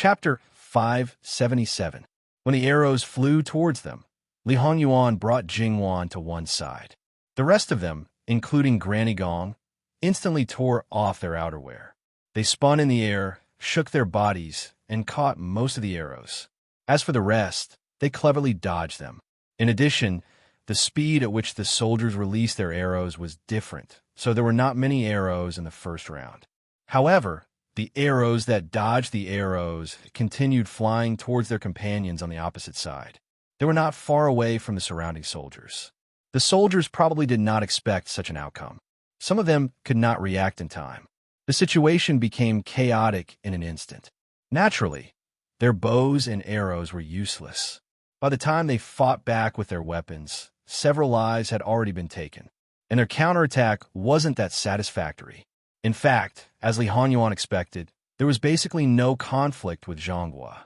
Chapter 577. When the arrows flew towards them, Li Hongyuan brought Jingwan to one side. The rest of them, including Granny Gong, instantly tore off their outerwear. They spun in the air, shook their bodies, and caught most of the arrows. As for the rest, they cleverly dodged them. In addition, the speed at which the soldiers released their arrows was different, so there were not many arrows in the first round. However, the arrows that dodged the arrows continued flying towards their companions on the opposite side. They were not far away from the surrounding soldiers. The soldiers probably did not expect such an outcome. Some of them could not react in time. The situation became chaotic in an instant. Naturally, their bows and arrows were useless. By the time they fought back with their weapons, several lives had already been taken, and their counterattack wasn't that satisfactory. In fact, as Li Hongyuan expected, there was basically no conflict with Zhonghua.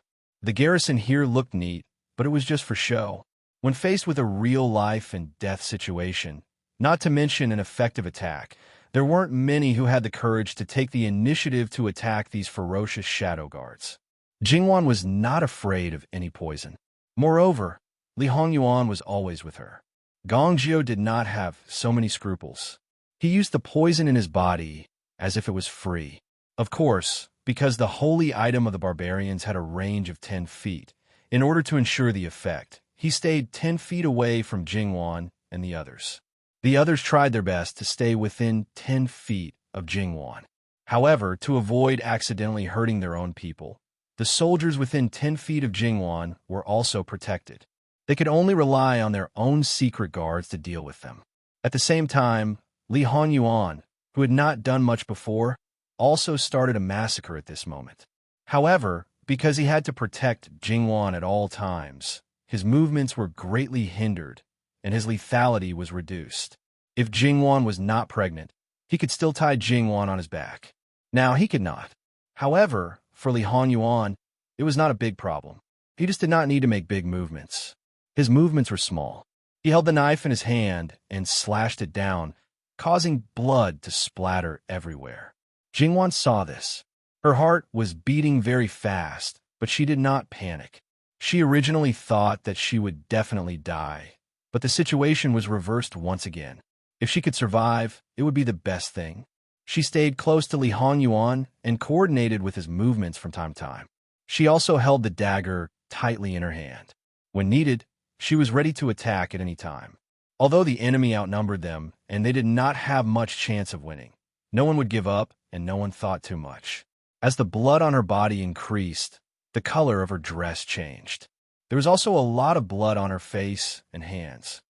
The garrison here looked neat, but it was just for show. When faced with a real life and death situation, not to mention an effective attack, there weren't many who had the courage to take the initiative to attack these ferocious shadow guards. Jingwan was not afraid of any poison. Moreover, Li Hongyuan was always with her. Gong Jiu did not have so many scruples. He used the poison in his body as if it was free. Of course, because the holy item of the barbarians had a range of 10 feet, in order to ensure the effect, he stayed 10 feet away from Jingwan and the others. The others tried their best to stay within 10 feet of Jingwan. However, to avoid accidentally hurting their own people, the soldiers within 10 feet of Jingwan were also protected. They could only rely on their own secret guards to deal with them. At the same time, Li Hongyuan, who had not done much before, also started a massacre at this moment. However, because he had to protect Jingwan at all times, his movements were greatly hindered, and his lethality was reduced. If Jingwan was not pregnant, he could still tie Jingwan on his back. Now he could not. However, for Li Hongyuan, it was not a big problem. He just did not need to make big movements. His movements were small. He held the knife in his hand and slashed it down, causing blood to splatter everywhere. Jingwan saw this. Her heart was beating very fast, but she did not panic. She originally thought that she would definitely die, but the situation was reversed once again. If she could survive, it would be the best thing. She stayed close to Li Hongyuan and coordinated with his movements from time to time. She also held the dagger tightly in her hand. When needed, she was ready to attack at any time. Although the enemy outnumbered them and they did not have much chance of winning, no one would give up and no one thought too much. As the blood on her body increased, the color of her dress changed. There was also a lot of blood on her face and hands.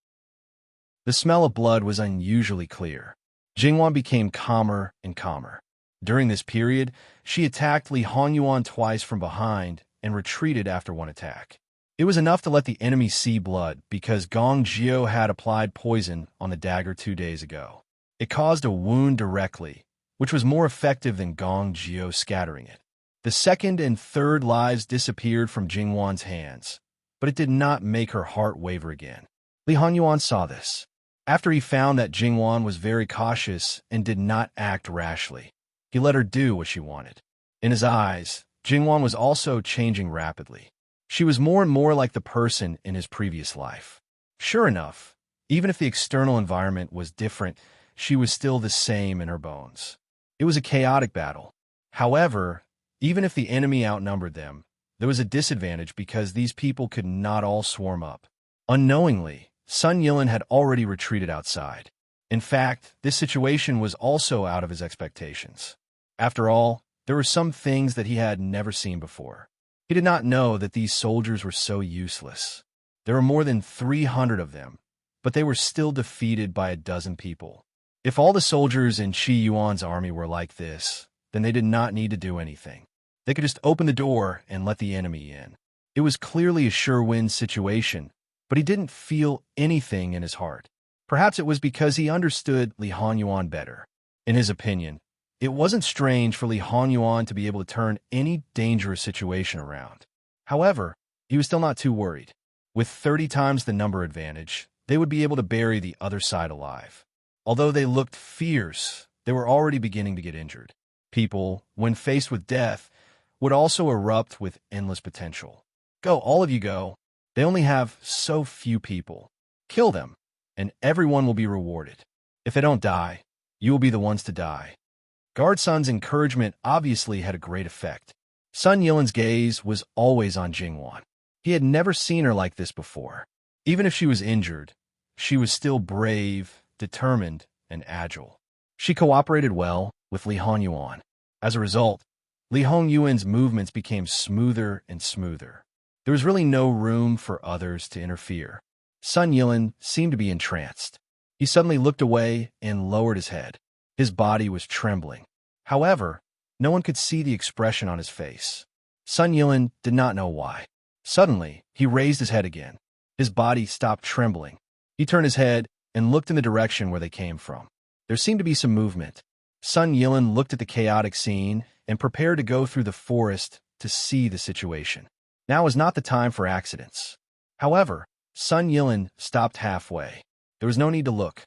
The smell of blood was unusually clear. Jingwan became calmer and calmer. During this period, she attacked Li Hongyuan twice from behind and retreated after one attack. It was enough to let the enemy see blood because Gong Jiu had applied poison on the dagger 2 days ago. It caused a wound directly, which was more effective than Gong Jiu scattering it. The second and third lives disappeared from Jingwan's hands, but it did not make her heart waver again. Li Hongyuan saw this. After he found that Jingwan was very cautious and did not act rashly, he let her do what she wanted. In his eyes, Jingwan was also changing rapidly. She was more and more like the person in his previous life. Sure enough, even if the external environment was different, she was still the same in her bones. It was a chaotic battle. However, even if the enemy outnumbered them, there was a disadvantage because these people could not all swarm up. Unknowingly, Sun Yilin had already retreated outside. In fact, this situation was also out of his expectations. After all, there were some things that he had never seen before. He did not know that these soldiers were so useless. There were more than 300 of them, but they were still defeated by a dozen people. If all the soldiers in Qi Yuan's army were like this, then they did not need to do anything. They could just open the door and let the enemy in. It was clearly a sure-win situation, but he didn't feel anything in his heart. Perhaps it was because he understood Li Hongyuan better. In his opinion, it wasn't strange for Li Hongyuan to be able to turn any dangerous situation around. However, he was still not too worried. With 30 times the number advantage, they would be able to bury the other side alive. Although they looked fierce, they were already beginning to get injured. People, when faced with death, would also erupt with endless potential. Go, all of you go. They only have so few people. Kill them, and everyone will be rewarded. If they don't die, you will be the ones to die. Guard Sun's encouragement obviously had a great effect. Sun Yilan's gaze was always on Jingwan. He had never seen her like this before. Even if she was injured, she was still brave, determined, and agile. She cooperated well with Li Hongyuan. As a result, Li Hongyuan's movements became smoother and smoother. There was really no room for others to interfere. Sun Yilan seemed to be entranced. He suddenly looked away and lowered his head. His body was trembling. However, no one could see the expression on his face. Sun Yilan did not know why. Suddenly, he raised his head again. His body stopped trembling. He turned his head and looked in the direction where they came from. There seemed to be some movement. Sun Yilan looked at the chaotic scene and prepared to go through the forest to see the situation. Now was not the time for accidents. However, Sun Yilan stopped halfway. There was no need to look.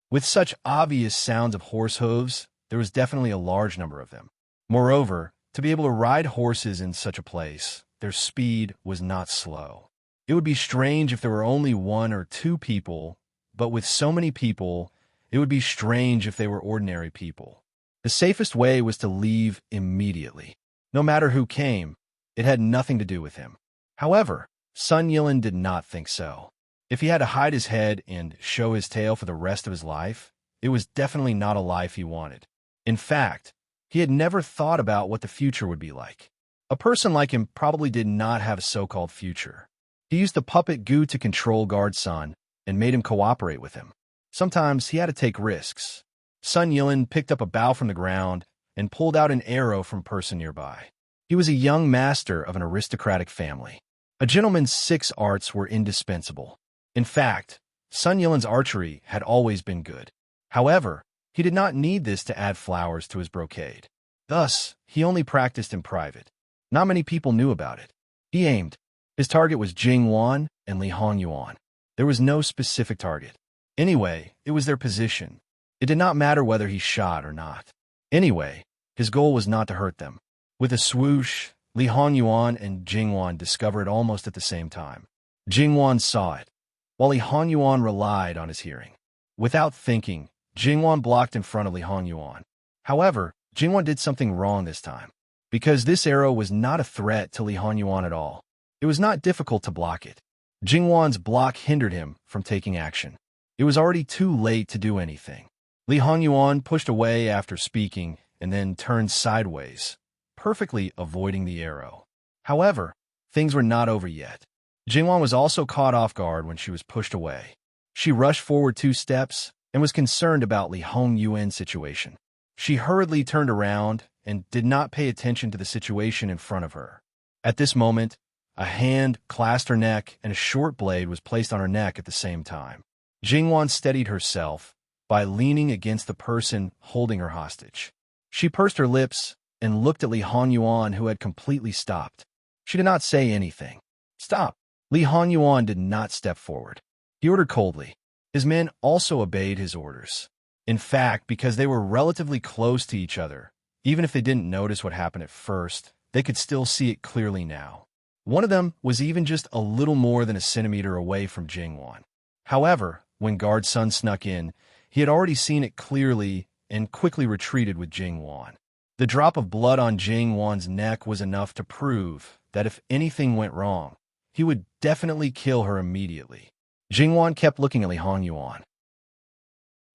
With such obvious sounds of horse hooves, there was definitely a large number of them. Moreover, to be able to ride horses in such a place, their speed was not slow. It would be strange if there were only 1 or 2 people, but with so many people, it would be strange if they were ordinary people. The safest way was to leave immediately. No matter who came, it had nothing to do with him. However, Sun Yilan did not think so. If he had to hide his head and show his tail for the rest of his life, it was definitely not a life he wanted. In fact, he had never thought about what the future would be like. A person like him probably did not have a so-called future. He used the puppet Gu to control Guard Sun and made him cooperate with him. Sometimes he had to take risks. Sun Yilan picked up a bough from the ground and pulled out an arrow from a person nearby. He was a young master of an aristocratic family. A gentleman's 6 arts were indispensable. In fact, Sun Yilan's archery had always been good. However, he did not need this to add flowers to his brocade. Thus, he only practiced in private. Not many people knew about it. He aimed. His target was Jingwan and Li Hongyuan. There was no specific target. Anyway, it was their position. It did not matter whether he shot or not. Anyway, his goal was not to hurt them. With a swoosh, Li Hongyuan and Jingwan discovered it almost at the same time. Jingwan saw it, while Li Hongyuan relied on his hearing. Without thinking, Jingwan blocked in front of Li Hongyuan. However, Jingwan did something wrong this time. Because this arrow was not a threat to Li Hongyuan at all, it was not difficult to block it. Jingwan's block hindered him from taking action. It was already too late to do anything. Li Hongyuan pushed away after speaking and then turned sideways, perfectly avoiding the arrow. However, things were not over yet. Jingwan was also caught off guard when she was pushed away. She rushed forward 2 steps and was concerned about Li Hongyuan's situation. She hurriedly turned around and did not pay attention to the situation in front of her. At this moment, a hand clasped her neck and a short blade was placed on her neck at the same time. Jingwan steadied herself by leaning against the person holding her hostage. She pursed her lips and looked at Li Hongyuan, who had completely stopped. She did not say anything. Stop! Li Hongyuan did not step forward. He ordered coldly. His men also obeyed his orders. In fact, because they were relatively close to each other, even if they didn't notice what happened at first, they could still see it clearly now. One of them was even just a little more than a centimeter away from Jingwan. However, when Guard Sun snuck in, he had already seen it clearly and quickly retreated with Jingwan. The drop of blood on Jingwan's neck was enough to prove that if anything went wrong, he would definitely kill her immediately. Jingwan kept looking at Li Hongyuan.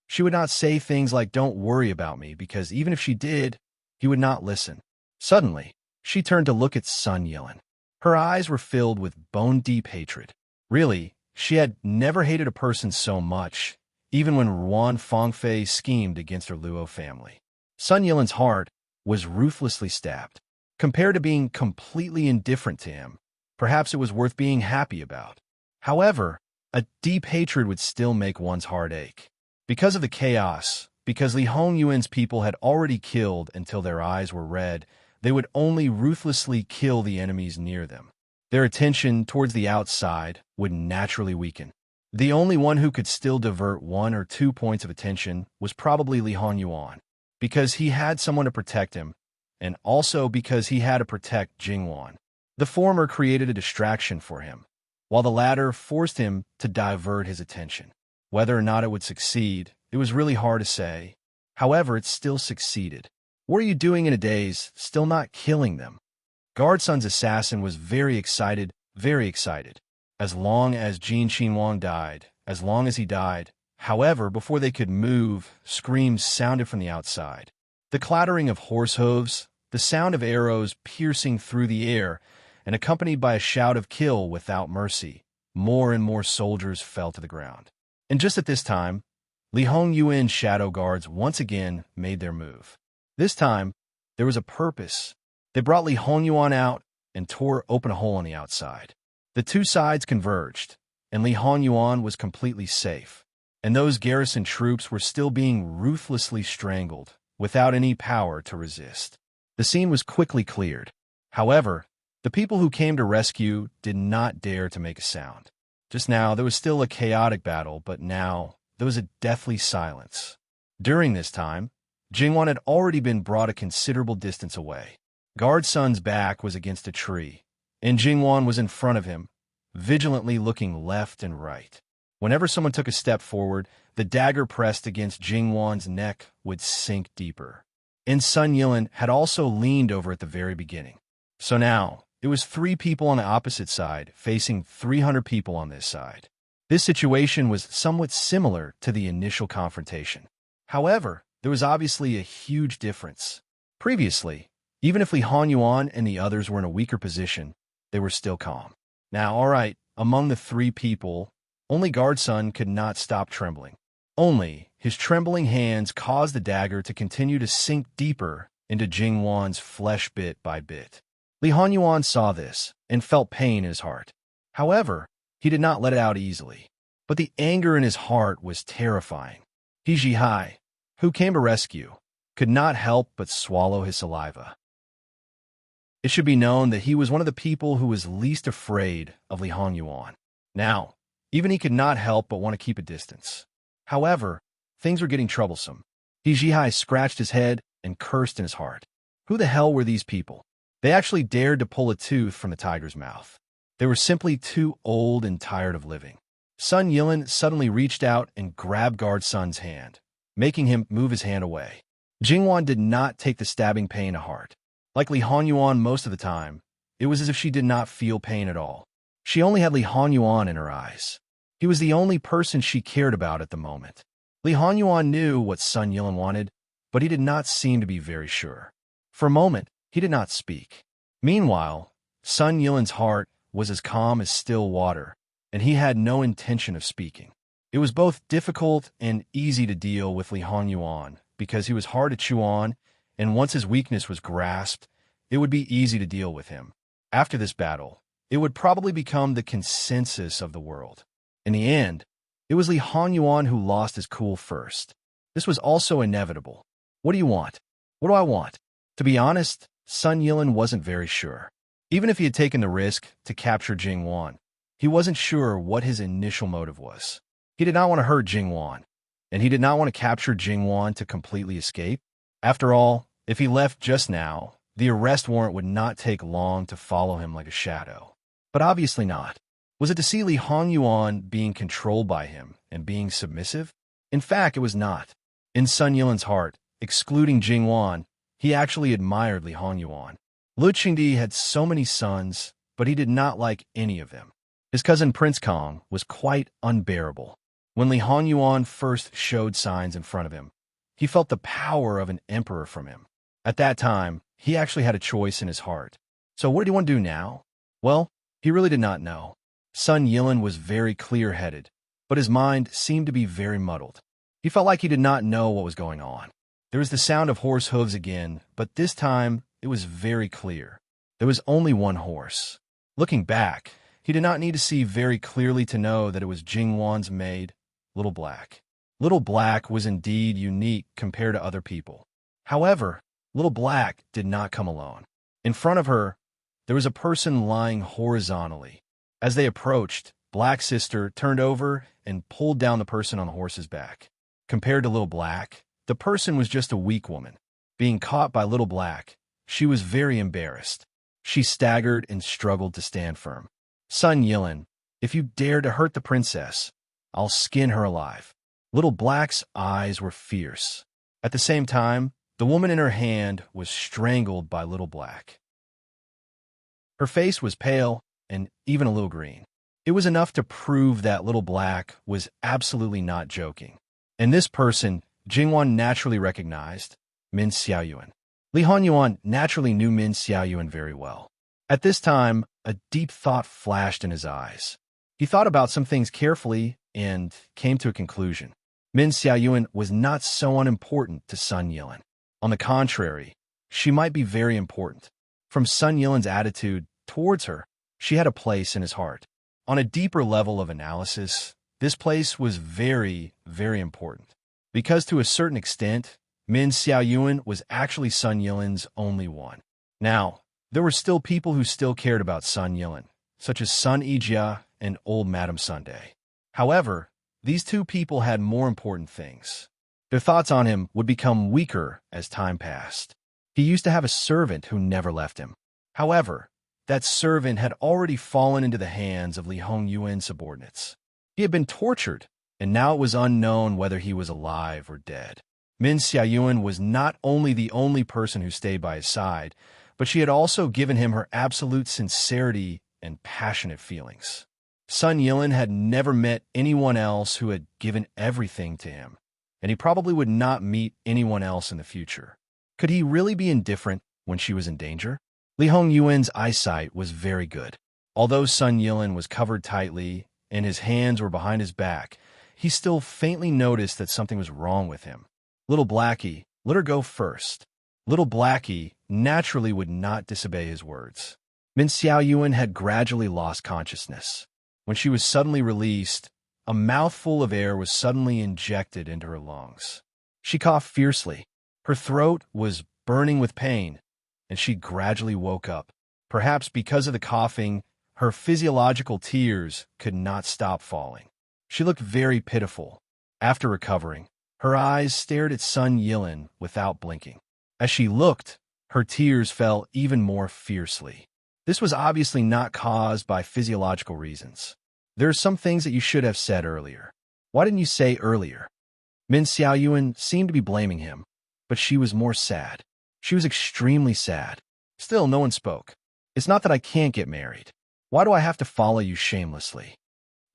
She would not say things like, "Don't worry about me," because even if she did, he would not listen. Suddenly, she turned to look at Sun Yilan. Her eyes were filled with bone-deep hatred. Really, she had never hated a person so much, even when Ruan Fengfei schemed against her Luo family. Sun Yilan's heart was ruthlessly stabbed. Compared to being completely indifferent to him, perhaps it was worth being happy about. However, a deep hatred would still make one's heart ache. Because of the chaos, because Li Hongyuan's people had already killed until their eyes were red, they would only ruthlessly kill the enemies near them. Their attention towards the outside would naturally weaken. The only one who could still divert 1 or 2 points of attention was probably Li Hongyuan, because he had someone to protect him, and also because he had to protect Jingwan. The former created a distraction for him, while the latter forced him to divert his attention. Whether or not it would succeed, it was really hard to say. However, it still succeeded. What are you doing in a daze, still not killing them? Guardson's assassin was very excited, very excited. As long as Jin Qinhuang died, as long as he died. However, before they could move, screams sounded from the outside. The clattering of horse hooves, the sound of arrows piercing through the air, and accompanied by a shout of kill without mercy. More and more soldiers fell to the ground. And just at this time, Li Hongyuan's shadow guards once again made their move. This time, there was a purpose. They brought Li Hongyuan out and tore open a hole on the outside. The two sides converged, and Li Hongyuan was completely safe. And those garrison troops were still being ruthlessly strangled, without any power to resist. The scene was quickly cleared. However, the people who came to rescue did not dare to make a sound. Just now, there was still a chaotic battle, but now there was a deathly silence. During this time, Jingwan had already been brought a considerable distance away. Guardson's back was against a tree, and Jingwan was in front of him, vigilantly looking left and right. Whenever someone took a step forward, the dagger pressed against Jingwan's neck would sink deeper. And Sun Yilin had also leaned over at the very beginning. So now, it was 3 people on the opposite side facing 300 people on this side. This situation was somewhat similar to the initial confrontation. However, there was obviously a huge difference. Previously, even if Li Hongyuan and the others were in a weaker position, they were still calm. Now, all right, among the 3 people, only Guardson could not stop trembling. Only his trembling hands caused the dagger to continue to sink deeper into Jingwan's flesh bit by bit. Li Hongyuan saw this and felt pain in his heart. However, he did not let it out easily. But the anger in his heart was terrifying. He Jihai, who came to rescue, could not help but swallow his saliva. It should be known that he was one of the people who was least afraid of Li Hongyuan. Now, even he could not help but want to keep a distance. However, things were getting troublesome. He Jihai scratched his head and cursed in his heart. Who the hell were these people? They actually dared to pull a tooth from the tiger's mouth. They were simply too old and tired of living. Sun Yilin suddenly reached out and grabbed Guardson's hand, making him move his hand away. Jingwan did not take the stabbing pain to heart. Like Li Hongyuan most of the time, it was as if she did not feel pain at all. She only had Li Hongyuan in her eyes. He was the only person she cared about at the moment. Li Hongyuan knew what Sun Yilin wanted, but he did not seem to be very sure. For a moment, he did not speak. Meanwhile, Sun Yilin's heart was as calm as still water, and he had no intention of speaking. It was both difficult and easy to deal with Li Hongyuan because he was hard to chew on, and once his weakness was grasped, it would be easy to deal with him. After this battle, it would probably become the consensus of the world. In the end, it was Li Hongyuan who lost his cool first. This was also inevitable. What do you want? What do I want? To be honest, Sun Yilin wasn't very sure. Even if he had taken the risk to capture Jingwan, he wasn't sure what his initial motive was. He did not want to hurt Jingwan, and he did not want to capture Jingwan to completely escape. After all, if he left just now, the arrest warrant would not take long to follow him like a shadow. But obviously not. Was it to see Li Hongyuan being controlled by him and being submissive? In fact, it was not. In Sun Yilin's heart, excluding Jingwan, he actually admired Li Hongyuan. Lu Qingdi had so many sons, but he did not like any of them. His cousin Prince Kong was quite unbearable. When Li Hongyuan first showed signs in front of him, he felt the power of an emperor from him. At that time, he actually had a choice in his heart. So what did he want to do now? Well, he really did not know. Sun Yilin was very clear-headed, but his mind seemed to be very muddled. He felt like he did not know what was going on. There was the sound of horse hooves again, but this time it was very clear. There was only one horse. Looking back, he did not need to see very clearly to know that it was Jingwan's maid, Little Black. Little Black was indeed unique compared to other people. However, Little Black did not come alone. In front of her, there was a person lying horizontally. As they approached, Black Sister turned over and pulled down the person on the horse's back. Compared to Little Black, the person was just a weak woman. Being caught by Little Black, she was very embarrassed. She staggered and struggled to stand firm. Sun Yilin, if you dare to hurt the princess, I'll skin her alive. Little Black's eyes were fierce. At the same time, the woman in her hand was strangled by Little Black. Her face was pale and even a little green. It was enough to prove that Little Black was absolutely not joking. And this person, Jingwan naturally recognized Min Xiaoyuan. Li Honyuan naturally knew Min Xiaoyuan very well. At this time, a deep thought flashed in his eyes. He thought about some things carefully and came to a conclusion. Min Xiaoyuan was not so unimportant to Sun Yilin. On the contrary, she might be very important. From Sun Yilin's attitude towards her, she had a place in his heart. On a deeper level of analysis, this place was very, very important. Because to a certain extent, Min Xiaoyuan was actually Sun Yilin's only one. Now, there were still people who still cared about Sun Yilin, such as Sun Yijia and old Madame Sunday. However, these two people had more important things. Their thoughts on him would become weaker as time passed. He used to have a servant who never left him. However, that servant had already fallen into the hands of Li Hongyuan's subordinates. He had been tortured, and now it was unknown whether he was alive or dead. Min Xiaoyuan was not only the only person who stayed by his side, but she had also given him her absolute sincerity and passionate feelings. Sun Yilin had never met anyone else who had given everything to him, and he probably would not meet anyone else in the future. Could he really be indifferent when she was in danger? Li Hongyuan's eyesight was very good. Although Sun Yilin was covered tightly and his hands were behind his back, he still faintly noticed that something was wrong with him. Little Blackie, let her go first. Little Blackie naturally would not disobey his words. Min Xiaoyuan had gradually lost consciousness. When she was suddenly released, a mouthful of air was suddenly injected into her lungs. She coughed fiercely. Her throat was burning with pain, and she gradually woke up. Perhaps because of the coughing, her physiological tears could not stop falling. She looked very pitiful. After recovering, her eyes stared at Sun Yilin without blinking. As she looked, her tears fell even more fiercely. This was obviously not caused by physiological reasons. There are some things that you should have said earlier. Why didn't you say earlier? Min Xiaoyuan seemed to be blaming him, but she was more sad. She was extremely sad. Still, no one spoke. It's not that I can't get married. Why do I have to follow you shamelessly?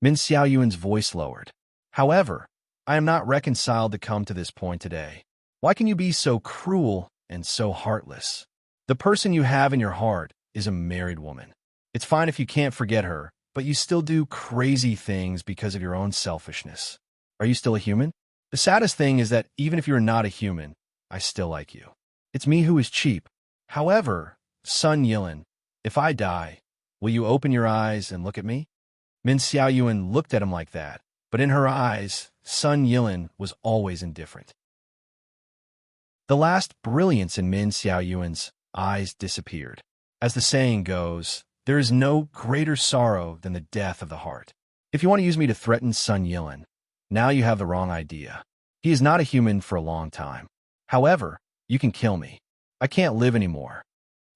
Min Xiaoyuan's voice lowered. However, I am not reconciled to come to this point today. Why can you be so cruel and so heartless? The person you have in your heart is a married woman. It's fine if you can't forget her, but you still do crazy things because of your own selfishness. Are you still a human? The saddest thing is that even if you're not a human, I still like you. It's me who is cheap. However, Sun Yilin, if I die, will you open your eyes and look at me? Min Xiaoyuan looked at him like that, but in her eyes, Sun Yilin was always indifferent. The last brilliance in Min Xiaoyuan's eyes disappeared. As the saying goes, there is no greater sorrow than the death of the heart. If you want to use me to threaten Sun Yilin, now you have the wrong idea. He is not a human for a long time. However, you can kill me. I can't live anymore.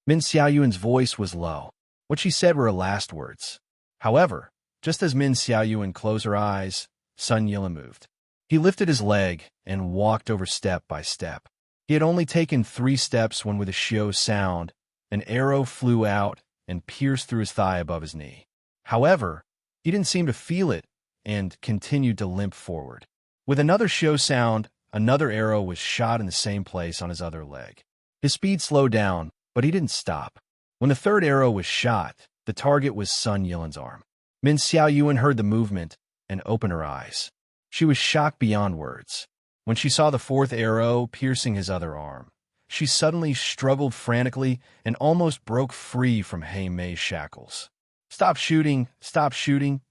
Min Xiaoyuan's voice was low. What she said were her last words. However, just as Min Xiaoyuan closed her eyes, Sun Yilin moved. He lifted his leg and walked over step by step. He had only taken 3 steps when with a shio sound, an arrow flew out and pierced through his thigh above his knee. However, he didn't seem to feel it and continued to limp forward. With another shio sound, another arrow was shot in the same place on his other leg. His speed slowed down, but he didn't stop. When the 3rd arrow was shot, the target was Sun Yilin's arm. Min Xiaoyuan heard the movement and opened her eyes. She was shocked beyond words. When she saw the 4th arrow piercing his other arm, she suddenly struggled frantically and almost broke free from Hei Mei's shackles. Stop shooting,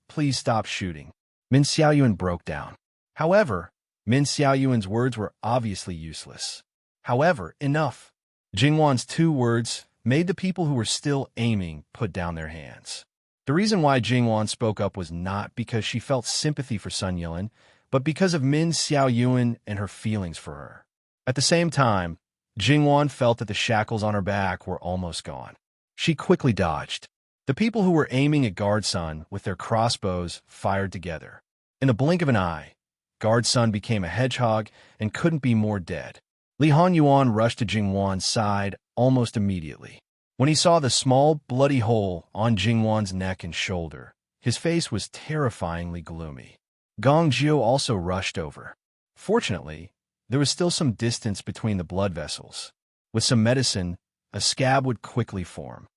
please stop shooting. Min Xiaoyuan broke down. However, Min Xiaoyuan's words were obviously useless. However, enough. Jingwan's 2 words made the people who were still aiming put down their hands. The reason why Jingwan spoke up was not because she felt sympathy for Sun Yilin, but because of Min Xiaoyuan and her feelings for her. At the same time, Jingwan felt that the shackles on her back were almost gone. She quickly dodged. The people who were aiming at Guard Sun with their crossbows fired together. In the blink of an eye, Guard Sun became a hedgehog and couldn't be more dead. Li Hanyuan rushed to Jingwan's side almost immediately. When he saw the small, bloody hole on Jingwan's neck and shoulder, his face was terrifyingly gloomy. Gong Jiu also rushed over. Fortunately, there was still some distance between the blood vessels. With some medicine, a scab would quickly form.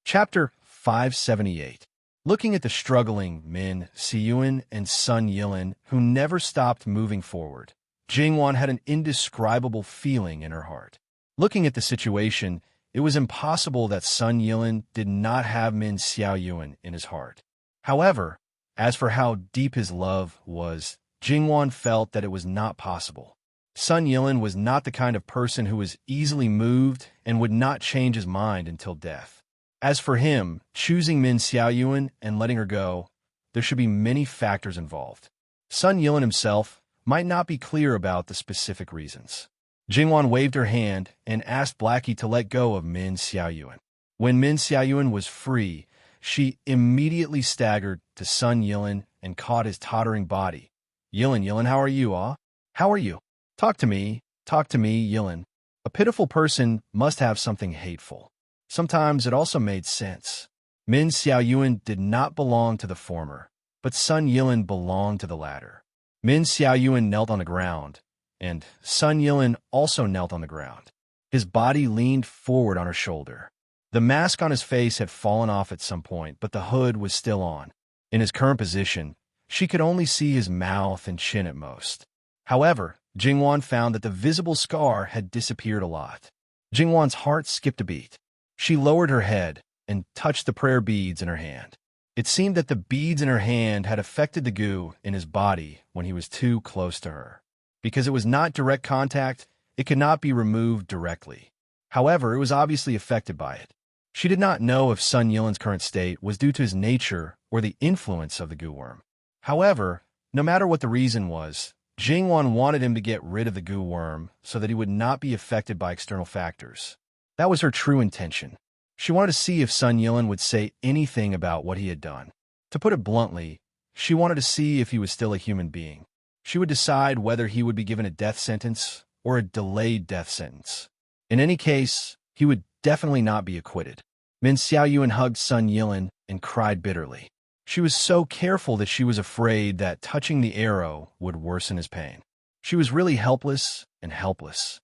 Chapter 578. Looking at the struggling Min Siyuan and Sun Yilin, who never stopped moving forward, Jingwan had an indescribable feeling in her heart. Looking at the situation, it was impossible that Sun Yilin did not have Min Xiaoyuan in his heart. However, as for how deep his love was, Jingwan felt that it was not possible. Sun Yilin was not the kind of person who was easily moved and would not change his mind until death. As for him, choosing Min Xiaoyuan and letting her go, there should be many factors involved. Sun Yilin himself might not be clear about the specific reasons. Jingwan waved her hand and asked Blackie to let go of Min Xiaoyuan. When Min Xiaoyuan was free, she immediately staggered to Sun Yilin and caught his tottering body. Yilin, how are you, ah? How are you? Talk to me, Yilin. A pitiful person must have something hateful. Sometimes it also made sense. Min Xiaoyuan did not belong to the former, but Sun Yilin belonged to the latter. Min Xiaoyuan knelt on the ground, and Sun Yilin also knelt on the ground. His body leaned forward on her shoulder. The mask on his face had fallen off at some point, but the hood was still on. In his current position, she could only see his mouth and chin at most. However, Jingwan found that the visible scar had disappeared a lot. Jingwan's heart skipped a beat. She lowered her head and touched the prayer beads in her hand. It seemed that the beads in her hand had affected the goo in his body when he was too close to her. Because it was not direct contact, it could not be removed directly. However, it was obviously affected by it. She did not know if Sun Yilin's current state was due to his nature or the influence of the goo worm. However, no matter what the reason was, Jingwan wanted him to get rid of the goo worm so that he would not be affected by external factors. That was her true intention. She wanted to see if Sun Yilin would say anything about what he had done. To put it bluntly, she wanted to see if he was still a human being. She would decide whether he would be given a death sentence or a delayed death sentence. In any case, he would definitely not be acquitted. Min Xiaoyuan hugged Sun Yilin and cried bitterly. She was so careful that she was afraid that touching the arrow would worsen his pain. She was really helpless and helpless.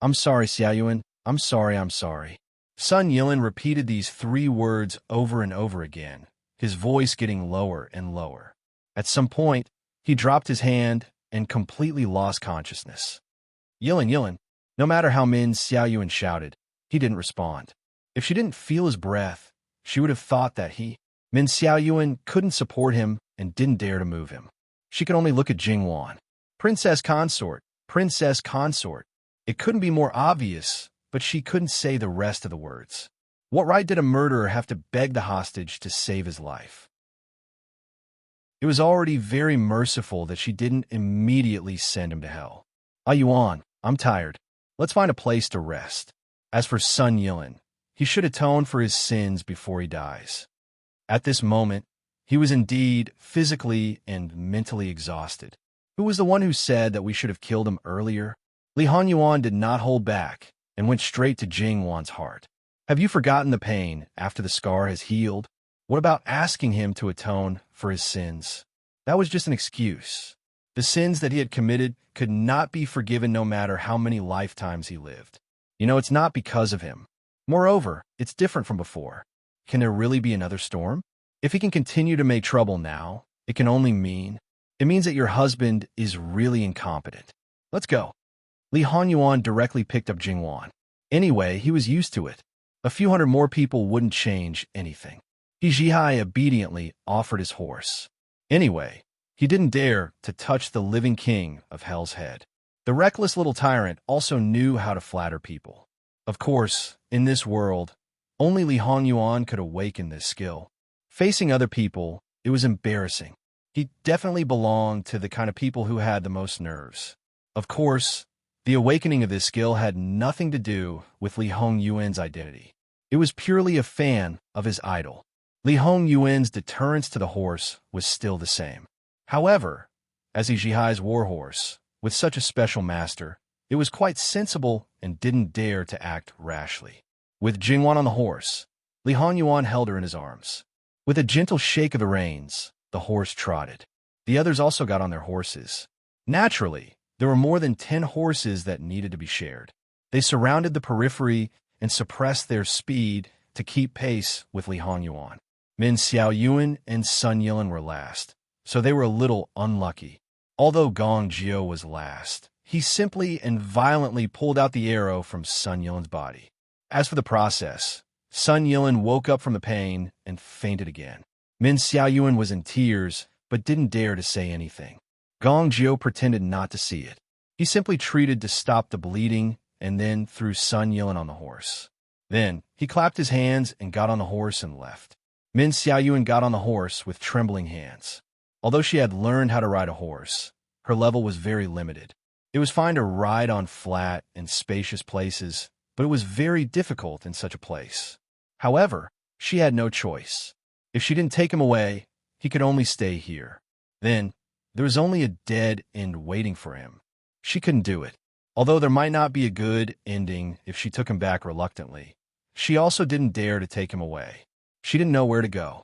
I'm sorry, Xiaoyuan. I'm sorry. Sun Yilin repeated these 3 words over and over again, his voice getting lower and lower. At some point, he dropped his hand and completely lost consciousness. Yilin. No matter how Min Xiaoyuan shouted, he didn't respond. If she didn't feel his breath, she would have thought that Min Xiaoyuan couldn't support him and didn't dare to move him. She could only look at Jingwan. Princess consort. It couldn't be more obvious, but she couldn't say the rest of the words. What right did a murderer have to beg the hostage to save his life? It was already very merciful that she didn't immediately send him to hell. Yuan, I'm tired. Let's find a place to rest. As for Sun Yilin, he should atone for his sins before he dies. At this moment, he was indeed physically and mentally exhausted. Who was the one who said that we should have killed him earlier? Li Hanyuan did not hold back and went straight to Jingwan's heart. Have you forgotten the pain after the scar has healed? What about asking him to atone for his sins? That was just an excuse. The sins that he had committed could not be forgiven no matter how many lifetimes he lived. It's not because of him. Moreover, it's different from before. Can there really be another storm? If he can continue to make trouble now, it means that your husband is really incompetent. Let's go. Li Hanyuan directly picked up Jingwan. Anyway, he was used to it. A few hundred more people wouldn't change anything. He Jihai obediently offered his horse. Anyway, he didn't dare to touch the living king of Hell's Head. The reckless little tyrant also knew how to flatter people. Of course, in this world, only Li Hanyuan could awaken this skill. Facing other people, it was embarrassing. He definitely belonged to the kind of people who had the most nerves. Of course, the awakening of this skill had nothing to do with Li Hongyuan's identity. It was purely a fan of his idol. Li Hongyuan's deterrence to the horse was still the same. However, as Jihai's warhorse, with such a special master, it was quite sensible and didn't dare to act rashly. With Jingwan on the horse, Li Hongyuan held her in his arms. With a gentle shake of the reins, the horse trotted. The others also got on their horses. Naturally, there were more than 10 horses that needed to be shared. They surrounded the periphery and suppressed their speed to keep pace with Li Hongyuan. Min Xiaoyuan and Sun Yilin were last, so they were a little unlucky. Although Gong Jiu was last, he simply and violently pulled out the arrow from Sun Yilin's body. As for the process, Sun Yilin woke up from the pain and fainted again. Min Xiaoyuan was in tears, but didn't dare to say anything. Gong Jiu pretended not to see it. He simply treated to stop the bleeding and then threw Sun Yilin on the horse. Then, he clapped his hands and got on the horse and left. Min Xiaoyuan got on the horse with trembling hands. Although she had learned how to ride a horse, her level was very limited. It was fine to ride on flat and spacious places, but it was very difficult in such a place. However, she had no choice. If she didn't take him away, he could only stay here. Then, there was only a dead end waiting for him. She couldn't do it. Although there might not be a good ending if she took him back reluctantly, she also didn't dare to take him away. She didn't know where to go.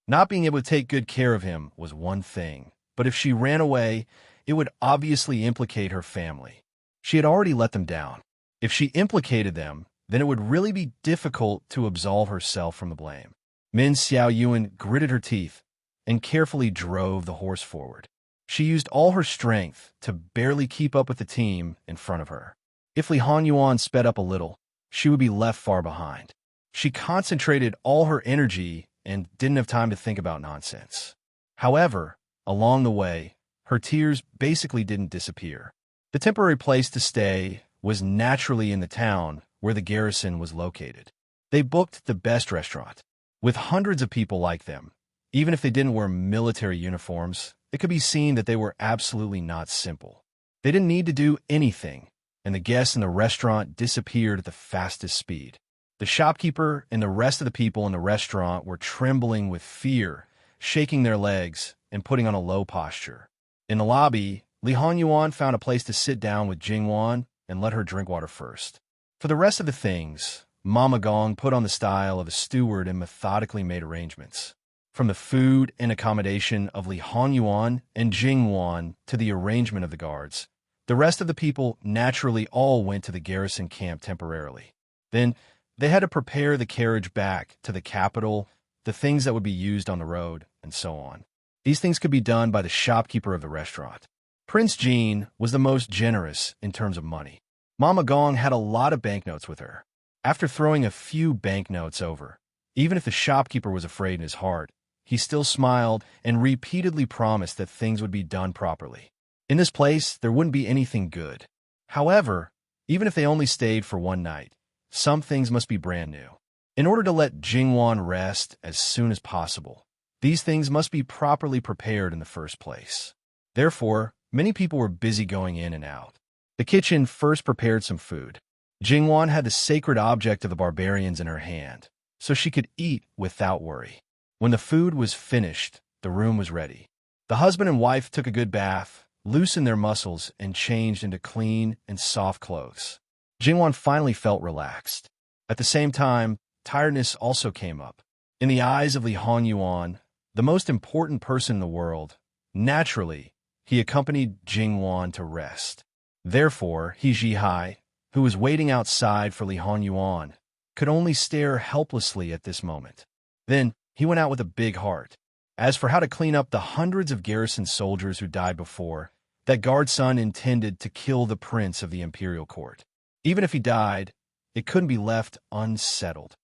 Not being able to take good care of him was one thing, but if she ran away, it would obviously implicate her family. She had already let them down. If she implicated them, then it would really be difficult to absolve herself from the blame. Min Xiaoyuan gritted her teeth and carefully drove the horse forward. She used all her strength to barely keep up with the team in front of her. If Li Hongyuan sped up a little, she would be left far behind. She concentrated all her energy and didn't have time to think about nonsense. However, along the way, her tears basically didn't disappear. The temporary place to stay was naturally in the town where the garrison was located. They booked the best restaurant. With hundreds of people like them, even if they didn't wear military uniforms, it could be seen that they were absolutely not simple. They didn't need to do anything, and the guests in the restaurant disappeared at the fastest speed. The shopkeeper and the rest of the people in the restaurant were trembling with fear, shaking their legs, and putting on a low posture. In the lobby, Li Hongyuan found a place to sit down with Jingwan and let her drink water first. For the rest of the things, Mama Gong put on the style of a steward and methodically made arrangements. From the food and accommodation of Li Hongyuan and Jingwan to the arrangement of the guards, the rest of the people naturally all went to the garrison camp temporarily. Then, they had to prepare the carriage back to the capital, the things that would be used on the road, and so on. These things could be done by the shopkeeper of the restaurant. Prince Jean was the most generous in terms of money. Mama Gong had a lot of banknotes with her. After throwing a few banknotes over, even if the shopkeeper was afraid in his heart, he still smiled and repeatedly promised that things would be done properly. In this place, there wouldn't be anything good. However, even if they only stayed for one night, some things must be brand new. In order to let Jingwan rest as soon as possible, these things must be properly prepared in the first place. Therefore, many people were busy going in and out. The kitchen first prepared some food. Jingwan had the sacred object of the barbarians in her hand, so she could eat without worry. When the food was finished, the room was ready. The husband and wife took a good bath, loosened their muscles, and changed into clean and soft clothes. Jingwan finally felt relaxed. At the same time, tiredness also came up. In the eyes of Li Hongyuan, the most important person in the world, naturally, he accompanied Jingwan to rest. Therefore, He Jihai, who was waiting outside for Li Hongyuan, could only stare helplessly at this moment. Then, he went out with a big heart. As for how to clean up the hundreds of garrison soldiers who died before, that guard son intended to kill the prince of the imperial court. Even if he died, it couldn't be left unsettled.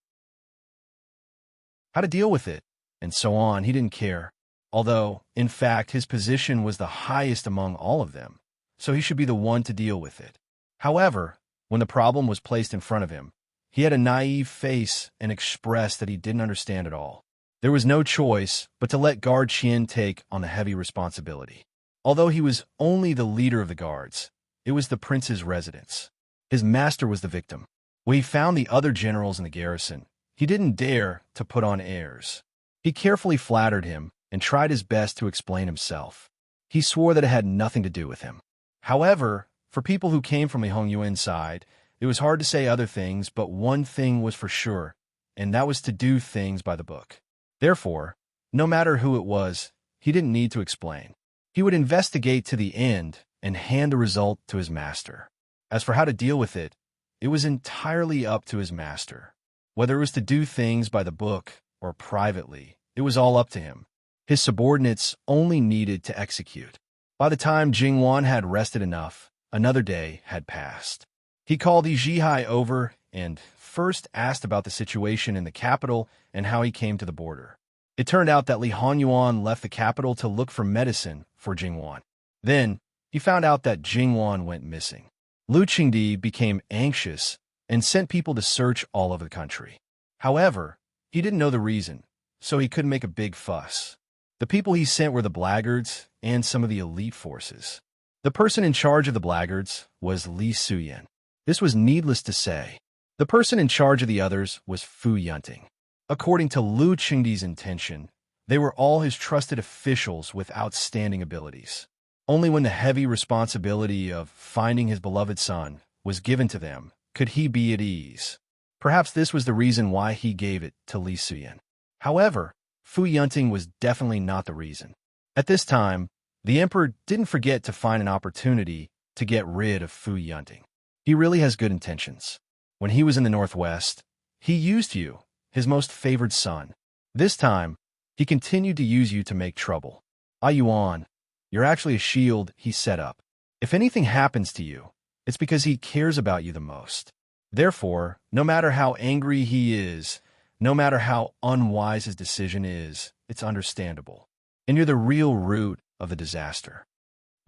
How to deal with it, and so on, he didn't care. Although, in fact, his position was the highest among all of them, so he should be the one to deal with it. However, when the problem was placed in front of him, he had a naive face and expressed that he didn't understand at all. There was no choice but to let Guard Qian take on the heavy responsibility. Although he was only the leader of the guards, it was the prince's residence. His master was the victim. When he found the other generals in the garrison, he didn't dare to put on airs. He carefully flattered him and tried his best to explain himself. He swore that it had nothing to do with him. However, for people who came from Li Hongyuan's side, it was hard to say other things, but one thing was for sure, and that was to do things by the book. Therefore, no matter who it was, he didn't need to explain. He would investigate to the end and hand the result to his master. As for how to deal with it, it was entirely up to his master. Whether it was to do things by the book or privately, it was all up to him. His subordinates only needed to execute. By the time Jingwan had rested enough, another day had passed. He called the Zhihai over and first asked about the situation in the capital and how he came to the border. It turned out that Li Hongyuan left the capital to look for medicine for Jingwan. Then, he found out that Jingwan went missing. Lu Qingdi became anxious and sent people to search all over the country. However, he didn't know the reason, so he couldn't make a big fuss. The people he sent were the blackguards and some of the elite forces. The person in charge of the blackguards was Li Suyan. This was needless to say. The person in charge of the others was Fu Yunting. According to Lu Qingdi's intention, they were all his trusted officials with outstanding abilities. Only when the heavy responsibility of finding his beloved son was given to them could he be at ease. Perhaps this was the reason why he gave it to Li Suyan. However, Fu Yunting was definitely not the reason. At this time, the emperor didn't forget to find an opportunity to get rid of Fu Yunting. He really has good intentions. When he was in the northwest, he used you, his most favored son. This time, he continued to use you to make trouble. Yuan, you're actually a shield he set up. If anything happens to you, it's because he cares about you the most. Therefore, no matter how angry he is, no matter how unwise his decision is, it's understandable. And you're the real root of the disaster.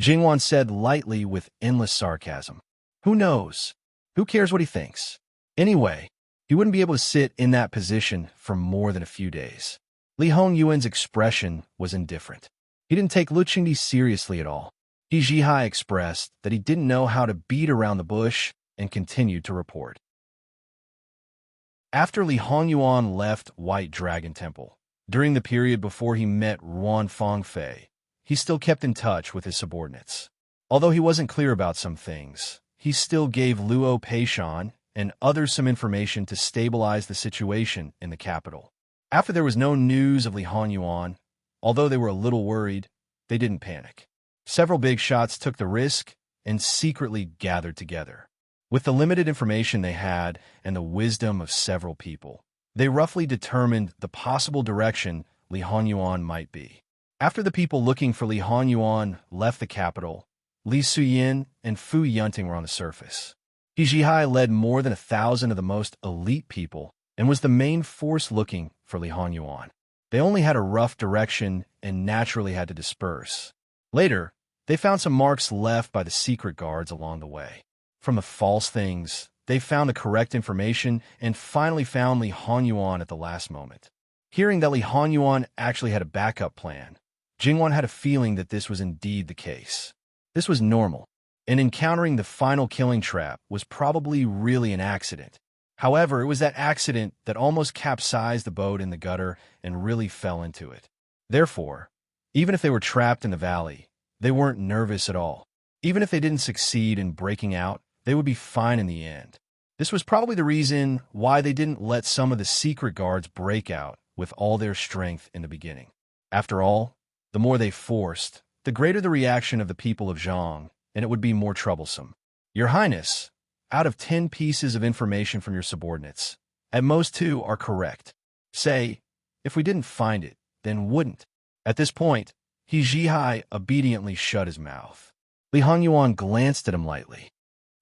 Jingwan said lightly with endless sarcasm. Who knows? Who cares what he thinks? Anyway, he wouldn't be able to sit in that position for more than a few days. Li Hongyuan's expression was indifferent. He didn't take Lu Qingdi seriously at all. He Zhihai expressed that he didn't know how to beat around the bush and continued to report. After Li Hongyuan left White Dragon Temple, during the period before he met Ruan Fangfei, he still kept in touch with his subordinates. Although he wasn't clear about some things, he still gave Luo Peishan and others some information to stabilize the situation in the capital. After there was no news of Li Hongyuan, although they were a little worried, they didn't panic. Several big shots took the risk and secretly gathered together. With the limited information they had and the wisdom of several people, they roughly determined the possible direction Li Hongyuan might be. After the people looking for Li Hongyuan left the capital, Li Suyin and Fu Yunting were on the surface. He Zhihai led more than 1,000 of the most elite people and was the main force looking for Li Hongyuan. They only had a rough direction and naturally had to disperse. Later, they found some marks left by the secret guards along the way. From the false things, they found the correct information and finally found Li Hongyuan at the last moment. Hearing that Li Hongyuan actually had a backup plan, Jingwan had a feeling that this was indeed the case. This was normal, and encountering the final killing trap was probably really an accident. However, it was that accident that almost capsized the boat in the gutter and really fell into it. Therefore, even if they were trapped in the valley, they weren't nervous at all. Even if they didn't succeed in breaking out, they would be fine in the end. This was probably the reason why they didn't let some of the secret guards break out with all their strength in the beginning. After all, the more they forced, the greater the reaction of the people of Zhang, and it would be more troublesome. Your Highness, out of 10 pieces of information from your subordinates, at most 2 are correct. Say, if we didn't find it, then wouldn't. At this point, He Zhihai obediently shut his mouth. Li Hongyuan glanced at him lightly.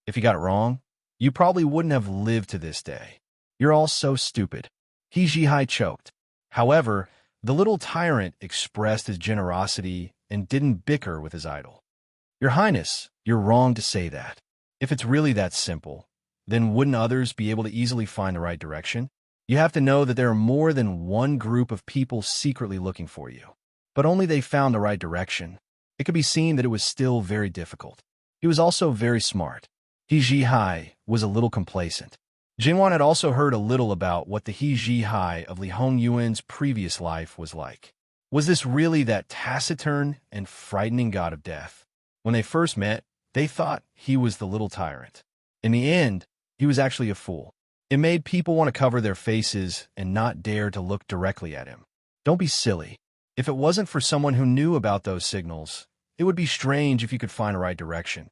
If you got it wrong, you probably wouldn't have lived to this day. You're all so stupid. He Zhihai choked. However, the little tyrant expressed his generosity and didn't bicker with his idol. Your Highness, you're wrong to say that. If it's really that simple, then wouldn't others be able to easily find the right direction? You have to know that there are more than one group of people secretly looking for you. But only they found the right direction. it could be seen that it was still very difficult. He was also very smart. He Zhihai was a little complacent. Jingwan had also heard a little about what the He Zhihai of Li Hongyuan's previous life was like. Was this really that taciturn and frightening god of death? When they first met, they thought he was the little tyrant. In the end, he was actually a fool. It made people want to cover their faces and not dare to look directly at him. Don't be silly. If it wasn't for someone who knew about those signals, it would be strange if you could find a right direction.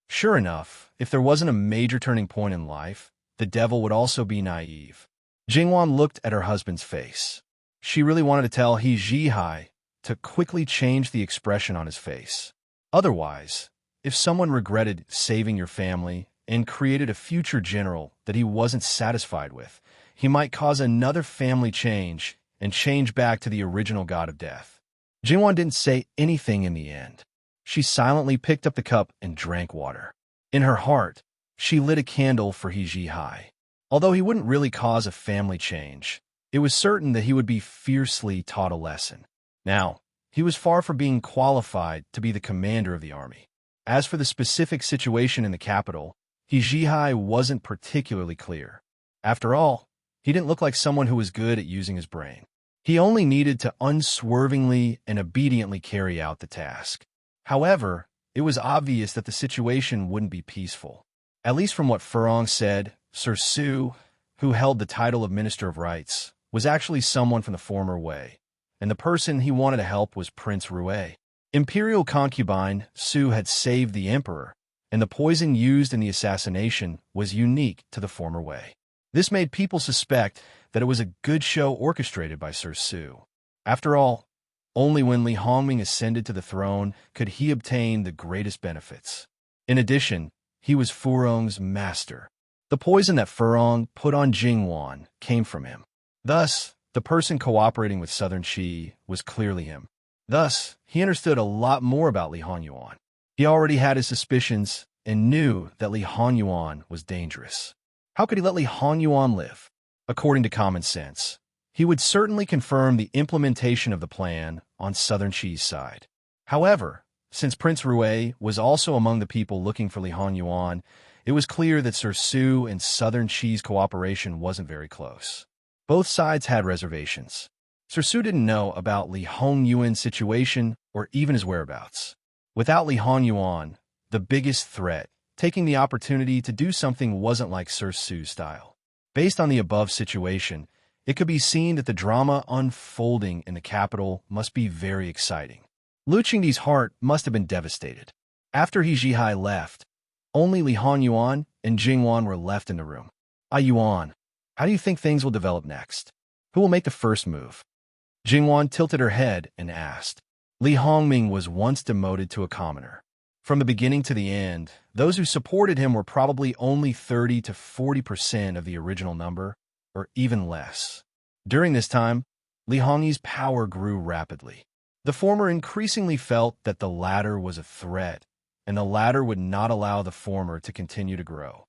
Sure enough, if there wasn't a major turning point in life, the devil would also be naive. Jingwan looked at her husband's face. She really wanted to tell He Zhihai to quickly change the expression on his face. Otherwise, if someone regretted saving your family and created a future general that he wasn't satisfied with, he might cause another family change and change back to the original god of death. Jingwan didn't say anything in the end. She silently picked up the cup and drank water. In her heart, she lit a candle for He Zhihai. Although he wouldn't really cause a family change, it was certain that he would be fiercely taught a lesson. Now, he was far from being qualified to be the commander of the army. As for the specific situation in the capital, He Zhihai wasn't particularly clear. After all, he didn't look like someone who was good at using his brain. He only needed to unswervingly and obediently carry out the task. However, it was obvious that the situation wouldn't be peaceful. At least from what Furong said, Sir Su, who held the title of Minister of Rights, was actually someone from the former Wei, and the person he wanted to help was Prince Rue. Imperial concubine Su had saved the emperor, and the poison used in the assassination was unique to the former Wei. This made people suspect that it was a good show orchestrated by Sir Su. After all, only when Li Hongming ascended to the throne could he obtain the greatest benefits. In addition, he was Furong's master. The poison that Furong put on Jingwan came from him. Thus, the person cooperating with Southern Qi was clearly him. Thus, he understood a lot more about Li Hongyuan. He already had his suspicions and knew that Li Hongyuan was dangerous. How could he let Li Hongyuan live? According to common sense, he would certainly confirm the implementation of the plan on Southern Qi's side. However, since Prince Rue was also among the people looking for Li Hongyuan, it was clear that Sir Su and Southern Qi's cooperation wasn't very close. Both sides had reservations. Sir Su didn't know about Li Hongyuan's situation or even his whereabouts. Without Li Hongyuan, the biggest threat, taking the opportunity to do something wasn't like Sir Su's style. Based on the above situation, it could be seen that the drama unfolding in the capital must be very exciting. Lu Qingdi's heart must have been devastated. After He Zhihai left, only Li Hongyuan and Jingwan were left in the room. Yuan, how do you think things will develop next? Who will make the first move? Jingwan tilted her head and asked. Li Hongming was once demoted to a commoner. From the beginning to the end, those who supported him were probably only 30 to 40% of the original number, or even less. During this time, Li Hongyi's power grew rapidly. The former increasingly felt that the latter was a threat, and the latter would not allow the former to continue to grow.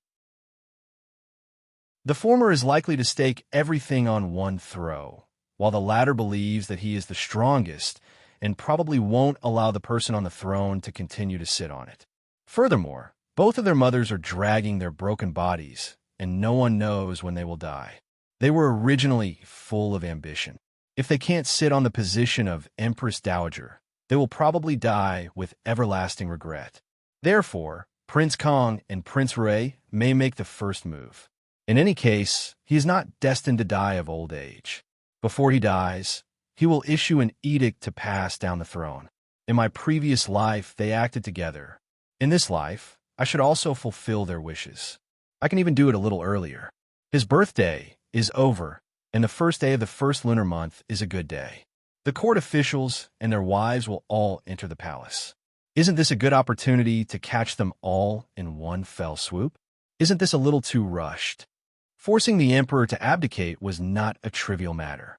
The former is likely to stake everything on one throw, while the latter believes that he is the strongest and probably won't allow the person on the throne to continue to sit on it. Furthermore, both of their mothers are dragging their broken bodies, and no one knows when they will die. They were originally full of ambition. If they can't sit on the position of Empress Dowager, they will probably die with everlasting regret. Therefore, Prince Kong and Prince Rui may make the first move. In any case, he is not destined to die of old age. Before he dies, he will issue an edict to pass down the throne. In my previous life, they acted together. In this life, I should also fulfill their wishes. I can even do it a little earlier. His birthday is over, and the first day of the first lunar month is a good day. The court officials and their wives will all enter the palace. Isn't this a good opportunity to catch them all in one fell swoop? Isn't this a little too rushed? Forcing the emperor to abdicate was not a trivial matter.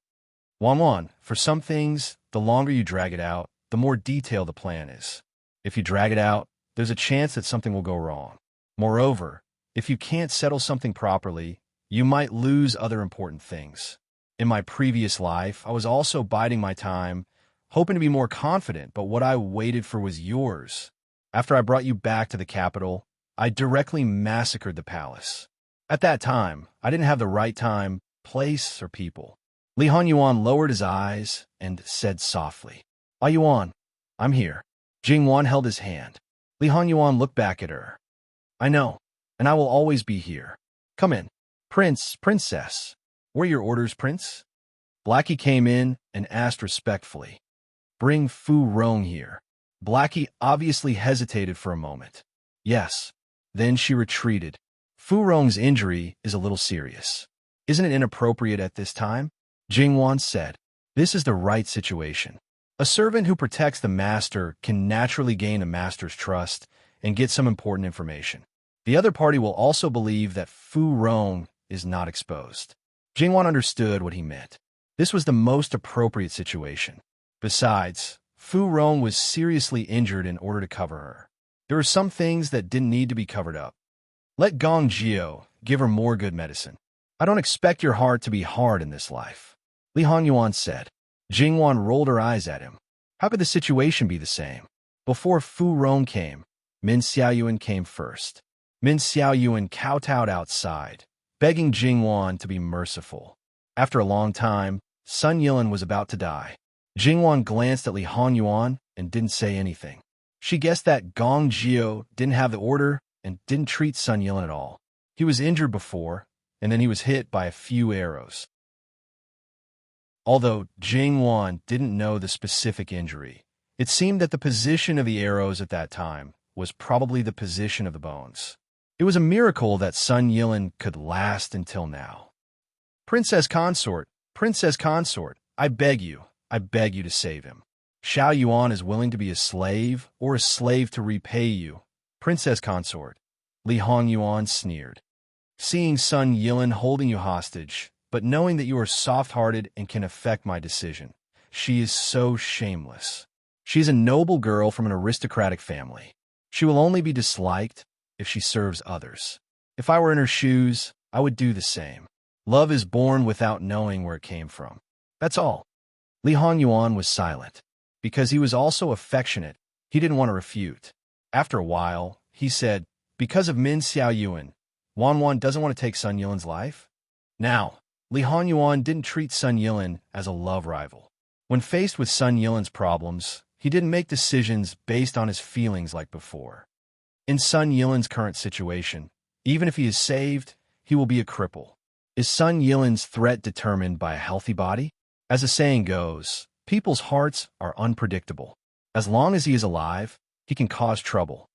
Wan, for some things, the longer you drag it out, the more detailed the plan is. If you drag it out, there's a chance that something will go wrong. Moreover, if you can't settle something properly, you might lose other important things. In my previous life, I was also biding my time, hoping to be more confident, but what I waited for was yours. After I brought you back to the capital, I directly massacred the palace. At that time, I didn't have the right time, place, or people. Li Hanyuan lowered his eyes and said softly, "Ah Yuan, I'm here." Jingwan held his hand. Li Hanyuan looked back at her. "I know, and I will always be here. Come in. Prince, Princess. What are your orders, Prince?" Blackie came in and asked respectfully, "Bring Fu Rong here." Blackie obviously hesitated for a moment. "Yes." Then she retreated. "Fu Rong's injury is a little serious. Isn't it inappropriate at this time?" Jingwan said, "This is the right situation. A servant who protects the master can naturally gain a master's trust and get some important information. The other party will also believe that Fu Rong is not exposed." Jingwan understood what he meant. This was the most appropriate situation. Besides, Fu Rong was seriously injured in order to cover her. There were some things that didn't need to be covered up. Let Gong Jio give her more good medicine. I don't expect your heart to be hard in this life, Li Hanyuan said. Jingwan rolled her eyes at him. How could the situation be the same? Before Fu Rong came, Min Xiaoyuan came first. Min Xiaoyuan kowtowed outside, begging Jingwan to be merciful. After a long time, Sun Yilin was about to die. Jingwan glanced at Li Hanyuan and didn't say anything. She guessed that Gong Jio didn't have the order and didn't treat Sun Yilin at all. He was injured before, and then he was hit by a few arrows. Although Jingwan didn't know the specific injury, it seemed that the position of the arrows at that time was probably the position of the bones. It was a miracle that Sun Yilin could last until now. Princess Consort, I beg you to save him. Xiao Yuan is willing to be a slave or a slave to repay you. Princess Consort, Li Hanyuan sneered. Seeing Sun Yilin holding you hostage, but knowing that you are soft-hearted and can affect my decision, she is so shameless. She is a noble girl from an aristocratic family. She will only be disliked if she serves others. If I were in her shoes, I would do the same. Love is born without knowing where it came from. That's all. Li Hanyuan was silent. Because he was also affectionate, he didn't want to refute. After a while, he said, because of Min Xiaoyuan, Wan doesn't want to take Sun Yilin's life? Now, Li Hanyuan didn't treat Sun Yilin as a love rival. When faced with Sun Yilin's problems, he didn't make decisions based on his feelings like before. In Sun Yilin's current situation, even if he is saved, he will be a cripple. Is Sun Yilin's threat determined by a healthy body? As the saying goes, people's hearts are unpredictable. As long as he is alive, he can cause trouble.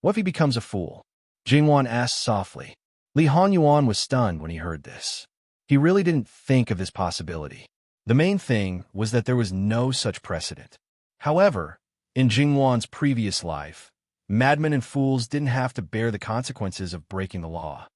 What if he becomes a fool? Jingwan asked softly. Li Hanyuan was stunned when he heard this. He really didn't think of this possibility. The main thing was that there was no such precedent. However, in Jingwan's previous life, madmen and fools didn't have to bear the consequences of breaking the law.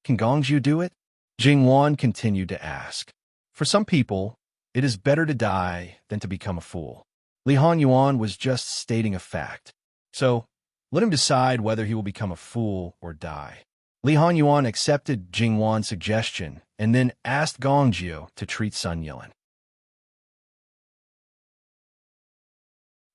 Can Gongju do it? Jingwan continued to ask. For some people, it is better to die than to become a fool. Li Hanyuan was just stating a fact. So, let him decide whether he will become a fool or die. Li Hanyuan accepted Jingwan's suggestion and then asked Gongjio to treat Sun Yilin.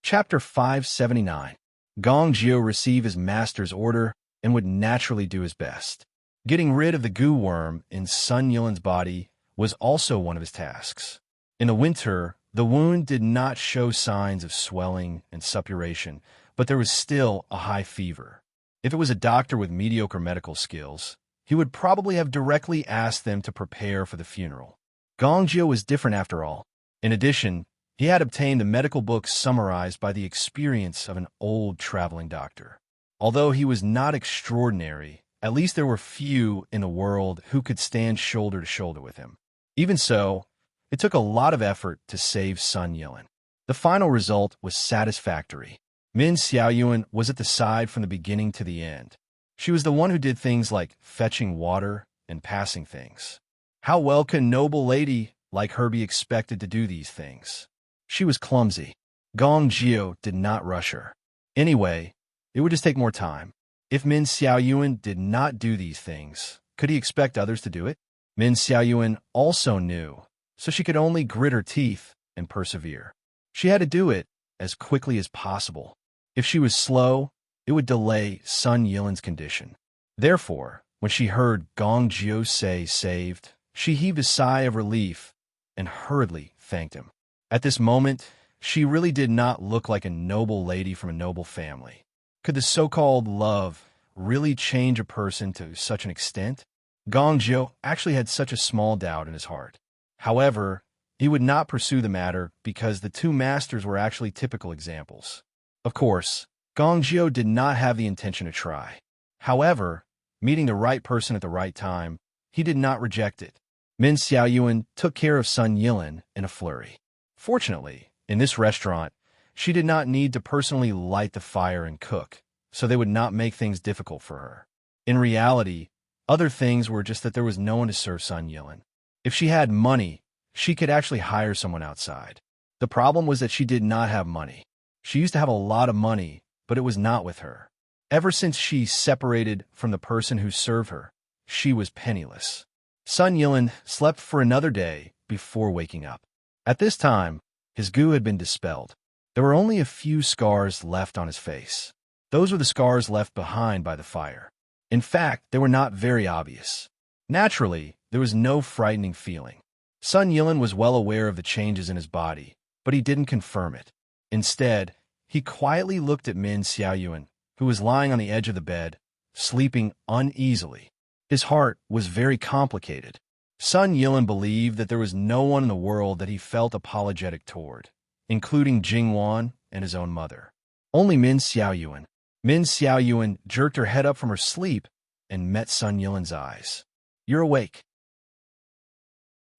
Chapter 579. Gongjio received his master's order and would naturally do his best. Getting rid of the goo worm in Sun Yilin's body was also one of his tasks. In the winter, the wound did not show signs of swelling and suppuration, but there was still a high fever. If it was a doctor with mediocre medical skills, he would probably have directly asked them to prepare for the funeral. Gongjio was different after all. In addition, he had obtained the medical books summarized by the experience of an old traveling doctor. Although he was not extraordinary, at least there were few in the world who could stand shoulder to shoulder with him. Even so, it took a lot of effort to save Sun Yilin. The final result was satisfactory. Min Xiaoyuan was at the side from the beginning to the end. She was the one who did things like fetching water and passing things. How well can a noble lady like her be expected to do these things? She was clumsy. Gong Jio did not rush her. Anyway, it would just take more time. If Min Xiaoyuan did not do these things, could he expect others to do it? Min Xiaoyuan also knew, so she could only grit her teeth and persevere. She had to do it as quickly as possible. If she was slow, it would delay Sun Yilin's condition. Therefore, when she heard Gong Jiu say saved, she heaved a sigh of relief and hurriedly thanked him. At this moment, she really did not look like a noble lady from a noble family. Could the so-called love really change a person to such an extent? Gong Jiu actually had such a small doubt in his heart. However, he would not pursue the matter because the two masters were actually typical examples. Of course, Gong Jiu did not have the intention to try. However, meeting the right person at the right time, he did not reject it. Min Xiaoyuan took care of Sun Yilin in a flurry. Fortunately, in this restaurant, she did not need to personally light the fire and cook, so they would not make things difficult for her. In reality, other things were just that there was no one to serve Sun Yilin. If she had money, she could actually hire someone outside. The problem was that she did not have money. She used to have a lot of money, but it was not with her. Ever since she separated from the person who served her, she was penniless. Sun Yilin slept for another day before waking up. At this time, his goo had been dispelled. There were only a few scars left on his face. Those were the scars left behind by the fire. In fact, they were not very obvious. Naturally, there was no frightening feeling. Sun Yilin was well aware of the changes in his body, but he didn't confirm it. Instead, he quietly looked at Min Xiaoyuan, who was lying on the edge of the bed, sleeping uneasily. His heart was very complicated. Sun Yilin believed that there was no one in the world that he felt apologetic toward, including Jingwan and his own mother. Only Min Xiaoyuan. Min Xiaoyuan jerked her head up from her sleep and met Sun Yilin's eyes. "You're awake."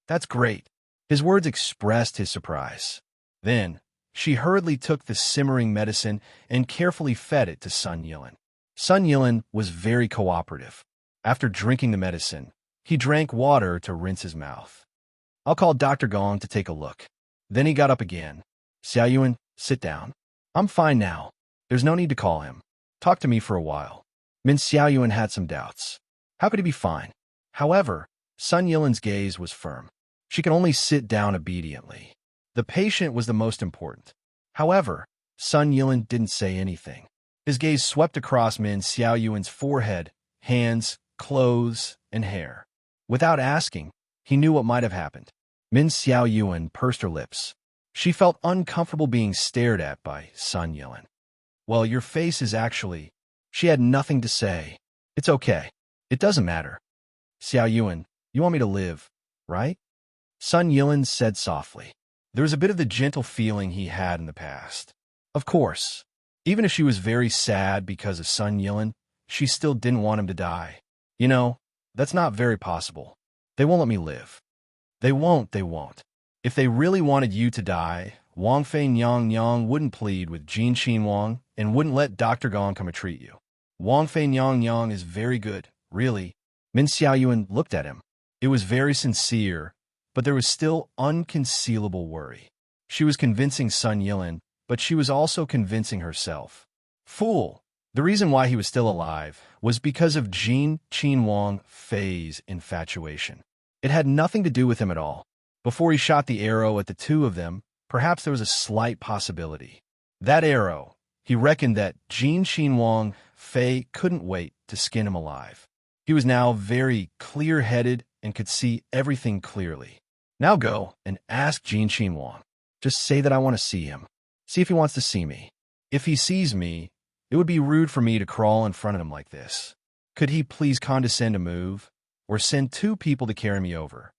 "That's great." His words expressed his surprise. Then, she hurriedly took the simmering medicine and carefully fed it to Sun Yilin. Sun Yilin was very cooperative. After drinking the medicine, he drank water to rinse his mouth. "I'll call Dr. Gong to take a look." Then he got up again. "Xiaoyuan, sit down." "I'm fine now. There's no need to call him. Talk to me for a while." Min Xiaoyuan had some doubts. How could he be fine? However, Sun Yilin's gaze was firm. She could only sit down obediently. The patient was the most important. However, Sun Yilin didn't say anything. His gaze swept across Min Xiaoyuan's forehead, hands, clothes, and hair. Without asking, he knew what might have happened. Min Xiaoyuan pursed her lips. She felt uncomfortable being stared at by Sun Yilin. "Well, your face is actually—" She had nothing to say. "It's okay. It doesn't matter. Xiaoyuan, you want me to live, right?" Sun Yilin said softly. There was a bit of the gentle feeling he had in the past. Of course, even if she was very sad because of Sun Yilin, she still didn't want him to die. "You know, that's not very possible. They won't let me live." They won't. If they really wanted you to die, Wang Fei Nyang wouldn't plead with Jin Qinwang and wouldn't let Dr. Gong come and treat you. Wang Fei Nyang is very good, really. Min Xiaoyuan looked at him. It was very sincere, but there was still unconcealable worry. She was convincing Sun Yilin, but she was also convincing herself. Fool! The reason why he was still alive was because of Jin Qinwang Fei's infatuation. It had nothing to do with him at all. Before he shot the arrow at the two of them, perhaps there was a slight possibility. That arrow, he reckoned that Jin Qinwang Fei couldn't wait to skin him alive. He was now very clear-headed and could see everything clearly. "Now go and ask Jin Qinwang. Just say that I want to see him. See if he wants to see me. If he sees me, it would be rude for me to crawl in front of him like this. Could he please condescend to move, or send 2 people to carry me over?"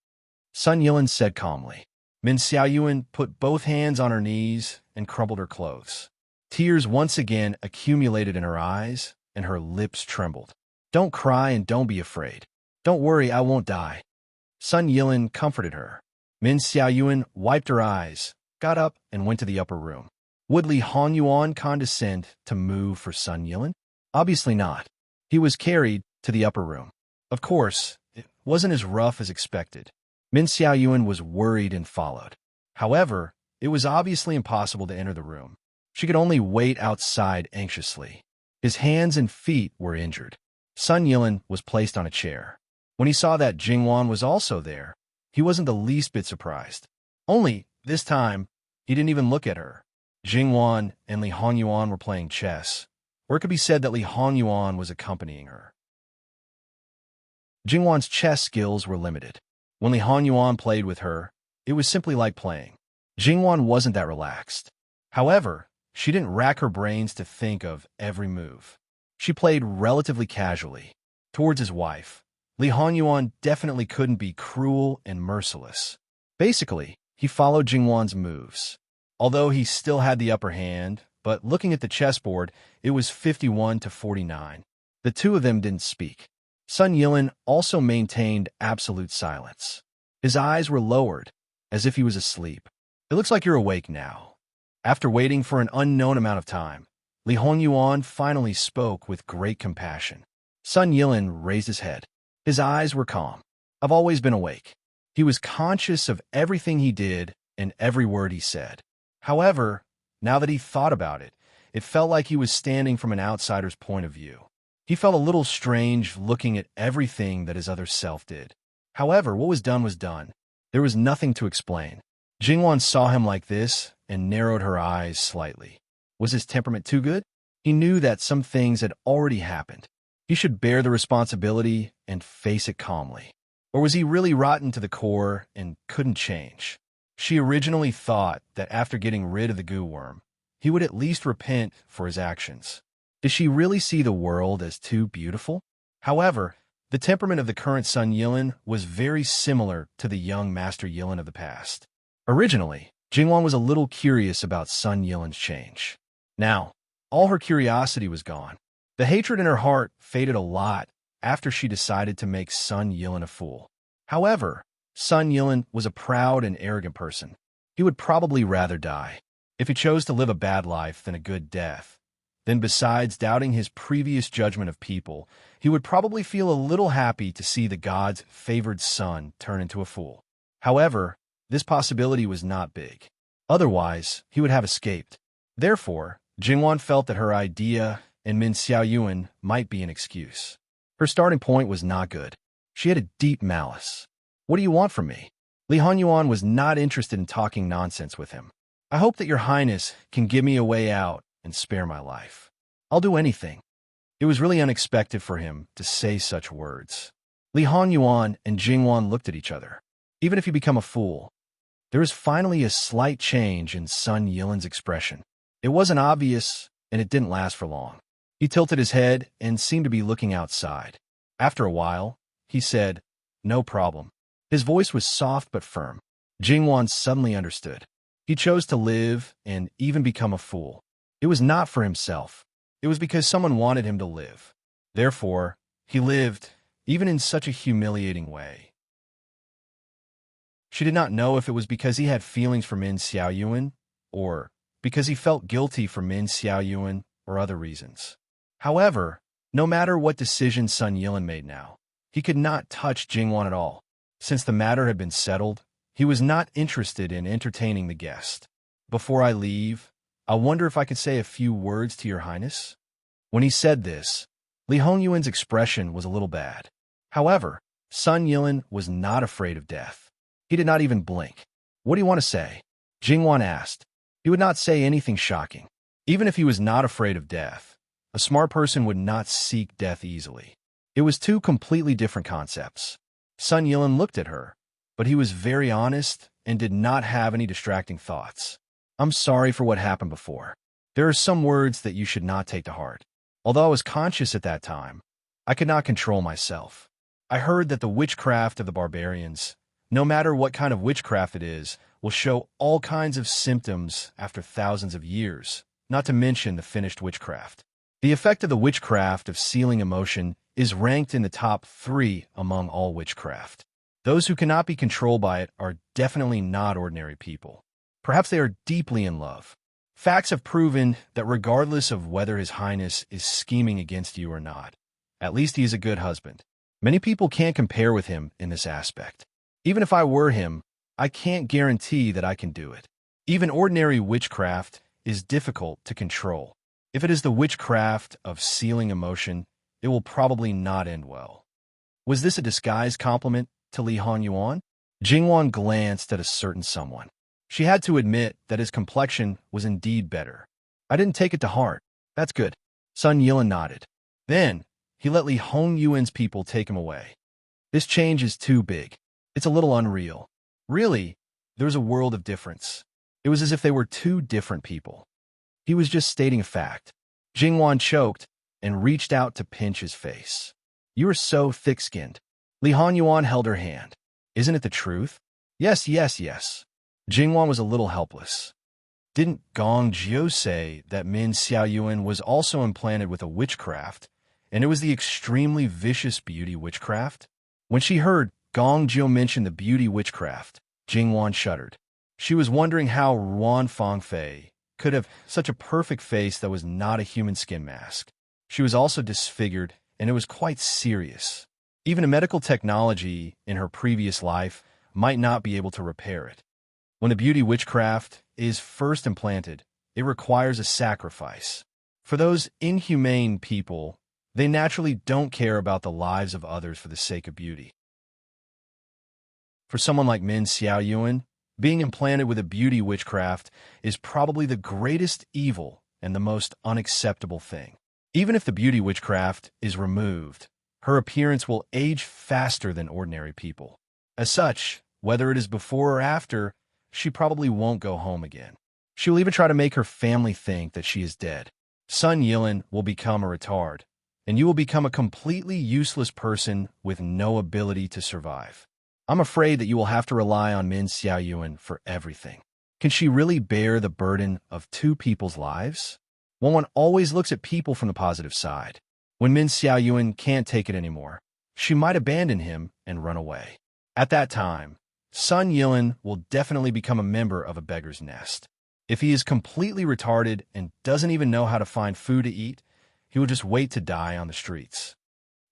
Sun Yilin said calmly. Min Xiaoyuan put both hands on her knees and crumpled her clothes. Tears once again accumulated in her eyes, and her lips trembled. "Don't cry and don't be afraid. Don't worry, I won't die." Sun Yilin comforted her. Min Xiaoyuan wiped her eyes, got up, and went to the upper room. Would Li Honyuan condescend to move for Sun Yilin? Obviously not. He was carried to the upper room. Of course, it wasn't as rough as expected. Min Xiaoyuan was worried and followed. However, it was obviously impossible to enter the room. She could only wait outside anxiously. His hands and feet were injured. Sun Yilin was placed on a chair. When he saw that Jingwan was also there, he wasn't the least bit surprised. Only, this time, He didn't even look at her. Jingwan and Li Hongyuan were playing chess, or it could be said that Li Hongyuan was accompanying her. Jingwan's chess skills were limited. When Li Hongyuan played with her, it was simply like playing. Jingwan wasn't that relaxed. However, she didn't rack her brains to think of every move. She played relatively casually. Towards his wife, Li Hongyuan definitely couldn't be cruel and merciless. Basically, he followed Jingwan's moves. Although he still had the upper hand, but looking at the chessboard, it was 51-49. The two of them didn't speak. Sun Yilin also maintained absolute silence. His eyes were lowered, as if he was asleep. It looks like you're awake now. After waiting for an unknown amount of time, Li Hongyuan finally spoke with great compassion. Sun Yilin raised his head. His eyes were calm. I've always been awake. He was conscious of everything he did and every word he said. However, now that he thought about it, it felt like he was standing from an outsider's point of view. He felt a little strange looking at everything that his other self did. However, what was done was done. There was nothing to explain. Jingwan saw him like this and narrowed her eyes slightly. Was his temperament too good? He knew that some things had already happened. He should bear the responsibility and face it calmly. Or was he really rotten to the core and couldn't change? She originally thought that after getting rid of the goo worm, he would at least repent for his actions. Did she really see the world as too beautiful? However, the temperament of the current Sun Yilin was very similar to the young Master Yilin of the past. Originally, Jingwan was a little curious about Sun Yilin's change. Now, all her curiosity was gone. The hatred in her heart faded a lot after she decided to make Sun Yilin a fool. However, Sun Yilin was a proud and arrogant person. He would probably rather die. If he chose to live a bad life than a good death, then besides doubting his previous judgment of people, he would probably feel a little happy to see the god's favored son turn into a fool. However, this possibility was not big. Otherwise, he would have escaped. Therefore, Jingwan felt that her idea and Min Xiaoyuan might be an excuse. Her starting point was not good. She had a deep malice. What do you want from me? Li Hongyuan was not interested in talking nonsense with him. I hope that your highness can give me a way out and spare my life. I'll do anything. It was really unexpected for him to say such words. Li Hongyuan and Jingwan looked at each other. Even if you become a fool, there was finally a slight change in Sun Yilin's expression. It wasn't obvious, and it didn't last for long. He tilted his head and seemed to be looking outside. After a while, he said, "No problem." His voice was soft but firm. Jingwan suddenly understood. He chose to live and even become a fool. It was not for himself. It was because someone wanted him to live. Therefore, he lived, even in such a humiliating way. She did not know if it was because he had feelings for Min Xiaoyuan, or because he felt guilty for Min Xiaoyuan, or other reasons. However, no matter what decision Sun Yilin made now, he could not touch Jingwan at all. Since the matter had been settled, he was not interested in entertaining the guest. Before I leave, I wonder if I could say a few words to your highness? When he said this, Li Hongyuan's expression was a little bad. However, Sun Yilin was not afraid of death. He did not even blink. What do you want to say? Jingwan asked. He would not say anything shocking. Even if he was not afraid of death, a smart person would not seek death easily. It was two completely different concepts. Sun Yilin looked at her, but he was very honest and did not have any distracting thoughts. I'm sorry for what happened before. There are some words that you should not take to heart. Although I was conscious at that time, I could not control myself. I heard that the witchcraft of the barbarians, no matter what kind of witchcraft it is, will show all kinds of symptoms after thousands of years, not to mention the finished witchcraft. The effect of the witchcraft of sealing emotion is ranked in the top 3 among all witchcraft. Those who cannot be controlled by it are definitely not ordinary people. Perhaps they are deeply in love. Facts have proven that regardless of whether His Highness is scheming against you or not, at least he is a good husband. Many people can't compare with him in this aspect. Even if I were him, I can't guarantee that I can do it. Even ordinary witchcraft is difficult to control. If it is the witchcraft of sealing emotion, it will probably not end well. Was this a disguised compliment to Li Hongyuan? Jingwan glanced at a certain someone. She had to admit that his complexion was indeed better. I didn't take it to heart. That's good. Sun Yilin nodded. Then, he let Li Hongyuan's people take him away. This change is too big. It's a little unreal. Really, there's a world of difference. It was as if they were two different people. He was just stating a fact. Jingwan choked and reached out to pinch his face. You are so thick-skinned. Li Hongyuan held her hand. Isn't it the truth? Yes, yes, yes. Jingwan was a little helpless. Didn't Gong Jiu say that Min Xiaoyuan was also implanted with a witchcraft, and it was the extremely vicious beauty witchcraft? When she heard Gong Jiu mention the beauty witchcraft, Jingwan shuddered. She was wondering how Ruan Fangfei could have such a perfect face that was not a human skin mask. She was also disfigured, and it was quite serious. Even a medical technology in her previous life might not be able to repair it. When the beauty witchcraft is first implanted, it requires a sacrifice. For those inhumane people, they naturally don't care about the lives of others for the sake of beauty. For someone like Min Xiaoyuan, being implanted with a beauty witchcraft is probably the greatest evil and the most unacceptable thing. Even if the beauty witchcraft is removed, her appearance will age faster than ordinary people. As such, whether it is before or after, she probably won't go home again. She will even try to make her family think that she is dead. Sun Yilin will become a retard, and you will become a completely useless person with no ability to survive. I'm afraid that you will have to rely on Min Xiaoyuan for everything. Can she really bear the burden of two people's lives? One always looks at people from the positive side. When Min Xiaoyuan can't take it anymore, she might abandon him and run away. At that time, Sun Yilin will definitely become a member of a beggar's nest. If he is completely retarded and doesn't even know how to find food to eat, he will just wait to die on the streets.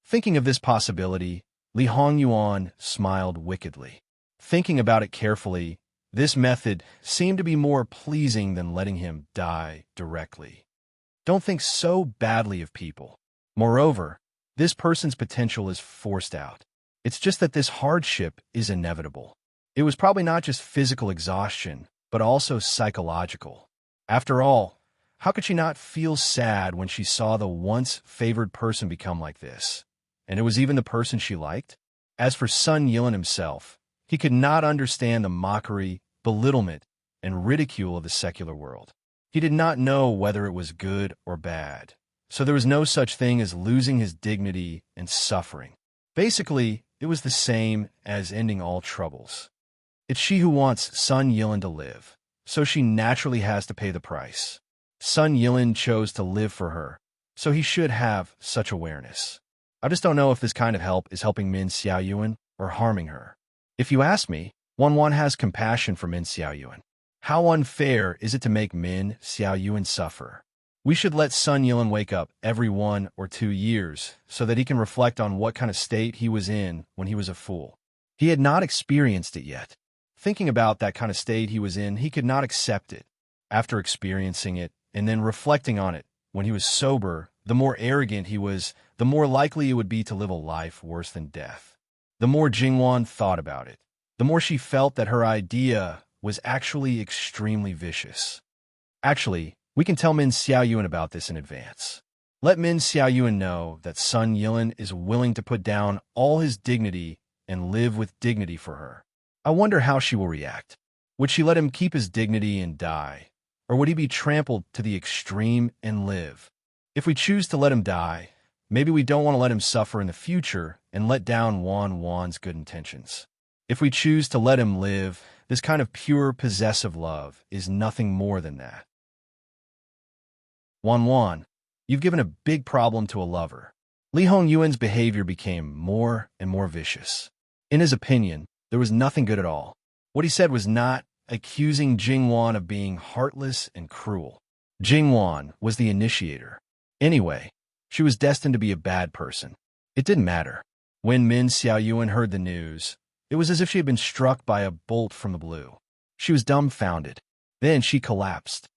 Thinking of this possibility, Li Hongyuan smiled wickedly. Thinking about it carefully, this method seemed to be more pleasing than letting him die directly. Don't think so badly of people. Moreover, this person's potential is forced out. It's just that this hardship is inevitable. It was probably not just physical exhaustion, but also psychological. After all, how could she not feel sad when she saw the once favored person become like this? And it was even the person she liked? As for Sun Yilin himself, he could not understand the mockery, belittlement, and ridicule of the secular world. He did not know whether it was good or bad. So there was no such thing as losing his dignity and suffering. Basically, it was the same as ending all troubles. It's she who wants Sun Yilin to live, so she naturally has to pay the price. Sun Yilin chose to live for her, so he should have such awareness. I just don't know if this kind of help is helping Min Xiaoyuan or harming her. If you ask me, one has compassion for Min Xiaoyuan. How unfair is it to make Min Xiaoyuan suffer? We should let Sun Yilin wake up every 1 or 2 years so that he can reflect on what kind of state he was in when he was a fool. He had not experienced it yet. Thinking about that kind of state he was in, he could not accept it. After experiencing it and then reflecting on it when he was sober, the more arrogant he was, the more likely it would be to live a life worse than death. The more Jingwan thought about it, the more she felt that her idea was actually extremely vicious. Actually, we can tell Min Xiaoyuan about this in advance. Let Min Xiaoyuan know that Sun Yilin is willing to put down all his dignity and live with dignity for her. I wonder how she will react. Would she let him keep his dignity and die? Or would he be trampled to the extreme and live? If we choose to let him die, maybe we don't want to let him suffer in the future and let down Wan's good intentions. If we choose to let him live, this kind of pure possessive love is nothing more than that. Wan, you've given a big problem to a lover. Li Hongyuan's behavior became more and more vicious. In his opinion, there was nothing good at all. What he said was not accusing Jingwan of being heartless and cruel. Jingwan was the initiator. Anyway, she was destined to be a bad person. It didn't matter. When Min Xiaoyuan heard the news, it was as if she had been struck by a bolt from the blue. She was dumbfounded. Then she collapsed.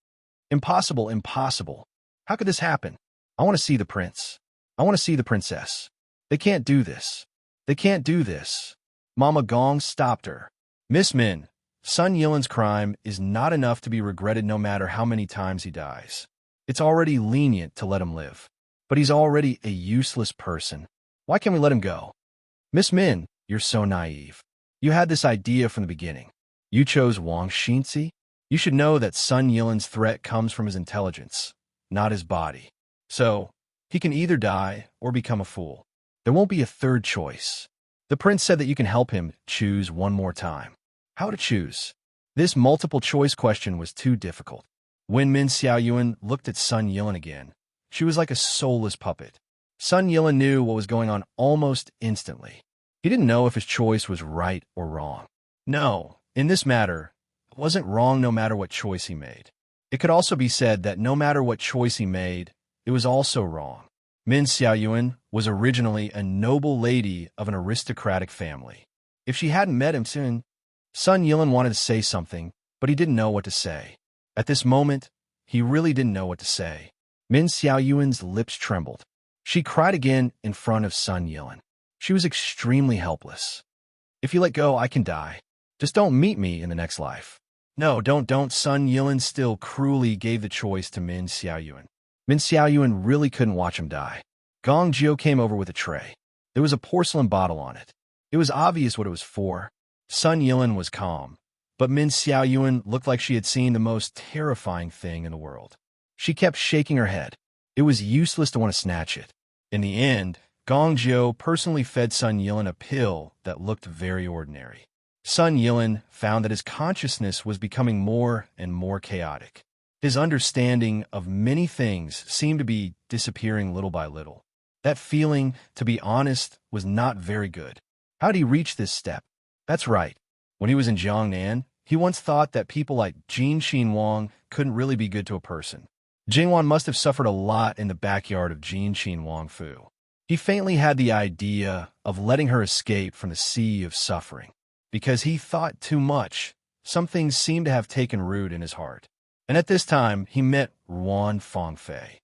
Impossible, impossible. How could this happen? I want to see the prince. I want to see the princess. They can't do this. They can't do this. Mama Gong stopped her. Miss Min, Sun Yilan's crime is not enough to be regretted no matter how many times he dies. It's already lenient to let him live. But he's already a useless person. Why can't we let him go? Miss Min, you're so naive. You had this idea from the beginning. You chose Wang Xinzi. You should know that Sun Yilan's threat comes from his intelligence, not his body. So, he can either die or become a fool. There won't be a third choice. The prince said that you can help him choose one more time. How to choose? This multiple-choice question was too difficult. When Min Xiaoyuan looked at Sun Yilan again, she was like a soulless puppet. Sun Yilan knew what was going on almost instantly. He didn't know if his choice was right or wrong. No, in this matter, it wasn't wrong no matter what choice he made. It could also be said that no matter what choice he made, it was also wrong. Min Xiaoyuan was originally a noble lady of an aristocratic family. If she hadn't met him soon, Sun Yilan wanted to say something, but he didn't know what to say. At this moment, he really didn't know what to say. Min Xiaoyuan's lips trembled. She cried again in front of Sun Yilan. She was extremely helpless. If you let go, I can die. Just don't meet me in the next life. No, don't. Sun Yilan still cruelly gave the choice to Min Xiaoyuan. Min Xiaoyuan really couldn't watch him die. Gong Jiu came over with a tray. There was a porcelain bottle on it. It was obvious what it was for. Sun Yilan was calm, but Min Xiaoyuan looked like she had seen the most terrifying thing in the world. She kept shaking her head. It was useless to want to snatch it. In the end, Gong Jiu personally fed Sun Yilan a pill that looked very ordinary. Sun Yilan found that his consciousness was becoming more and more chaotic. His understanding of many things seemed to be disappearing little by little. That feeling, to be honest, was not very good. How'd he reach this step? That's right. When he was in Jiangnan, he once thought that people like Jin Xinwang couldn't really be good to a person. Jingwan must have suffered a lot in the backyard of Jin Xinwang Fu. He faintly had the idea of letting her escape from the sea of suffering. Because he thought too much, some things seemed to have taken root in his heart. And at this time, he met Ruan Fangfei.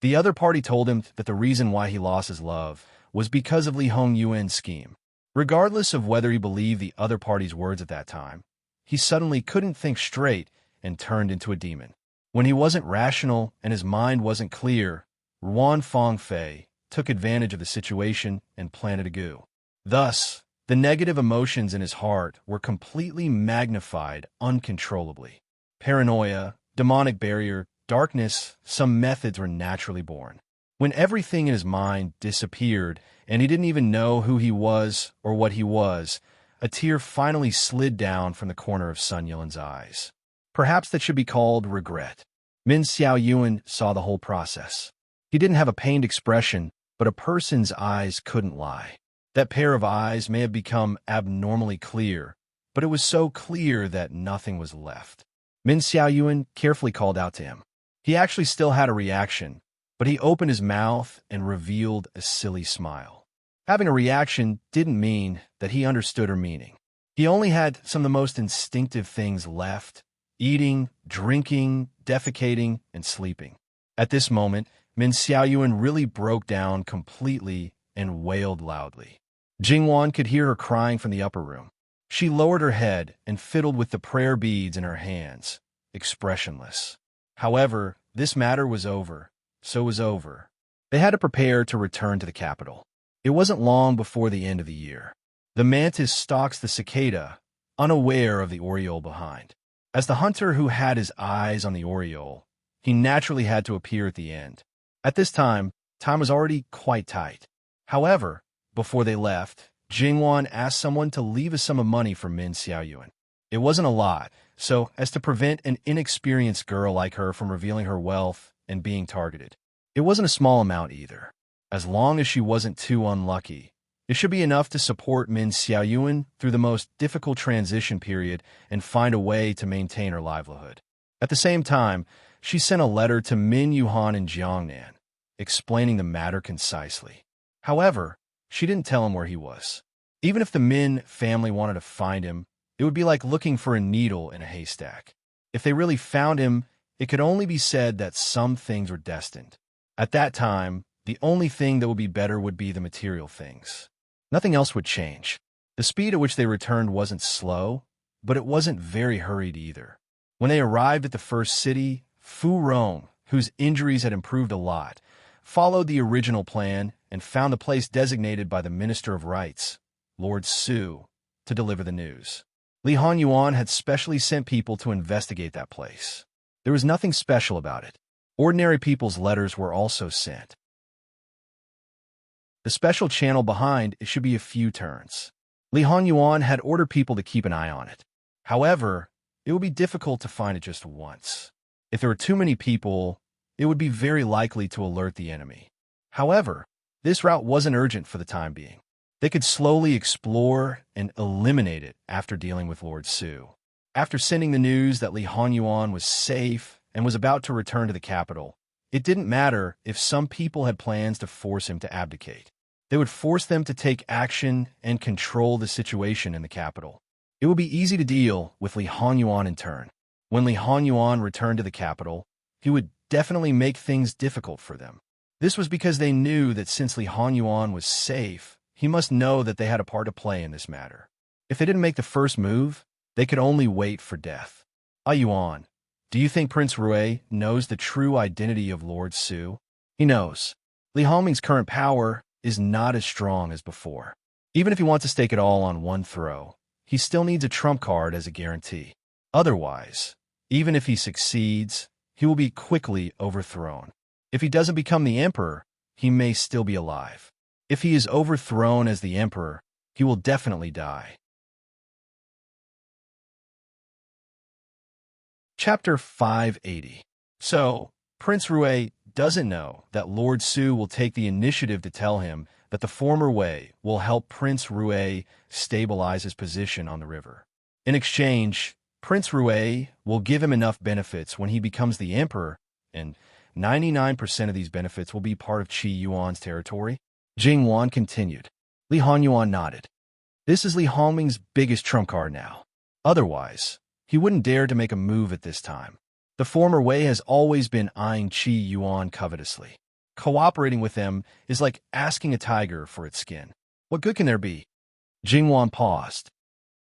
The other party told him that the reason why he lost his love was because of Li Hongyuan's scheme. Regardless of whether he believed the other party's words at that time, he suddenly couldn't think straight and turned into a demon. When he wasn't rational and his mind wasn't clear, Ruan Fangfei took advantage of the situation and planted a coup. Thus, the negative emotions in his heart were completely magnified uncontrollably. Paranoia, demonic barrier, darkness, some methods were naturally born. When everything in his mind disappeared and he didn't even know who he was or what he was, a tear finally slid down from the corner of Sun Yilan's eyes. Perhaps that should be called regret. Min Xiaoyuan saw the whole process. He didn't have a pained expression, but a person's eyes couldn't lie. That pair of eyes may have become abnormally clear, but it was so clear that nothing was left. Min Xiaoyuan carefully called out to him. He actually still had a reaction, but he opened his mouth and revealed a silly smile. Having a reaction didn't mean that he understood her meaning. He only had some of the most instinctive things left: eating, drinking, defecating, and sleeping. At this moment, Min Xiaoyuan really broke down completely and wailed loudly. Jingwan could hear her crying from the upper room. She lowered her head and fiddled with the prayer beads in her hands, expressionless. However, this matter was over, so was over. They had to prepare to return to the capital. It wasn't long before the end of the year. The mantis stalks the cicada, unaware of the oriole behind. As the hunter who had his eyes on the oriole, he naturally had to appear at the end. At this time was already quite tight. However, before they left, Jingwan asked someone to leave a sum of money for Min Xiaoyuan. It wasn't a lot, so as to prevent an inexperienced girl like her from revealing her wealth and being targeted. It wasn't a small amount either. As long as she wasn't too unlucky, it should be enough to support Min Xiaoyuan through the most difficult transition period and find a way to maintain her livelihood. At the same time, she sent a letter to Min Yuhan in Jiangnan, explaining the matter concisely. However, she didn't tell him where he was. Even if the Min family wanted to find him, it would be like looking for a needle in a haystack. If they really found him, it could only be said that some things were destined. At that time, the only thing that would be better would be the material things. Nothing else would change. The speed at which they returned wasn't slow, but it wasn't very hurried either. When they arrived at the first city, Fu Rong, whose injuries had improved a lot, followed the original plan and found the place designated by the Minister of Rights, Lord Su, to deliver the news. Li Hanyuan had specially sent people to investigate that place. There was nothing special about it. Ordinary people's letters were also sent. The special channel behind it should be a few turns. Li Hanyuan had ordered people to keep an eye on it. However, it would be difficult to find it just once. If there were too many people, it would be very likely to alert the enemy. However, this route wasn't urgent for the time being. They could slowly explore and eliminate it after dealing with Lord Su. After sending the news that Li Hanyuan was safe and was about to return to the capital, it didn't matter if some people had plans to force him to abdicate. They would force them to take action and control the situation in the capital. It would be easy to deal with Li Hanyuan in turn. When Li Hanyuan returned to the capital, he would definitely make things difficult for them. This was because they knew that since Li Hanyuan was safe, he must know that they had a part to play in this matter. If they didn't make the first move, they could only wait for death. Yuan, do you think Prince Rui knows the true identity of Lord Su? He knows. Li Hongming's current power is not as strong as before. Even if he wants to stake it all on one throw, he still needs a trump card as a guarantee. Otherwise, even if he succeeds, he will be quickly overthrown. If he doesn't become the emperor, he may still be alive. If he is overthrown as the emperor, he will definitely die. Chapter 580. So, Prince Rui doesn't know that Lord Su will take the initiative to tell him that the former way will help Prince Rui stabilize his position on the river. In exchange, Prince Rui will give him enough benefits when he becomes the emperor, and 99% of these benefits will be part of Qi Yuan's territory. Jing Yuan continued. Li Hanyuan nodded. This is Li Hongming's biggest trump card now. Otherwise, he wouldn't dare to make a move at this time. The former Wei has always been eyeing Qi Yuan covetously. Cooperating with them is like asking a tiger for its skin. What good can there be? Jing Yuan paused.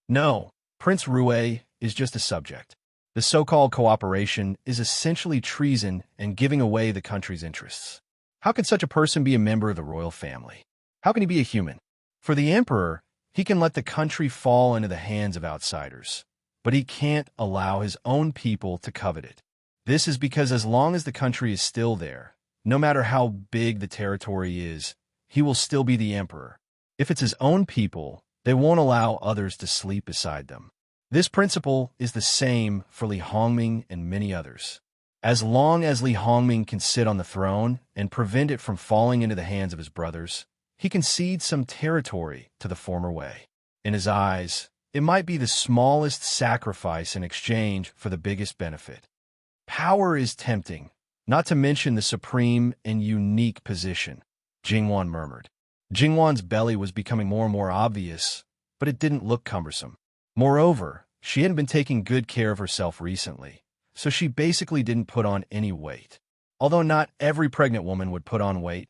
No, Prince Rui is just a subject. The so-called cooperation is essentially treason and giving away the country's interests. How can such a person be a member of the royal family? How can he be a human? For the emperor, he can let the country fall into the hands of outsiders, but he can't allow his own people to covet it. This is because as long as the country is still there, no matter how big the territory is, he will still be the emperor. If it's his own people, they won't allow others to sleep beside them. This principle is the same for Li Hongming and many others. As long as Li Hongming can sit on the throne and prevent it from falling into the hands of his brothers, he can cede some territory to the former Wei. In his eyes, it might be the smallest sacrifice in exchange for the biggest benefit. Power is tempting, not to mention the supreme and unique position, Jingwan murmured. Jingwan's belly was becoming more and more obvious, but it didn't look cumbersome. Moreover, she hadn't been taking good care of herself recently, so she basically didn't put on any weight. Although not every pregnant woman would put on weight,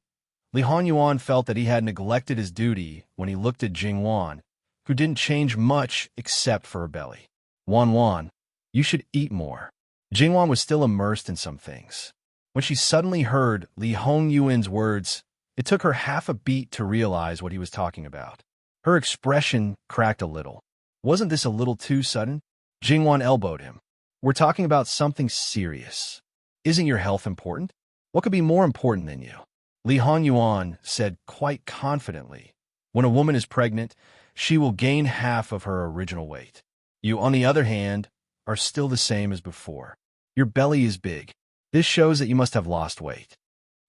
Li Hanyuan felt that he had neglected his duty when he looked at Jingwan, who didn't change much except for her belly. Wan, you should eat more. Jingwan was still immersed in some things. When she suddenly heard Li Hongyuan's words, it took her half a beat to realize what he was talking about. Her expression cracked a little. Wasn't this a little too sudden? Jingwan elbowed him. We're talking about something serious. Isn't your health important? What could be more important than you? Li Hanyuan said quite confidently, when a woman is pregnant, she will gain half of her original weight. You, on the other hand, are still the same as before. Your belly is big. This shows that you must have lost weight.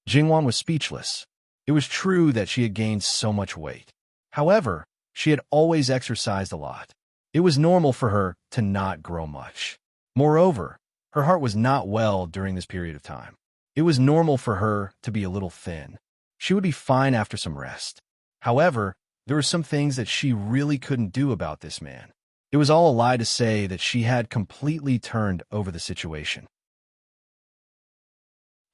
Jingwan was speechless. It was true that she had gained so much weight. However, she had always exercised a lot. It was normal for her to not grow much. Moreover, her heart was not well during this period of time. It was normal for her to be a little thin. She would be fine after some rest. However, there were some things that she really couldn't do about this man. It was all a lie to say that she had completely turned over the situation.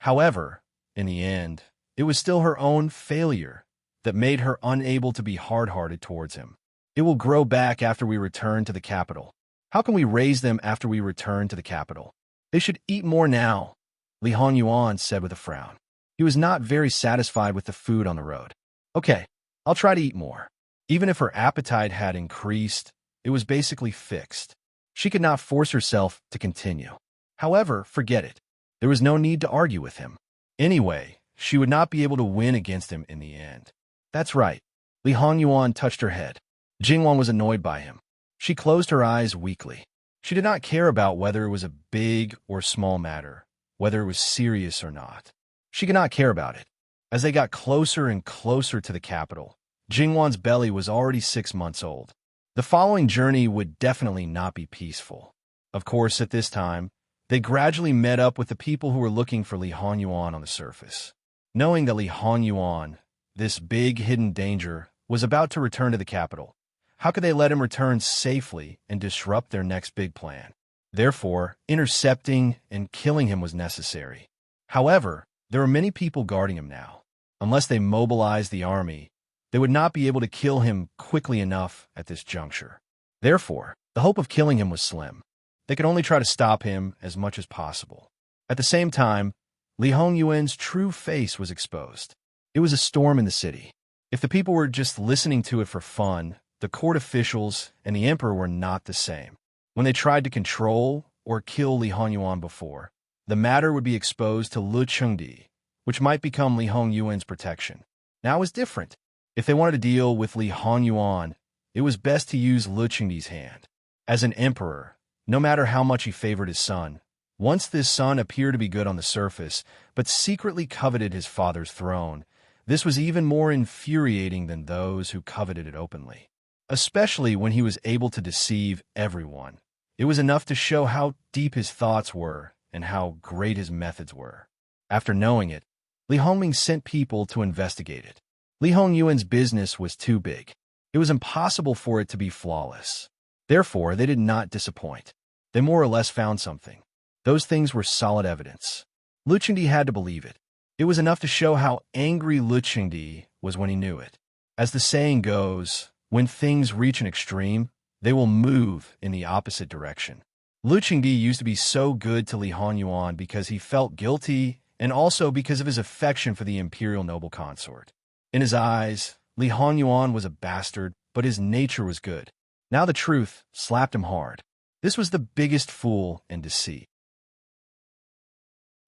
However, in the end, it was still her own failure that made her unable to be hard-hearted towards him. It will grow back after we return to the capital. How can we raise them after we return to the capital? They should eat more now, Li Hongyuan said with a frown. He was not very satisfied with the food on the road. Okay, I'll try to eat more. Even if her appetite had increased, it was basically fixed. She could not force herself to continue. However, forget it. There was no need to argue with him. Anyway, she would not be able to win against him in the end. That's right. Li Hongyuan touched her head. Jingwan was annoyed by him. She closed her eyes weakly. She did not care about whether it was a big or small matter, whether it was serious or not. She could not care about it. As they got closer and closer to the capital, Jingwan's belly was already 6 months old. The following journey would definitely not be peaceful. Of course, at this time, they gradually met up with the people who were looking for Li Hongyuan on the surface. Knowing that Li Hongyuan, this big hidden danger, was about to return to the capital, how could they let him return safely and disrupt their next big plan? Therefore, intercepting and killing him was necessary. However, there were many people guarding him now. Unless they mobilized the army, they would not be able to kill him quickly enough at this juncture. Therefore, the hope of killing him was slim. They could only try to stop him as much as possible. At the same time, Li Hongyuan's true face was exposed. It was a storm in the city. If the people were just listening to it for fun, the court officials and the emperor were not the same. When they tried to control or kill Li Hongyuan before, the matter would be exposed to Lu Chengdi, which might become Li Hongyuan's protection. Now it was different. If they wanted to deal with Li Hongyuan, it was best to use Lu Chengdi's hand. As an emperor, no matter how much he favored his son, once this son appeared to be good on the surface, but secretly coveted his father's throne, this was even more infuriating than those who coveted it openly. Especially when he was able to deceive everyone. It was enough to show how deep his thoughts were and how great his methods were. After knowing it, Li Hongming sent people to investigate it. Li Hongyuan's business was too big. It was impossible for it to be flawless. Therefore, they did not disappoint. They more or less found something. Those things were solid evidence. Lu Chengdi had to believe it. It was enough to show how angry Lu Chengdi was when he knew it. As the saying goes, when things reach an extreme, they will move in the opposite direction. Lu Chengdi used to be so good to Li Hongyuan because he felt guilty and also because of his affection for the imperial noble consort. In his eyes, Li Hongyuan was a bastard, but his nature was good. Now the truth slapped him hard. This was the biggest fool and deceit.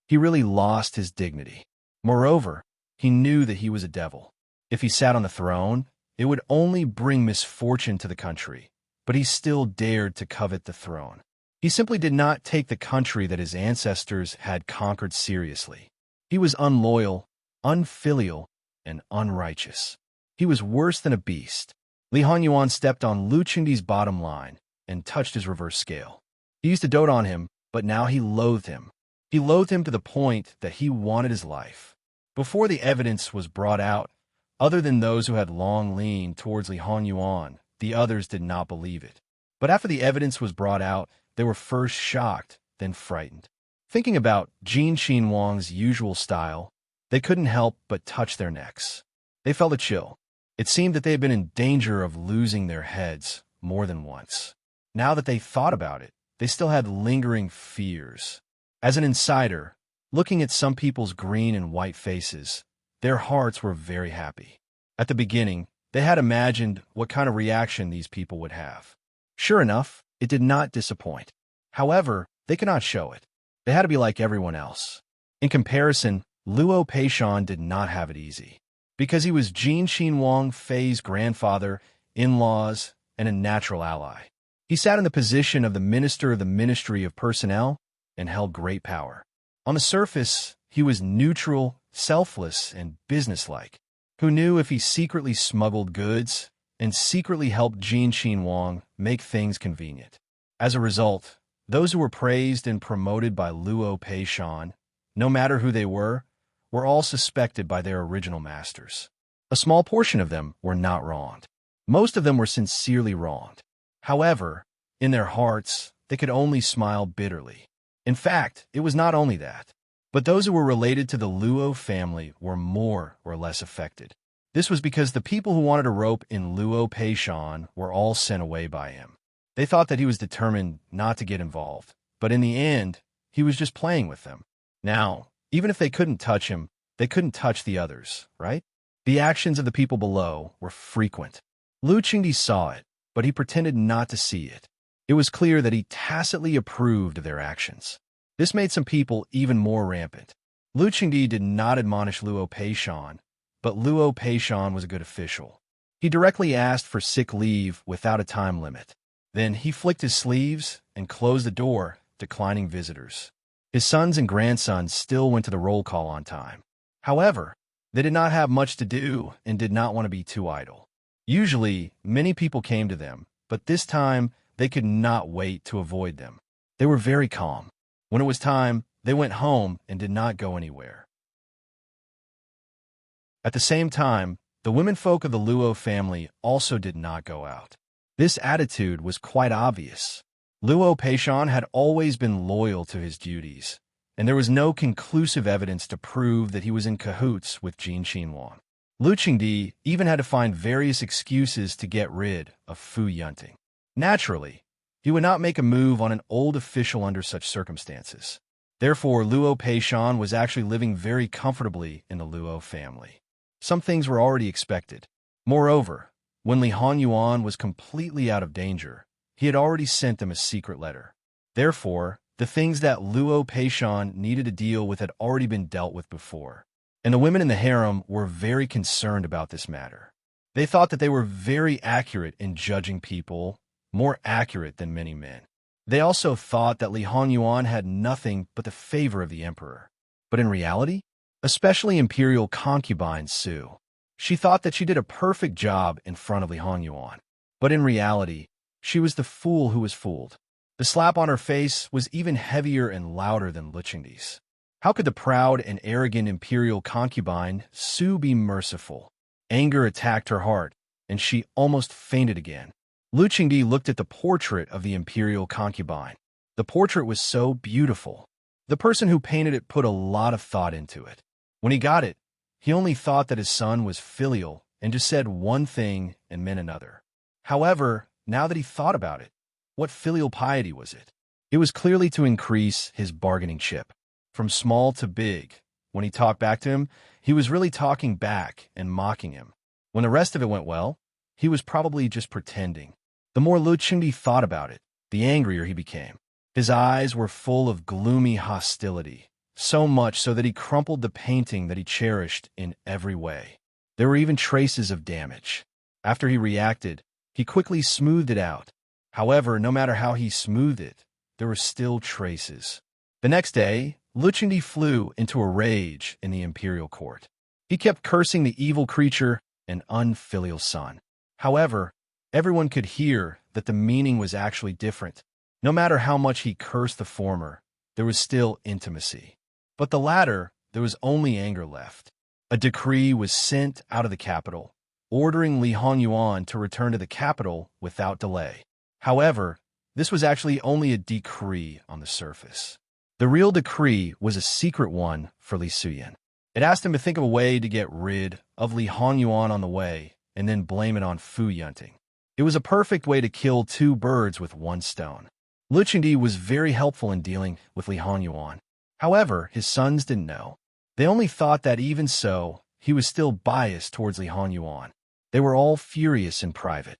He really lost his dignity. Moreover, he knew that he was a devil. If he sat on the throne, it would only bring misfortune to the country, but he still dared to covet the throne. He simply did not take the country that his ancestors had conquered seriously. He was unloyal, unfilial, and unrighteous. He was worse than a beast. Li Hongyuan stepped on Lu Chengdi's bottom line and touched his reverse scale. He used to dote on him, but now he loathed him. He loathed him to the point that he wanted his life. Before the evidence was brought out, other than those who had long leaned towards Li Hongyuan, the others did not believe it. But after the evidence was brought out, they were first shocked, then frightened. Thinking about Jin Xinhuang's usual style, they couldn't help but touch their necks. They felt a chill. It seemed that they had been in danger of losing their heads more than once. Now that they thought about it, they still had lingering fears. As an insider, looking at some people's green and white faces, their hearts were very happy. At the beginning, they had imagined what kind of reaction these people would have. Sure enough, it did not disappoint. However, they could not show it. They had to be like everyone else. In comparison, Luo Peishan did not have it easy. Because he was Jin Xinhuang Fei's grandfather, in-laws, and a natural ally. He sat in the position of the Minister of the Ministry of Personnel and held great power. On the surface, he was neutral, selfless, and businesslike, who knew if he secretly smuggled goods and secretly helped Jin Xinhuang make things convenient. As a result, those who were praised and promoted by Luo Peishan, no matter who they were all suspected by their original masters. A small portion of them were not wronged. Most of them were sincerely wronged. However, in their hearts, they could only smile bitterly. In fact, it was not only that, but those who were related to the Luo family were more or less affected. This was because the people who wanted a rope in Luo Peishan were all sent away by him. They thought that he was determined not to get involved, but in the end, he was just playing with them. Now, even if they couldn't touch him, they couldn't touch the others, right? The actions of the people below were frequent. Lu Qingdi saw it, but he pretended not to see it. It was clear that he tacitly approved of their actions. This made some people even more rampant. Lu Qingdi did not admonish Luo Peishan, but Luo Peishan was a good official. He directly asked for sick leave without a time limit. Then he flicked his sleeves and closed the door, declining visitors. His sons and grandsons still went to the roll call on time. However, they did not have much to do and did not want to be too idle. Usually, many people came to them, but this time they could not wait to avoid them. They were very calm. When it was time, they went home and did not go anywhere. At the same time, the womenfolk of the Luo family also did not go out. This attitude was quite obvious. Luo Peishan had always been loyal to his duties, and there was no conclusive evidence to prove that he was in cahoots with Jin Xinhuan. Lu Qingdi even had to find various excuses to get rid of Fu Yunting. Naturally, he would not make a move on an old official under such circumstances. Therefore, Luo Peishan was actually living very comfortably in the Luo family. Some things were already expected. Moreover, when Li Hanyuan was completely out of danger, he had already sent them a secret letter. Therefore, the things that Luo Peishan needed to deal with had already been dealt with before. And the women in the harem were very concerned about this matter. They thought that they were very accurate in judging people, more accurate than many men. They also thought that Li Hanyuan had nothing but the favor of the emperor. But in reality, especially imperial concubine Su, she thought that she did a perfect job in front of Li Hanyuan. But in reality, she was the fool who was fooled. The slap on her face was even heavier and louder than Lu Qingdi's. How could the proud and arrogant imperial concubine Su be merciful? Anger attacked her heart, and she almost fainted again. Lu Qingdi looked at the portrait of the imperial concubine. The portrait was so beautiful. The person who painted it put a lot of thought into it. When he got it, he only thought that his son was filial and just said one thing and meant another. However, now that he thought about it, what filial piety was it? It was clearly to increase his bargaining chip. From small to big, when he talked back to him, he was really talking back and mocking him. When the rest of it went well, he was probably just pretending. The more Lu Qingdi thought about it, the angrier he became. His eyes were full of gloomy hostility, so much so that he crumpled the painting that he cherished in every way. There were even traces of damage. After he reacted, he quickly smoothed it out. However, no matter how he smoothed it, there were still traces. The next day, Lu Qingdi flew into a rage in the imperial court. He kept cursing the evil creature and unfilial son. However, everyone could hear that the meaning was actually different. No matter how much he cursed the former, there was still intimacy. But the latter, there was only anger left. A decree was sent out of the capital, ordering Li Hanyuan to return to the capital without delay. However, this was actually only a decree on the surface. The real decree was a secret one for Li Suyan. It asked him to think of a way to get rid of Li Hanyuan on the way and then blame it on Fu Yunting. It was a perfect way to kill two birds with one stone. Lu Qingdi was very helpful in dealing with Li Hanyuan. However, his sons didn't know. They only thought that even so, he was still biased towards Li Hanyuan. They were all furious in private.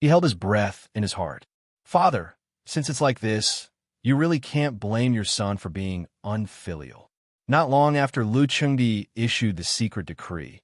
He held his breath in his heart. Father, since it's like this, you really can't blame your son for being unfilial. Not long after Lu Qingdi issued the secret decree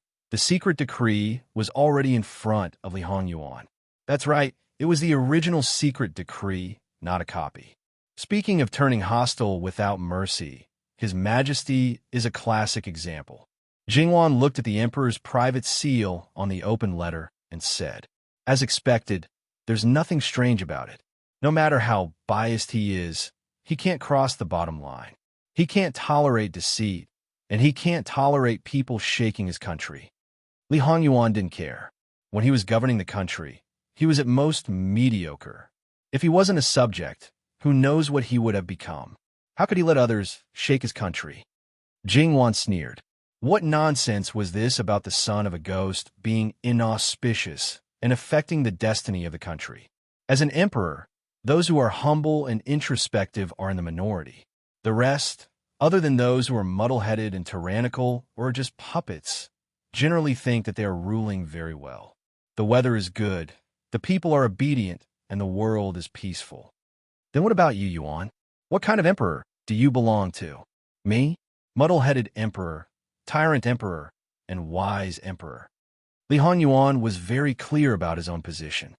was already in front of Li Hanyuan. That's right, it was the original secret decree, not a copy. Speaking of turning hostile without mercy, His Majesty is a classic example. Jingwan looked at the emperor's private seal on the open letter and said, as expected, there's nothing strange about it. No matter how biased he is, he can't cross the bottom line. He can't tolerate deceit, and he can't tolerate people shaking his country. Li Hanyuan didn't care. When he was governing the country, he was at most mediocre. If he wasn't a subject, who knows what he would have become? How could he let others shake his country? Jingwan sneered. What nonsense was this about the son of a ghost being inauspicious and affecting the destiny of the country? As an emperor, those who are humble and introspective are in the minority. The rest, other than those who are muddle-headed and tyrannical or are just puppets, generally think that they are ruling very well. The weather is good, the people are obedient, and the world is peaceful. Then what about you, Yuan? What kind of emperor do you belong to? Me? Muddle-headed emperor, tyrant emperor, and wise emperor. Li Honyuan was very clear about his own position.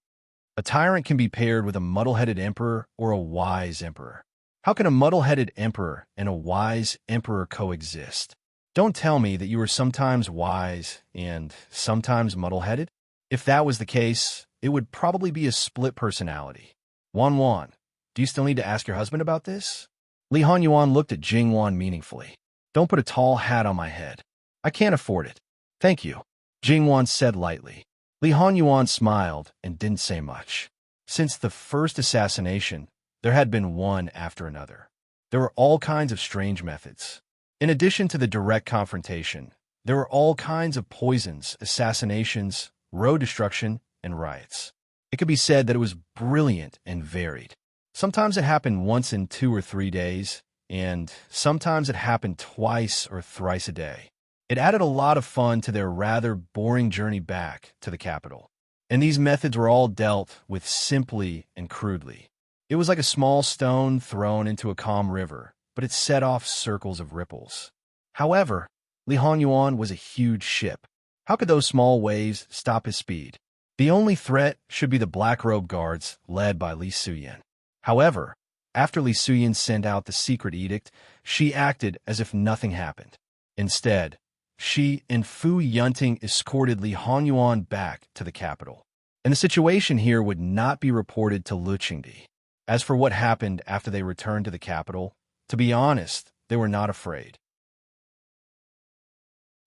A tyrant can be paired with a muddle-headed emperor or a wise emperor. How can a muddle-headed emperor and a wise emperor coexist? Don't tell me that you are sometimes wise and sometimes muddle-headed. If that was the case, it would probably be a split personality. Wan, do you still need to ask your husband about this? Li Honyuan looked at Jing Wan meaningfully. Don't put a tall hat on my head. I can't afford it. Thank you, Jing Wan said lightly. Li Honyuan smiled and didn't say much. Since the first assassination, there had been one after another. There were all kinds of strange methods. In addition to the direct confrontation, there were all kinds of poisons, assassinations, road destruction, and riots. It could be said that it was brilliant and varied. Sometimes it happened once in 2 or 3 days, and sometimes it happened twice or thrice a day. It added a lot of fun to their rather boring journey back to the capital. And these methods were all dealt with simply and crudely. It was like a small stone thrown into a calm river, but it set off circles of ripples. However, Li Honyuan was a huge ship. How could those small waves stop his speed? The only threat should be the black-robe guards led by Li Suyin. However, after Li Suyin sent out the secret edict, she acted as if nothing happened. Instead, she and Fu Yunting escorted Li Honyuan back to the capital. And the situation here would not be reported to Luqingdi. As for what happened after they returned to the capital, to be honest, they were not afraid.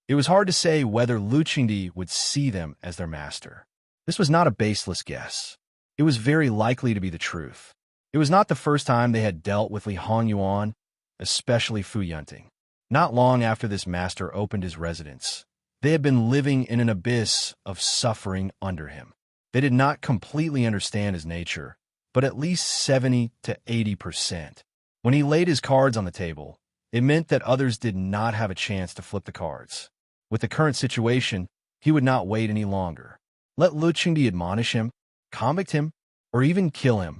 It was hard to say whether Luqingdi would see them as their master. This was not a baseless guess. It was very likely to be the truth. It was not the first time they had dealt with Li Honyuan, especially Fu Yunting. Not long after this master opened his residence, they had been living in an abyss of suffering under him. They did not completely understand his nature, but at least 70 to 80%. When he laid his cards on the table, it meant that others did not have a chance to flip the cards. With the current situation, he would not wait any longer. Let Luqingdi admonish him, convict him, or even kill him.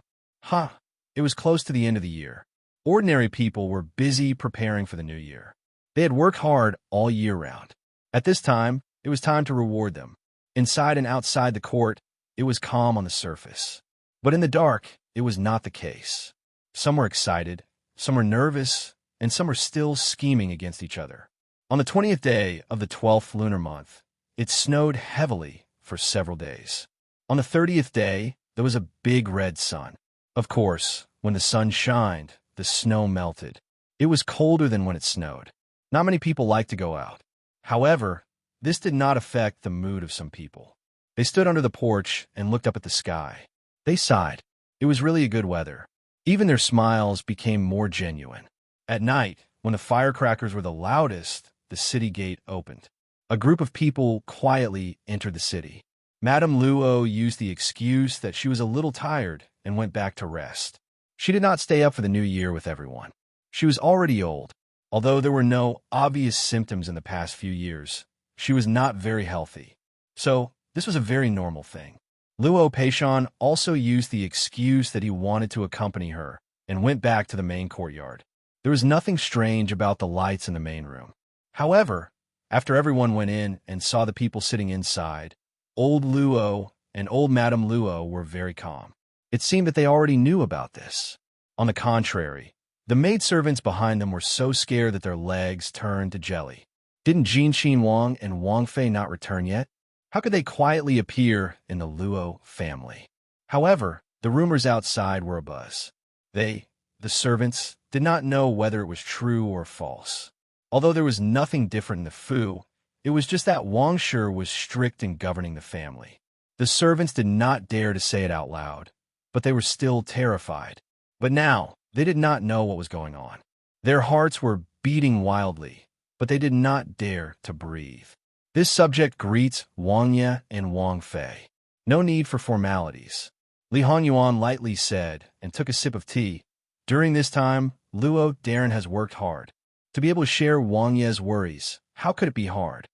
It was close to the end of the year. Ordinary people were busy preparing for the new year. They had worked hard all year round. At this time, it was time to reward them. Inside and outside the court, it was calm on the surface. But in the dark, it was not the case. Some were excited, some were nervous, and some were still scheming against each other. On the 20th day of the 12th lunar month, it snowed heavily for several days. On the 30th day, there was a big red sun. Of course, when the sun shined, the snow melted. It was colder than when it snowed. Not many people liked to go out. However, this did not affect the mood of some people. They stood under the porch and looked up at the sky. They sighed. It was really a good weather. Even their smiles became more genuine. At night, when the firecrackers were the loudest, the city gate opened. A group of people quietly entered the city. Madame Luo used the excuse that she was a little tired and went back to rest. She did not stay up for the new year with everyone. She was already old. Although there were no obvious symptoms in the past few years, she was not very healthy. So, this was a very normal thing. Luo Peishan also used the excuse that he wanted to accompany her and went back to the main courtyard. There was nothing strange about the lights in the main room. However, after everyone went in and saw the people sitting inside, old Luo and old Madame Luo were very calm. It seemed that they already knew about this. On the contrary, the maidservants behind them were so scared that their legs turned to jelly. Didn't Jin Xin Wang and Wang Fei not return yet? How could they quietly appear in the Luo family? However, the rumors outside were abuzz. They, the servants, did not know whether it was true or false. Although there was nothing different in the Fu, it was just that Wang Shi was strict in governing the family. The servants did not dare to say it out loud, but they were still terrified. But now, they did not know what was going on. Their hearts were beating wildly, but they did not dare to breathe. This subject greets Wang Ye and Wang Fei. No need for formalities. Li Honyuan lightly said and took a sip of tea. During this time, Luo Darren has worked hard. To be able to share Wang Ye's worries, how could it be hard?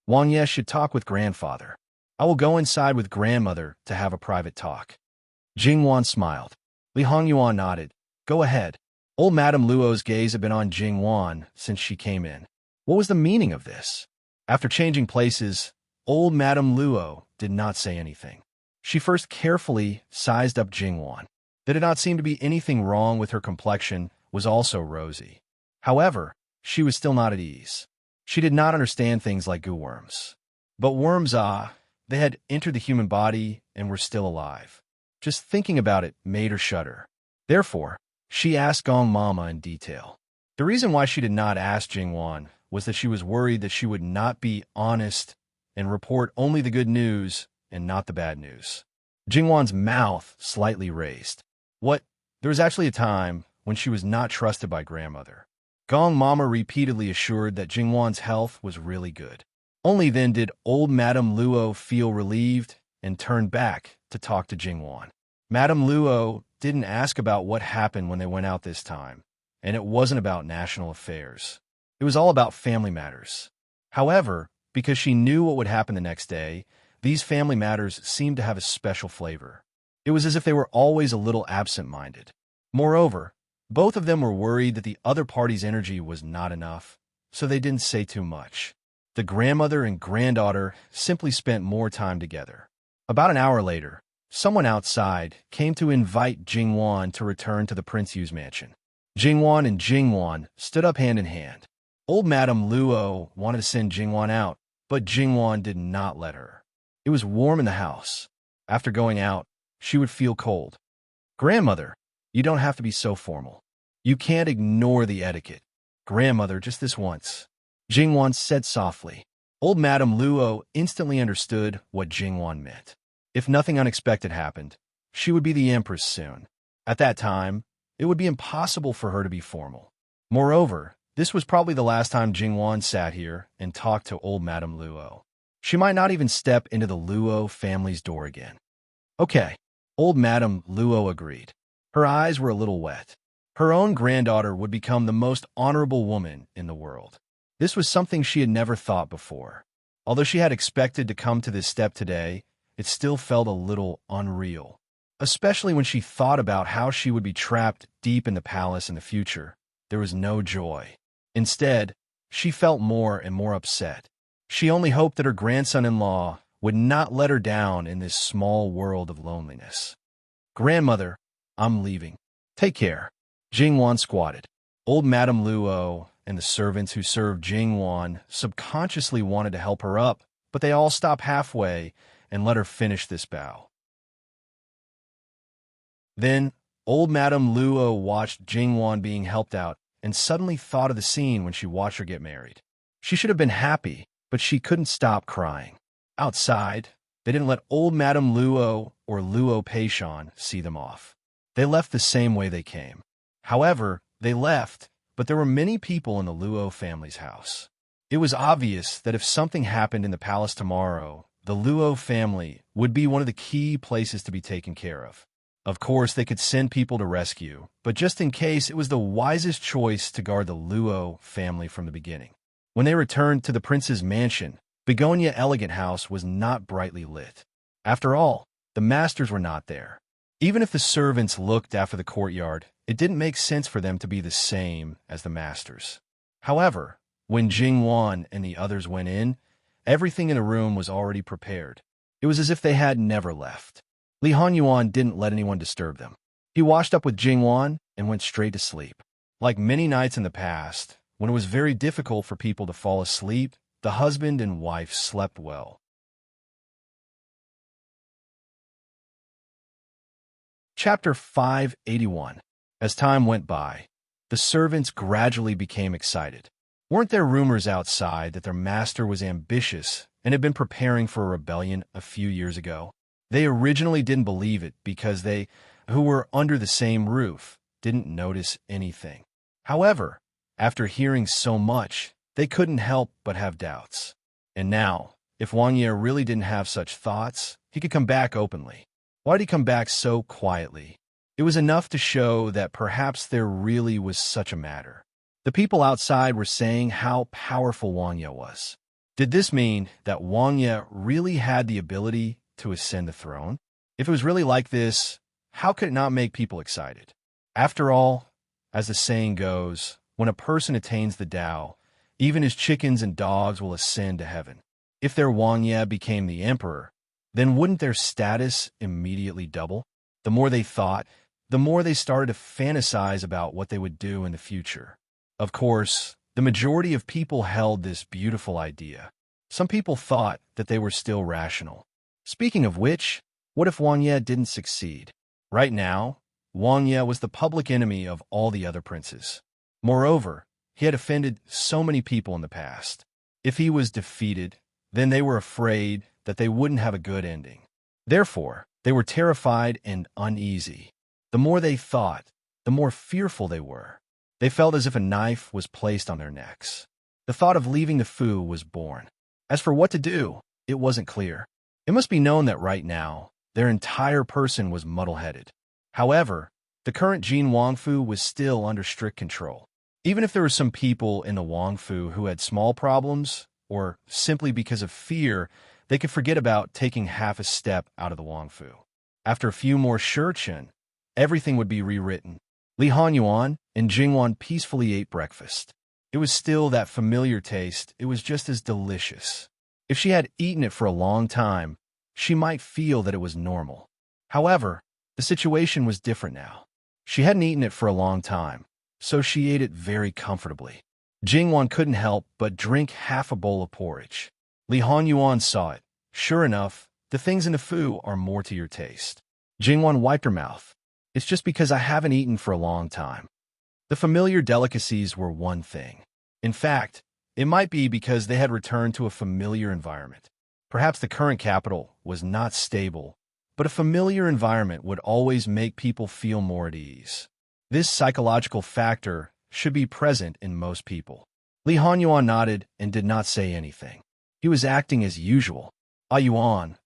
Wang Ye should talk with grandfather. I will go inside with grandmother to have a private talk. Jingwan smiled. Li Honyuan nodded. Go ahead. Old Madame Luo's gaze had been on Jingwan since she came in. What was the meaning of this? After changing places, old Madame Luo did not say anything. She first carefully sized up Jingwan. There did not seem to be anything wrong with her complexion, was also rosy. However, she was still not at ease. She did not understand things like goo worms. But worms, they had entered the human body and were still alive. Just thinking about it made her shudder. Therefore, she asked Gong Mama in detail. The reason why she did not ask Jingwan was that she was worried that she would not be honest and report only the good news and not the bad news. Jingwan's mouth slightly raised. What? There was actually a time when she was not trusted by grandmother. Gong Mama repeatedly assured that Jingwan's health was really good. Only then did old Madame Luo feel relieved and turned back to talk to Jingwan. Madame Luo didn't ask about what happened when they went out this time, and it wasn't about national affairs. It was all about family matters. However, because she knew what would happen the next day, these family matters seemed to have a special flavor. It was as if they were always a little absent-minded. Moreover, both of them were worried that the other party's energy was not enough, so they didn't say too much. The grandmother and granddaughter simply spent more time together. About an hour later, someone outside came to invite Jingwan to return to the Prince Yu's mansion. Jingwan and Jingwan stood up hand in hand. Old Madame Luo wanted to send Jingwan out, but Jingwan did not let her. It was warm in the house. After going out, she would feel cold. Grandmother, you don't have to be so formal. You can't ignore the etiquette. Grandmother, just this once. Jingwan said softly. Old Madame Luo instantly understood what Jingwan meant. If nothing unexpected happened, she would be the empress soon. At that time, it would be impossible for her to be formal. Moreover, this was probably the last time Jingwan sat here and talked to old Madame Luo. She might not even step into the Luo family's door again. Okay, old Madame Luo agreed. Her eyes were a little wet. Her own granddaughter would become the most honorable woman in the world. This was something she had never thought before. Although she had expected to come to this step today, it still felt a little unreal, especially when she thought about how she would be trapped deep in the palace in the future. There was no joy. Instead, she felt more and more upset. She only hoped that her grandson-in-law would not let her down in this small world of loneliness. Grandmother, I'm leaving. Take care. Jingwan squatted. Old Madame Luo and the servants who served Jingwan subconsciously wanted to help her up, but they all stopped halfway and let her finish this bow. Then, old Madame Luo watched Jingwan being helped out and suddenly thought of the scene when she watched her get married. She should have been happy, but she couldn't stop crying. Outside, they didn't let old Madame Luo or Luo Peishan see them off. They left the same way they came. However, they left, but there were many people in the Luo family's house. It was obvious that if something happened in the palace tomorrow, the Luo family would be one of the key places to be taken care of. Of course, they could send people to rescue, but just in case, it was the wisest choice to guard the Luo family from the beginning. When they returned to the prince's mansion, Begonia Elegant House was not brightly lit. After all, the masters were not there. Even if the servants looked after the courtyard, it didn't make sense for them to be the same as the masters. However, when Jingwan and the others went in, everything in the room was already prepared. It was as if they had never left. Li Honyuan didn't let anyone disturb them. He washed up with Jingwan and went straight to sleep. Like many nights in the past, when it was very difficult for people to fall asleep, the husband and wife slept well. Chapter 581. As time went by, the servants gradually became excited. Weren't there rumors outside that their master was ambitious and had been preparing for a rebellion a few years ago? They originally didn't believe it because they, who were under the same roof, didn't notice anything. However, After hearing so much, they couldn't help but have doubts. And now, if Wang Ye really didn't have such thoughts, he could come back openly. Why did he come back so quietly? It was enough to show that perhaps there really was such a matter. The people outside were saying how powerful Wang Ye was. Did this mean that Wang Ye really had the ability to ascend the throne? If it was really like this, how could it not make people excited? After all, as the saying goes, when a person attains the Tao, even his chickens and dogs will ascend to heaven. If their Wang Ye became the emperor, then wouldn't their status immediately double? The more they thought, the more they started to fantasize about what they would do in the future. Of course, the majority of people held this beautiful idea. Some people thought that they were still rational. Speaking of which, what if Wang Ye didn't succeed? Right now, Wang Ye was the public enemy of all the other princes. Moreover, he had offended so many people in the past. If he was defeated, then they were afraid that they wouldn't have a good ending. Therefore, they were terrified and uneasy. The more they thought, the more fearful they were. They felt as if a knife was placed on their necks. The thought of leaving the Fu was born. As for what to do, it wasn't clear. It must be known that right now, their entire person was muddle-headed. However, the current Jin Wangfu was still under strict control. Even if there were some people in the Wangfu who had small problems, or simply because of fear, they could forget about taking half a step out of the Wangfu. After a few more shurchen, everything would be rewritten. Li Hanyuan and Jingwan peacefully ate breakfast. It was still that familiar taste. It was just as delicious. If she had eaten it for a long time, she might feel that it was normal. However, the situation was different now. She hadn't eaten it for a long time, so she ate it very comfortably. Jingwan couldn't help but drink half a bowl of porridge. Li Hanyuan saw it. Sure enough, the things in the Fu are more to your taste. Jingwan wiped her mouth. It's just because I haven't eaten for a long time. The familiar delicacies were one thing. In fact, it might be because they had returned to a familiar environment. Perhaps the current capital was not stable, but a familiar environment would always make people feel more at ease. This psychological factor should be present in most people. Li Hanyuan nodded and did not say anything. He was acting as usual. Ah Yuan,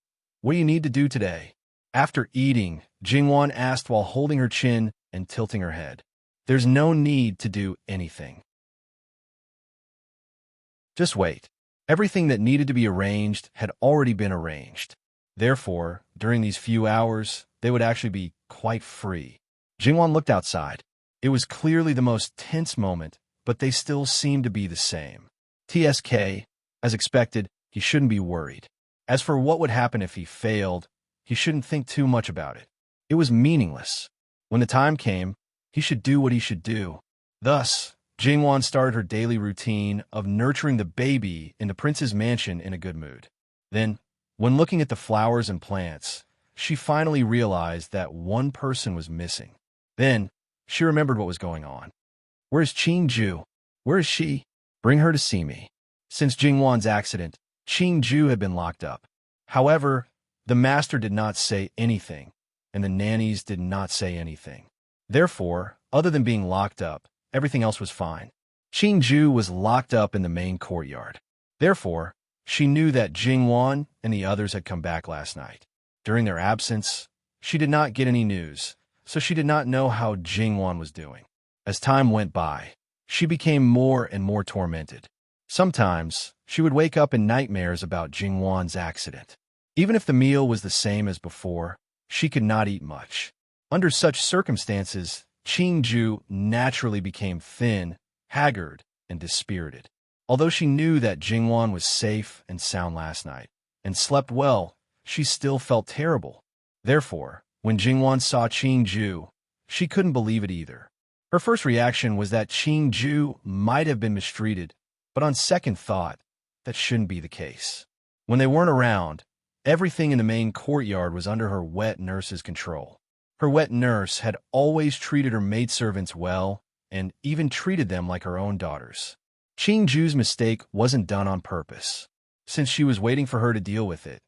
what do you need to do today? After eating, Jingwan asked while holding her chin and tilting her head. There's no need to do anything. Just wait. Everything that needed to be arranged had already been arranged. Therefore, during these few hours, they would actually be quite free. Jingwan looked outside. It was clearly the most tense moment, but they still seemed to be the same. TSK, as expected, he shouldn't be worried. As for what would happen if he failed, he shouldn't think too much about it. It was meaningless. When the time came, he should do what he should do. Thus, Jingwan started her daily routine of nurturing the baby in the prince's mansion in a good mood. Then, when looking at the flowers and plants, she finally realized that one person was missing. Then, she remembered what was going on. Where's Qingju? Where is she? Bring her to see me. Since Jingwan's accident, Qingju had been locked up. However, the master did not say anything, and the nannies did not say anything. Therefore, other than being locked up, everything else was fine. Qingju was locked up in the main courtyard. Therefore, she knew that Jingwan and the others had come back last night. During their absence, she did not get any news, so she did not know how Jingwan was doing. As time went by, she became more and more tormented. Sometimes, she would wake up in nightmares about Jingwan's accident. Even if the meal was the same as before, she could not eat much. Under such circumstances, Qingju naturally became thin, haggard, and dispirited. Although she knew that Jingwan was safe and sound last night, and slept well, she still felt terrible. Therefore, when Jingwan saw Qingju, she couldn't believe it either. Her first reaction was that Qingju might have been mistreated, but on second thought, that shouldn't be the case. When they weren't around, everything in the main courtyard was under her wet nurse's control. Her wet nurse had always treated her maidservants well and even treated them like her own daughters. Qingju's mistake wasn't done on purpose. Since she was waiting for her to deal with it,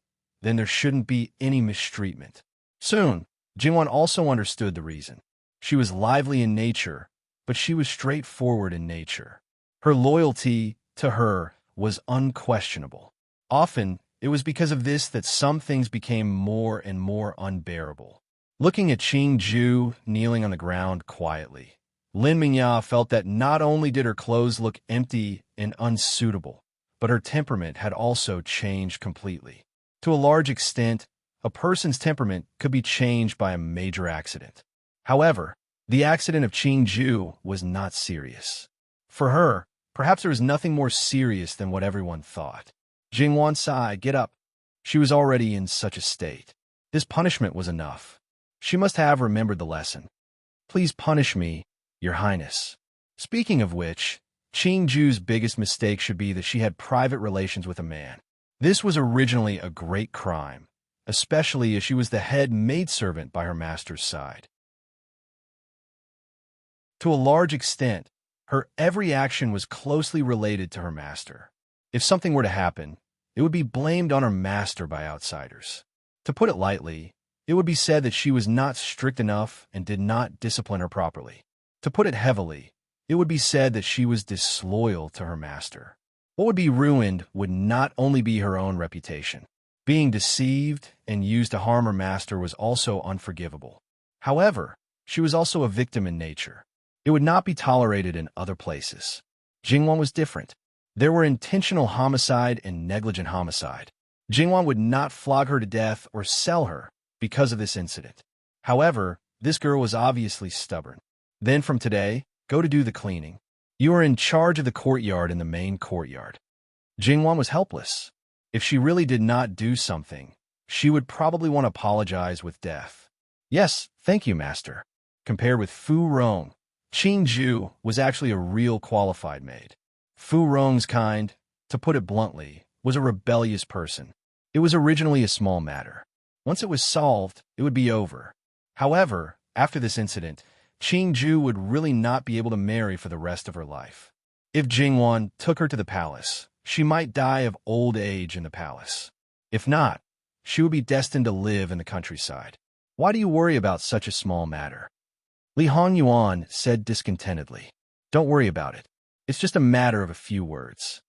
then there shouldn't be any mistreatment. Soon, Jingwan also understood the reason. She was lively in nature, but she was straightforward in nature. Her loyalty to her was unquestionable. Often, it was because of this that some things became more and more unbearable. Looking at Qing Ju kneeling on the ground quietly, Lin Mingya felt that not only did her clothes look empty and unsuitable, but her temperament had also changed completely. To a large extent, a person's temperament could be changed by a major accident. However, the accident of Qing Ju was not serious. For her, perhaps there was nothing more serious than what everyone thought. Jingwan sighed, "Get up." She was already in such a state. This punishment was enough. She must have remembered the lesson. "Please punish me, Your Highness." Speaking of which, Qing Ju's biggest mistake should be that she had private relations with a man. This was originally a great crime, especially as she was the head maidservant by her master's side. To a large extent, her every action was closely related to her master. If something were to happen, it would be blamed on her master by outsiders. To put it lightly, it would be said that she was not strict enough and did not discipline her properly. To put it heavily, it would be said that she was disloyal to her master. What would be ruined would not only be her own reputation. Being deceived and used to harm her master was also unforgivable. However, she was also a victim in nature. It would not be tolerated in other places. Jingwan was different. There were intentional homicide and negligent homicide. Jingwan would not flog her to death or sell her because of this incident. However, this girl was obviously stubborn. Then from today, go to do the cleaning. You are in charge of the courtyard and the main courtyard. Jingwan was helpless. If she really did not do something, she would probably want to apologize with death. "Yes, thank you, master." Compared with Fu Rong, Qing Ju was actually a real qualified maid. Fu Rong's kind, to put it bluntly, was a rebellious person. It was originally a small matter. Once it was solved, it would be over. However, after this incident, Qing Ju would really not be able to marry for the rest of her life. If Jingwan took her to the palace, she might die of old age in the palace. If not, she would be destined to live in the countryside. "Why do you worry about such a small matter?" Li Honyuan said discontentedly. "Don't worry about it. It's just a matter of a few words."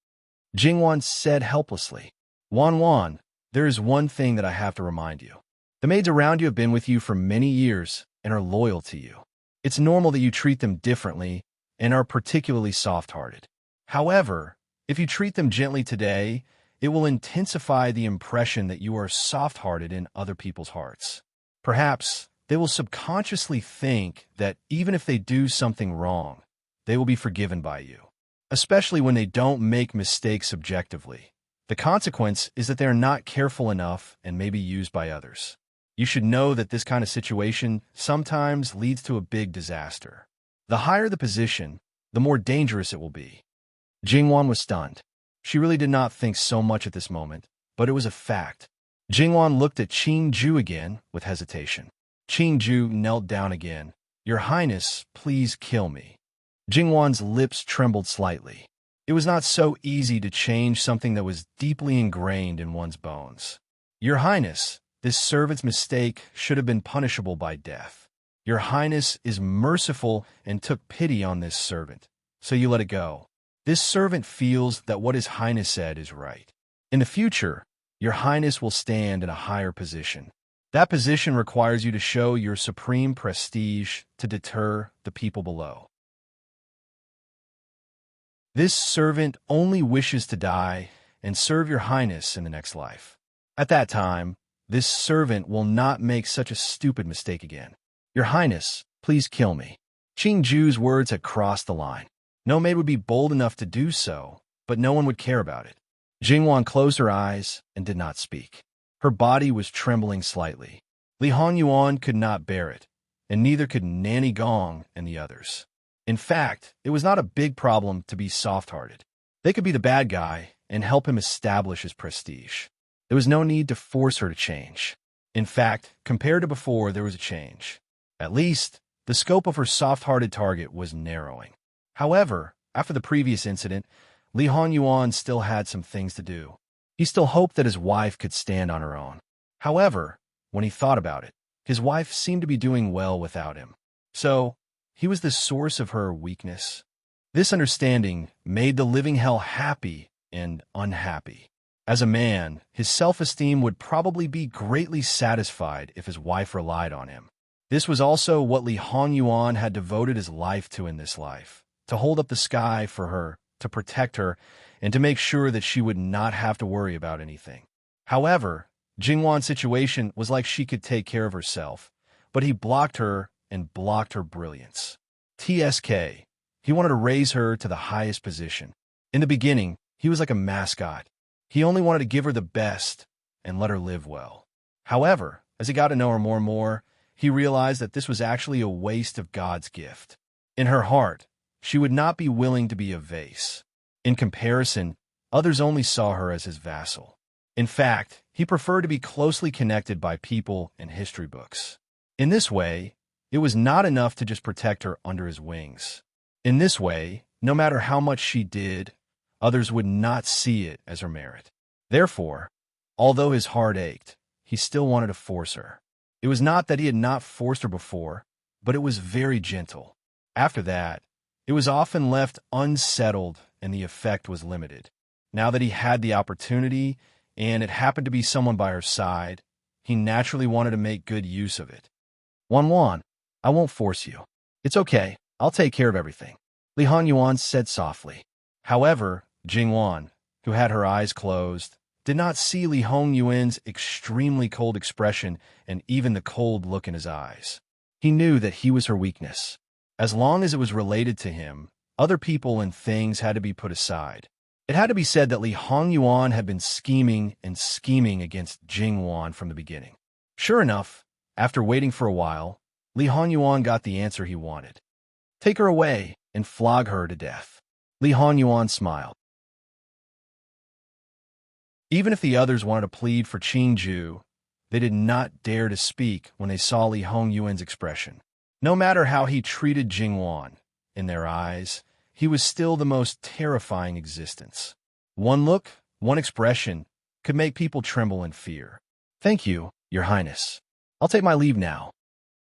Jingwan said helplessly. "Wan, there is one thing that I have to remind you. The maids around you have been with you for many years and are loyal to you. It's normal that you treat them differently and are particularly soft-hearted. However, if you treat them gently today, it will intensify the impression that you are soft-hearted in other people's hearts. Perhaps they will subconsciously think that even if they do something wrong, they will be forgiven by you, especially when they don't make mistakes subjectively. The consequence is that they are not careful enough and may be used by others. You should know that this kind of situation sometimes leads to a big disaster. The higher the position, the more dangerous it will be." Jingwan was stunned. She really did not think so much at this moment, but it was a fact. Jingwan looked at Qing Ju again with hesitation. Qing Ju knelt down again. "Your Highness, please kill me." Jingwan's lips trembled slightly. It was not so easy to change something that was deeply ingrained in one's bones. "Your Highness, this servant's mistake should have been punishable by death. Your Highness is merciful and took pity on this servant, so you let it go. This servant feels that what His Highness said is right. In the future, Your Highness will stand in a higher position. That position requires you to show your supreme prestige to deter the people below. This servant only wishes to die and serve Your Highness in the next life. At that time, this servant will not make such a stupid mistake again. Your Highness, please kill me." Qing Ju's words had crossed the line. No maid would be bold enough to do so, but no one would care about it. Jingwan closed her eyes and did not speak. Her body was trembling slightly. Li Honyuan could not bear it, and neither could Nanny Gong and the others. In fact, it was not a big problem to be soft-hearted. They could be the bad guy and help him establish his prestige. There was no need to force her to change. In fact, compared to before, there was a change. At least, the scope of her soft-hearted target was narrowing. However, after the previous incident, Li Honyuan still had some things to do. He still hoped that his wife could stand on her own. However, when he thought about it, his wife seemed to be doing well without him. So, he was the source of her weakness. This understanding made the living hell happy and unhappy. As a man, his self-esteem would probably be greatly satisfied if his wife relied on him. This was also what Li Hongyuan had devoted his life to in this life, to hold up the sky for her, to protect her, and to make sure that she would not have to worry about anything. However, Jingwan's situation was like she could take care of herself, but he blocked her and blocked her brilliance. TSK. He wanted to raise her to the highest position. In the beginning, he was like a mascot. He only wanted to give her the best and let her live well. However, as he got to know her more and more, he realized that this was actually a waste of God's gift. In her heart, she would not be willing to be a vase. In comparison, others only saw her as his vassal. In fact, he preferred to be closely connected by people and history books. In this way, it was not enough to just protect her under his wings. In this way, no matter how much she did, others would not see it as her merit. Therefore, although his heart ached, he still wanted to force her. It was not that he had not forced her before, but it was very gentle. After that, it was often left unsettled and the effect was limited. Now that he had the opportunity, and it happened to be someone by her side, he naturally wanted to make good use of it. Wan, I won't force you. It's okay, I'll take care of everything, Li Hongyuan said softly. However, Jingwan, who had her eyes closed, did not see Li Hongyuan's extremely cold expression and even the cold look in his eyes. He knew that he was her weakness. As long as it was related to him, other people and things had to be put aside. It had to be said that Li Hongyuan had been scheming and scheming against Jingwan from the beginning. Sure enough, after waiting for a while, Li Hongyuan got the answer he wanted. Take her away and flog her to death. Li Hongyuan smiled. Even if the others wanted to plead for Qingju, they did not dare to speak when they saw Li Hongyuan's expression. No matter how he treated Jingwan, in their eyes, he was still the most terrifying existence. One look, one expression, could make people tremble in fear. Thank you, Your Highness. I'll take my leave now.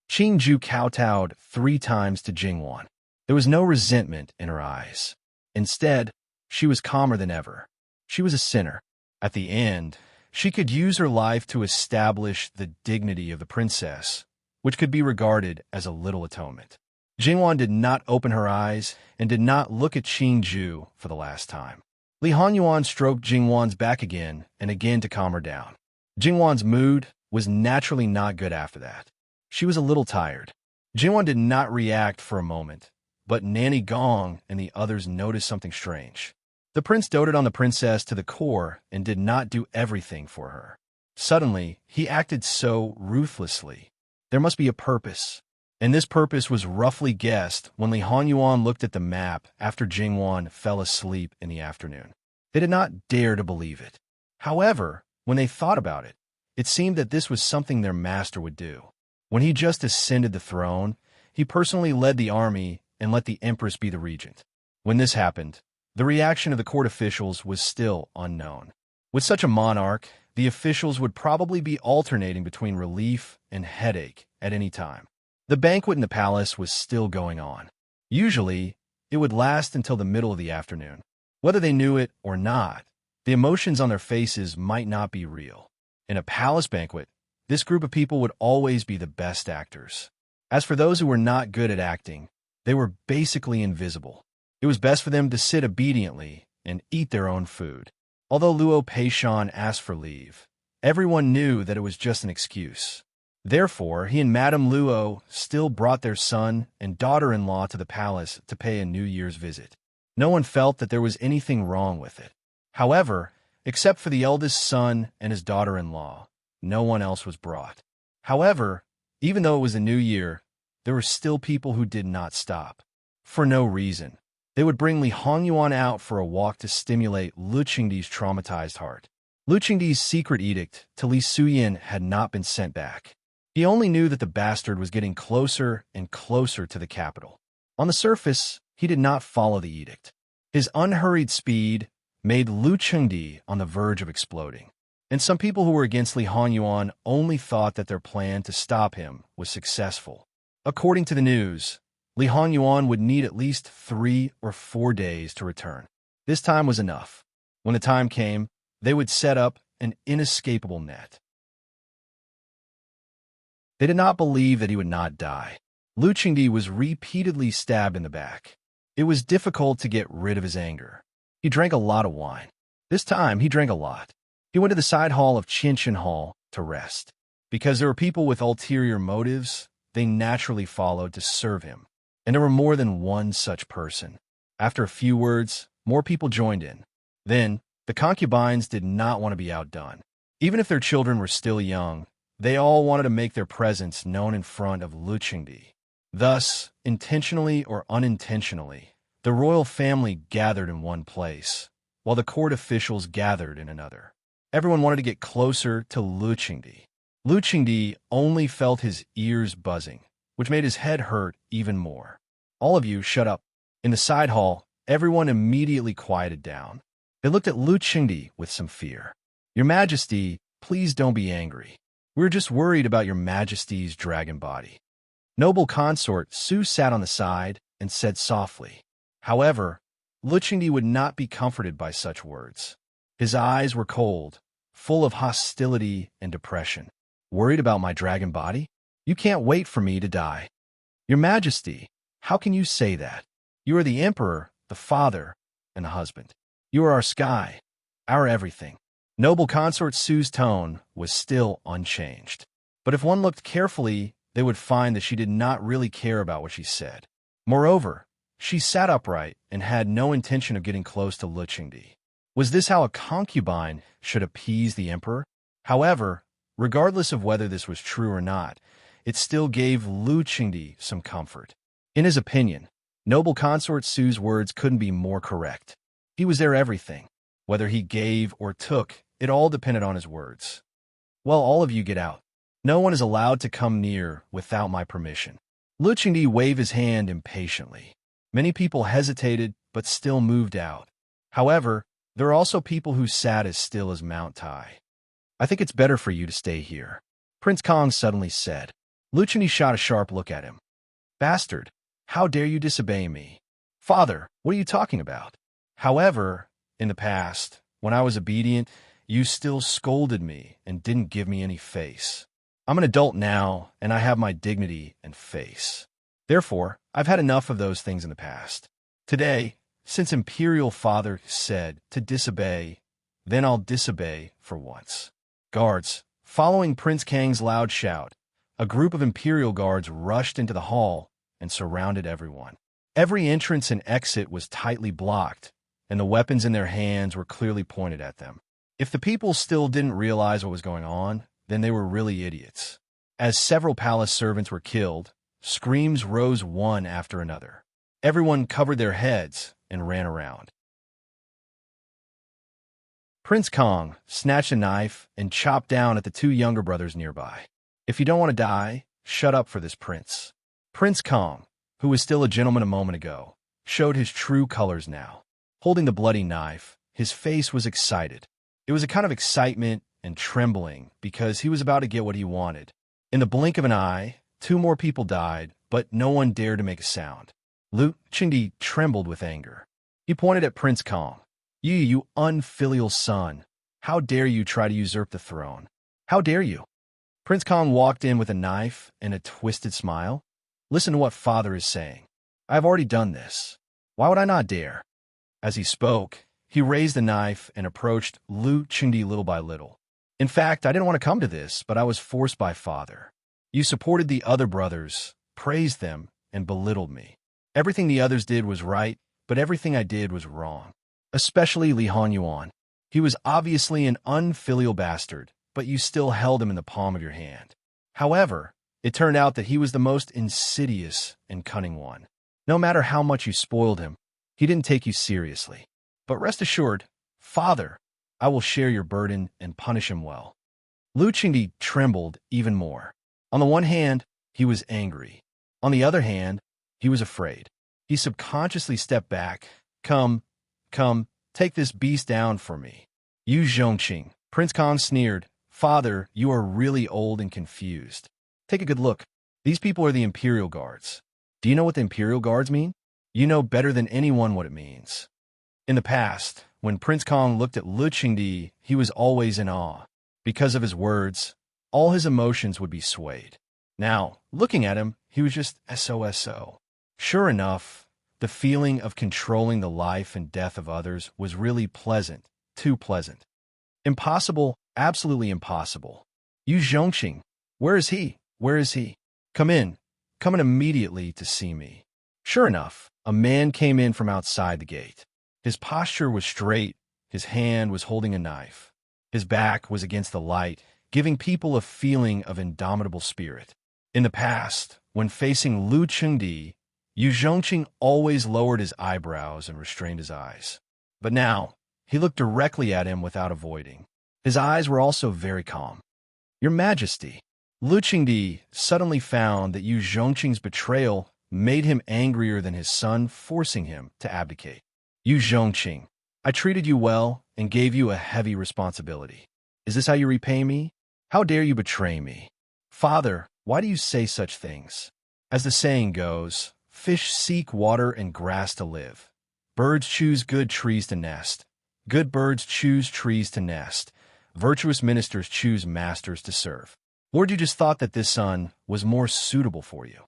Qingju kowtowed 3 times to Jingwan. There was no resentment in her eyes. Instead, she was calmer than ever. She was a sinner. At the end, she could use her life to establish the dignity of the princess, which could be regarded as a little atonement. Jingwan did not open her eyes and did not look at Qingju for the last time. Li Hongyuan stroked Jingwan's back again and again to calm her down. Jingwan's mood was naturally not good after that. She was a little tired. Jingwan did not react for a moment, but Nanny Gong and the others noticed something strange. The prince doted on the princess to the core and did not do everything for her. Suddenly, he acted so ruthlessly. There must be a purpose. And this purpose was roughly guessed when Li Hongyuan looked at the map after Jingwan fell asleep in the afternoon. They did not dare to believe it. However, when they thought about it, it seemed that this was something their master would do. When he just ascended the throne, he personally led the army and let the empress be the regent. When this happened, the reaction of the court officials was still unknown. With such a monarch, the officials would probably be alternating between relief and headache at any time. The banquet in the palace was still going on. Usually, it would last until the middle of the afternoon. Whether they knew it or not, the emotions on their faces might not be real. In a palace banquet, this group of people would always be the best actors. As for those who were not good at acting, they were basically invisible. It was best for them to sit obediently and eat their own food. Although Luo Peishan asked for leave, everyone knew that it was just an excuse. Therefore, he and Madame Luo still brought their son and daughter-in-law to the palace to pay a New Year's visit. No one felt that there was anything wrong with it. However, except for the eldest son and his daughter-in-law, no one else was brought. However, even though it was a new year, there were still people who did not stop. For no reason. They would bring Li Hongyuan out for a walk to stimulate Lu Qingdi's traumatized heart. Lu Qingdi's secret edict to Li Suyin had not been sent back. He only knew that the bastard was getting closer and closer to the capital. On the surface, he did not follow the edict. His unhurried speed made Lu Qingdi on the verge of exploding. And some people who were against Li Hongyuan only thought that their plan to stop him was successful. According to the news, Li Honyuan would need at least 3 or 4 days to return. This time was enough. When the time came, they would set up an inescapable net. They did not believe that he would not die. Lu Qingdi was repeatedly stabbed in the back. It was difficult to get rid of his anger. He drank a lot of wine. This time, he drank a lot. He went to the side hall of Qinshan Hall to rest. Because there were people with ulterior motives, they naturally followed to serve him. And there were more than one such person. After a few words, more people joined in. Then, the concubines did not want to be outdone. Even if their children were still young, they all wanted to make their presence known in front of Lu Qingdi. Thus, intentionally or unintentionally, the royal family gathered in one place, while the court officials gathered in another. Everyone wanted to get closer to Lu Qingdi. Lu Qingdi only felt his ears buzzing, which made his head hurt even more. All of you, shut up. In the side hall, everyone immediately quieted down. They looked at Lu Qingdi with some fear. Your Majesty, please don't be angry. We're just worried about your Majesty's dragon body. Noble consort Su sat on the side and said softly. However, Lu Qingdi would not be comforted by such words. His eyes were cold, full of hostility and depression. Worried about my dragon body? You can't wait for me to die. Your Majesty, how can you say that? You are the Emperor, the father, and the husband. You are our sky, our everything. Noble consort Su's tone was still unchanged. But if one looked carefully, they would find that she did not really care about what she said. Moreover, she sat upright and had no intention of getting close to Lu Qingdi. Was this how a concubine should appease the emperor? However, regardless of whether this was true or not, it still gave Lu Qingdi some comfort. In his opinion, noble consort Su's words couldn't be more correct. He was their everything. Whether he gave or took, it all depended on his words. Well, all of you get out. No one is allowed to come near without my permission. Lu Qingdi waved his hand impatiently. Many people hesitated, but still moved out. However, there are also people who sat as still as Mount Tai. I think it's better for you to stay here, Prince Kong suddenly said. Lu Qingdi shot a sharp look at him. Bastard, how dare you disobey me? Father, what are you talking about? However, in the past, when I was obedient, you still scolded me and didn't give me any face. I'm an adult now, and I have my dignity and face. Therefore, I've had enough of those things in the past. Today, since Imperial Father said to disobey, then I'll disobey for once. Guards, following Prince Kang's loud shout, a group of Imperial guards rushed into the hall and surrounded everyone. Every entrance and exit was tightly blocked, and the weapons in their hands were clearly pointed at them. If the people still didn't realize what was going on, then they were really idiots. As several palace servants were killed, screams rose one after another. Everyone covered their heads and ran around. Prince Kong snatched a knife and chopped down at the two younger brothers nearby. If you don't want to die, shut up for this prince. Prince Kong, who was still a gentleman a moment ago, showed his true colors now. Holding the bloody knife, his face was excited. It was a kind of excitement and trembling because he was about to get what he wanted. In the blink of an eye, 2 more people died, but no one dared to make a sound. Lu Qingdi trembled with anger. He pointed at Prince Kong. You unfilial son. How dare you try to usurp the throne? How dare you? Prince Kong walked in with a knife and a twisted smile. Listen to what father is saying. I have already done this. Why would I not dare? As he spoke, he raised the knife and approached Lu Qingdi little by little. In fact, I didn't want to come to this, but I was forced by father. You supported the other brothers, praised them, and belittled me. Everything the others did was right, but everything I did was wrong. Especially Li Honyuan. He was obviously an unfilial bastard, but you still held him in the palm of your hand. However, it turned out that he was the most insidious and cunning one. No matter how much you spoiled him, he didn't take you seriously. But rest assured, father, I will share your burden and punish him well. Lu Qingdi trembled even more. On the one hand, he was angry. On the other hand, he was afraid. He subconsciously stepped back. Come, take this beast down for me. You Zhongqing, Prince Kong sneered. Father, you are really old and confused. Take a good look. These people are the Imperial Guards. Do you know what the Imperial Guards mean? You know better than anyone what it means. In the past, when Prince Kong looked at Lu Qingdi, he was always in awe. Because of his words, all his emotions would be swayed. Now, looking at him, he was just SOSO. Sure enough, the feeling of controlling the life and death of others was really pleasant, too pleasant. Impossible, absolutely impossible. Yu Zhongqing, where is he? Where is he? Come in immediately to see me. Sure enough, a man came in from outside the gate. His posture was straight, his hand was holding a knife. His back was against the light, giving people a feeling of indomitable spirit. In the past, when facing Lu Qingdi, Yu Zhongqing always lowered his eyebrows and restrained his eyes. But now, he looked directly at him without avoiding. His eyes were also very calm. Your Majesty, Lu Qingdi suddenly found that Yu Zhongqing's betrayal made him angrier than his son, forcing him to abdicate. Yu Zhongqing, I treated you well and gave you a heavy responsibility. Is this how you repay me? How dare you betray me? Father, why do you say such things? As the saying goes, fish seek water and grass to live. Birds choose good trees to nest. Good birds choose trees to nest. Virtuous ministers choose masters to serve. Or you just thought that this son was more suitable for you?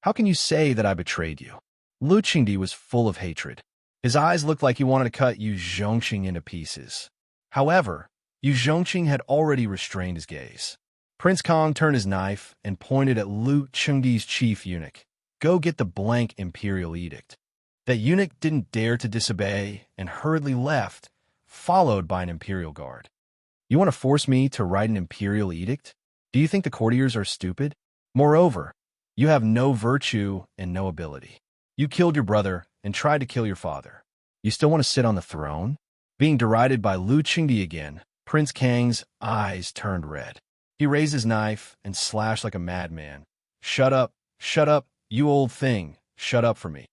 How can you say that I betrayed you? Lu Qingdi was full of hatred. His eyes looked like he wanted to cut Yu Zhongqing into pieces. However, Yu Zhongqing had already restrained his gaze. Prince Kong turned his knife and pointed at Lu Qingdi's chief eunuch. Go get the blank imperial edict. That eunuch didn't dare to disobey and hurriedly left, followed by an imperial guard. You want to force me to write an imperial edict? Do you think the courtiers are stupid? Moreover, you have no virtue and no ability. You killed your brother and tried to kill your father. You still want to sit on the throne? Being derided by Lu Qingdi again, Prince Kang's eyes turned red. He raised his knife and slashed like a madman. Shut up, you old thing, shut up for me.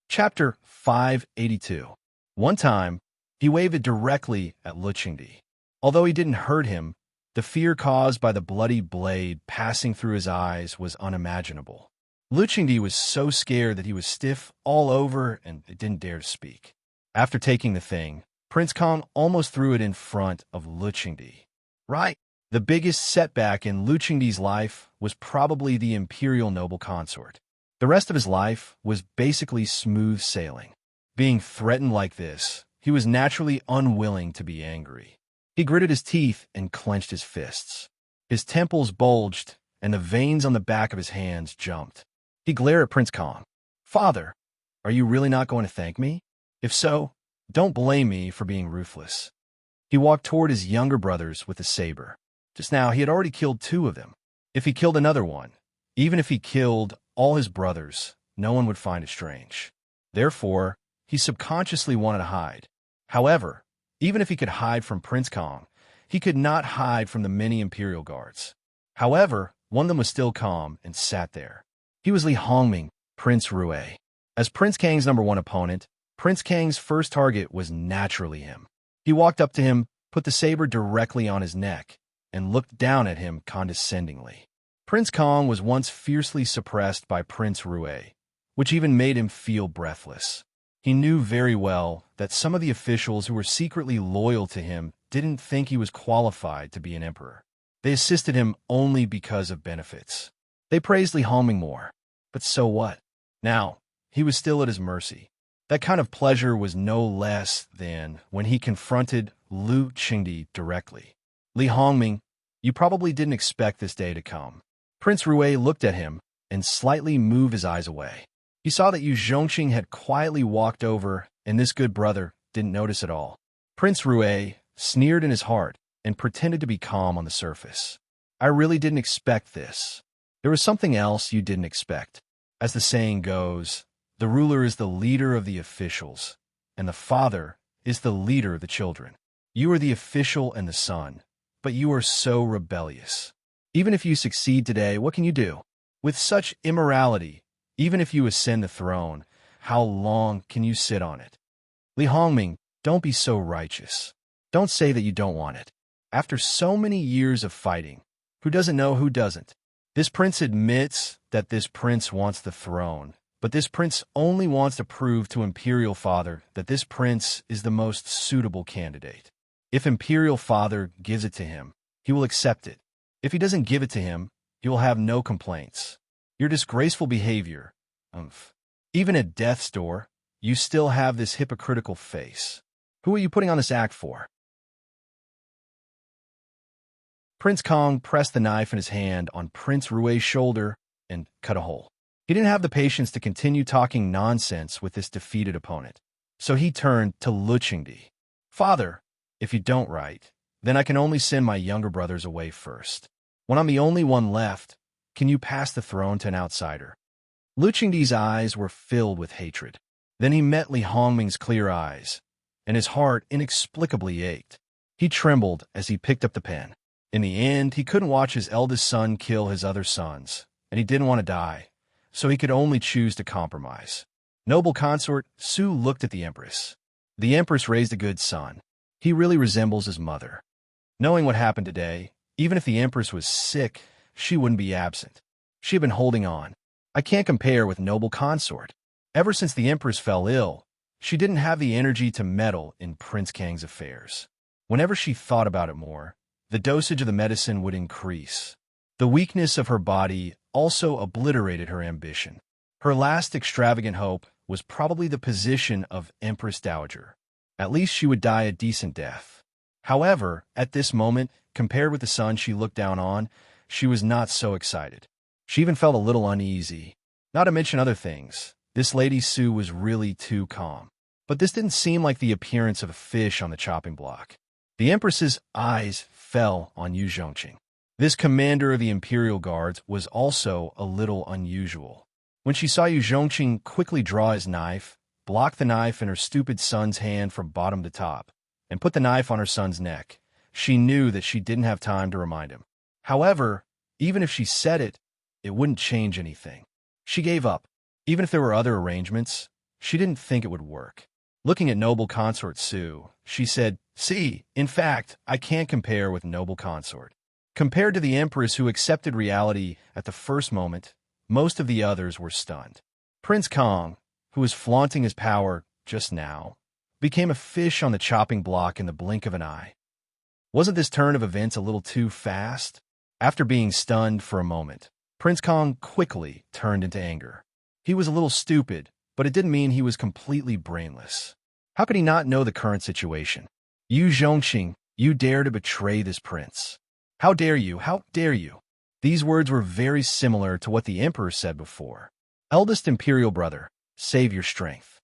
Chapter 582. One time, he waved it directly at Lu Qingdi. Although he didn't hurt him, the fear caused by the bloody blade passing through his eyes was unimaginable. Lu Qingdi was so scared that he was stiff all over and didn't dare to speak. After taking the thing, Prince Kong almost threw it in front of Lu Qingdi. Right, the biggest setback in Lu Qingdi's life was probably the imperial noble consort. The rest of his life was basically smooth sailing. Being threatened like this, he was naturally unwilling to be angry. He gritted his teeth and clenched his fists. His temples bulged, and the veins on the back of his hands jumped. He glared at Prince Kong. Father, are you really not going to thank me? If so, don't blame me for being ruthless. He walked toward his younger brothers with a saber. Just now, he had already killed 2 of them. If he killed another one, even if he killed all his brothers, no one would find it strange. Therefore, he subconsciously wanted to hide. However, even if he could hide from Prince Kong, he could not hide from the many imperial guards. However, one of them was still calm and sat there. He was Li Hongming, Prince Rui. As Prince Kang's #1 opponent, Prince Kang's first target was naturally him. He walked up to him, put the saber directly on his neck, and looked down at him condescendingly. Prince Kong was once fiercely suppressed by Prince Rui, which even made him feel breathless. He knew very well that some of the officials who were secretly loyal to him didn't think he was qualified to be an emperor. They assisted him only because of benefits. They praised Li Hongming more. But so what? Now, he was still at his mercy. That kind of pleasure was no less than when he confronted Lu Qingdi directly. Li Hongming, you probably didn't expect this day to come. Prince Rui looked at him and slightly moved his eyes away. He saw that Yu Zhongqing had quietly walked over, and this good brother didn't notice at all. Prince Rui sneered in his heart and pretended to be calm on the surface. I really didn't expect this. There was something else you didn't expect. As the saying goes, the ruler is the leader of the officials, and the father is the leader of the children. You are the official and the son, but you are so rebellious. Even if you succeed today, what can you do? With such immorality, even if you ascend the throne, how long can you sit on it? Li Hongming, don't be so righteous. Don't say that you don't want it. After so many years of fighting, who doesn't know who doesn't? This prince admits that this prince wants the throne, but this prince only wants to prove to Imperial Father that this prince is the most suitable candidate. If Imperial Father gives it to him, he will accept it. If he doesn't give it to him, he will have no complaints. Your disgraceful behavior, even at death's door, you still have this hypocritical face. Who are you putting on this act for? Prince Kong pressed the knife in his hand on Prince Rue's shoulder and cut a hole. He didn't have the patience to continue talking nonsense with this defeated opponent, so he turned to Luchengdi. Father, if you don't write, then I can only send my younger brothers away first. When I'm the only one left, can you pass the throne to an outsider? Luchengdi's eyes were filled with hatred. Then he met Li Hongming's clear eyes, and his heart inexplicably ached. He trembled as he picked up the pen. In the end, he couldn't watch his eldest son kill his other sons, and he didn't want to die, so he could only choose to compromise. Noble consort, Su looked at the Empress. The Empress raised a good son. He really resembles his mother. Knowing what happened today, even if the Empress was sick, she wouldn't be absent. She had been holding on. I can't compare with noble consort. Ever since the Empress fell ill, she didn't have the energy to meddle in Prince Kang's affairs. Whenever she thought about it more, the dosage of the medicine would increase. The weakness of her body also obliterated her ambition. Her last extravagant hope was probably the position of Empress Dowager. At least she would die a decent death. However, at this moment, compared with the son she looked down on, she was not so excited. She even felt a little uneasy. Not to mention other things, this Lady Su was really too calm. But this didn't seem like the appearance of a fish on the chopping block. The Empress's eyes fell on Yu Zhongqing. This commander of the Imperial Guards was also a little unusual. When she saw Yu Zhongqing quickly draw his knife, block the knife in her stupid son's hand from bottom to top, and put the knife on her son's neck, she knew that she didn't have time to remind him. However, even if she said it, it wouldn't change anything. She gave up. Even if there were other arrangements, she didn't think it would work. Looking at noble consort Su, she said, "See, in fact, I can't compare with noble consort." Compared to the Empress who accepted reality at the first moment, most of the others were stunned. Prince Kong, who was flaunting his power just now, became a fish on the chopping block in the blink of an eye. Wasn't this turn of events a little too fast? After being stunned for a moment, Prince Kong quickly turned into anger. He was a little stupid, but it didn't mean he was completely brainless. How could he not know the current situation? Yu Zhongqing, you dare to betray this prince. How dare you? How dare you? These words were very similar to what the Emperor said before. Eldest Imperial brother, save your strength.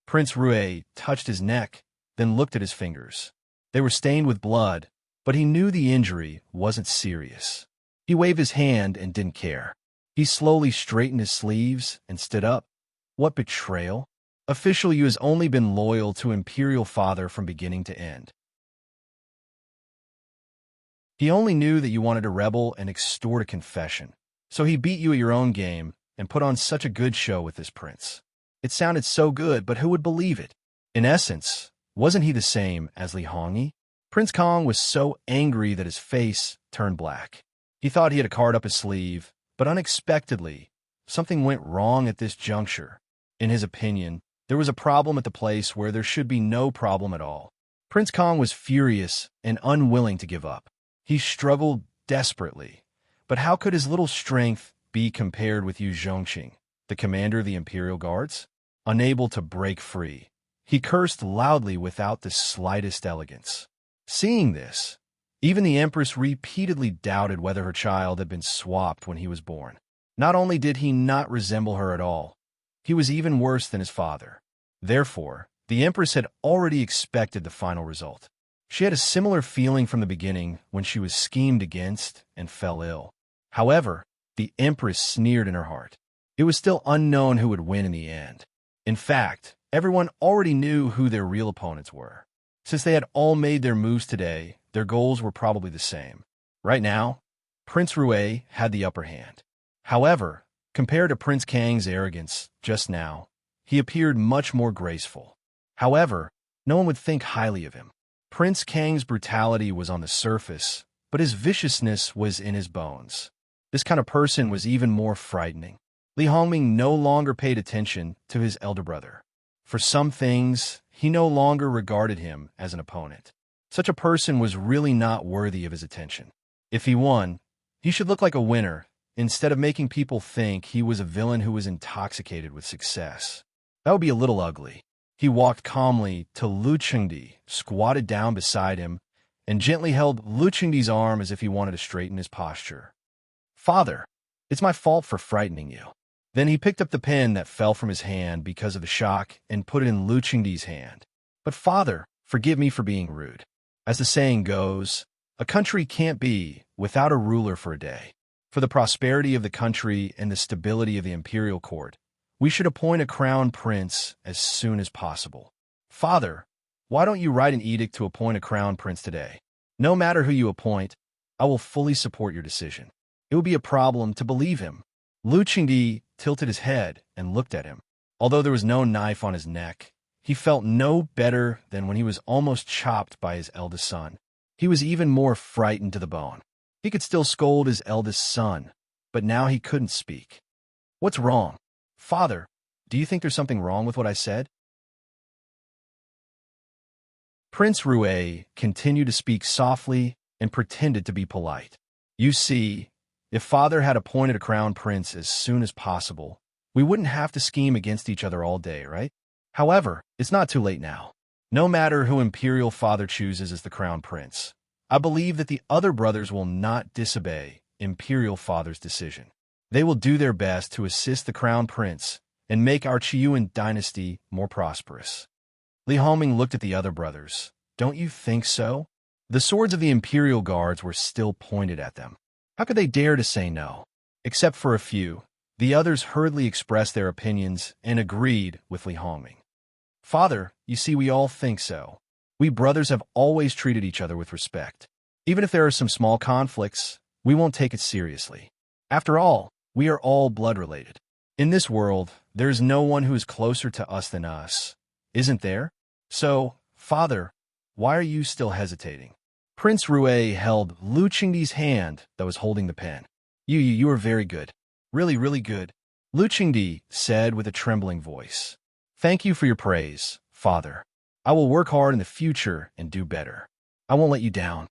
Prince Rue touched his neck, then looked at his fingers. They were stained with blood, but he knew the injury wasn't serious. He waved his hand and didn't care. He slowly straightened his sleeves and stood up. What betrayal? Official, you has only been loyal to Imperial Father from beginning to end. He only knew that you wanted to rebel and extort a confession, so he beat you at your own game and put on such a good show with this prince. It sounded so good, but who would believe it? In essence, wasn't he the same as Li Hongyi? Prince Kong was so angry that his face turned black. He thought he had a card up his sleeve, but unexpectedly, something went wrong at this juncture. In his opinion, there was a problem at the place where there should be no problem at all. Prince Kong was furious and unwilling to give up. He struggled desperately, but how could his little strength be compared with Yu Zhongqing, the commander of the Imperial Guards? Unable to break free, he cursed loudly without the slightest elegance. Seeing this, even the Empress repeatedly doubted whether her child had been swapped when he was born. Not only did he not resemble her at all, he was even worse than his father. Therefore, the Empress had already expected the final result. She had a similar feeling from the beginning when she was schemed against and fell ill. However, the Empress sneered in her heart. It was still unknown who would win in the end. In fact, everyone already knew who their real opponents were. Since they had all made their moves today, their goals were probably the same. Right now, Prince Rue had the upper hand. However, compared to Prince Kang's arrogance just now, he appeared much more graceful. However, no one would think highly of him. Prince Kang's brutality was on the surface, but his viciousness was in his bones. This kind of person was even more frightening. Li Hongming no longer paid attention to his elder brother. For some things, he no longer regarded him as an opponent. Such a person was really not worthy of his attention. If he won, he should look like a winner, instead of making people think he was a villain who was intoxicated with success. That would be a little ugly. He walked calmly to Lu Chengdi, squatted down beside him, and gently held Lu Chengdi's arm as if he wanted to straighten his posture. "Father, it's my fault for frightening you." Then he picked up the pen that fell from his hand because of the shock and put it in Lu Chengdi's hand. "But father, forgive me for being rude. As the saying goes, a country can't be without a ruler for a day. For the prosperity of the country and the stability of the imperial court, we should appoint a crown prince as soon as possible. Father, why don't you write an edict to appoint a crown prince today? No matter who you appoint, I will fully support your decision." It would be a problem to believe him. Lu Chengdi tilted his head and looked at him. Although there was no knife on his neck, he felt no better than when he was almost chopped by his eldest son. He was even more frightened to the bone. He could still scold his eldest son, but now he couldn't speak. "What's wrong? Father, do you think there's something wrong with what I said?" Prince Rue continued to speak softly and pretended to be polite. "You see, if father had appointed a crown prince as soon as possible, we wouldn't have to scheme against each other all day, right? However, it's not too late now. No matter who imperial father chooses as the crown prince, I believe that the other brothers will not disobey imperial father's decision. They will do their best to assist the crown prince and make our Qiyuan dynasty more prosperous." Li Hongming looked at the other brothers. "Don't you think so?" The swords of the imperial guards were still pointed at them. How could they dare to say no? Except for a few, the others hurriedly expressed their opinions and agreed with Li Hongming. "Father, you see, we all think so. We brothers have always treated each other with respect. Even if there are some small conflicts, we won't take it seriously. After all, we are all blood-related. In this world, there is no one who is closer to us than us, isn't there? So, father, why are you still hesitating?" Prince Rue held Lu Chengdi's hand that was holding the pen. You are very good. Really, really good," Lu Chengdi said with a trembling voice. "Thank you for your praise, father. I will work hard in the future and do better. I won't let you down."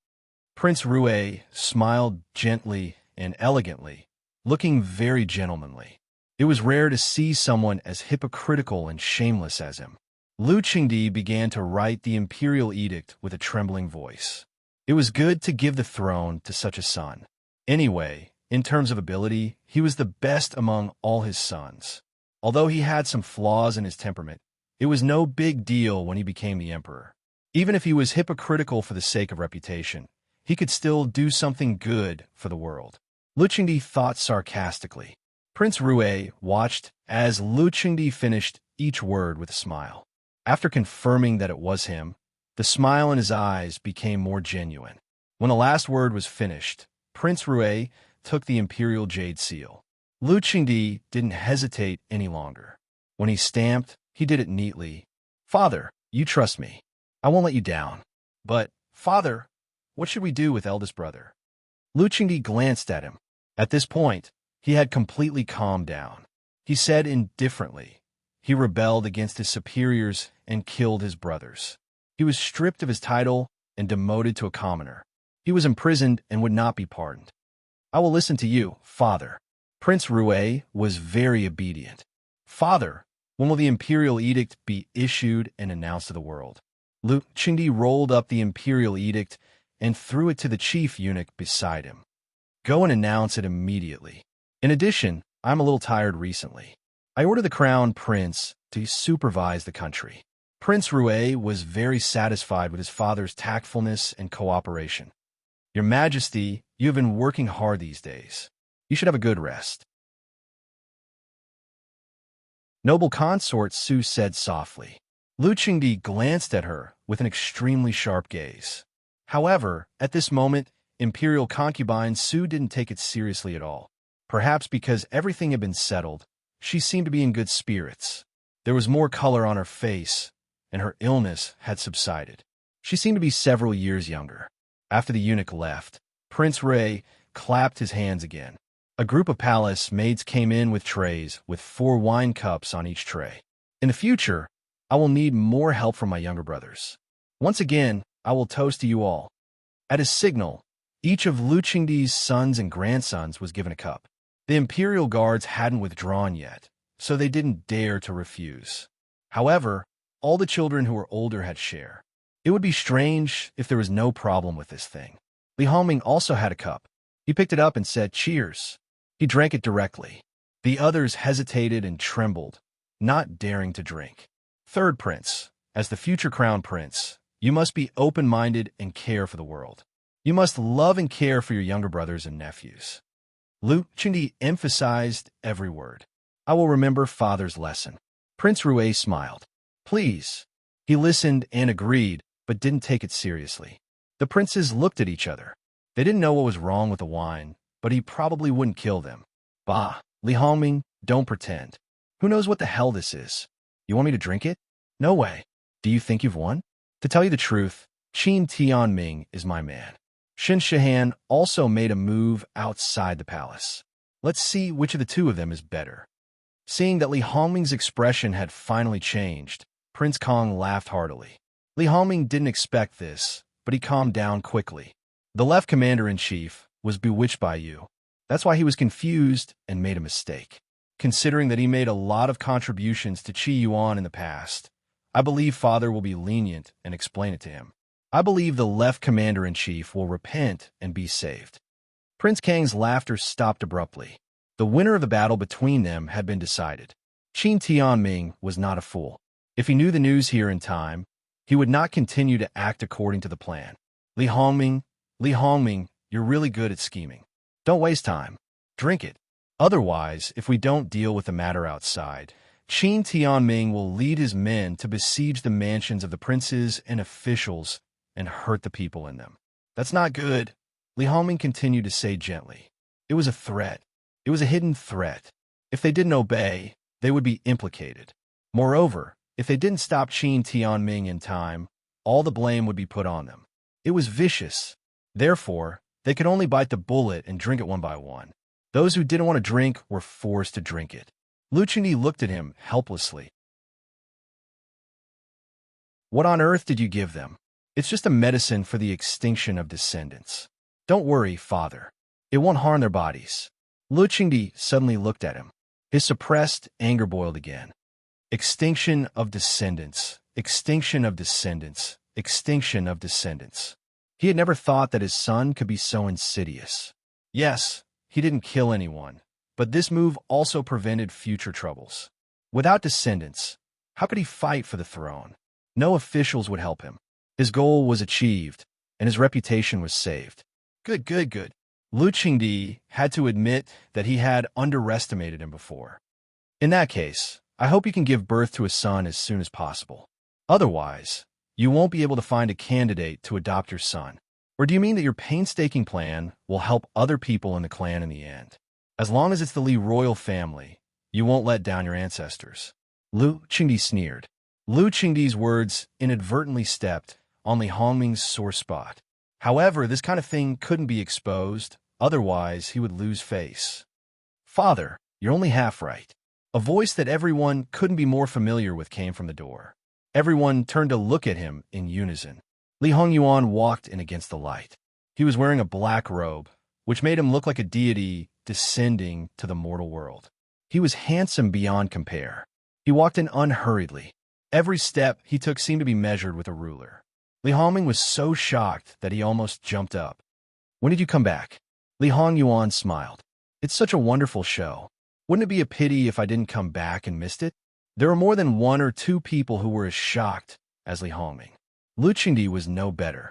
Prince Rue smiled gently and elegantly, looking very gentlemanly. It was rare to see someone as hypocritical and shameless as him. Lu Chengdi began to write the imperial edict with a trembling voice. It was good to give the throne to such a son. Anyway, in terms of ability, he was the best among all his sons. Although he had some flaws in his temperament, it was no big deal when he became the emperor. Even if he was hypocritical for the sake of reputation, he could still do something good for the world. Lu Chengdi thought sarcastically. Prince Rue watched as Lu Chengdi finished each word with a smile. After confirming that it was him, the smile in his eyes became more genuine. When the last word was finished, Prince Rue took the imperial jade seal. Lu Chengdi didn't hesitate any longer. When he stamped, he did it neatly. "Father, you trust me. I won't let you down. But, father, what should we do with eldest brother?" Lu Chengdi glanced at him. At this point, he had completely calmed down. He said indifferently, he rebelled against his superiors and killed his brothers. He was stripped of his title and demoted to a commoner. He was imprisoned and would not be pardoned. "I will listen to you, father." Prince Rue was very obedient. "Father, when will the imperial edict be issued and announced to the world?" Lu Chengdi rolled up the imperial edict and threw it to the chief eunuch beside him. "Go and announce it immediately. In addition, I'm a little tired recently. I ordered the crown prince to supervise the country." Prince Rue was very satisfied with his father's tactfulness and cooperation. "Your Majesty, you have been working hard these days. You should have a good rest." Noble consort, Su said softly. Lu Chengdi glanced at her with an extremely sharp gaze. However, at this moment, imperial concubine Su didn't take it seriously at all. Perhaps because everything had been settled, she seemed to be in good spirits. There was more color on her face, and her illness had subsided. She seemed to be several years younger. After the eunuch left, Prince Ray clapped his hands again. A group of palace maids came in with trays with 4 wine cups on each tray. In the future, I will need more help from my younger brothers. Once again, I will toast to you all. At his signal, each of Lu Qingdi's sons and grandsons was given a cup. The imperial guards hadn't withdrawn yet, so they didn't dare to refuse. However, all the children who were older had share. It would be strange if there was no problem with this thing. Li Hongming also had a cup. He picked it up and said, "Cheers." He drank it directly. The others hesitated and trembled, not daring to drink. Third prince, as the future crown prince, you must be open-minded and care for the world. You must love and care for your younger brothers and nephews. Lu Qingdi emphasized every word. I will remember father's lesson. Prince Rui smiled. Please. He listened and agreed, but didn't take it seriously. The princes looked at each other. They didn't know what was wrong with the wine, but he probably wouldn't kill them. Bah, Li Hongming, don't pretend. Who knows what the hell this is? You want me to drink it? No way. Do you think you've won? To tell you the truth, Qin Tianming is my man. Shen Shihan also made a move outside the palace. Let's see which of the two of them is better. Seeing that Li Hongming's expression had finally changed, Prince Kong laughed heartily. Li Hongming didn't expect this, but he calmed down quickly. The left commander-in-chief was bewitched by you. That's why he was confused and made a mistake. Considering that he made a lot of contributions to Qi Yuan in the past, I believe father will be lenient and explain it to him. I believe the left commander-in-chief will repent and be saved. Prince Kang's laughter stopped abruptly. The winner of the battle between them had been decided. Qin Tianming was not a fool. If he knew the news here in time, he would not continue to act according to the plan. Li Hongming, you're really good at scheming. Don't waste time. Drink it. Otherwise, if we don't deal with the matter outside, Qin Tianming will lead his men to besiege the mansions of the princes and officials and hurt the people in them. That's not good, Li Hongming continued to say gently. It was a threat. It was a hidden threat. If they didn't obey, they would be implicated. Moreover, if they didn't stop Qin Tianming in time, all the blame would be put on them. It was vicious. Therefore, they could only bite the bullet and drink it one by one. Those who didn't want to drink were forced to drink it. Lu Qingdi looked at him helplessly. What on earth did you give them? It's just a medicine for the extinction of descendants. Don't worry, father. It won't harm their bodies. Lu Qingdi suddenly looked at him. His suppressed anger boiled again. Extinction of descendants, extinction of descendants, extinction of descendants. He had never thought that his son could be so insidious. Yes, he didn't kill anyone, but this move also prevented future troubles. Without descendants, how could he fight for the throne? No officials would help him. His goal was achieved, and his reputation was saved. Good. Lu Qingdi had to admit that he had underestimated him before. In that case, I hope you can give birth to a son as soon as possible. Otherwise, you won't be able to find a candidate to adopt your son. Or do you mean that your painstaking plan will help other people in the clan in the end? As long as it's the Li royal family, you won't let down your ancestors. Lu Qingdi sneered. Lu Qingdi's words inadvertently stepped on Li Hongming's sore spot. However, this kind of thing couldn't be exposed, otherwise he would lose face. Father, you're only half right. A voice that everyone couldn't be more familiar with came from the door. Everyone turned to look at him in unison. Li Hongyuan walked in against the light. He was wearing a black robe, which made him look like a deity descending to the mortal world. He was handsome beyond compare. He walked in unhurriedly. Every step he took seemed to be measured with a ruler. Li Hongming was so shocked that he almost jumped up. When did you come back? Li Hongyuan smiled. It's such a wonderful show. Wouldn't it be a pity if I didn't come back and missed it? There were more than 1 or 2 people who were as shocked as Li Hongming. Lu Qingdi was no better.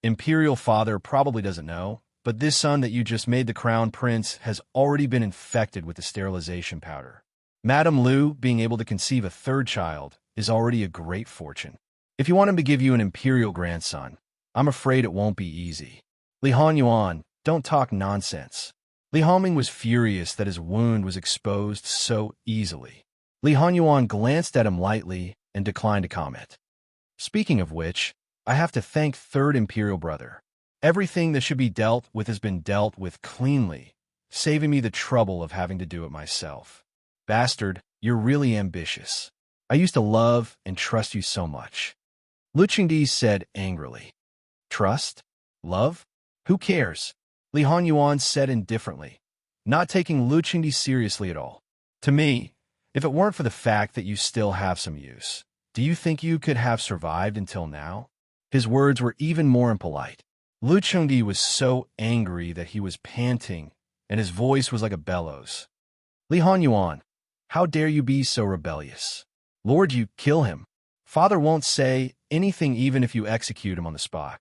Imperial father probably doesn't know, but this son that you just made the crown prince has already been infected with the sterilization powder. Madame Lu being able to conceive a 3rd child is already a great fortune. If you want him to give you an imperial grandson, I'm afraid it won't be easy. Li Hongyuan, don't talk nonsense. Li Hongming was furious that his wound was exposed so easily. Li Hongyuan glanced at him lightly and declined to comment. Speaking of which, I have to thank Third Imperial Brother. Everything that should be dealt with has been dealt with cleanly, saving me the trouble of having to do it myself. Bastard, you're really ambitious. I used to love and trust you so much. Lu Qingdi said angrily. Trust? Love? Who cares? Li Honyuan said indifferently, not taking Lu Qingdi seriously at all. To me, if it weren't for the fact that you still have some use, do you think you could have survived until now? His words were even more impolite. Lu Qingdi was so angry that he was panting, and his voice was like a bellows. Li Honyuan, how dare you be so rebellious? Lord, you kill him. Father won't say anything even if you execute him on the spot.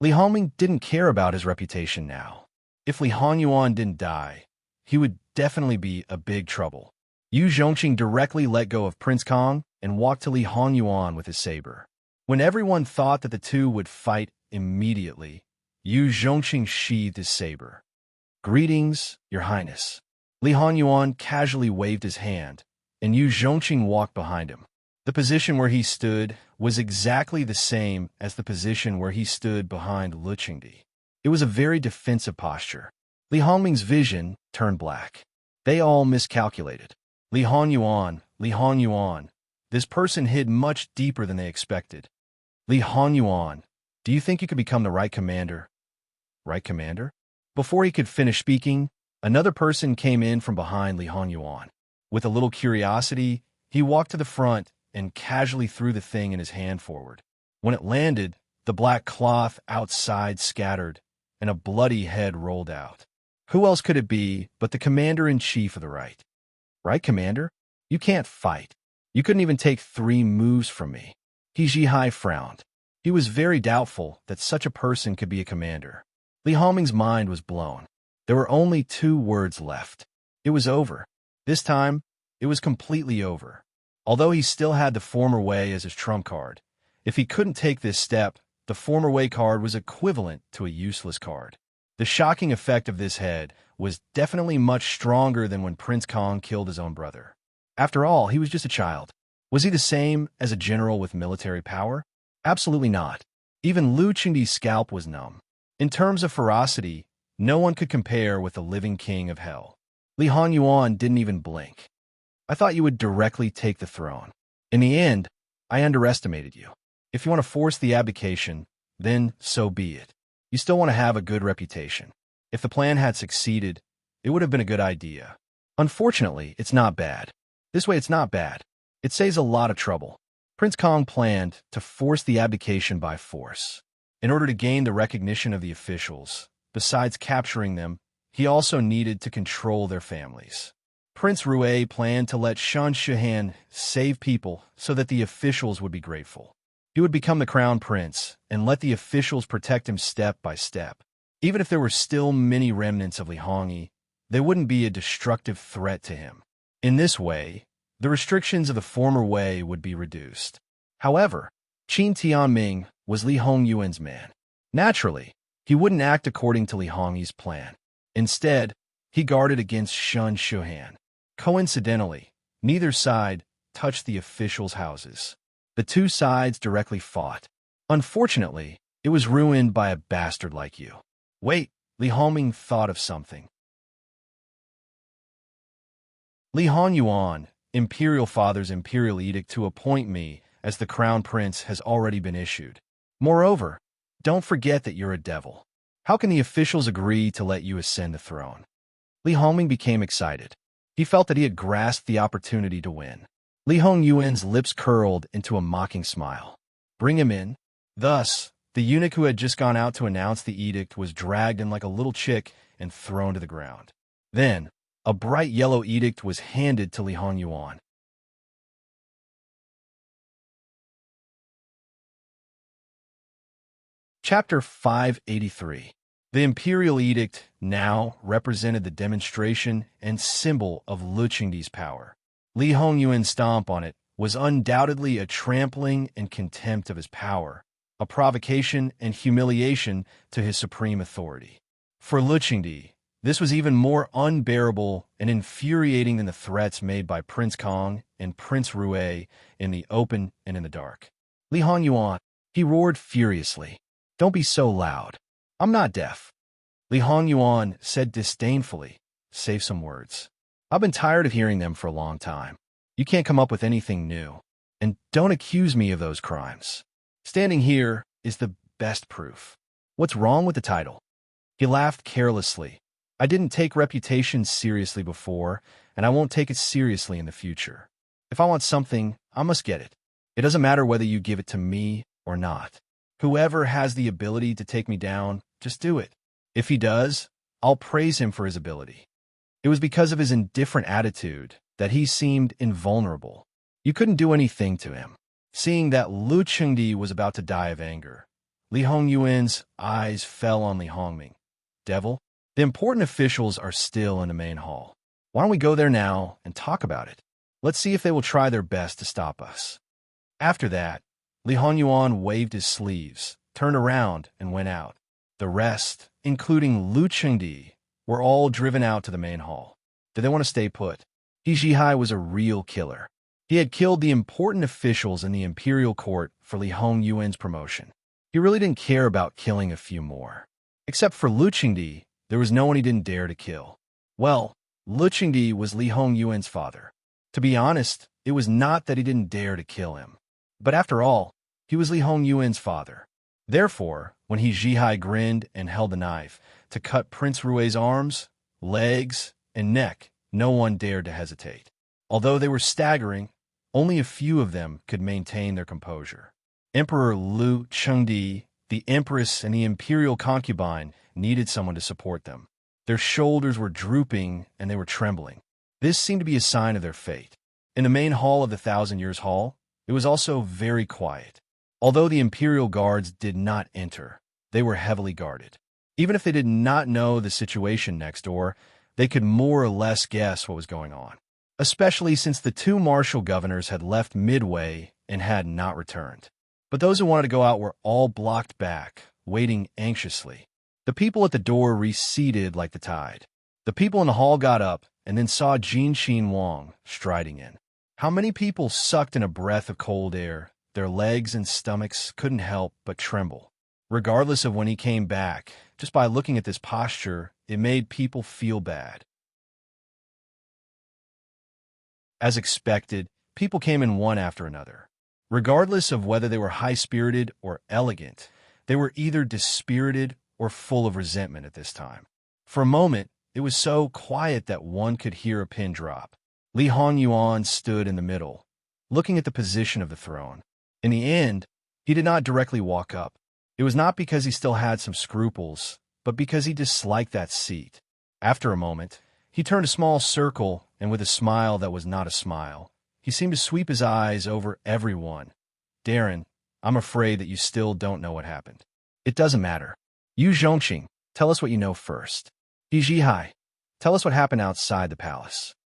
Li Hongming didn't care about his reputation now. If Li Honyuan didn't die, he would definitely be a big trouble. Yu Zhongqing directly let go of Prince Kong and walked to Li Honyuan with his saber. When everyone thought that the two would fight immediately, Yu Zhongqing sheathed his saber. Greetings, Your Highness. Li Honyuan casually waved his hand, and Yu Zhongqing walked behind him. The position where he stood was exactly the same as the position where he stood behind Lu Qingdi. It was a very defensive posture. Li Hongming's vision turned black. They all miscalculated. Li Honyuan, this person hid much deeper than they expected. Li Honyuan, do you think you could become the right commander? Right commander? Before he could finish speaking, another person came in from behind Li Honyuan. With a little curiosity, he walked to the front and casually threw the thing in his hand forward. When it landed, the black cloth outside scattered, and a bloody head rolled out. Who else could it be but the commander-in-chief of the right? Right, commander? You can't fight. You couldn't even take 3 moves from me. He Jihai frowned. He was very doubtful that such a person could be a commander. Li Hongming's mind was blown. There were only 2 words left. It was over. This time, it was completely over. Although he still had the former way as his trump card, if he couldn't take this step, the former way card was equivalent to a useless card. The shocking effect of this head was definitely much stronger than when Prince Kong killed his own brother. After all, he was just a child. Was he the same as a general with military power? Absolutely not. Even Lu Qingdi's scalp was numb. In terms of ferocity, no one could compare with the living king of hell. Li Honyuan didn't even blink. I thought you would directly take the throne. In the end, I underestimated you. If you want to force the abdication, then so be it. You still want to have a good reputation. If the plan had succeeded, it would have been a good idea. Unfortunately, it's not bad. This way it's not bad. It saves a lot of trouble. Prince Kong planned to force the abdication by force. In order to gain the recognition of the officials, besides capturing them, he also needed to control their families. Prince Rue planned to let Shan Shihan save people so that the officials would be grateful. He would become the crown prince and let the officials protect him step by step. Even if there were still many remnants of Li Hongyi, they wouldn't be a destructive threat to him. In this way, the restrictions of the former way would be reduced. However, Qin Tianming was Li Hongyuan's man. Naturally, he wouldn't act according to Li Hongyi's plan. Instead, he guarded against Shan Shihan. Coincidentally, neither side touched the officials' houses. The 2 sides directly fought. Unfortunately, it was ruined by a bastard like you. Wait, Li Hongming thought of something. Li Honyuan, Imperial Father's imperial edict to appoint me as the crown prince has already been issued. Moreover, don't forget that you're a devil. How can the officials agree to let you ascend the throne? Li Hongming became excited. He felt that he had grasped the opportunity to win. Li Hongyuan's lips curled into a mocking smile. Bring him in. Thus, the eunuch who had just gone out to announce the edict was dragged in like a little chick and thrown to the ground. Then, a bright yellow edict was handed to Li Honyuan. Chapter 583. The imperial edict now represented the demonstration and symbol of Lu Qingdi's power. Li Hongyuan's stomp on it was undoubtedly a trampling and contempt of his power, a provocation and humiliation to his supreme authority. For Lu Qingdi, This was even more unbearable and infuriating than the threats made by Prince Kong and Prince Rue in the open and in the dark. Li Hongyuan, he roared furiously. Don't be so loud. I'm not deaf. Li Hongyuan said disdainfully, save some words. I've been tired of hearing them for a long time. You can't come up with anything new. And don't accuse me of those crimes. Standing here is the best proof. What's wrong with the title? He laughed carelessly. I didn't take reputation seriously before, and I won't take it seriously in the future. If I want something, I must get it. It doesn't matter whether you give it to me or not. Whoever has the ability to take me down, just do it. If he does, I'll praise him for his ability. It was because of his indifferent attitude that he seemed invulnerable. You couldn't do anything to him. Seeing that Lu Chengdi was about to die of anger, Li Hongyuan's eyes fell on Li Hongming. Devil, the important officials are still in the main hall. Why don't we go there now and talk about it? Let's see if they will try their best to stop us. After that, Li Hongyuan waved his sleeves, turned around, and went out. The rest, including Lu Chengdi, were all driven out to the main hall. Did they want to stay put? He Zhihai was a real killer. He had killed the important officials in the imperial court for Li Hongyuan's promotion. He really didn't care about killing a few more. Except for Lu Chengdi, there was no one he didn't dare to kill. Well, Lu Chengdi was Li Hongyuan's father. To be honest, it was not that he didn't dare to kill him. But after all, he was Li Hongyuan's father. Therefore, when he Zhihai grinned and held the knife to cut Prince Rue's arms, legs, and neck, no one dared to hesitate. Although they were staggering, only a few of them could maintain their composure. Emperor Lu Chengdi, the empress, and the imperial concubine needed someone to support them. Their shoulders were drooping and they were trembling. This seemed to be a sign of their fate. In the main hall of the Thousand Years Hall, it was also very quiet. Although the imperial guards did not enter, they were heavily guarded. Even if they did not know the situation next door, they could more or less guess what was going on, especially since the two martial governors had left midway and had not returned. But those who wanted to go out were all blocked back, waiting anxiously. The people at the door receded like the tide. The people in the hall got up and then saw Jin Xin Wang striding in. How many people sucked in a breath of cold air? Their legs and stomachs couldn't help but tremble. Regardless of when he came back, just by looking at this posture, it made people feel bad. As expected, people came in one after another. Regardless of whether they were high-spirited or elegant, they were either dispirited or full of resentment at this time. For a moment, it was so quiet that one could hear a pin drop. Li Hongyuan stood in the middle, looking at the position of the throne. In the end, he did not directly walk up. It was not because he still had some scruples, but because he disliked that seat. After a moment, he turned a small circle, and with a smile that was not a smile, he seemed to sweep his eyes over everyone. Darren, I'm afraid that you still don't know what happened. It doesn't matter. You Zhongqing, tell us what you know first. He Zhihai, tell us what happened outside the palace.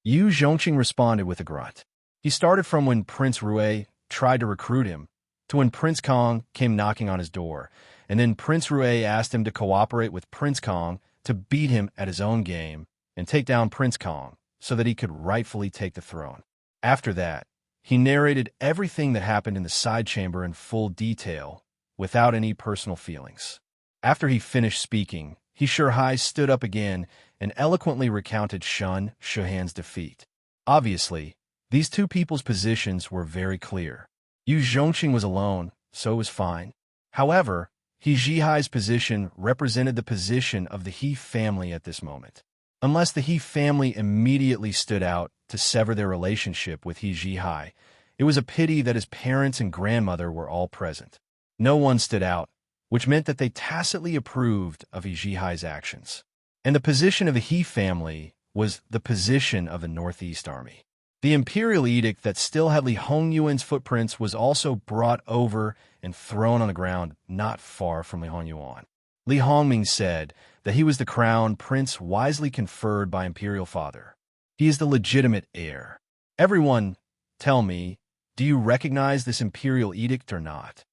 Yu Zhongqing responded with a grunt. He started from when Prince Rue tried to recruit him, to when Prince Kong came knocking on his door, and then Prince Rue asked him to cooperate with Prince Kong to beat him at his own game and take down Prince Kong so that he could rightfully take the throne. After that, he narrated everything that happened in the side chamber in full detail, without any personal feelings. After he finished speaking, he Zhihai stood up again and eloquently recounted Shun Shuhan's defeat. Obviously, these two people's positions were very clear. Yu Zhongqing was alone, so it was fine. However, He Zhihai's position represented the position of the He family at this moment. Unless the He family immediately stood out to sever their relationship with He Zhihai, it was a pity that his parents and grandmother were all present. No one stood out, which meant that they tacitly approved of He Zhihai's actions. And the position of the He family was the position of the Northeast Army. The imperial edict that still had Li Hongyuan's footprints was also brought over and thrown on the ground not far from Li Hongyuan. Li Hongming said that he was the crown prince wisely conferred by imperial father. He is the legitimate heir. Everyone, tell me, do you recognize this imperial edict or not?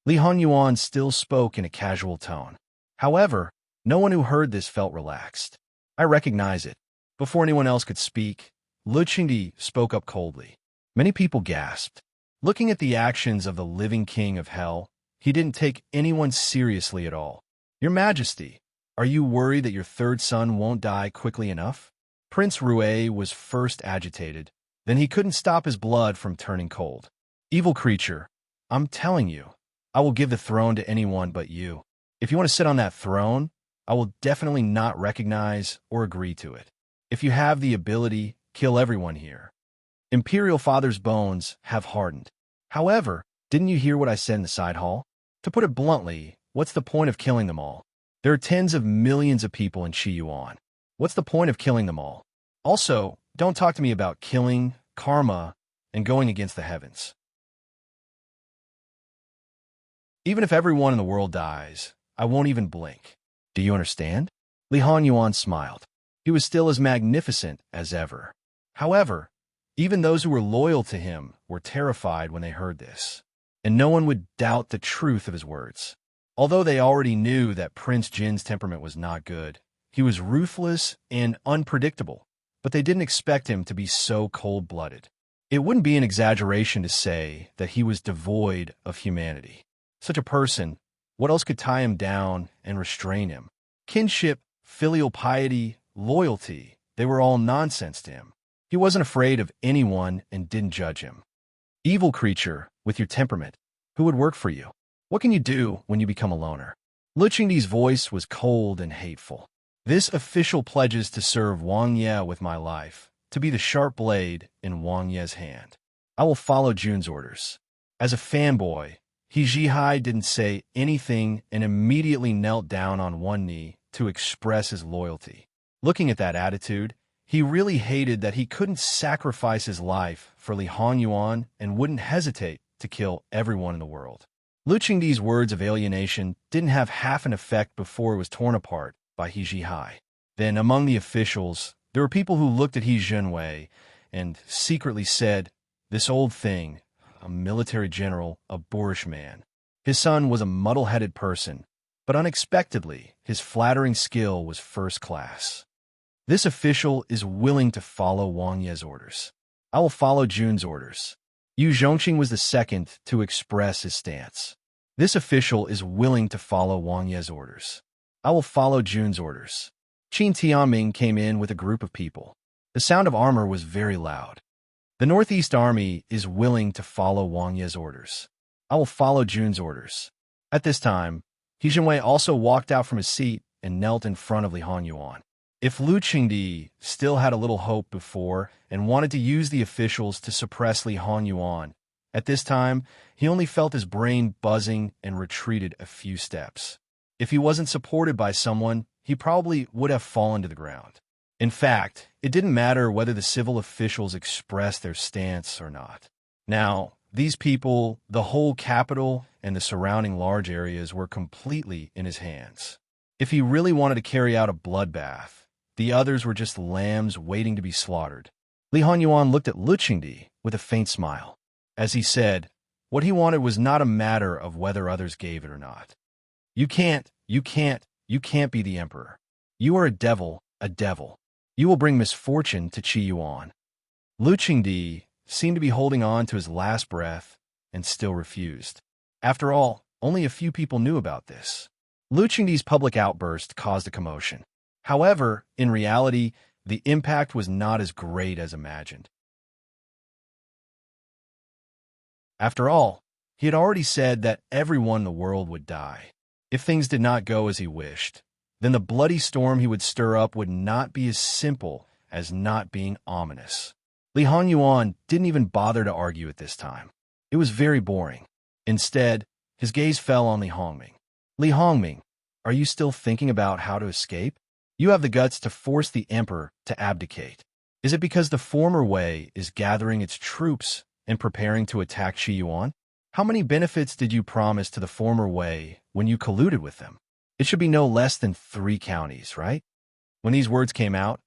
Li Hongyuan still spoke in a casual tone. However, no one who heard this felt relaxed. I recognize it. Before anyone else could speak, Lu Qingdi spoke up coldly. Many people gasped. Looking at the actions of the living king of hell, he didn't take anyone seriously at all. Your Majesty, are you worried that your third son won't die quickly enough? Prince Rue was first agitated, then he couldn't stop his blood from turning cold. Evil creature, I'm telling you, I will give the throne to anyone but you. If you want to sit on that throne, I will definitely not recognize or agree to it. If you have the ability, kill everyone here. Imperial Father's bones have hardened. However, didn't you hear what I said in the side hall? To put it bluntly, what's the point of killing them all? There are tens of millions of people in Qiyuan. What's the point of killing them all? Also, don't talk to me about killing, karma, and going against the heavens. Even if everyone in the world dies, I won't even blink. Do you understand? Li Hanyuan smiled. He was still as magnificent as ever. However, even those who were loyal to him were terrified when they heard this, and no one would doubt the truth of his words. Although they already knew that Prince Jin's temperament was not good, he was ruthless and unpredictable, but they didn't expect him to be so cold-blooded. It wouldn't be an exaggeration to say that he was devoid of humanity. Such a person, what else could tie him down and restrain him? Kinship, filial piety, loyalty, they were all nonsense to him. He wasn't afraid of anyone and didn't judge him. Evil creature, with your temperament, who would work for you? What can you do when you become a loner? Lu Qingdi's voice was cold and hateful. This official pledges to serve Wang Ye with my life, to be the sharp blade in Wang Ye's hand. I will follow Jun's orders. As a fanboy, He Zhihai didn't say anything and immediately knelt down on one knee to express his loyalty. Looking at that attitude, he really hated that he couldn't sacrifice his life for Li Hanyuan and wouldn't hesitate to kill everyone in the world. Lu Qingdi's words of alienation didn't have half an effect before it was torn apart by He Zhihai. Then, among the officials, there were people who looked at He Zhenwei and secretly said, "This old thing, a military general, a boorish man." His son was a muddle-headed person, but unexpectedly, his flattering skill was first class. This official is willing to follow Wang Ye's orders. I will follow Jun's orders. Yu Zhongqing was the second to express his stance. This official is willing to follow Wang Ye's orders. I will follow Jun's orders. Qin Tianming came in with a group of people. The sound of armor was very loud. The Northeast Army is willing to follow Wang Ye's orders. I will follow Jun's orders. At this time, He Zhenwei also walked out from his seat and knelt in front of Li Hanyuan. If Lu Qingdi still had a little hope before and wanted to use the officials to suppress Li Hanyuan, at this time, he only felt his brain buzzing and retreated a few steps. If he wasn't supported by someone, he probably would have fallen to the ground. In fact, it didn't matter whether the civil officials expressed their stance or not. Now, these people, the whole capital, and the surrounding large areas were completely in his hands. If he really wanted to carry out a bloodbath, the others were just lambs waiting to be slaughtered. Li Hanyuan looked at Lu Qingdi with a faint smile. As he said, what he wanted was not a matter of whether others gave it or not. You can't be the emperor. You are a devil, a devil. You will bring misfortune to Qiyuan. Lu Qingdi seemed to be holding on to his last breath and still refused. After all, only a few people knew about this. Lu Qingdi's public outburst caused a commotion. However, in reality, the impact was not as great as imagined. After all, he had already said that everyone in the world would die. If things did not go as he wished, then the bloody storm he would stir up would not be as simple as not being ominous. Li Hanyuan didn't even bother to argue at this time. It was very boring. Instead, his gaze fell on Li Hongming. Li Hongming, are you still thinking about how to escape? You have the guts to force the emperor to abdicate. Is it because the former Wei is gathering its troops and preparing to attack Qiyuan? How many benefits did you promise to the former Wei when you colluded with them? It should be no less than 3 counties, right? When these words came out,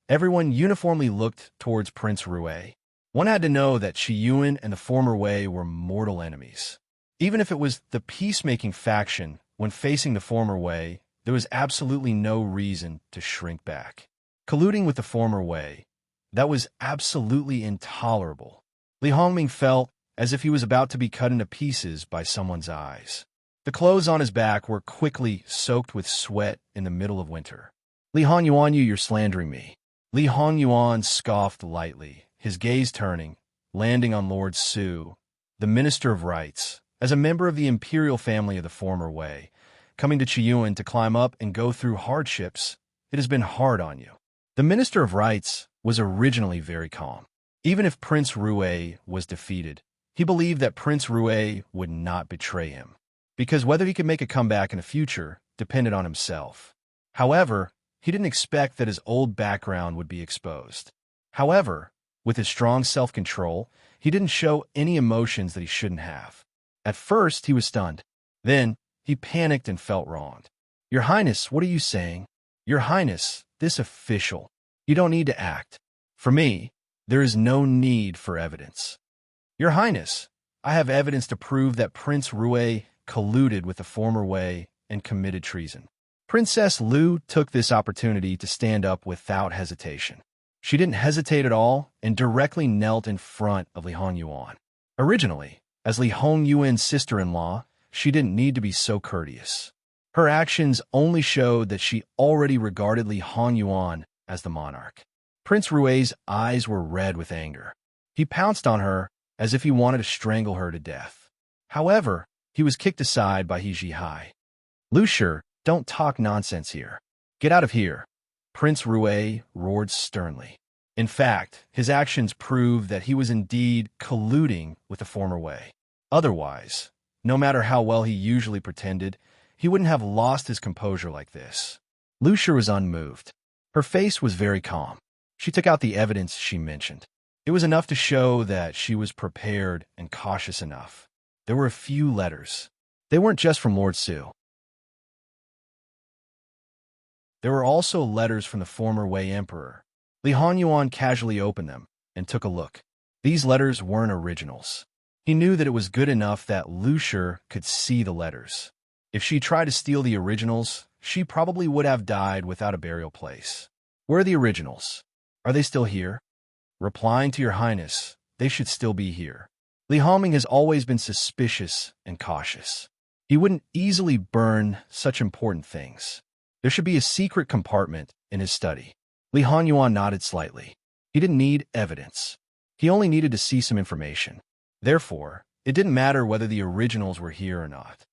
everyone uniformly looked towards Prince Rue. One had to know that Qiyuan and the former Wei were mortal enemies. Even if it was the peacemaking faction when facing the former Wei, there was absolutely no reason to shrink back. colluding with the former Wei. That was absolutely intolerable. Li Hongming felt as if he was about to be cut into pieces by someone's eyes. The clothes on his back were quickly soaked with sweat in the middle of winter. Li Hongyuan, you're slandering me. Li Hongyuan scoffed lightly, his gaze turning, landing on Lord Su, the Minister of Rights. As a member of the imperial family of the former Wei, coming to Qiyuan to climb up and go through hardships, it has been hard on you. The Minister of Rights was originally very calm. Even if Prince Rue was defeated, he believed that Prince Rue would not betray him, because whether he could make a comeback in the future depended on himself. However, he didn't expect that his old background would be exposed. However, with his strong self-control, he didn't show any emotions that he shouldn't have. At first, he was stunned. Then, he panicked and felt wronged. Your Highness, what are you saying? Your Highness, this official. You don't need to act. For me, there is no need for evidence. Your Highness, I have evidence to prove that Prince Rue colluded with the former Wei and committed treason. Princess Lu took this opportunity to stand up without hesitation. She didn't hesitate at all and directly knelt in front of Li Hongyuan. Originally, as Li Hongyuan's sister-in-law, she didn't need to be so courteous. Her actions only showed that she already regarded Li Hongyuan as the monarch. Prince Rue's eyes were red with anger. He pounced on her as if he wanted to strangle her to death. However, he was kicked aside by He Zhihai. Lucier, don't talk nonsense here. Get out of here. Prince Rue roared sternly. In fact, his actions proved that he was indeed colluding with the former Wei. Otherwise, no matter how well he usually pretended, he wouldn't have lost his composure like this. Lucier was unmoved. Her face was very calm. She took out the evidence she mentioned. It was enough to show that she was prepared and cautious enough. There were a few letters. They weren't just from Lord Su. There were also letters from the former Wei Emperor. Li Hongyuan casually opened them and took a look. These letters weren't originals. He knew that it was good enough that Lucier could see the letters. If she tried to steal the originals, she probably would have died without a burial place. Where are the originals? Are they still here? Replying to your Highness, they should still be here. Li Hongming has always been suspicious and cautious. He wouldn't easily burn such important things. There should be a secret compartment in his study. Li Hongyuan nodded slightly. He didn't need evidence. He only needed to see some information. Therefore, it didn't matter whether the originals were here or not.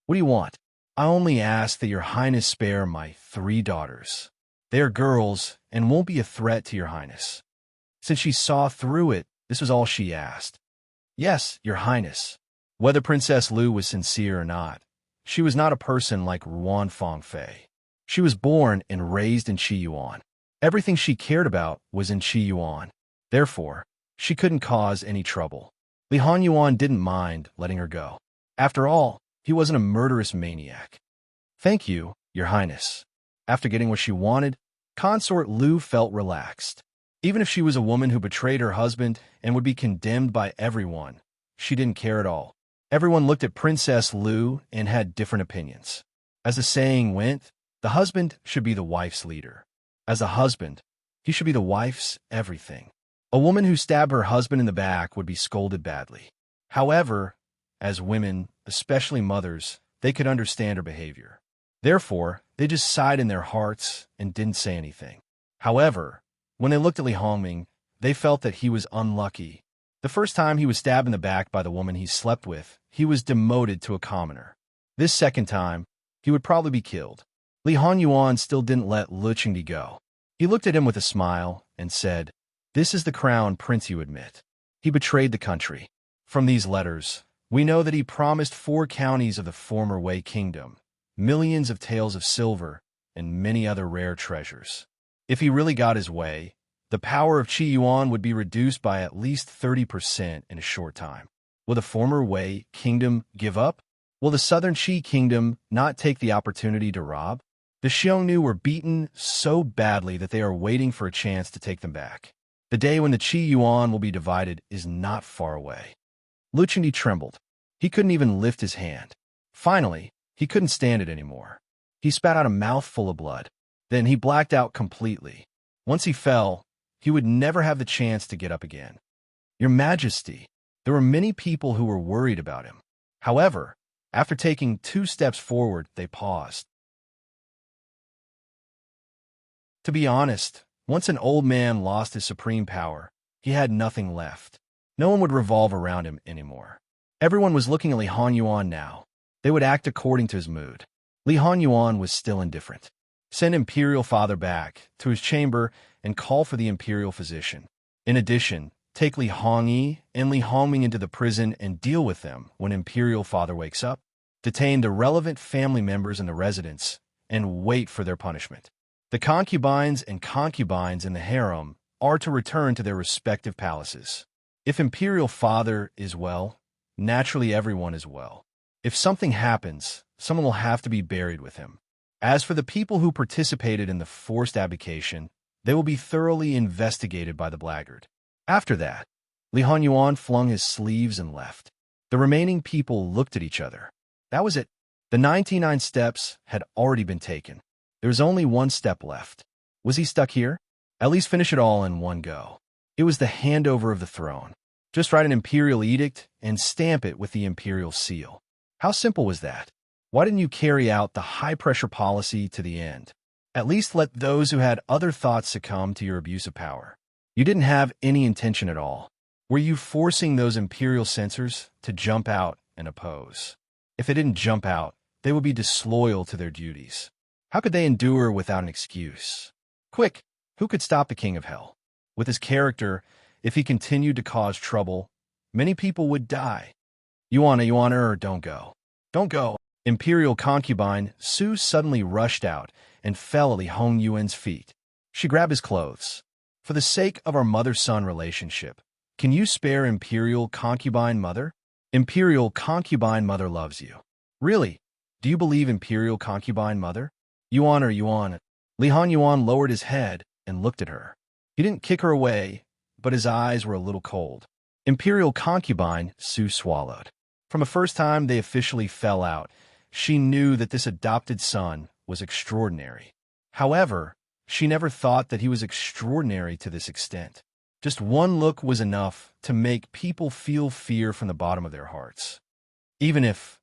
What do you want? I only ask that your Highness spare my 3 daughters. They are girls and won't be a threat to your Highness. Since she saw through it, this was all she asked. Yes, your Highness. Whether Princess Lu was sincere or not, she was not a person like Ruan Fengfei. She was born and raised in Qiyuan. Everything she cared about was in Qiyuan. Therefore, she couldn't cause any trouble. Li Hongyuan didn't mind letting her go. After all, he wasn't a murderous maniac. Thank you, your Highness. After getting what she wanted, Consort Lu felt relaxed. Even if she was a woman who betrayed her husband and would be condemned by everyone, she didn't care at all. Everyone looked at Princess Lu and had different opinions. As the saying went, the husband should be the wife's leader. As a husband, he should be the wife's everything. A woman who stabbed her husband in the back would be scolded badly. However, as women, especially mothers, they could understand her behavior. Therefore, they just sighed in their hearts and didn't say anything. However, when they looked at Li Hongming, they felt that he was unlucky. The first time he was stabbed in the back by the woman he slept with, he was demoted to a commoner. This second time, he would probably be killed. Li Hongyuan still didn't let Lu Qingdi go. He looked at him with a smile and said, "This is the crown prince you admit. He betrayed the country. From these letters, we know that he promised 4 counties of the former Wei kingdom, millions of taels of silver, and many other rare treasures. If he really got his way, the power of Qiyuan would be reduced by at least 30% in a short time. Will the former Wei kingdom give up? Will the southern Qi kingdom not take the opportunity to rob? The Xiongnu were beaten so badly that they are waiting for a chance to take them back. The day when the Qiyuan will be divided is not far away." Lu Qingdi trembled. He couldn't even lift his hand. Finally, he couldn't stand it anymore. He spat out a mouthful of blood. Then he blacked out completely. Once he fell, he would never have the chance to get up again. Your Majesty, there were many people who were worried about him. However, after taking 2 steps forward, they paused. To be honest, once an old man lost his supreme power, he had nothing left. No one would revolve around him anymore. Everyone was looking at Li Hanyuan now. They would act according to his mood. Li Hanyuan was still indifferent. Send Imperial Father back to his chamber and call for the Imperial physician. In addition, take Li Hongyi and Li Hongming into the prison and deal with them when Imperial Father wakes up. Detain the relevant family members in the residence and wait for their punishment. The concubines and concubines in the harem are to return to their respective palaces. If Imperial Father is well, naturally everyone is well. If something happens, someone will have to be buried with him. As for the people who participated in the forced abdication, they will be thoroughly investigated by the blackguard. After that, Li Hanyuan flung his sleeves and left. The remaining people looked at each other. That was it. The 99 steps had already been taken. There was only 1 step left. Was he stuck here? At least finish it all in one go. It was the handover of the throne. Just write an imperial edict and stamp it with the imperial seal. How simple was that? Why didn't you carry out the high-pressure policy to the end? At least let those who had other thoughts succumb to your abuse of power. You didn't have any intention at all. Were you forcing those imperial censors to jump out and oppose? If they didn't jump out, they would be disloyal to their duties. How could they endure without an excuse? Quick, who could stop the King of Hell? With his character, if he continued to cause trouble, many people would die. You want her or don't go. Don't go. Imperial concubine Su suddenly rushed out and fell at Li Hongyuan's feet. She grabbed his clothes. For the sake of our mother-son relationship, can you spare Imperial concubine mother? Imperial concubine mother loves you. Really? Do you believe Imperial concubine mother? You want her. Li Hanyuan lowered his head and looked at her. He didn't kick her away, but his eyes were a little cold. Imperial concubine Su swallowed. From the first time they officially fell out, she knew that this adopted son was extraordinary. However, she never thought that he was extraordinary to this extent. Just one look was enough to make people feel fear from the bottom of their hearts. Even if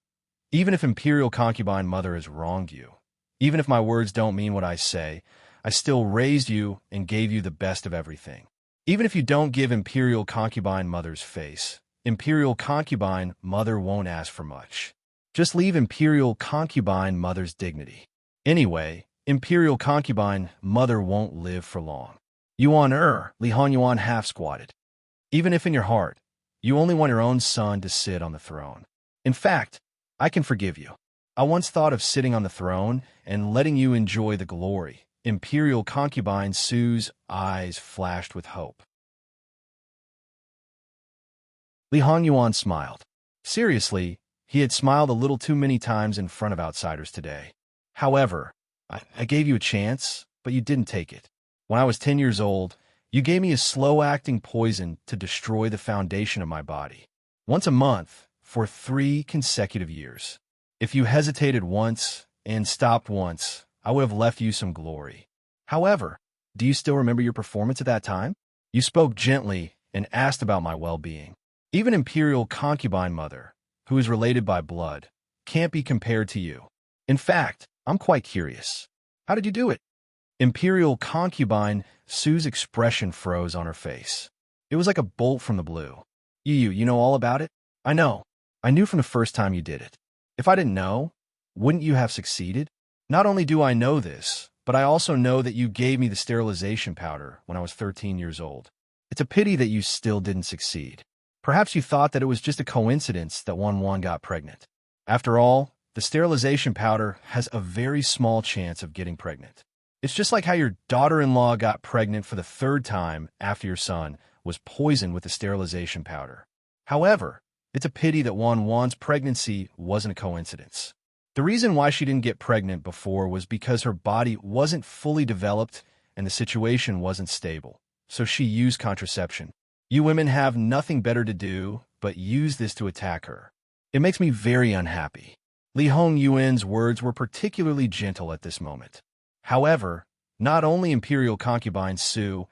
Imperial concubine mother has wronged you, even if my words don't mean what I say, I still raised you and gave you the best of everything. Even if you don't give Imperial concubine mother's face, Imperial concubine mother won't ask for much. Just leave Imperial concubine mother's dignity. Anyway, Imperial concubine mother won't live for long. You want her, Li Hanyuan half-squatted. Even if in your heart, you only want your own son to sit on the throne. In fact, I can forgive you. I once thought of sitting on the throne and letting you enjoy the glory. Imperial concubine Su's eyes flashed with hope. Li Hanyuan smiled. Seriously, he had smiled a little too many times in front of outsiders today. However, I gave you a chance, but you didn't take it. When I was 10 years old, you gave me a slow-acting poison to destroy the foundation of my body. Once a month, for 3 consecutive years. If you hesitated once and stopped once, I would have left you some glory. However, do you still remember your performance at that time? You spoke gently and asked about my well-being. Even Imperial concubine mother, who is related by blood, can't be compared to you. In fact, I'm quite curious. How did you do it? Imperial concubine Su's expression froze on her face. It was like a bolt from the blue. You know all about it? I know. I knew from the first time you did it. If I didn't know, wouldn't you have succeeded? Not only do I know this, but I also know that you gave me the sterilization powder when I was 13 years old. It's a pity that you still didn't succeed. Perhaps you thought that it was just a coincidence that Wan got pregnant. After all, the sterilization powder has a very small chance of getting pregnant. It's just like how your daughter-in-law got pregnant for the 3rd time after your son was poisoned with the sterilization powder. However, it's a pity that Wan's pregnancy wasn't a coincidence. The reason why she didn't get pregnant before was because her body wasn't fully developed and the situation wasn't stable, so she used contraception. You women have nothing better to do but use this to attack her. It makes me very unhappy. Li Hongyuan's words were particularly gentle at this moment. However, Not only imperial concubine Su,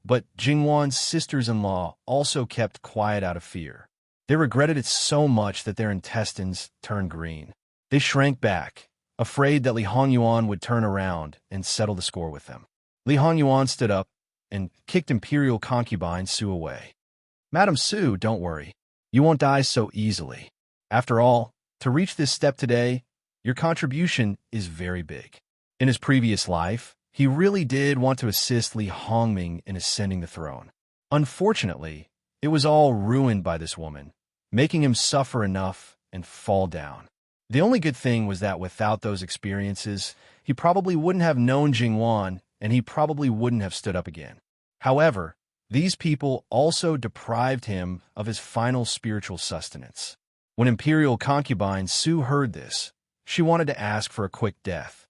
but Jingwan's sisters-in-law also kept quiet out of fear. They regretted it so much that their intestines turned green. They shrank back, afraid that Li Hongyuan would turn around and settle the score with them. Li Hongyuan stood up and kicked imperial concubine Su away. "Madam Su, don't worry. You won't die so easily. After all, to reach this step today, your contribution is very big." In his previous life, he really did want to assist Li Hongming in ascending the throne. Unfortunately, it was all ruined by this woman, making him suffer enough and fall down. The only good thing was that without those experiences, he probably wouldn't have known Jingwan, and he probably wouldn't have stood up again. However, these people also deprived him of his final spiritual sustenance. When imperial concubine Su heard this, she wanted to ask for a quick death.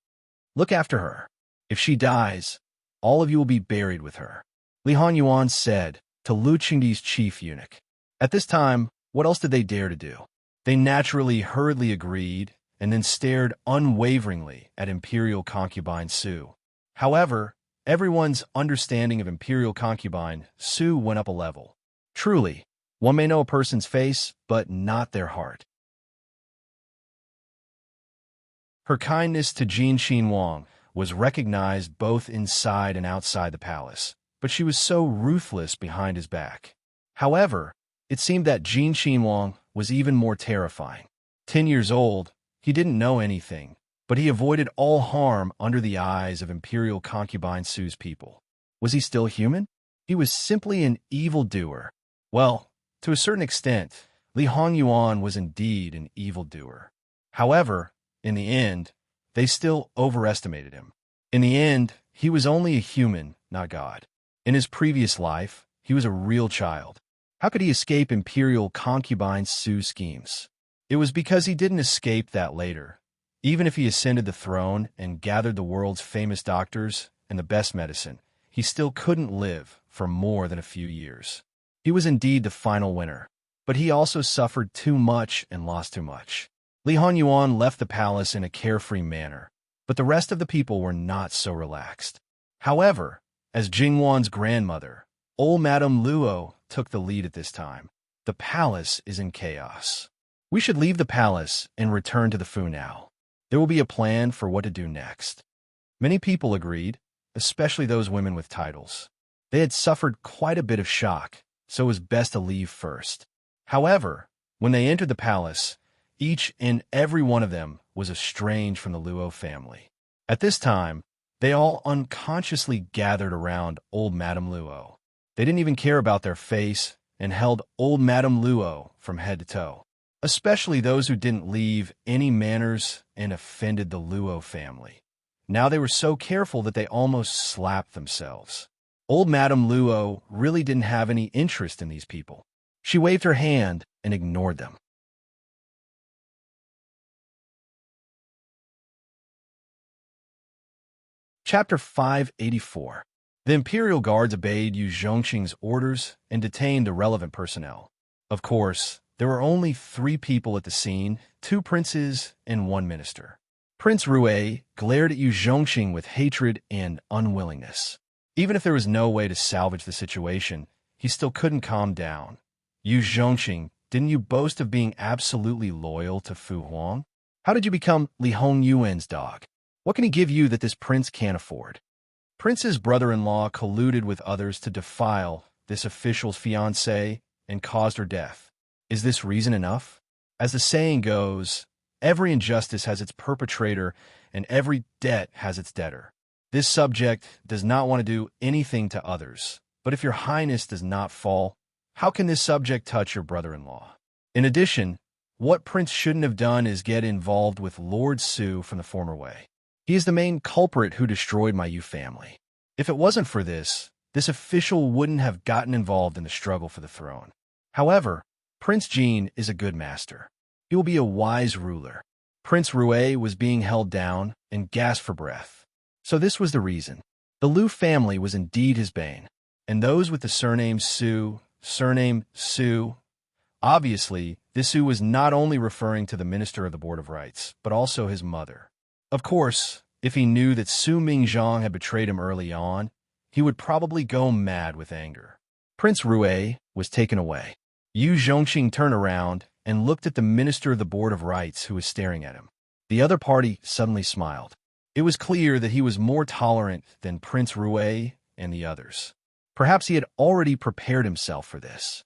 "Look after her. If she dies, all of you will be buried with her," Li Honyuan said to Lu Qingdi's chief eunuch. At this time, what else did they dare to do? They naturally hurriedly agreed and then stared unwaveringly at imperial concubine Su. However, everyone's understanding of imperial concubine Su went up a level. Truly, one may know a person's face, but not their heart. Her kindness to Jin Xinwang was recognized both inside and outside the palace, but she was so ruthless behind his back. However, it seemed that Jin Xinwang was even more terrifying. 10 years old, he didn't know anything, but he avoided all harm under the eyes of imperial concubine Su's people. Was he still human? He was simply an evildoer. Well, to a certain extent, Li Hongyuan was indeed an evildoer. However, in the end, they still overestimated him. In the end, he was only a human, not God. In his previous life, he was a real child. How could he escape imperial concubine Su's schemes? It was because he didn't escape that later. Even if he ascended the throne and gathered the world's famous doctors and the best medicine, he still couldn't live for more than a few years. He was indeed the final winner, but he also suffered too much and lost too much. Li Honyuan left the palace in a carefree manner, but the rest of the people were not so relaxed. However, as Jingwan's grandmother, old Madame Luo, took the lead at this time, the palace is in chaos. "We should leave the palace and return to the Fu now. There will be a plan for what to do next." Many people agreed, especially those women with titles. They had suffered quite a bit of shock, so it was best to leave first. However, when they entered the palace, each and every one of them was estranged from the Luo family. At this time, they all unconsciously gathered around old Madame Luo. They didn't even care about their face and held old Madame Luo from head to toe, especially those who didn't leave any manners and offended the Luo family. Now they were so careful that they almost slapped themselves. Old Madame Luo really didn't have any interest in these people. She waved her hand and ignored them. Chapter 584. The Imperial Guards obeyed Yu Zhongxing's orders and detained the relevant personnel. Of course, there were only 3 people at the scene, 2 princes and 1 minister. Prince Rui glared at Yu Zhongxing with hatred and unwillingness. Even if there was no way to salvage the situation, he still couldn't calm down. "Yu Zhongxing, didn't you boast of being absolutely loyal to Fu Huang? How did you become Li Hongyuan's dog? What can he give you that this prince can't afford?" Prince's brother-in-law colluded with others to defile this official's fiancée and caused her death. Is this reason enough? As the saying goes, every injustice has its perpetrator and every debt has its debtor. This subject does not want to do anything to others, but if your highness does not fall, how can this subject touch your brother-in-law? In addition, what prince shouldn't have done is get involved with Lord Su from the former way. He is the main culprit who destroyed my Yu family. If it wasn't for this official wouldn't have gotten involved in the struggle for the throne. However, Prince Jin is a good master. He will be a wise ruler. Prince Rui was being held down and gasped for breath. So this was the reason. The Lu family was indeed his bane, and those with the surname Su. Obviously, this Su was not only referring to the Minister of the Board of Rights, but also his mother. Of course, If he knew that Su Mingzhang had betrayed him early on, he would probably go mad with anger. Prince Rui was taken away. Yu Zhongxing turned around and looked at the Minister of the Board of Rites who was staring at him. The other party suddenly smiled. It was clear that he was more tolerant than Prince Rui and the others. Perhaps he had already prepared himself for this.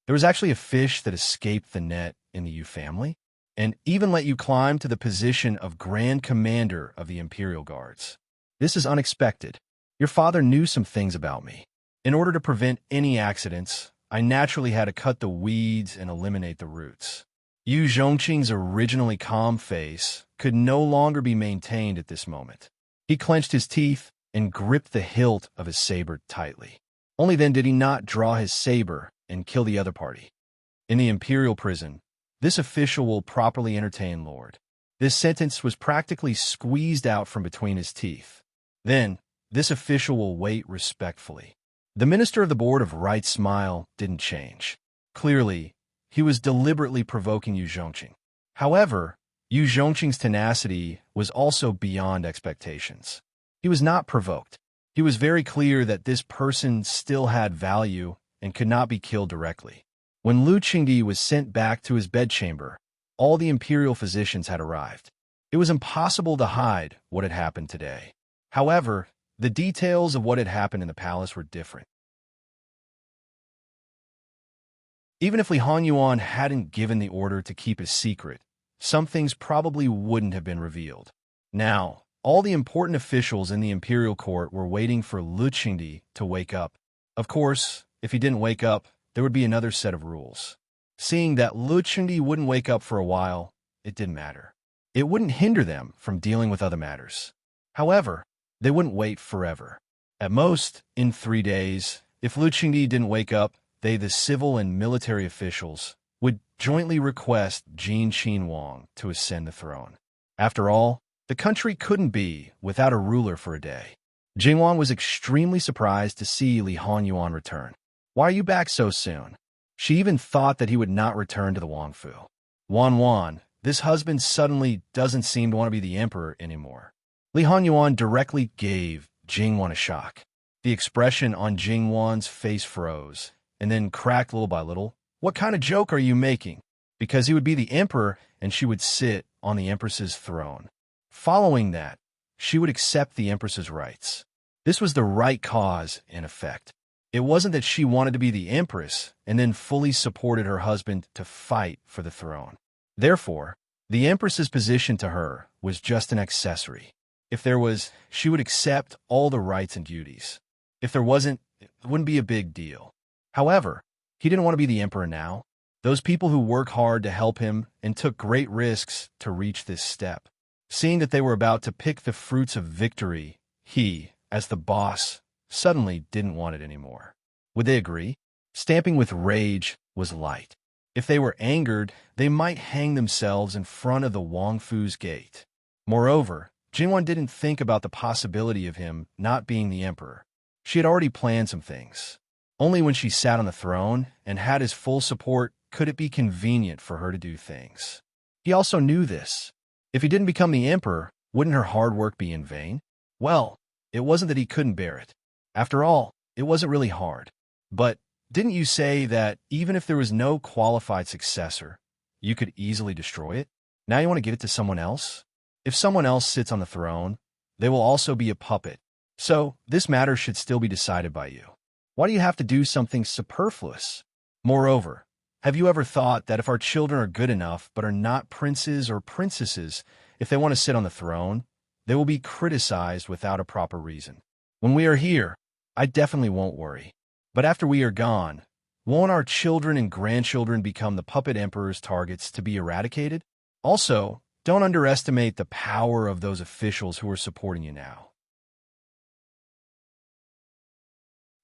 There was actually a fish that escaped the net in the Yu family, and even let you climb to the position of Grand Commander of the Imperial Guards. This is unexpected. Your father knew some things about me. In order to prevent any accidents, I naturally had to cut the weeds and eliminate the roots. Yu Zhongqing's originally calm face could no longer be maintained at this moment. He clenched his teeth and gripped the hilt of his saber tightly. Only then did he not draw his saber and kill the other party. In the Imperial prison, this official will properly entertain Lord. This sentence was practically squeezed out from between his teeth. Then, this official will wait respectfully. The Minister of the Board of Rites' smile didn't change. Clearly, he was deliberately provoking Yu Zhongqing. However, Yu Zhongqing's tenacity was also beyond expectations. He was not provoked. He was very clear that this person still had value and could not be killed directly. When Lu Qingdi was sent back to his bedchamber, all the imperial physicians had arrived. It was impossible to hide what had happened today. However, the details of what had happened in the palace were different. Even if Li Hanyuan hadn't given the order to keep it secret, some things probably wouldn't have been revealed. Now, all the important officials in the imperial court were waiting for Lu Qingdi to wake up. Of course, if he didn't wake up, there would be another set of rules. Seeing that Lu Qingdi wouldn't wake up for a while, it didn't matter. It wouldn't hinder them from dealing with other matters. However, they wouldn't wait forever. At most, in 3 days, if Lu Qingdi didn't wake up, they, the civil and military officials, would jointly request Jin Qinhuang to ascend the throne. After all, the country couldn't be without a ruler for a day. Jinghuang was extremely surprised to see Li Hanyuan return. "Why are you back so soon?" She even thought that he would not return to the Wangfu. Wan, this husband suddenly doesn't seem to want to be the emperor anymore. Li Hanyuan directly gave Jinghuang a shock. The expression on Jinghuang's face froze, and then cracked little by little. What kind of joke are you making? Because he would be the emperor, and she would sit on the empress's throne. Following that, she would accept the empress's rights. This was the right cause and effect. It wasn't that she wanted to be the empress and then fully supported her husband to fight for the throne. Therefore, the empress's position to her was just an accessory. If there was, she would accept all the rights and duties. If there wasn't, it wouldn't be a big deal. However, he didn't want to be the emperor now. Those people who work hard to help him and took great risks to reach this step. Seeing that they were about to pick the fruits of victory, he, as the boss, suddenly didn't want it anymore. Would they agree? Stamping with rage was light. If they were angered, they might hang themselves in front of the Wangfu's gate. Moreover, Jinghuang didn't think about the possibility of him not being the emperor. She had already planned some things. Only when she sat on the throne and had his full support could it be convenient for her to do things. He also knew this. If he didn't become the emperor, wouldn't her hard work be in vain? Well, it wasn't that he couldn't bear it. After all, it wasn't really hard. But didn't you say that even if there was no qualified successor, you could easily destroy it? Now you want to give it to someone else? If someone else sits on the throne, they will also be a puppet. So this matter should still be decided by you. Why do you have to do something superfluous? Moreover, have you ever thought that if our children are good enough but are not princes or princesses, if they want to sit on the throne, they will be criticized without a proper reason? When we are here, I definitely won't worry. But after we are gone, won't our children and grandchildren become the puppet emperor's targets to be eradicated? Also, don't underestimate the power of those officials who are supporting you now.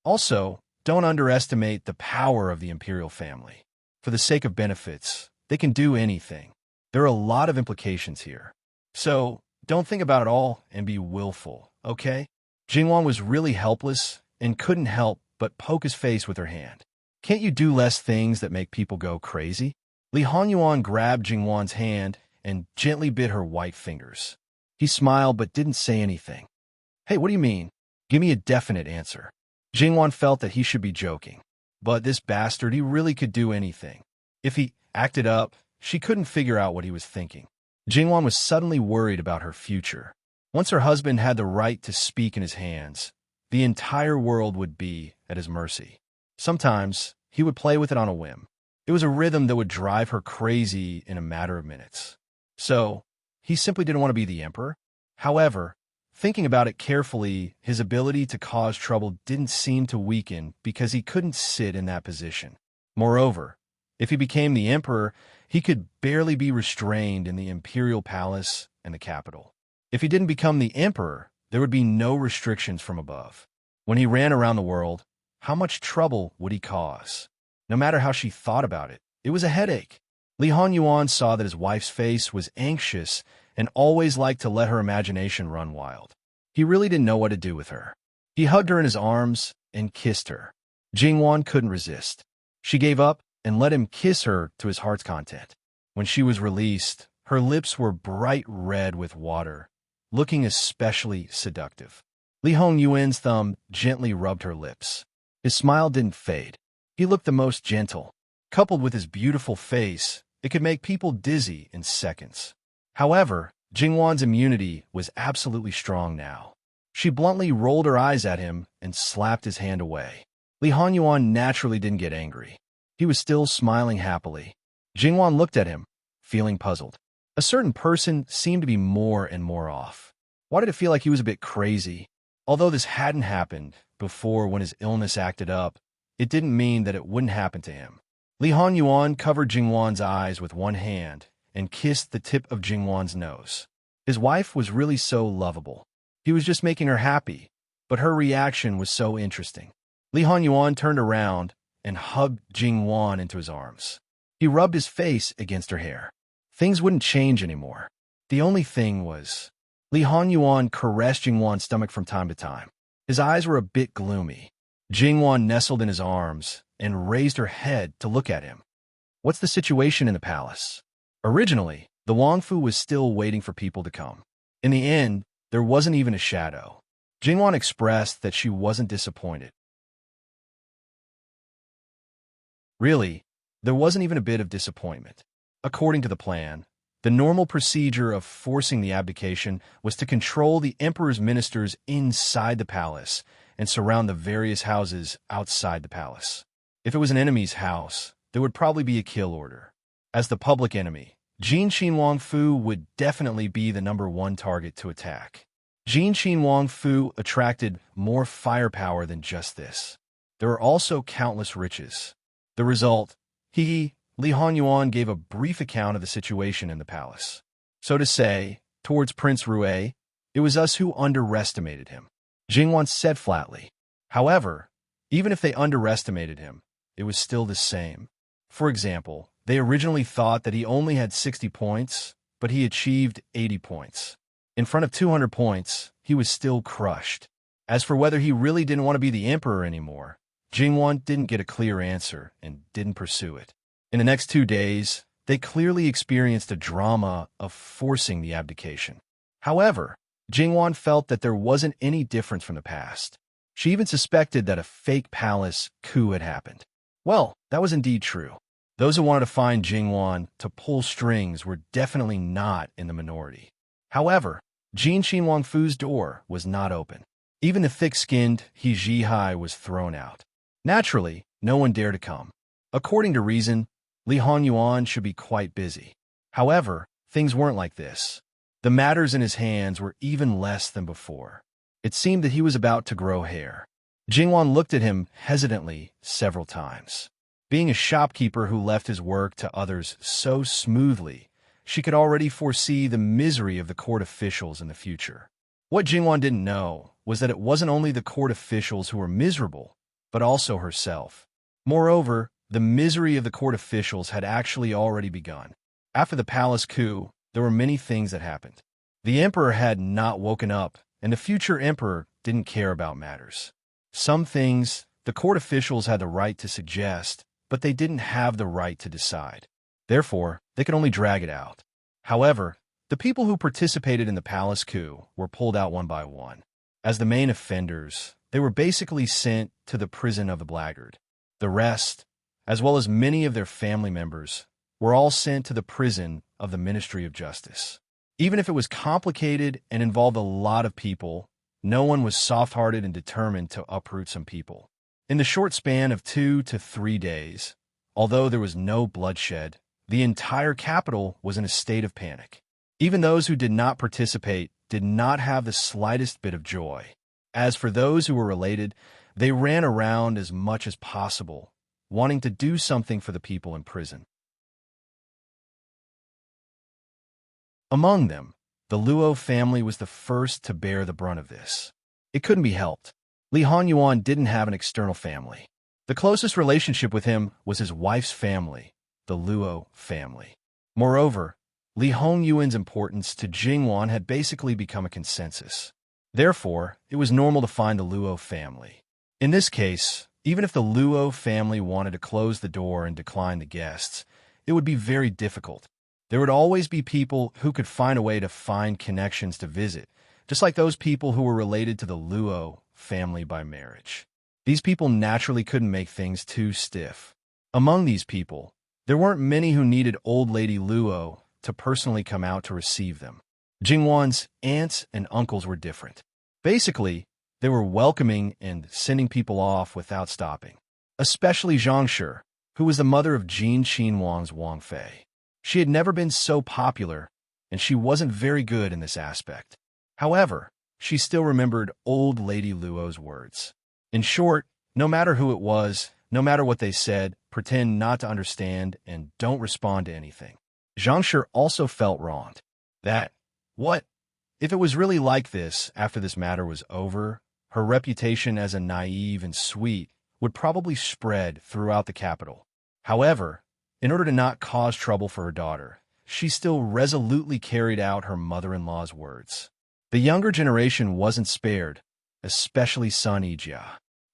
Also, don't underestimate the power of the imperial family. For the sake of benefits, they can do anything. There are a lot of implications here. So, don't think about it all and be willful, okay? Jinghuang was really helpless and couldn't help but poke his face with her hand. Can't you do less things that make people go crazy? Li Hanyuan grabbed Jinghuang's hand and gently bit her white fingers. He smiled but didn't say anything. Hey, what do you mean? Give me a definite answer. Jingwan felt that he should be joking. But this bastard, he really could do anything. If he acted up, she couldn't figure out what he was thinking. Jingwan was suddenly worried about her future. Once her husband had the right to speak in his hands, the entire world would be at his mercy. Sometimes, he would play with it on a whim. It was a rhythm that would drive her crazy in a matter of minutes. So, he simply didn't want to be the emperor. However, thinking about it carefully, his ability to cause trouble didn't seem to weaken because he couldn't sit in that position. Moreover, if he became the emperor, he could barely be restrained in the imperial palace and the capital. If he didn't become the emperor, there would be no restrictions from above. When he ran around the world, how much trouble would he cause? No matter how she thought about it, it was a headache. Li Honyuan saw that his wife's face was anxious and always liked to let her imagination run wild. He really didn't know what to do with her. He hugged her in his arms and kissed her. Jingwan couldn't resist. She gave up and let him kiss her to his heart's content. When she was released, her lips were bright red with water, looking especially seductive. Li Hongyuan's thumb gently rubbed her lips. His smile didn't fade. He looked the most gentle. Coupled with his beautiful face, it could make people dizzy in seconds. However, Jingwan's immunity was absolutely strong now. She bluntly rolled her eyes at him and slapped his hand away. Li Honyuan naturally didn't get angry. He was still smiling happily. Jingwan looked at him, feeling puzzled. A certain person seemed to be more and more off. Why did it feel like he was a bit crazy? Although this hadn't happened before when his illness acted up, it didn't mean that it wouldn't happen to him. Li Honyuan covered Jingwan's eyes with one hand and kissed the tip of Jingwan's nose. His wife was really so lovable. He was just making her happy, but her reaction was so interesting. Li Honyuan turned around and hugged Jingwan into his arms. He rubbed his face against her hair. Things wouldn't change anymore. The only thing was, Li Honyuan caressed Jingwan's stomach from time to time. His eyes were a bit gloomy. Jingwan nestled in his arms and raised her head to look at him. What's the situation in the palace? Originally, the Wangfu was still waiting for people to come. In the end, there wasn't even a shadow. Jingwan expressed that she wasn't disappointed. Really, there wasn't even a bit of disappointment. According to the plan, the normal procedure of forcing the abdication was to control the emperor's ministers inside the palace and surround the various houses outside the palace. If it was an enemy's house, there would probably be a kill order. As the public enemy, Jin Qin Wangfu would definitely be the #1 target to attack. Jin Qin Wangfu attracted more firepower than just this. There were also countless riches. The result, Li Honyuan gave a brief account of the situation in the palace. So to say, towards Prince Rue, it was us who underestimated him. Jingwan said flatly. However, even if they underestimated him, it was still the same. For example, they originally thought that he only had 60 points, but he achieved 80 points. In front of 200 points, he was still crushed. As for whether he really didn't want to be the emperor anymore, Jingwan didn't get a clear answer and didn't pursue it. In the next 2 days, they clearly experienced a drama of forcing the abdication. However, Jingwan felt that there wasn't any difference from the past. She even suspected that a fake palace coup had happened. Well, that was indeed true. Those who wanted to find Jingwan to pull strings were definitely not in the minority. However, Jin Qin Wangfu's door was not open. Even the thick-skinned He Zhihai was thrown out. Naturally, no one dared to come. According to reason, Li Honyuan should be quite busy. However, things weren't like this. The matters in his hands were even less than before. It seemed that he was about to grow hair. Jingwan looked at him hesitantly several times. Being a shopkeeper who left his work to others so smoothly, she could already foresee the misery of the court officials in the future. What Jingwan didn't know was that it wasn't only the court officials who were miserable, but also herself. Moreover, the misery of the court officials had actually already begun. After the palace coup, there were many things that happened. The emperor had not woken up, and the future emperor didn't care about matters. Some things the court officials had the right to suggest, but they didn't have the right to decide. Therefore, they could only drag it out. However, The people who participated in the palace coup were pulled out one by one. As the main offenders, they were basically sent to the prison of the blackguard. The rest, as well as many of their family members, were all sent to the prison of the Ministry of Justice. Even if it was complicated and involved a lot of people, no one was soft-hearted and determined to uproot some people. In the short span of 2 to 3 days, although there was no bloodshed, the entire capital was in a state of panic. Even those who did not participate did not have the slightest bit of joy. As for those who were related, they ran around as much as possible, wanting to do something for the people in prison. Among them, the Luo family was the first to bear the brunt of this. It couldn't be helped. Li Honyuan didn't have an external family. The closest relationship with him was his wife's family, the Luo family. Moreover, Li Hongyuan's importance to Jingwan had basically become a consensus. Therefore, it was normal to find the Luo family. In this case, even if the Luo family wanted to close the door and decline the guests, it would be very difficult. There would always be people who could find a way to find connections to visit, just like those people who were related to the Luo family by marriage. These people naturally couldn't make things too stiff. Among these people, there weren't many who needed old lady Luo to personally come out to receive them. Jingwan's aunts and uncles were different. Basically, they were welcoming and sending people off without stopping. Especially Zhang Shi, who was the mother of Jin Qinhuang's Wang Fei. She had never been so popular, and she wasn't very good in this aspect. However, she still remembered old lady Luo's words. In short, no matter who it was, no matter what they said, pretend not to understand and don't respond to anything. Zhang Shi also felt wronged. What? If it was really like this after this matter was over, her reputation as a naive and sweet would probably spread throughout the capital. However, in order to not cause trouble for her daughter, she still resolutely carried out her mother-in-law's words. The younger generation wasn't spared, especially Sun Yijia.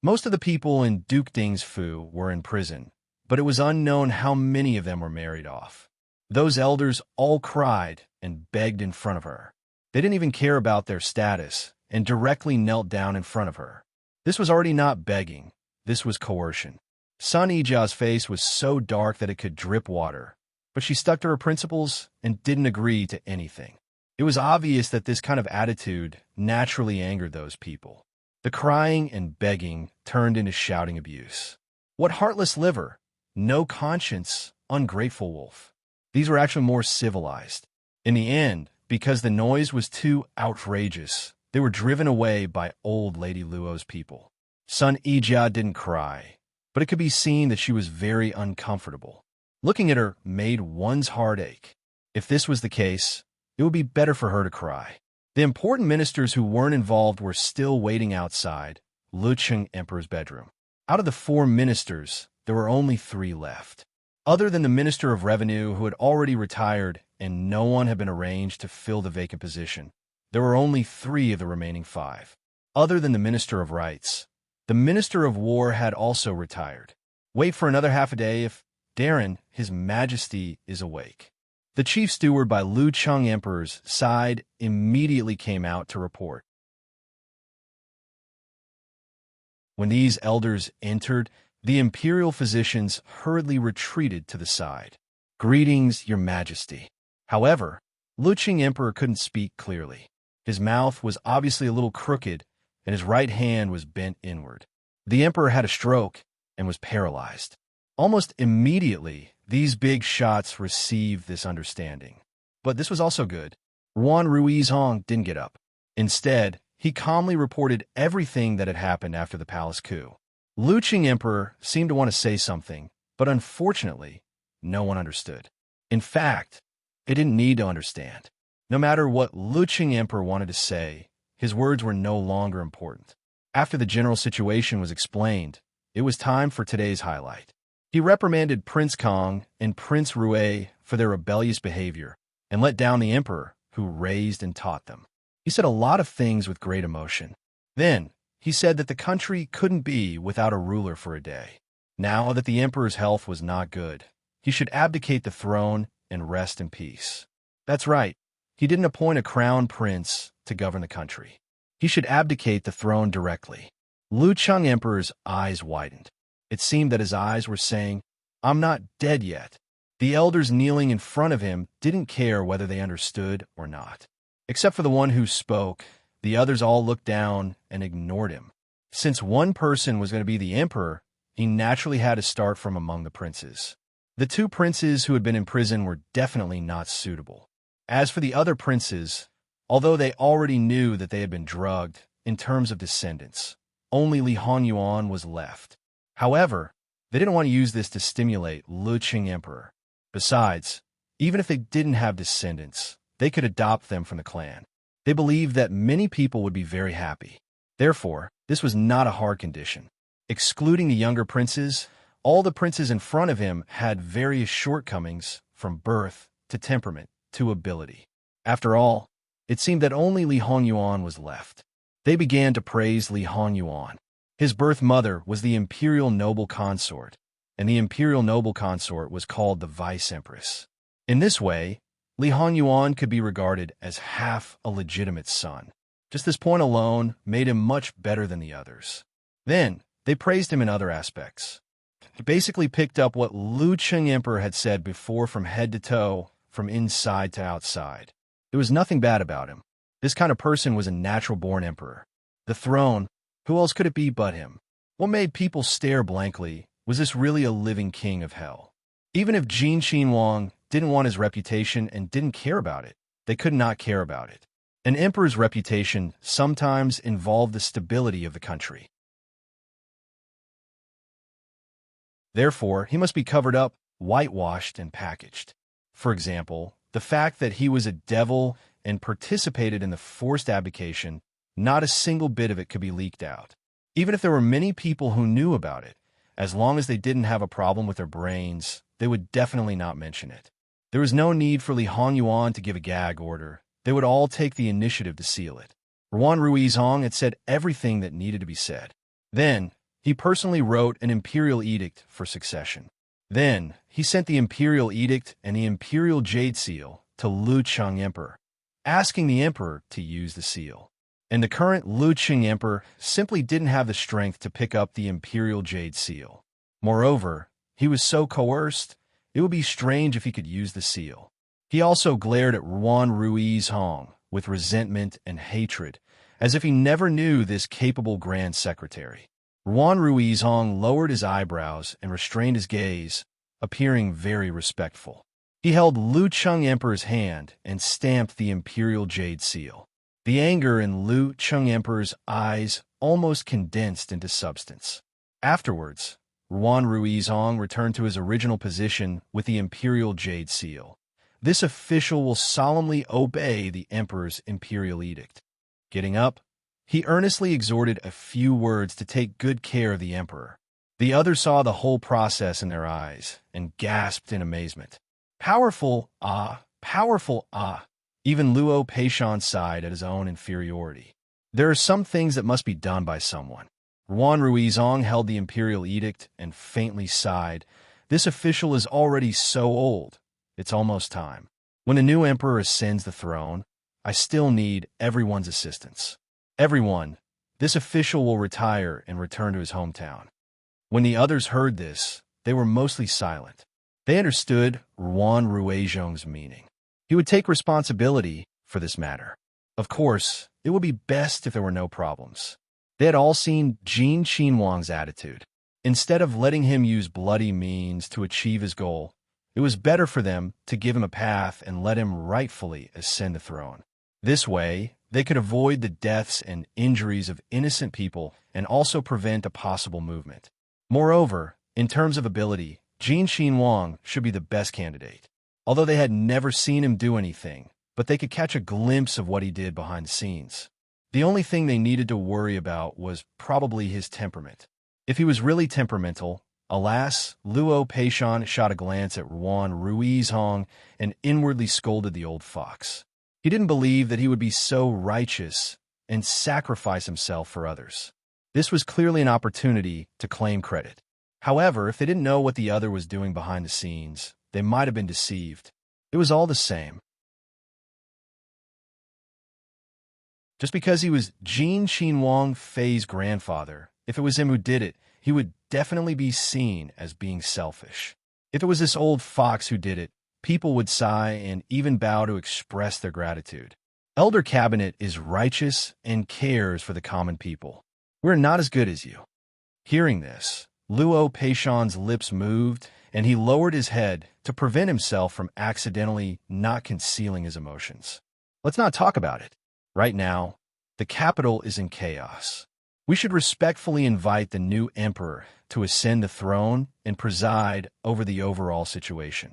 Most of the people in Duke Ding's Fu were in prison, but it was unknown how many of them were married off. Those elders all cried and begged in front of her. They didn't even care about their status and directly knelt down in front of her. This was already not begging, this was coercion. Sun Yijia's face was so dark that it could drip water, but she stuck to her principles and didn't agree to anything. It was obvious that this kind of attitude naturally angered those people. The crying and begging turned into shouting abuse. What heartless liver, no conscience, ungrateful wolf. These were actually more civilized. In the end, because the noise was too outrageous, they were driven away by old Lady Luo's people. Sun Yijia didn't cry, but it could be seen that she was very uncomfortable. Looking at her made one's heart ache. If this was the case, it would be better for her to cry. The important ministers who weren't involved were still waiting outside Lucheng Emperor's bedroom. Out of the 4 ministers, there were only 3 left. Other than the Minister of Revenue, who had already retired and no one had been arranged to fill the vacant position, there were only 3 of the remaining 5. Other than the Minister of Rights, the Minister of War had also retired. Wait for another half a day if Darren, His Majesty, is awake. The chief steward by Lucheng Emperor's side immediately came out to report. When these elders entered, the imperial physicians hurriedly retreated to the side. Greetings, Your Majesty. However, Lucheng Emperor couldn't speak clearly. His mouth was obviously a little crooked, and his right hand was bent inward. The emperor had a stroke and was paralyzed. Almost immediately, these big shots received this understanding. But this was also good. Yuan Ruizhong didn't get up. Instead, he calmly reported everything that had happened after the palace coup. Lucheng Emperor seemed to want to say something, but unfortunately, no one understood. In fact, it didn't need to understand. No matter what Lucheng Emperor wanted to say, his words were no longer important. After the general situation was explained, it was time for today's highlight. He reprimanded Prince Kong and Prince Rui for their rebellious behavior and let down the emperor, who raised and taught them. He said a lot of things with great emotion. Then, he said that the country couldn't be without a ruler for a day. Now that the emperor's health was not good, he should abdicate the throne and rest in peace. That's right. he didn't appoint a crown prince to govern the country. He should abdicate the throne directly. Lu Cheng Emperor's eyes widened. It seemed that his eyes were saying, "I'm not dead yet." The elders kneeling in front of him didn't care whether they understood or not. Except for the one who spoke, the others all looked down and ignored him. Since one person was going to be the emperor, he naturally had to start from among the princes. The two princes who had been in prison were definitely not suitable. As for the other princes, although they already knew that they had been drugged in terms of descendants, only Li Honyuan was left. However, they didn't want to use this to stimulate Lu Cheng Emperor. Besides, even if they didn't have descendants, they could adopt them from the clan. They believed that many people would be very happy. Therefore, this was not a hard condition. Excluding the younger princes, all the princes in front of him had various shortcomings from birth to temperament to ability. After all, it seemed that only Li Honyuan was left. They began to praise Li Honyuan. His birth mother was the imperial noble consort, and the imperial noble consort was called the vice empress. In this way, Li Honyuan could be regarded as half a legitimate son. Just this point alone made him much better than the others. Then, they praised him in other aspects. He basically picked up what Lu Cheng Emperor had said before from head to toe, from inside to outside. There was nothing bad about him. This kind of person was a natural-born emperor. The throne, who else could it be but him? What made people stare blankly was this really a living king of hell? Even if Jin Xinhuang didn't want his reputation and didn't care about it, they could not care about it. An emperor's reputation sometimes involved the stability of the country. Therefore, he must be covered up, whitewashed, and packaged. For example, the fact that he was a devil and participated in the forced abdication, not a single bit of it could be leaked out. Even if there were many people who knew about it, as long as they didn't have a problem with their brains, they would definitely not mention it. There was no need for Li Honyuan to give a gag order. They would all take the initiative to seal it. Ruan Ruizhong had said everything that needed to be said. Then, he personally wrote an imperial edict for succession. Then, he sent the imperial edict and the imperial jade seal to Lu Cheng Emperor, asking the emperor to use the seal. And the current Lu Cheng Emperor simply didn't have the strength to pick up the imperial jade seal. Moreover, he was so coerced, it would be strange if he could use the seal. He also glared at Ruan Ruizhong with resentment and hatred, as if he never knew this capable Grand Secretary. Ruan Ruizhong lowered his eyebrows and restrained his gaze, appearing very respectful. He held Lu Cheng Emperor's hand and stamped the imperial jade seal. The anger in Lu Cheng Emperor's eyes almost condensed into substance. Afterwards, Ruan Ruizhong returned to his original position with the imperial jade seal. This official will solemnly obey the emperor's imperial edict. Getting up, he earnestly exhorted a few words to take good care of the emperor. The others saw the whole process in their eyes and gasped in amazement. Powerful, ah, powerful, ah. Even Luo Peishan sighed at his own inferiority. There are some things that must be done by someone. Ruan Ruizhong held the imperial edict and faintly sighed. This official is already so old. It's almost time. When a new emperor ascends the throne, I still need everyone's assistance. Everyone, this official will retire and return to his hometown. When the others heard this, they were mostly silent. They understood Ruan Ruizhong's meaning. He would take responsibility for this matter. Of course, it would be best if there were no problems. They had all seen Jin Xinhuang's attitude. Instead of letting him use bloody means to achieve his goal, it was better for them to give him a path and let him rightfully ascend the throne. This way, they could avoid the deaths and injuries of innocent people and also prevent a possible movement. Moreover, in terms of ability, Jin Xinhuang should be the best candidate. Although they had never seen him do anything, but they could catch a glimpse of what he did behind the scenes. The only thing they needed to worry about was probably his temperament. If he was really temperamental, alas, Luo Peishan shot a glance at Ruan Ruizhong and inwardly scolded the old fox. He didn't believe that he would be so righteous and sacrifice himself for others. This was clearly an opportunity to claim credit. However, if they didn't know what the other was doing behind the scenes, they might have been deceived. It was all the same. Just because he was Jin Qinhuang Fei's grandfather, if it was him who did it, he would definitely be seen as being selfish. If it was this old fox who did it, people would sigh and even bow to express their gratitude. Elder Cabinet is righteous and cares for the common people. We're not as good as you. Hearing this, Luo Peishan's lips moved, and he lowered his head to prevent himself from accidentally not concealing his emotions. Let's not talk about it. Right now, the capital is in chaos. We should respectfully invite the new emperor to ascend the throne and preside over the overall situation.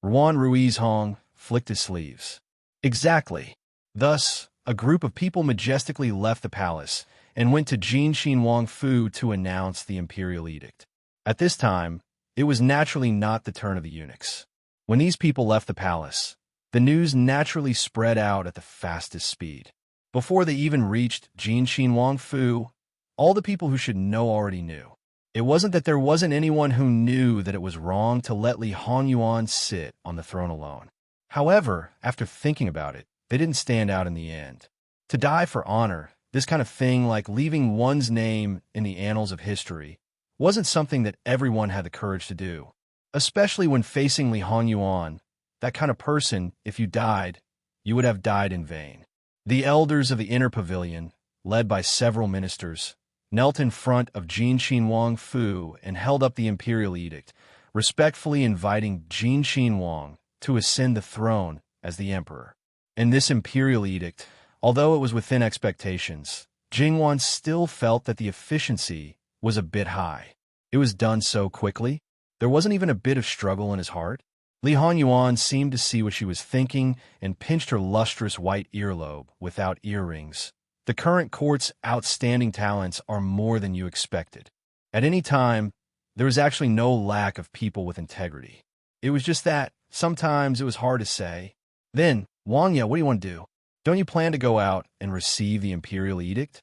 Ruan Ruizhong flicked his sleeves. Exactly. Thus, a group of people majestically left the palace and went to Jin Xinhuang Fu to announce the imperial edict. At this time, it was naturally not the turn of the eunuchs. When these people left the palace, the news naturally spread out at the fastest speed. Before they even reached Jin Xinhuang Fu, all the people who should know already knew. It wasn't that there wasn't anyone who knew that it was wrong to let Li Hongyuan sit on the throne alone. However, after thinking about it, they didn't stand out in the end. To die for honor, this kind of thing like leaving one's name in the annals of history, wasn't something that everyone had the courage to do. Especially when facing Li Hongyuan, that kind of person, if you died, you would have died in vain. The elders of the inner pavilion, led by several ministers, knelt in front of Jin Xinhuang Fu and held up the imperial edict, respectfully inviting Jin Xinhuang to ascend the throne as the emperor. In this imperial edict, although it was within expectations, Jingwan still felt that the efficiency was a bit high. It was done so quickly, there wasn't even a bit of struggle in his heart. Li Hongyuan seemed to see what she was thinking and pinched her lustrous white earlobe without earrings. The current court's outstanding talents are more than you expected. At any time, there was actually no lack of people with integrity. It was just that, sometimes it was hard to say. Then, Wangya, what do you want to do? Don't you plan to go out and receive the imperial edict?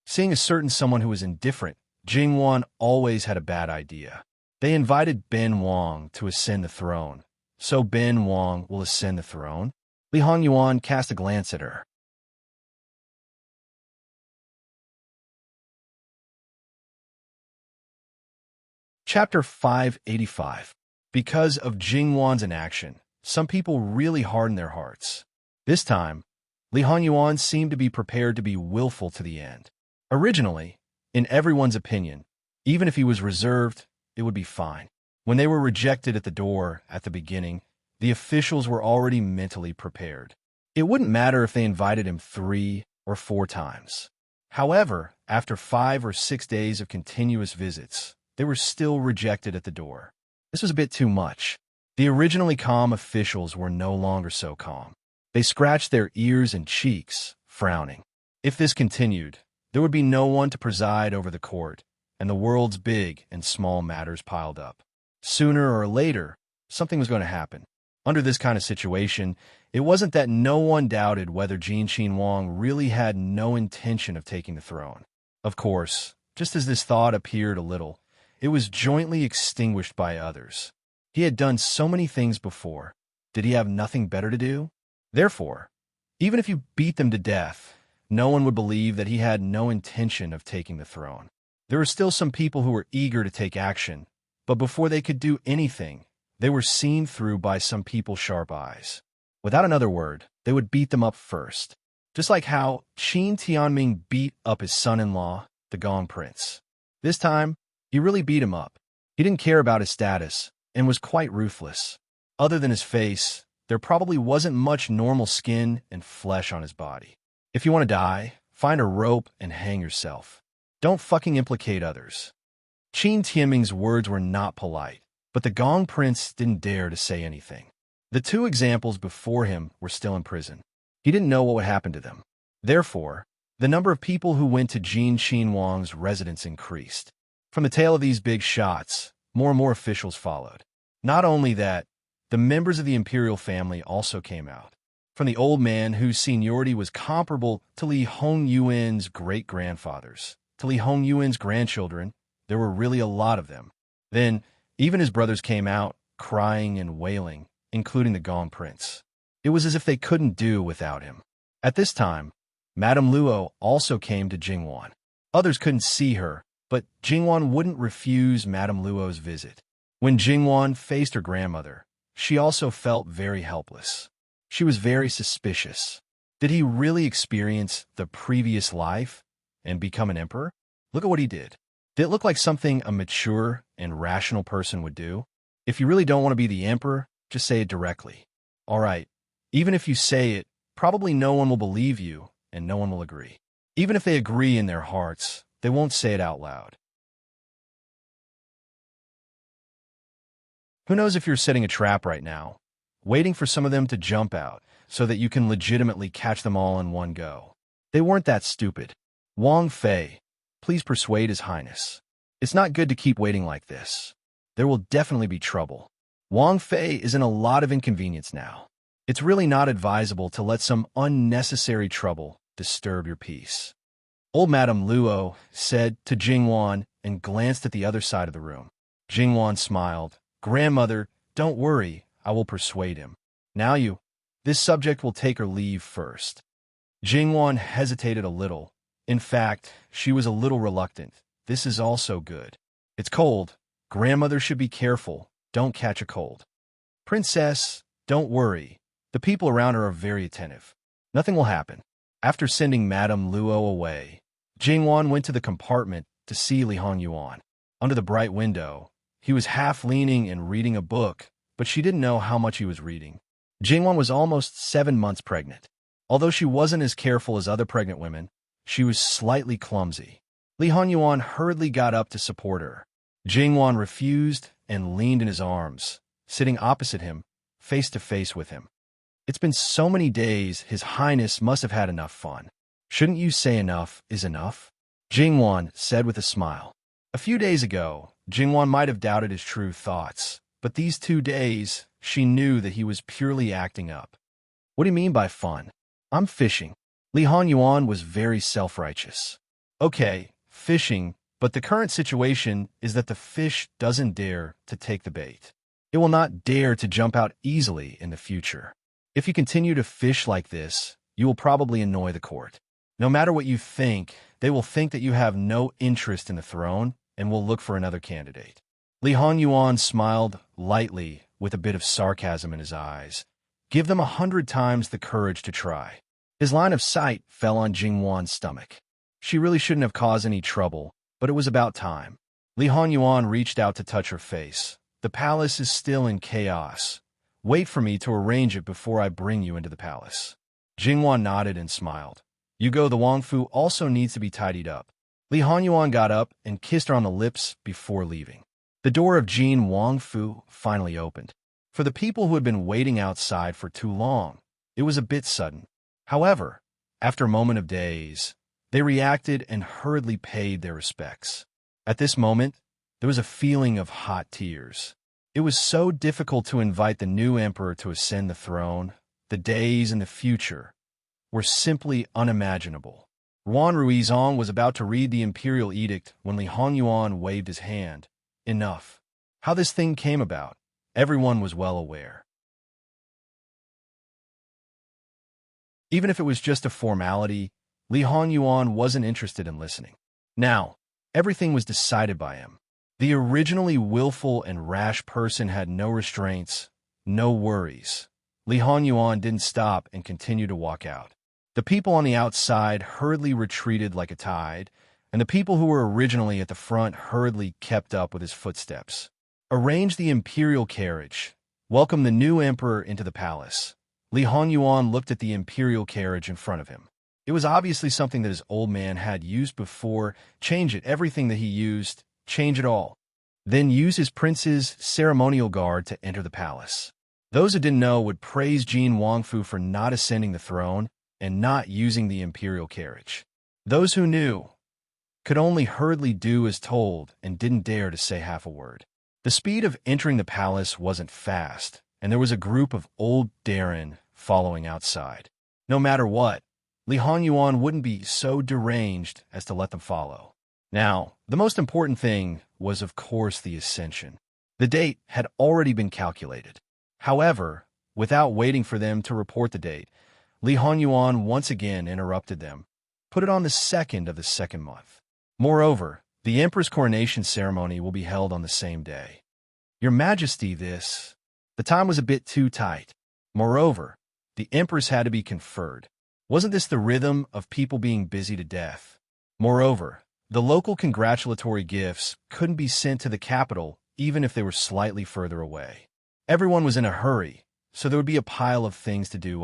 Seeing a certain someone who was indifferent, Jingwan always had a bad idea. They invited Ben Wang to ascend the throne. So Ben Wang will ascend the throne? Li Hongyuan cast a glance at her. Chapter 585. Because of Jingwan's inaction, some people really hardened their hearts. This time, Li Hongyuan seemed to be prepared to be willful to the end. Originally, in everyone's opinion, even if he was reserved, it would be fine. When they were rejected at the door at the beginning, the officials were already mentally prepared. It wouldn't matter if they invited him 3 or 4 times. However, after 5 or 6 days of continuous visits, they were still rejected at the door. This was a bit too much. The originally calm officials were no longer so calm. They scratched their ears and cheeks, frowning. If this continued, there would be no one to preside over the court, and the world's big and small matters piled up. Sooner or later, something was going to happen. Under this kind of situation, it wasn't that no one doubted whether Jin Xinhuang really had no intention of taking the throne. Of course, just as this thought appeared a little, it was jointly extinguished by others. He had done so many things before. Did he have nothing better to do? Therefore, even if you beat them to death, no one would believe that he had no intention of taking the throne. There were still some people who were eager to take action, but before they could do anything, they were seen through by some people's sharp eyes. Without another word, they would beat them up first. Just like how Qin Tianming beat up his son-in-law, the Gong Prince. This time, he really beat him up. He didn't care about his status and was quite ruthless. Other than his face, there probably wasn't much normal skin and flesh on his body. If you want to die, find a rope and hang yourself. Don't fucking implicate others. Qin Tianming's words were not polite, but the Gong Prince didn't dare to say anything. The 2 examples before him were still in prison. He didn't know what would happen to them. Therefore, the number of people who went to Jin Xinhuang's residence increased. From the tail of these big shots, more and more officials followed. Not only that, the members of the imperial family also came out. From the old man whose seniority was comparable to Li Hongyuan's great-grandfathers, to Li Hongyuan's grandchildren, there were really a lot of them. Then, even his brothers came out, crying and wailing, including the Gong Prince. It was as if they couldn't do without him. At this time, Madame Luo also came to Jingwan. Others couldn't see her, but Jingwan wouldn't refuse Madame Luo's visit. When Jingwan faced her grandmother, she also felt very helpless. She was very suspicious. Did he really experience the previous life and become an emperor? Look at what he did. Did it look like something a mature and rational person would do? If you really don't want to be the emperor, just say it directly. All right, even if you say it, probably no one will believe you and no one will agree. Even if they agree in their hearts, they won't say it out loud. Who knows if you're setting a trap right now, waiting for some of them to jump out so that you can legitimately catch them all in one go. They weren't that stupid. Wang Fei, please persuade His Highness. It's not good to keep waiting like this. There will definitely be trouble. Wang Fei is in a lot of inconvenience now. It's really not advisable to let some unnecessary trouble disturb your peace. Old Madame Luo said to Jingwan and glanced at the other side of the room. Jingwan smiled. Grandmother, don't worry, I will persuade him. Now this subject will take her leave first. Jingwan hesitated a little. In fact, she was a little reluctant. This is also good. It's cold. Grandmother should be careful. Don't catch a cold. Princess, don't worry. The people around her are very attentive. Nothing will happen. After sending Madame Luo away, Jingwan went to the compartment to see Li Hongyuan. Under the bright window, he was half leaning and reading a book, but she didn't know how much he was reading. Jingwan was almost 7 months pregnant. Although she wasn't as careful as other pregnant women, she was slightly clumsy. Li Hongyuan hurriedly got up to support her. Jingwan refused and leaned in his arms, sitting opposite him, face to face with him. It's been so many days, His Highness must have had enough fun. Shouldn't you say enough is enough? Jingwan said with a smile. A few days ago, Jingwan might have doubted his true thoughts, but these 2 days, she knew that he was purely acting up. What do you mean by fun? I'm fishing. Li Hongyuan was very self-righteous. Okay, fishing, but the current situation is that the fish doesn't dare to take the bait. It will not dare to jump out easily in the future. If you continue to fish like this, you will probably annoy the court. No matter what you think, they will think that you have no interest in the throne and will look for another candidate. Li Hongyuan smiled lightly with a bit of sarcasm in his eyes. Give them 100 times the courage to try. His line of sight fell on Jingwan's stomach. She really shouldn't have caused any trouble, but it was about time. Li Hongyuan reached out to touch her face. The palace is still in chaos. Wait for me to arrange it before I bring you into the palace. Jingwan nodded and smiled. You go, the Wangfu also needs to be tidied up. Li Hongyuan got up and kissed her on the lips before leaving. The door of Jin Wangfu finally opened. For the people who had been waiting outside for too long, it was a bit sudden. However, after a moment of daze, they reacted and hurriedly paid their respects. At this moment, there was a feeling of hot tears. It was so difficult to invite the new emperor to ascend the throne. The days in the future were simply unimaginable. Ruan Ruizong was about to read the imperial edict when Li Hongyuan waved his hand. Enough. How this thing came about, everyone was well aware. Even if it was just a formality, Li Hongyuan wasn't interested in listening. Now, everything was decided by him. The originally willful and rash person had no restraints, no worries. Li Hongyuan didn't stop and continued to walk out. The people on the outside hurriedly retreated like a tide, and the people who were originally at the front hurriedly kept up with his footsteps. Arrange the imperial carriage. Welcome the new emperor into the palace. Li Hongyuan looked at the imperial carriage in front of him. It was obviously something that his old man had used before. Change it, everything that he used, change it all. Then use his prince's ceremonial guard to enter the palace. Those who didn't know would praise Jin Wangfu for not ascending the throne and not using the imperial carriage. Those who knew could only hurriedly do as told and didn't dare to say half a word. The speed of entering the palace wasn't fast, and there was a group of old Darren following outside. No matter what, Li Hongyuan wouldn't be so deranged as to let them follow. Now, the most important thing was, of course, the ascension. The date had already been calculated. However, without waiting for them to report the date, Li Hongyuan once again interrupted them. Put it on the 2nd of the 2nd month. Moreover, the emperor's coronation ceremony will be held on the same day. Your Majesty, this. The time was a bit too tight. Moreover, the empress had to be conferred. Wasn't this the rhythm of people being busy to death? Moreover, the local congratulatory gifts couldn't be sent to the capital even if they were slightly further away. Everyone was in a hurry, so there would be a pile of things to do.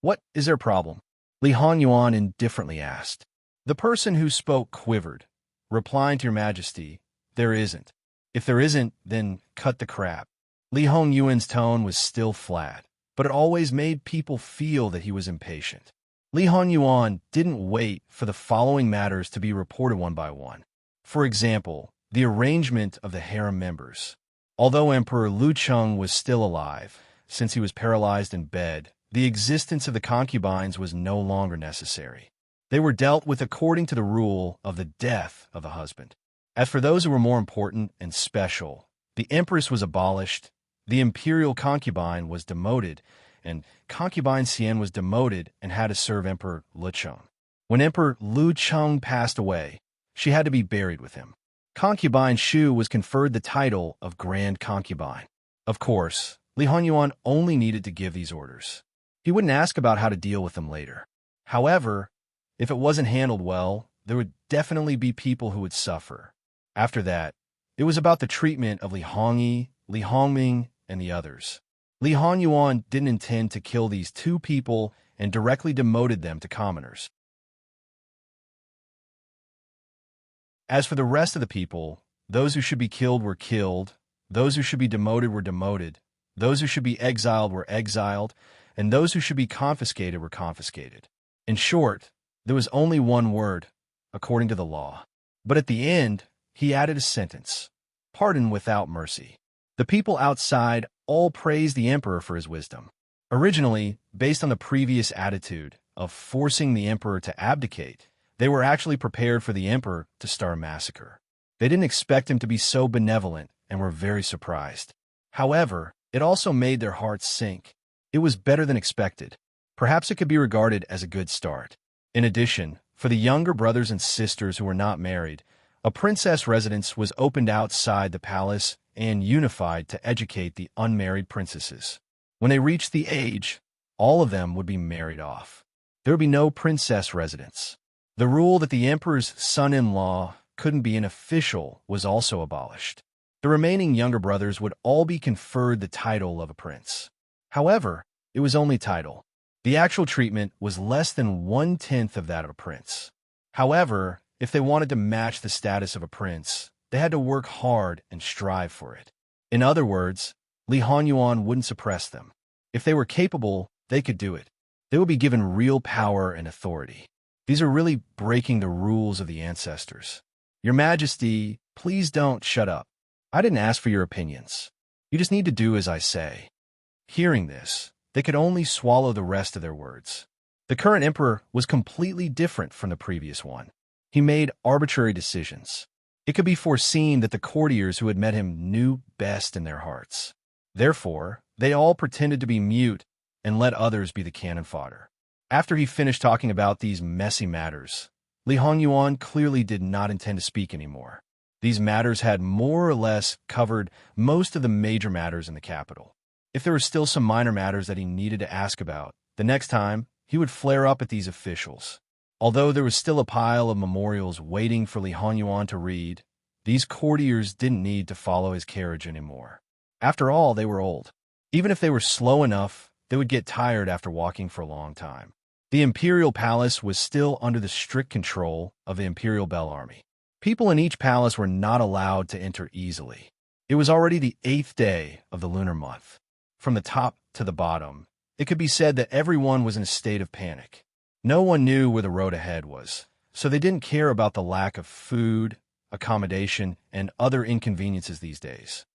What is their problem? Li Honyuan indifferently asked. The person who spoke quivered, replying to Your Majesty, there isn't. If there isn't, then cut the crap. Li Hongyuan's tone was still flat, but it always made people feel that he was impatient. Li Honyuan didn't wait for the following matters to be reported one by one. For example, the arrangement of the harem members. Although Emperor Lu Cheng was still alive, since he was paralyzed in bed, the existence of the concubines was no longer necessary. They were dealt with according to the rule of the death of the husband. As for those who were more important and special, the empress was abolished, the imperial concubine was demoted, and concubine Xian was demoted and had to serve Emperor Lu Cheng. When Emperor Lu Cheng passed away, she had to be buried with him. Concubine Shu was conferred the title of Grand Concubine. Of course, Li Honyuan only needed to give these orders. He wouldn't ask about how to deal with them later. However, if it wasn't handled well, there would definitely be people who would suffer. After that, it was about the treatment of Li Hongyi, Li Hongming, and the others. Li Honyuan didn't intend to kill these two people and directly demoted them to commoners. As for the rest of the people, those who should be killed were killed, those who should be demoted were demoted, those who should be exiled were exiled, and those who should be confiscated were confiscated. In short, there was only one word, according to the law. But at the end, he added a sentence, pardon without mercy. The people outside all praised the emperor for his wisdom. Originally, based on the previous attitude of forcing the emperor to abdicate, they were actually prepared for the emperor to start a massacre. They didn't expect him to be so benevolent and were very surprised. However, it also made their hearts sink. It was better than expected. Perhaps it could be regarded as a good start. In addition, for the younger brothers and sisters who were not married, a princess residence was opened outside the palace and unified to educate the unmarried princesses. When they reached the age, all of them would be married off. There would be no princess residence. The rule that the emperor's son-in-law couldn't be an official was also abolished. The remaining younger brothers would all be conferred the title of a prince. However, it was only title. The actual treatment was less than 1/10 of that of a prince. However, if they wanted to match the status of a prince, they had to work hard and strive for it. In other words, Li Honyuan wouldn't suppress them. If they were capable, they could do it. They would be given real power and authority. These are really breaking the rules of the ancestors. Your Majesty, please don't shut up. I didn't ask for your opinions. You just need to do as I say. Hearing this, they could only swallow the rest of their words. The current emperor was completely different from the previous one. He made arbitrary decisions. It could be foreseen that the courtiers who had met him knew best in their hearts. Therefore, they all pretended to be mute and let others be the cannon fodder. After he finished talking about these messy matters, Li Honyuan clearly did not intend to speak anymore. These matters had more or less covered most of the major matters in the capital. If there were still some minor matters that he needed to ask about, the next time he would flare up at these officials. Although there was still a pile of memorials waiting for Li Honyuan to read, these courtiers didn't need to follow his carriage anymore. After all, they were old. Even if they were slow enough, they would get tired after walking for a long time. The imperial palace was still under the strict control of the Imperial Bell Army. People in each palace were not allowed to enter easily. It was already the 8th day of the lunar month. From the top to the bottom, it could be said that everyone was in a state of panic. No one knew where the road ahead was, so they didn't care about the lack of food, accommodation, and other inconveniences these days.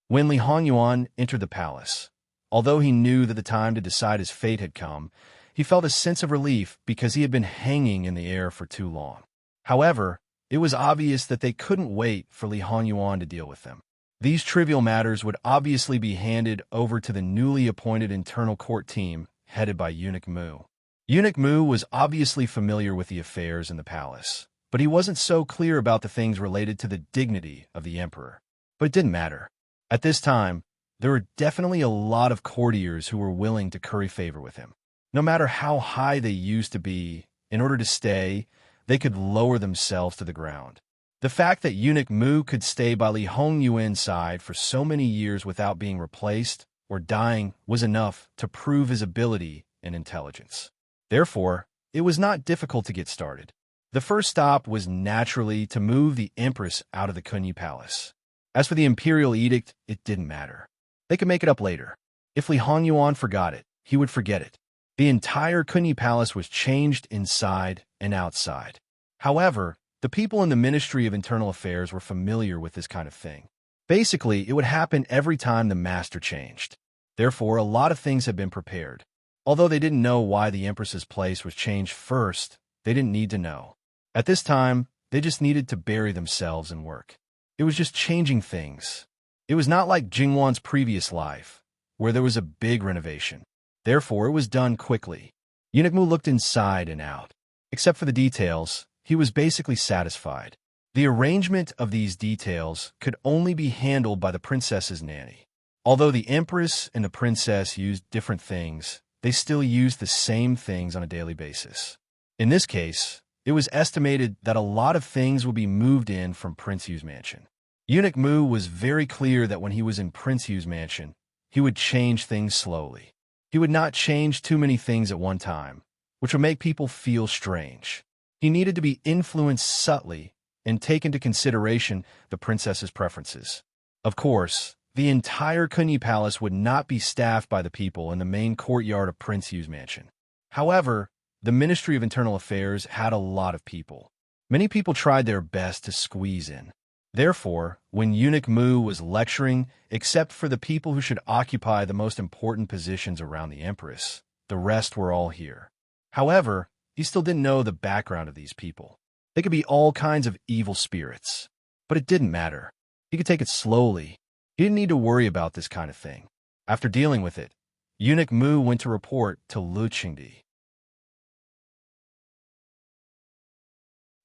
When Li Honyuan entered the palace, although he knew that the time to decide his fate had come, he felt a sense of relief because he had been hanging in the air for too long. However, it was obvious that they couldn't wait for Li Honyuan to deal with them. These trivial matters would obviously be handed over to the newly appointed internal court team headed by Eunuch Mu. Eunuch Mu was obviously familiar with the affairs in the palace, but he wasn't so clear about the things related to the dignity of the emperor. But it didn't matter. At this time, there were definitely a lot of courtiers who were willing to curry favor with him. No matter how high they used to be, in order to stay, they could lower themselves to the ground. The fact that Eunuch Mu could stay by Li Hongyuan's side for so many years without being replaced or dying was enough to prove his ability and intelligence. Therefore, it was not difficult to get started. The first stop was naturally to move the Empress out of the Kunyi Palace. As for the imperial edict, it didn't matter. They could make it up later. If Li Hongyuan forgot it, he would forget it. The entire Kunyi Palace was changed inside and outside. However, the people in the Ministry of Internal Affairs were familiar with this kind of thing. Basically, it would happen every time the master changed. Therefore, a lot of things had been prepared. Although they didn't know why the Empress's place was changed first, they didn't need to know. At this time, they just needed to bury themselves in work. It was just changing things. It was not like Jingwan's previous life, where there was a big renovation. Therefore, it was done quickly. Eunuch Mu looked inside and out. Except for the details, he was basically satisfied. The arrangement of these details could only be handled by the princess's nanny. Although the empress and the princess used different things, they still used the same things on a daily basis. In this case, it was estimated that a lot of things would be moved in from Prince Yu's mansion. Eunuch Mu was very clear that when he was in Prince Yu's mansion, he would change things slowly. He would not change too many things at one time, which would make people feel strange. He needed to be influenced subtly and take into consideration the princess's preferences. Of course, the entire Kunyi Palace would not be staffed by the people in the main courtyard of Prince Yu's mansion. However, the Ministry of Internal Affairs had a lot of people. Many people tried their best to squeeze in. Therefore, when Eunuch Mu was lecturing, except for the people who should occupy the most important positions around the Empress, the rest were all here. However, he still didn't know the background of these people. They could be all kinds of evil spirits. But it didn't matter. He could take it slowly. He didn't need to worry about this kind of thing. After dealing with it, Eunuch Mu went to report to Lu Qingdi.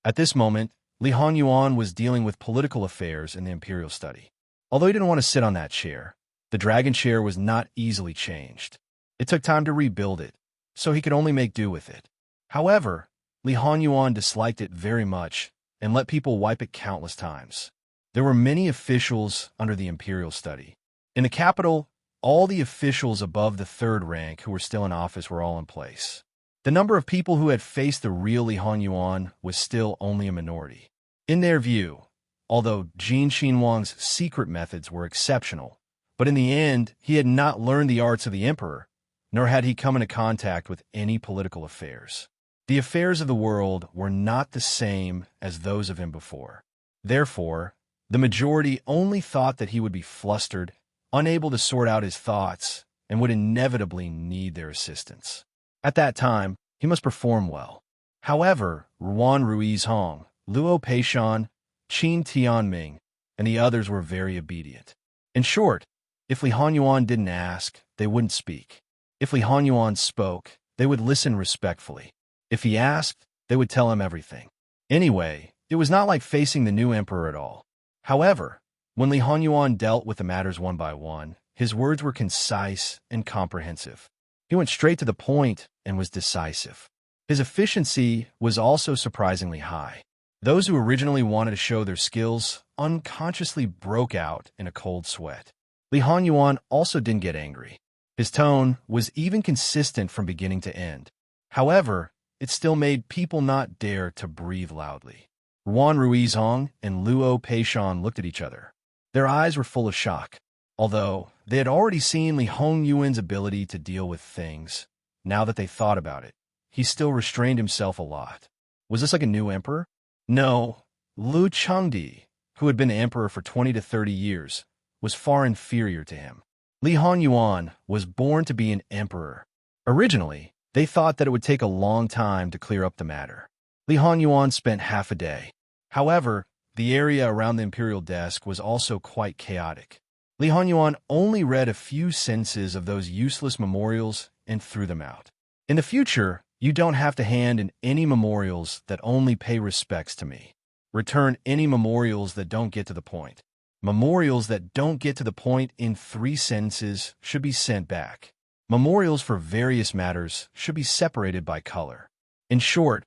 At this moment, Li Hongyuan was dealing with political affairs in the imperial study. Although he didn't want to sit on that chair, the dragon chair was not easily changed. It took time to rebuild it, so he could only make do with it. However, Li Hongyuan disliked it very much and let people wipe it countless times. There were many officials under the imperial study. In the capital, all the officials above the third rank who were still in office were all in place. The number of people who had faced the real Li Hongyuan was still only a minority. In their view, although Jin Xinhuang's secret methods were exceptional, but in the end, he had not learned the arts of the emperor, nor had he come into contact with any political affairs. The affairs of the world were not the same as those of him before. Therefore, the majority only thought that he would be flustered, unable to sort out his thoughts, and would inevitably need their assistance. At that time, he must perform well. However, Ruan Ruizhong, Luo Peishan, Qin Tianming, and the others were very obedient. In short, if Li Hongyuan didn't ask, they wouldn't speak. If Li Hongyuan spoke, they would listen respectfully. If he asked, they would tell him everything. Anyway, it was not like facing the new emperor at all. However, when Li Hongyuan dealt with the matters one by one, his words were concise and comprehensive. He went straight to the point and was decisive. His efficiency was also surprisingly high. Those who originally wanted to show their skills unconsciously broke out in a cold sweat. Li Hongyuan also didn't get angry. His tone was even consistent from beginning to end. However, it still made people not dare to breathe loudly. Ruan Ruizhong and Luo Peishan looked at each other. Their eyes were full of shock. Although they had already seen Li Hongyuan's ability to deal with things, now that they thought about it, he still restrained himself a lot. Was this like a new emperor? No, Lu Qingdi, who had been the emperor for 20 to 30 years, was far inferior to him. Li Hongyuan was born to be an emperor. Originally, they thought that it would take a long time to clear up the matter. Li Hongyuan spent half a day. However, the area around the imperial desk was also quite chaotic. Li Hongyuan only read a few sentences of those useless memorials and threw them out. In the future, you don't have to hand in any memorials that only pay respects to me. Return any memorials that don't get to the point. Memorials that don't get to the point in 3 sentences should be sent back. Memorials for various matters should be separated by color. In short,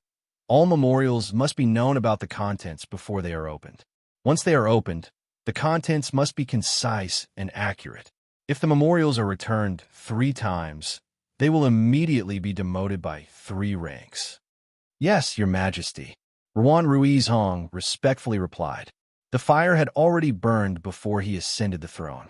all memorials must be known about the contents before they are opened. Once they are opened, the contents must be concise and accurate. If the memorials are returned 3 times, they will immediately be demoted by 3 ranks. Yes, Your Majesty. Ruan Ruiz Hong respectfully replied. The fire had already burned before he ascended the throne.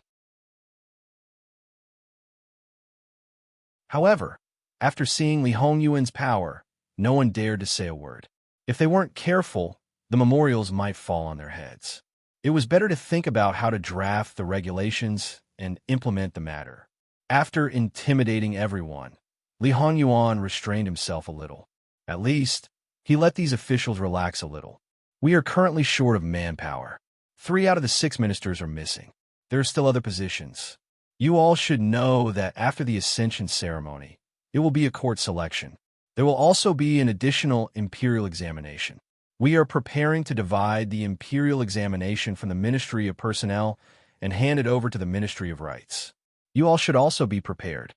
However, after seeing Li Hongyuan's power, no one dared to say a word. If they weren't careful, the memorials might fall on their heads. It was better to think about how to draft the regulations and implement the matter. After intimidating everyone, Li Hongyuan restrained himself a little. At least, he let these officials relax a little. We are currently short of manpower. 3 out of the 6 ministers are missing. There are still other positions. You all should know that after the Ascension ceremony, it will be a court selection. There will also be an additional imperial examination. We are preparing to divide the imperial examination from the Ministry of Personnel and hand it over to the Ministry of Rights. You all should also be prepared.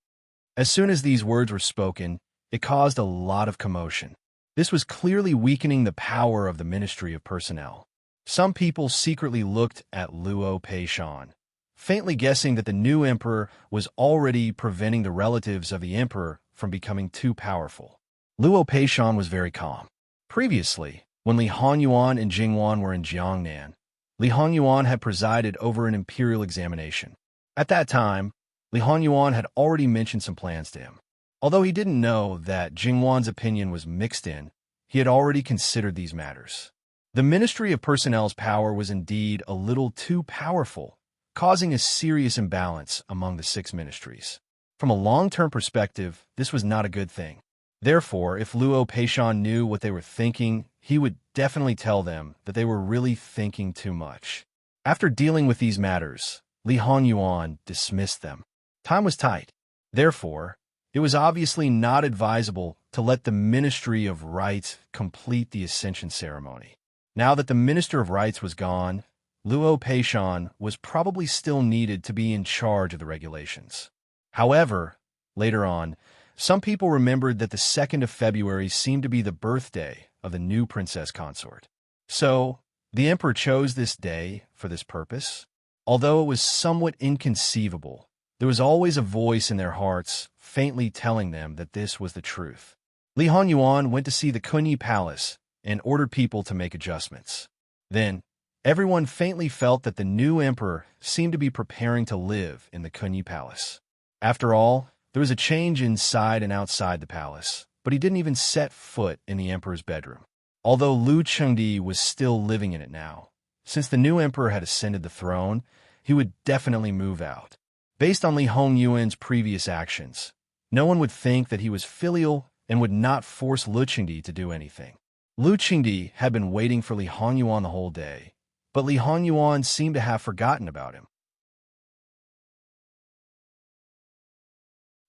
As soon as these words were spoken, it caused a lot of commotion. This was clearly weakening the power of the Ministry of Personnel. Some people secretly looked at Luo Peishan, faintly guessing that the new emperor was already preventing the relatives of the emperor from becoming too powerful. Luo Peishan was very calm. Previously, when Li Hongyuan and Jingwan were in Jiangnan, Li Hongyuan had presided over an imperial examination. At that time, Li Hongyuan had already mentioned some plans to him. Although he didn't know that Jingwan's opinion was mixed in, he had already considered these matters. The Ministry of Personnel's power was indeed a little too powerful, causing a serious imbalance among the 6 ministries. From a long-term perspective, this was not a good thing. Therefore, if Luo Peishan knew what they were thinking, he would definitely tell them that they were really thinking too much. After dealing with these matters, Li Hongyuan dismissed them. Time was tight. Therefore, it was obviously not advisable to let the Ministry of Rights complete the Ascension ceremony. Now that the Minister of Rights was gone, Luo Peishan was probably still needed to be in charge of the regulations. However, later on, some people remembered that the 2nd of February seemed to be the birthday of the new princess consort. So, the emperor chose this day for this purpose. Although it was somewhat inconceivable, there was always a voice in their hearts faintly telling them that this was the truth. Li Hongyuan went to see the Kunyi Palace and ordered people to make adjustments. Then, everyone faintly felt that the new emperor seemed to be preparing to live in the Kunyi Palace. After all, there was a change inside and outside the palace, but he didn't even set foot in the emperor's bedroom. Although Lu Chengdi was still living in it now, since the new emperor had ascended the throne, he would definitely move out. Based on Li Hongyuan's previous actions, no one would think that he was filial and would not force Lu Chengdi to do anything. Lu Chengdi had been waiting for Li Hongyuan the whole day, but Li Hongyuan seemed to have forgotten about him.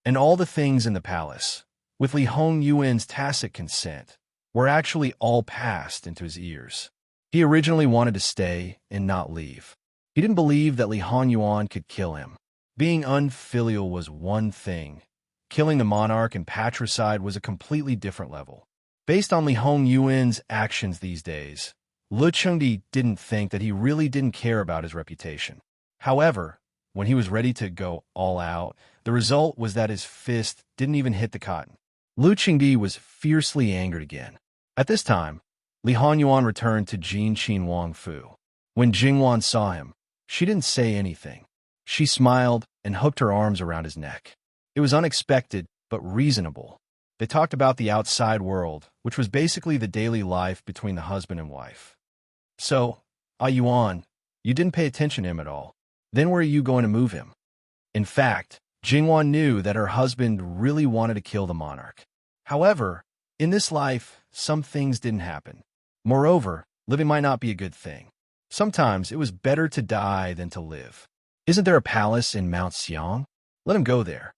And all the things in the palace, with Li Hongyuan's tacit consent, were actually all passed into his ears. He originally wanted to stay and not leave. He didn't believe that Li Hongyuan could kill him. Being unfilial was one thing. Killing the monarch and patricide was a completely different level. Based on Li Hongyuan's actions these days, Lu Chengdi didn't think that he really didn't care about his reputation. However, when he was ready to go all out, the result was that his fist didn't even hit the cotton. Lu Chengdi was fiercely angered again. At this time, Li Hongyuan returned to Jin Qin Wang Fu. When Jingwan saw him, she didn't say anything. She smiled and hooked her arms around his neck. It was unexpected, but reasonable. They talked about the outside world, which was basically the daily life between the husband and wife. So, Yuan, you didn't pay attention to him at all. Then where are you going to move him? In fact, Jingwan knew that her husband really wanted to kill the monarch. However, in this life, some things didn't happen. Moreover, living might not be a good thing. Sometimes it was better to die than to live. Isn't there a palace in Mount Xiang? Let him go there.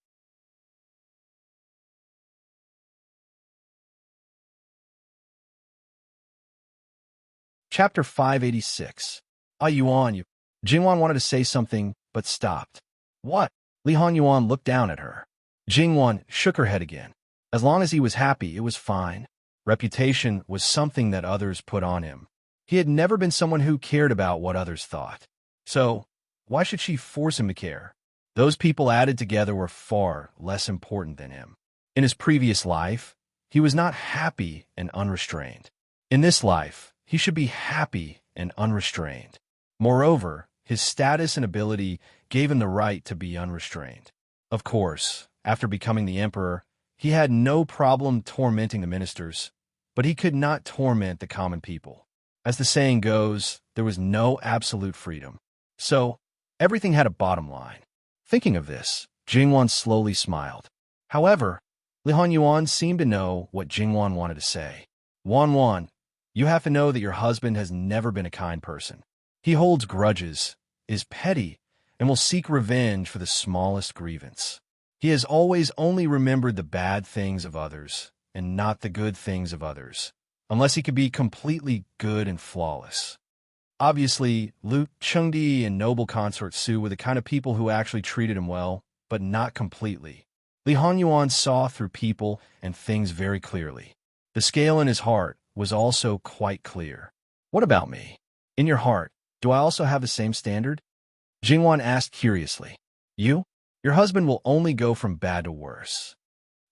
Chapter 586. Ah Yuan, you. Jingwan wanted to say something, but stopped. What? Li Honyuan looked down at her. Jingwan shook her head again. As long as he was happy, it was fine. Reputation was something that others put on him. He had never been someone who cared about what others thought. So, why should she force him to care? Those people added together were far less important than him. In his previous life, he was not happy and unrestrained. In this life, he should be happy and unrestrained. Moreover, his status and ability gave him the right to be unrestrained. Of course, after becoming the emperor, he had no problem tormenting the ministers, but he could not torment the common people. As the saying goes, there was no absolute freedom. So, everything had a bottom line. Thinking of this, Jingwan slowly smiled. However, Li Honyuan seemed to know what Jingwan wanted to say. Wan, you have to know that your husband has never been a kind person. He holds grudges, is petty, and will seek revenge for the smallest grievance. He has always only remembered the bad things of others, and not the good things of others, unless he could be completely good and flawless. Obviously, Lu Chengdi and noble consort Su were the kind of people who actually treated him well, but not completely. Li Honyuan saw through people and things very clearly. The scale in his heart was also quite clear. What about me? In your heart, do I also have the same standard? Jingwan asked curiously. You? Your husband will only go from bad to worse.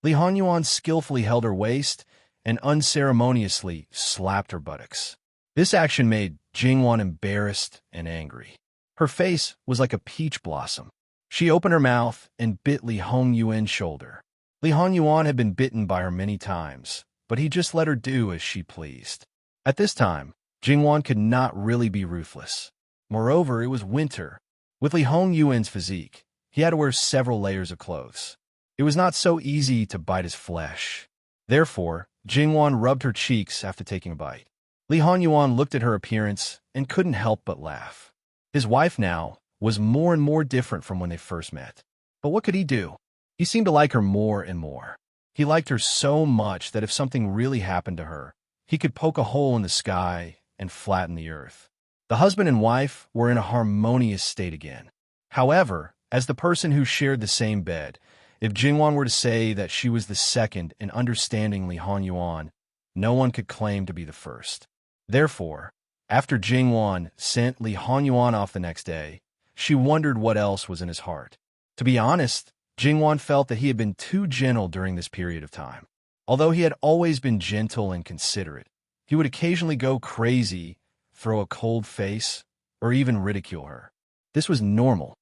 Li Honyuan skillfully held her waist and unceremoniously slapped her buttocks. This action made Jingwan embarrassed and angry. Her face was like a peach blossom. She opened her mouth and bit Li Hongyuan's shoulder. Li Honyuan had been bitten by her many times, but he just let her do as she pleased. At this time, Jingwan could not really be ruthless. Moreover, it was winter. With Li Hongyuan's physique, he had to wear several layers of clothes. It was not so easy to bite his flesh. Therefore, Jingwan rubbed her cheeks after taking a bite. Li Honyuan looked at her appearance and couldn't help but laugh. His wife now was more and more different from when they first met. But what could he do? He seemed to like her more and more. He liked her so much that if something really happened to her, he could poke a hole in the sky and flatten the earth. The husband and wife were in a harmonious state again. However, as the person who shared the same bed, if Jingwan were to say that she was the second in understanding Li Honyuan, no one could claim to be the first. Therefore, after Jingwan sent Li Honyuan off the next day, she wondered what else was in his heart. To be honest, Jingwan felt that he had been too gentle during this period of time. Although he had always been gentle and considerate, he would occasionally go crazy, throw a cold face, or even ridicule her. This was normal.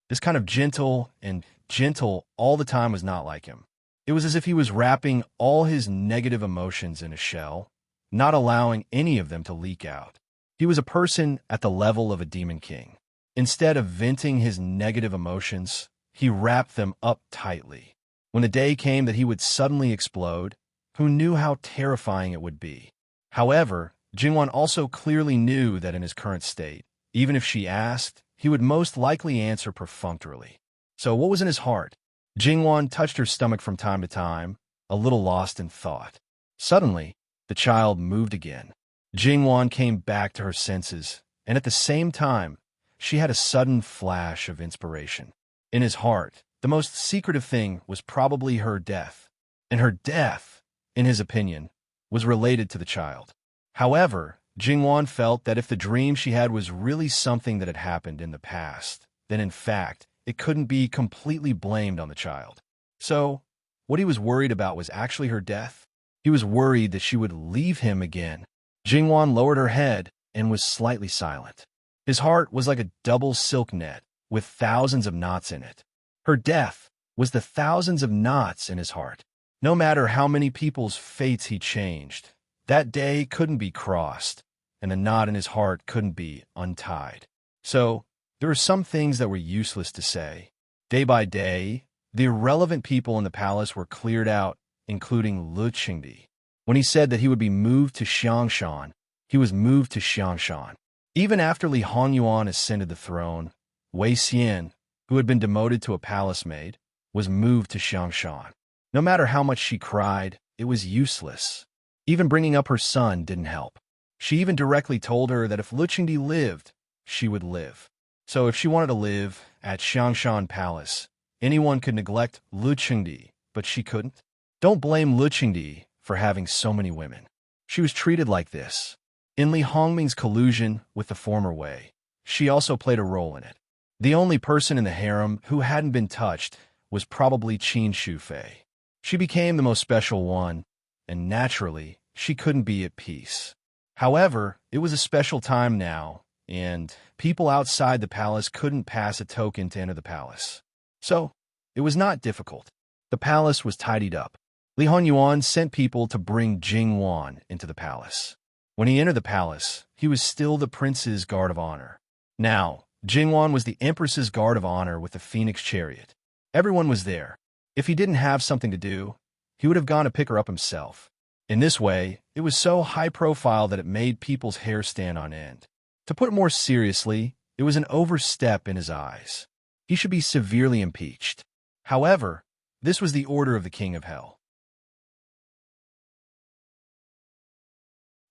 This kind of gentle all the time was not like him. It was as if he was wrapping all his negative emotions in a shell, not allowing any of them to leak out. He was a person at the level of a demon king. Instead of venting his negative emotions, he wrapped them up tightly. When the day came that he would suddenly explode, who knew how terrifying it would be? However, Jingwan also clearly knew that in his current state, even if she asked, he would most likely answer perfunctorily. So what was in his heart? Jingwan touched her stomach from time to time, a little lost in thought. Suddenly, the child moved again. Jingwan came back to her senses, and at the same time, she had a sudden flash of inspiration. In his heart, the most secretive thing was probably her death, and her death, in his opinion, was related to the child. However, Jingwan felt that if the dream she had was really something that had happened in the past, then in fact, it couldn't be completely blamed on the child. So, what he was worried about was actually her death. He was worried that she would leave him again. Jingwan lowered her head and was slightly silent. His heart was like a double silk net with thousands of knots in it. Her death was the thousands of knots in his heart. No matter how many people's fates he changed, that day couldn't be crossed, and the knot in his heart couldn't be untied. So, there were some things that were useless to say. Day by day, the irrelevant people in the palace were cleared out, including Lu Qingdi. When he said that he would be moved to Xiangshan, he was moved to Xiangshan. Even after Li Honyuan ascended the throne, Wei Xian, who had been demoted to a palace maid, was moved to Xiangshan. No matter how much she cried, it was useless. Even bringing up her son didn't help. She even directly told her that if Luchengdi lived, she would live. So if she wanted to live at Xiangshan Palace, anyone could neglect Luchengdi, but she couldn't. Don't blame Luchengdi for having so many women. She was treated like this. In Li Hongming's collusion with the former Wei, she also played a role in it. The only person in the harem who hadn't been touched was probably Qin Shufei. She became the most special one, and naturally, she couldn't be at peace. However, it was a special time now, and people outside the palace couldn't pass a token to enter the palace. So, it was not difficult. The palace was tidied up. Li Honyuan sent people to bring Jing Wan into the palace. When he entered the palace, he was still the prince's guard of honor. Now, Jing Wan was the empress's guard of honor with the phoenix chariot. Everyone was there. If he didn't have something to do, he would have gone to pick her up himself. In this way, it was so high profile that it made people's hair stand on end. To put it more seriously, it was an overstep in his eyes. He should be severely impeached. However, this was the order of the King of Hell.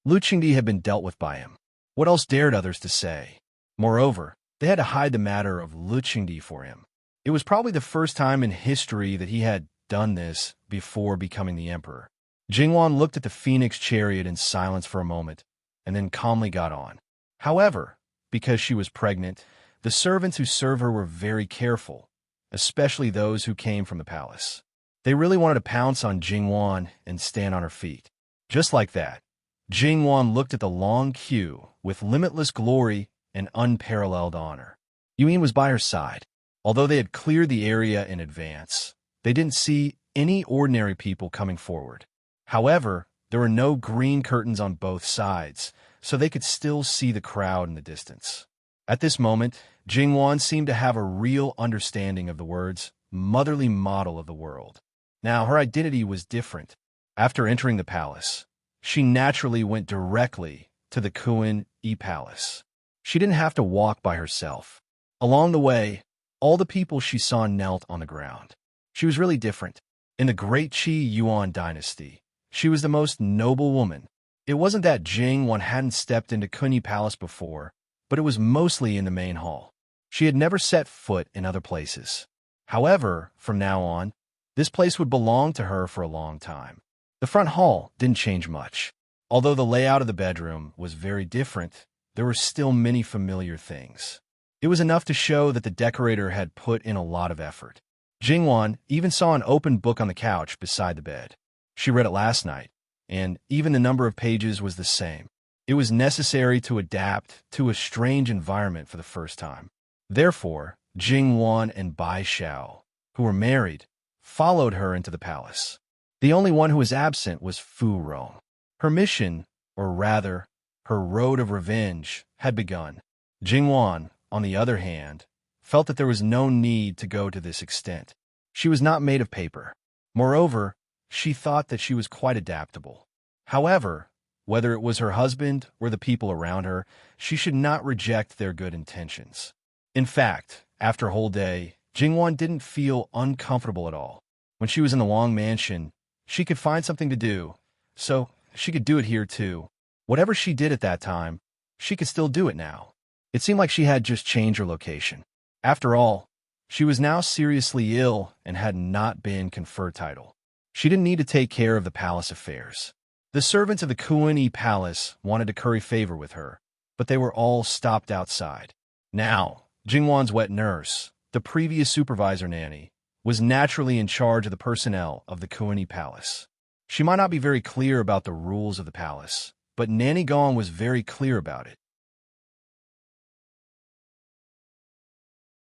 Luchengdi had been dealt with by him. What else dared others to say? Moreover, they had to hide the matter of Luchengdi for him. It was probably the first time in history that he had done this before becoming the emperor. Jingwan looked at the phoenix chariot in silence for a moment, and then calmly got on. However, because she was pregnant, the servants who served her were very careful, especially those who came from the palace. They really wanted to pounce on Jingwan and stand on her feet. Just like that, Jingwan looked at the long queue with limitless glory and unparalleled honor. Yuan was by her side. Although they had cleared the area in advance, they didn't see any ordinary people coming forward. However, there were no green curtains on both sides, so they could still see the crowd in the distance. At this moment, Jingwan seemed to have a real understanding of the words, motherly model of the world. Now, her identity was different. After entering the palace, she naturally went directly to the Kuan-Yi Palace. She didn't have to walk by herself. Along the way, all the people she saw knelt on the ground. She was really different. In the Great Qi Yuan dynasty, she was the most noble woman. It wasn't that Jingwan hadn't stepped into Kunyi Palace before, but it was mostly in the main hall. She had never set foot in other places. However, from now on, this place would belong to her for a long time. The front hall didn't change much. Although the layout of the bedroom was very different, there were still many familiar things. It was enough to show that the decorator had put in a lot of effort. Jingwan even saw an open book on the couch beside the bed. She read it last night, and even the number of pages was the same. It was necessary to adapt to a strange environment for the first time. Therefore, Jingwan and Bai Xiao, who were married, followed her into the palace. The only one who was absent was Fu Rong. Her mission, or rather, her road of revenge, had begun. Jingwan, on the other hand, felt that there was no need to go to this extent. She was not made of paper. Moreover, she thought that she was quite adaptable. However, whether it was her husband or the people around her, she should not reject their good intentions. In fact, after a whole day, Jingwan didn't feel uncomfortable at all. When she was in the Wang mansion, she could find something to do, so she could do it here too. Whatever she did at that time, she could still do it now. It seemed like she had just changed her location. After all, she was now seriously ill and had not been conferred title. She didn't need to take care of the palace affairs. The servants of the Kuan-Yi Palace wanted to curry favor with her, but they were all stopped outside. Now, Jingwan's wet nurse, the previous supervisor nanny, was naturally in charge of the personnel of the Kuan-Yi Palace. She might not be very clear about the rules of the palace, but Nanny Gong was very clear about it.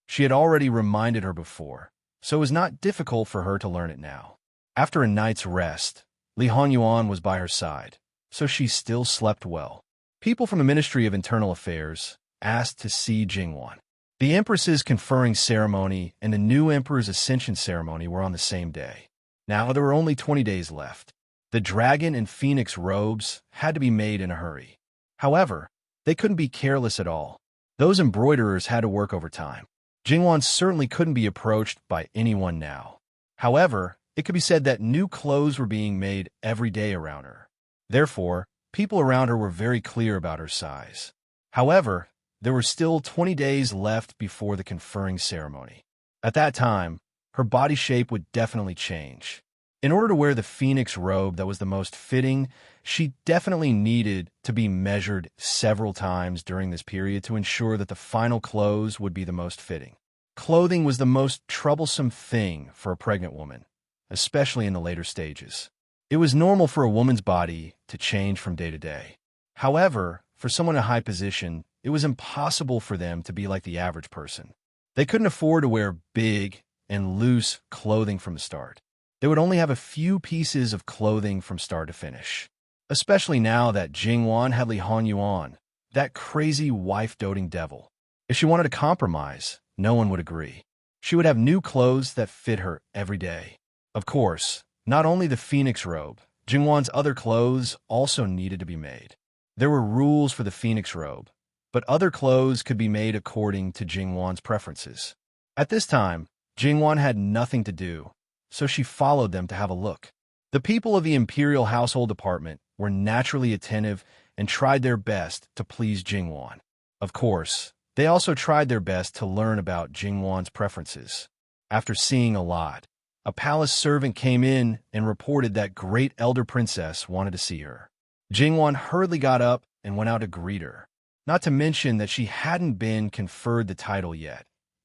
She had already reminded her before, so it was not difficult for her to learn it now. After a night's rest, Li Honyuan was by her side, so she still slept well. People from the Ministry of Internal Affairs asked to see Jingwan. The Empress's conferring ceremony and the new Emperor's ascension ceremony were on the same day. Now there were only 20 days left. The dragon and phoenix robes had to be made in a hurry. However, they couldn't be careless at all. Those embroiderers had to work overtime. Jingwan certainly couldn't be approached by anyone now. However, It could be said that new clothes were being made every day around her. Therefore, people around her were very clear about her size. However, there were still 20 days left before the conferring ceremony. At that time, her body shape would definitely change. In order to wear the phoenix robe that was the most fitting, she definitely needed to be measured several times during this period to ensure that the final clothes would be the most fitting. Clothing was the most troublesome thing for a pregnant woman, especially in the later stages. It was normal for a woman's body to change from day to day. However, for someone in a high position, it was impossible for them to be like the average person. They couldn't afford to wear big and loose clothing from the start. They would only have a few pieces of clothing from start to finish. Especially now that Jingwan had Li Honyuan, that crazy wife-doting devil. If she wanted to compromise, no one would agree. She would have new clothes that fit her every day. Of course, not only the phoenix robe, Jingwan's other clothes also needed to be made. There were rules for the phoenix robe, but other clothes could be made according to Jingwan's preferences. At this time, Jingwan had nothing to do, so she followed them to have a look. The people of the Imperial Household Department were naturally attentive and tried their best to please Jingwan. Of course, they also tried their best to learn about Jingwan's preferences. After seeing a lot, a palace servant came in and reported that Great Elder Princess wanted to see her. Jingwan hurriedly got up and went out to greet her, not to mention that she hadn't been conferred the title yet.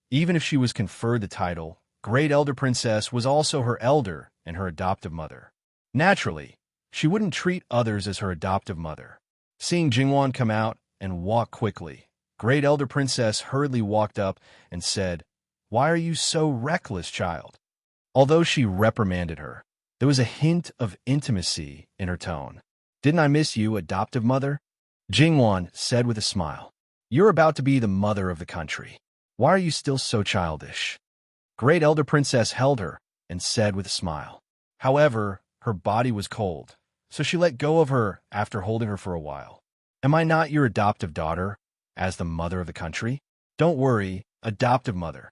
Even if she was conferred the title, Great Elder Princess was also her elder and her adoptive mother. Naturally, she wouldn't treat others as her adoptive mother. Seeing Jingwan come out and walk quickly, Great Elder Princess hurriedly walked up and said, "Why are you so reckless, child?" Although she reprimanded her, there was a hint of intimacy in her tone. "Didn't I miss you, adoptive mother?" Jingwan said with a smile. "You're about to be the mother of the country. Why are you still so childish?" Great Elder Princess held her and said with a smile. However, her body was cold, so she let go of her after holding her for a while. "Am I not your adoptive daughter, as the mother of the country?" "Don't worry, adoptive mother."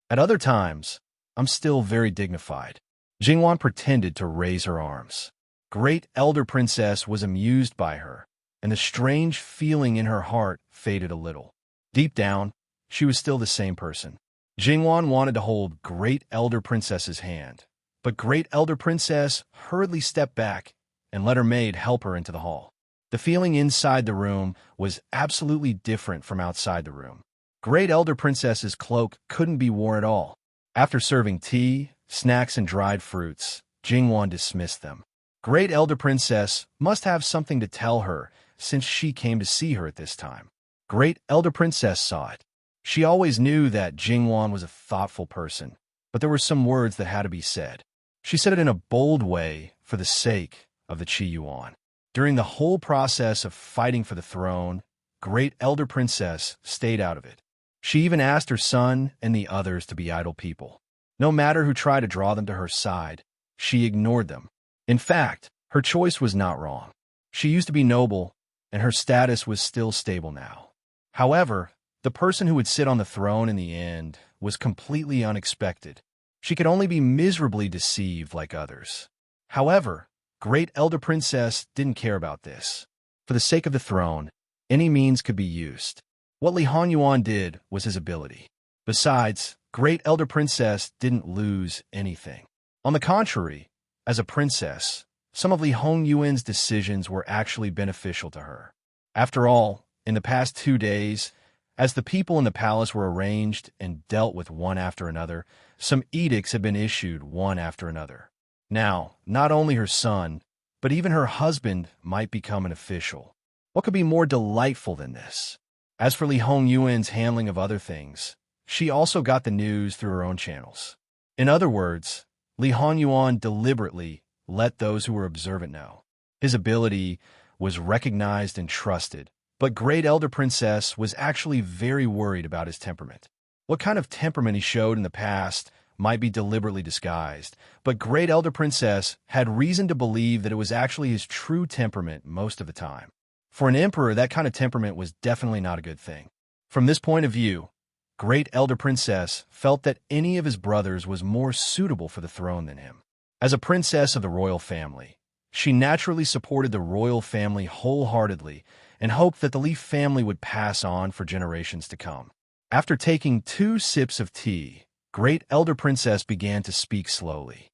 At other times, I'm still very dignified. Jingwan pretended to raise her arms. Great Elder Princess was amused by her, and the strange feeling in her heart faded a little. Deep down, she was still the same person. Jingwan wanted to hold Great Elder Princess's hand, but Great Elder Princess hurriedly stepped back and let her maid help her into the hall. The feeling inside the room was absolutely different from outside the room. Great Elder Princess's cloak couldn't be worn at all. After serving tea, snacks, and dried fruits, Jingwan dismissed them. Great Elder Princess must have something to tell her since she came to see her at this time. Great Elder Princess saw it. She always knew that Jingwan was a thoughtful person, but there were some words that had to be said. She said it in a bold way for the sake of the Qi Yuan. During the whole process of fighting for the throne, Great Elder Princess stayed out of it. She even asked her son and the others to be idle people. No matter who tried to draw them to her side, she ignored them. In fact, her choice was not wrong. She used to be noble, and her status was still stable now. However, the person who would sit on the throne in the end was completely unexpected. She could only be miserably deceived like others. However, Great Elder Princess didn't care about this. For the sake of the throne, any means could be used. What Li Honyuan did was his ability. Besides, Great Elder Princess didn't lose anything. On the contrary, as a princess, some of Li Hongyuan's decisions were actually beneficial to her. After all, in the past 2 days, as the people in the palace were arranged and dealt with one after another, some edicts had been issued one after another. Now, not only her son, but even her husband might become an official. What could be more delightful than this? As for Li Hongyuan's handling of other things, she also got the news through her own channels. In other words, Li Honyuan deliberately let those who were observant know. His ability was recognized and trusted, but Great Elder Princess was actually very worried about his temperament. What kind of temperament he showed in the past might be deliberately disguised, but Great Elder Princess had reason to believe that it was actually his true temperament most of the time. For an emperor, that kind of temperament was definitely not a good thing. From this point of view, Great Elder Princess felt that any of his brothers was more suitable for the throne than him. As a princess of the royal family, she naturally supported the royal family wholeheartedly and hoped that the Leaf family would pass on for generations to come. After taking 2 sips of tea, Great Elder Princess began to speak slowly.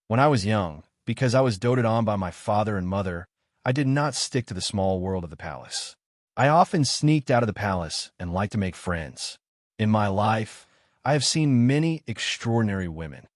When I was young, because I was doted on by my father and mother, I did not stick to the small world of the palace. I often sneaked out of the palace and liked to make friends. In my life, I have seen many extraordinary women.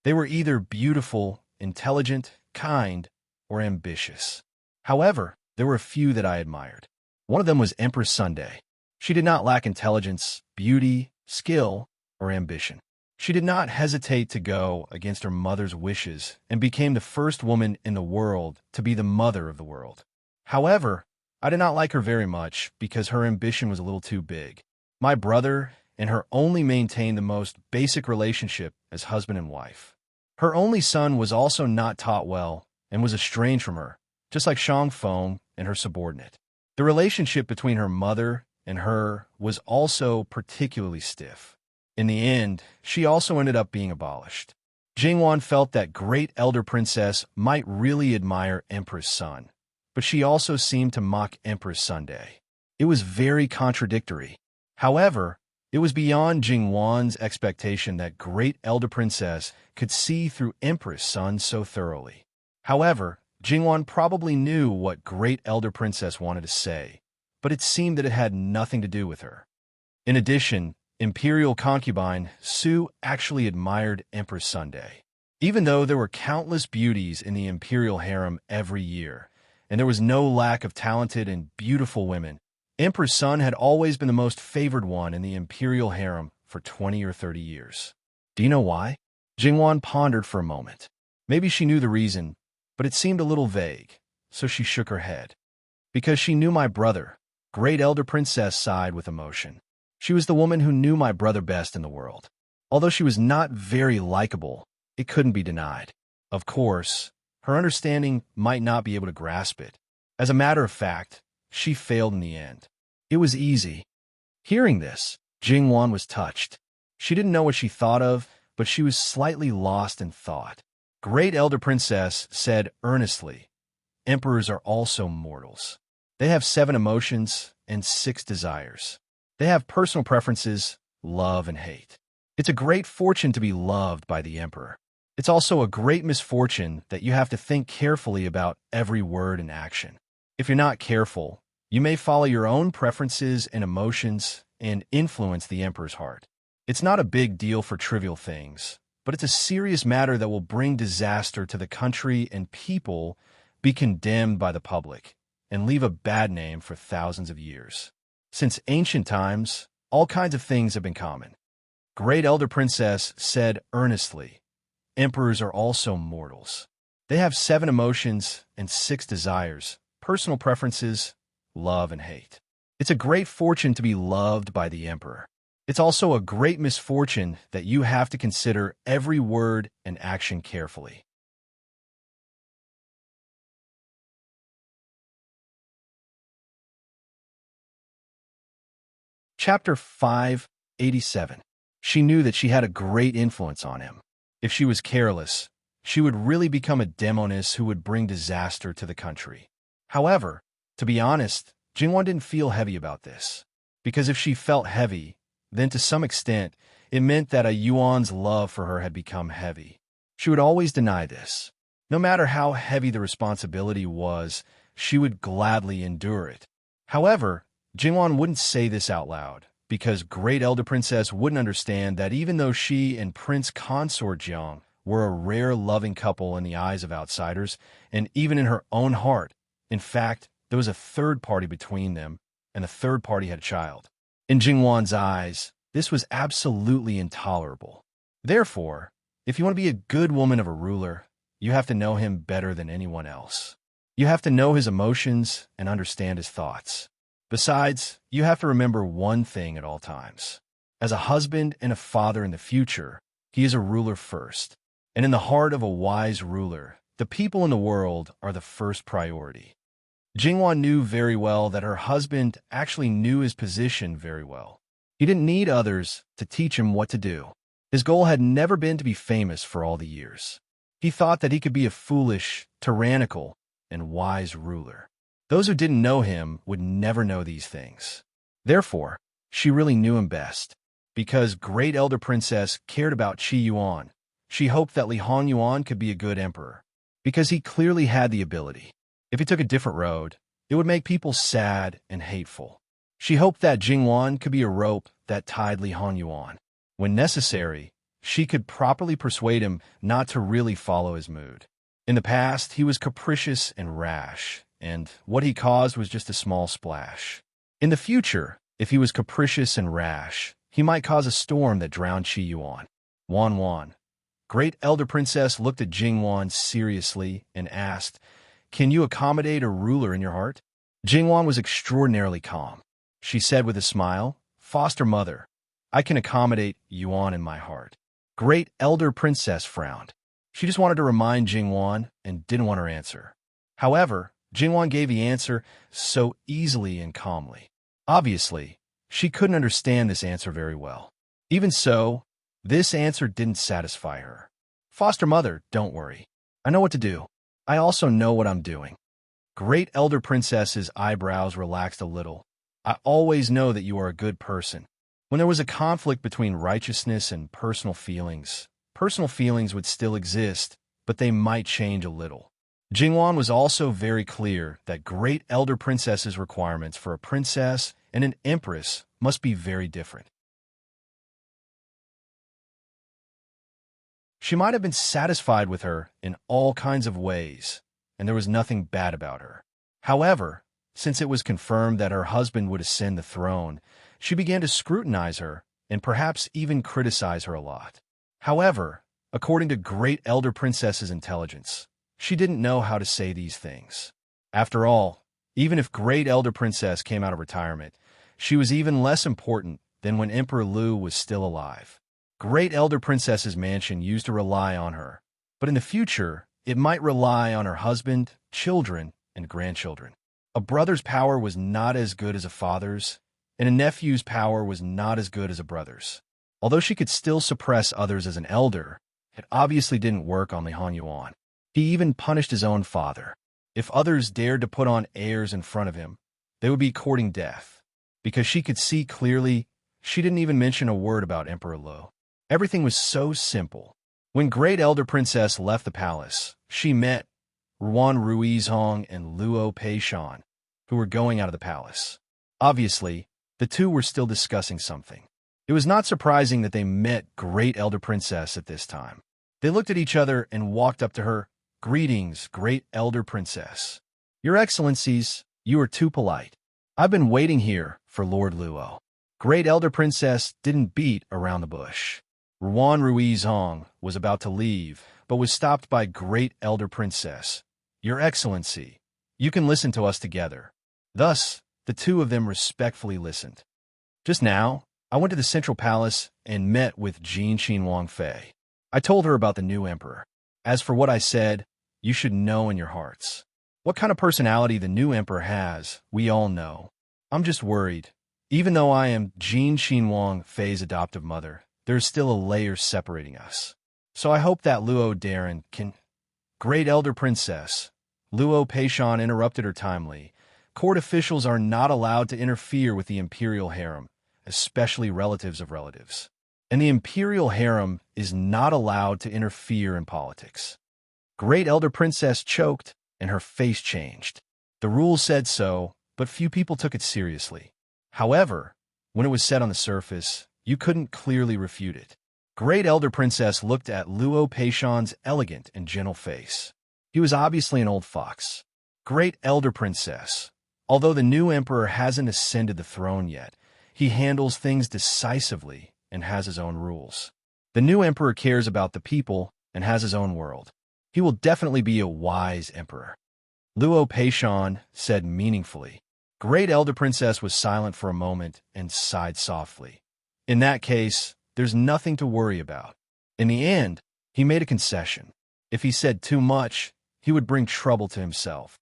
They were either beautiful, intelligent, kind, or ambitious. However, there were a few that I admired. One of them was Empress Sunday. She did not lack intelligence, beauty, skill, or ambition. She did not hesitate to go against her mother's wishes and became the first woman in the world to be the mother of the world. However, I did not like her very much because her ambition was a little too big. My brother and her only maintained the most basic relationship as husband and wife. Her only son was also not taught well and was estranged from her, just like Shang Feng and her subordinate. The relationship between her mother and her was also particularly stiff. In the end, she also ended up being abolished. Jingwan felt that Great Elder Princess might really admire Empress Sun, but she also seemed to mock Empress Sunday. It was very contradictory. However, it was beyond Jingwan's expectation that Great Elder Princess could see through Empress Sun so thoroughly. However, Jingwan probably knew what Great Elder Princess wanted to say, but it seemed that it had nothing to do with her. In addition, Imperial concubine Su actually admired Empress Sunday. Even though there were countless beauties in the imperial harem every year, and there was no lack of talented and beautiful women, Empress Sun had always been the most favored one in the imperial harem for 20 or 30 years. Do you know why? Jingwan pondered for a moment. Maybe she knew the reason, but it seemed a little vague, so she shook her head. Because she knew my brother, Great Elder Princess sighed with emotion. She was the woman who knew my brother best in the world. Although she was not very likable, it couldn't be denied. Of course, her understanding might not be able to grasp it. As a matter of fact, she failed in the end. It was easy. Hearing this, Jingwan was touched. She didn't know what she thought of, but she was slightly lost in thought. Great Elder Princess said earnestly, "Emperors are also mortals. They have 7 emotions and 6 desires. They have personal preferences, love, and hate. It's a great fortune to be loved by the emperor. It's also a great misfortune that you have to think carefully about every word and action. If you're not careful, you may follow your own preferences and emotions and influence the emperor's heart. It's not a big deal for trivial things, but it's a serious matter that will bring disaster to the country and people, be condemned by the public, and leave a bad name for thousands of years. Since ancient times, all kinds of things have been common." Great Elder Princess said earnestly, "Emperors are also mortals. They have 7 emotions and 6 desires, personal preferences, love, and hate. It's a great fortune to be loved by the emperor. It's also a great misfortune that you have to consider every word and action carefully." Chapter 587. She knew that she had a great influence on him. If she was careless, she would really become a demoness who would bring disaster to the country. However, to be honest, Jingwan didn't feel heavy about this. Because if she felt heavy, then to some extent, it meant that a Yuan's love for her had become heavy. She would always deny this. No matter how heavy the responsibility was, she would gladly endure it. However, Jingwan wouldn't say this out loud, because Great Elder Princess wouldn't understand that even though she and Prince Consort Jiang were a rare loving couple in the eyes of outsiders, and even in her own heart, in fact, there was a third party between them, and the third party had a child. In Jingwan's eyes, this was absolutely intolerable. Therefore, if you want to be a good woman of a ruler, you have to know him better than anyone else. You have to know his emotions and understand his thoughts. Besides, you have to remember one thing at all times. As a husband and a father in the future, he is a ruler first. And in the heart of a wise ruler, the people in the world are the first priority. Jinghua knew very well that her husband actually knew his position very well. He didn't need others to teach him what to do. His goal had never been to be famous for all the years. He thought that he could be a foolish, tyrannical, and wise ruler. Those who didn't know him would never know these things. Therefore, she really knew him best. Because Great Elder Princess cared about Qi Yuan, she hoped that Li Hongyuan could be a good emperor. Because he clearly had the ability. If he took a different road, it would make people sad and hateful. She hoped that Jingwan could be a rope that tied Li Hongyuan. When necessary, she could properly persuade him not to really follow his mood. In the past, he was capricious and rash, and what he caused was just a small splash. In the future, if he was capricious and rash, he might cause a storm that drowned Qi Yuan. Wan. Great Elder Princess looked at Jingwan seriously and asked, "Can you accommodate a ruler in your heart?" Jingwan was extraordinarily calm. She said with a smile, "Foster mother, I can accommodate Yuan in my heart." Great Elder Princess frowned. She just wanted to remind Jingwan and didn't want her answer. However, Jingwan gave the answer so easily and calmly. Obviously, she couldn't understand this answer very well. Even so, this answer didn't satisfy her. "Foster mother, don't worry. I know what to do. I also know what I'm doing." Great Elder Princess's eyebrows relaxed a little. "I always know that you are a good person." When there was a conflict between righteousness and personal feelings would still exist, but they might change a little. Jingwan was also very clear that Great Elder Princess's requirements for a princess and an empress must be very different. She might have been satisfied with her in all kinds of ways, and there was nothing bad about her. However, since it was confirmed that her husband would ascend the throne, she began to scrutinize her and perhaps even criticize her a lot. However, according to Great Elder Princess's intelligence, she didn't know how to say these things. After all, even if Great Elder Princess came out of retirement, she was even less important than when Emperor Lu was still alive. Great Elder Princess's mansion used to rely on her, but in the future, it might rely on her husband, children, and grandchildren. A brother's power was not as good as a father's, and a nephew's power was not as good as a brother's. Although she could still suppress others as an elder, it obviously didn't work on Li Hongyuan. He even punished his own father. If others dared to put on airs in front of him, they would be courting death. Because she could see clearly, she didn't even mention a word about Emperor Lu. Everything was so simple. When Great Elder Princess left the palace, she met Ruan Ruizhong and Luo Peishan, who were going out of the palace. Obviously, the two were still discussing something. It was not surprising that they met Great Elder Princess at this time. They looked at each other and walked up to her. "Greetings, Great Elder Princess. Your Excellencies, you are too polite. I've been waiting here for Lord Luo." Great Elder Princess didn't beat around the bush. Ruan Ruizhong was about to leave, but was stopped by Great Elder Princess. "Your Excellency, you can listen to us together." Thus, the two of them respectfully listened. "Just now, I went to the Central Palace and met with Jin Xinwang Fei. I told her about the new emperor. As for what I said, you should know in your hearts. What kind of personality the new emperor has, we all know. I'm just worried. Even though I am Jin Xinwang Fei's adoptive mother, there's still a layer separating us. So I hope that Luo Darren can—" "Great Elder Princess," Luo Peishan interrupted her timely. "Court officials are not allowed to interfere with the imperial harem, especially relatives of relatives. And the imperial harem is not allowed to interfere in politics." Great Elder Princess choked, and her face changed. The rules said so, but few people took it seriously. However, when it was said on the surface, you couldn't clearly refute it. Great Elder Princess looked at Luo Peishan's elegant and gentle face. He was obviously an old fox. "Great Elder Princess, although the new emperor hasn't ascended the throne yet, he handles things decisively and has his own rules. The new emperor cares about the people and has his own world. He will definitely be a wise emperor," Luo Peishan said meaningfully. Great Elder Princess was silent for a moment and sighed softly. "In that case, there's nothing to worry about." In the end, he made a concession. If he said too much, he would bring trouble to himself.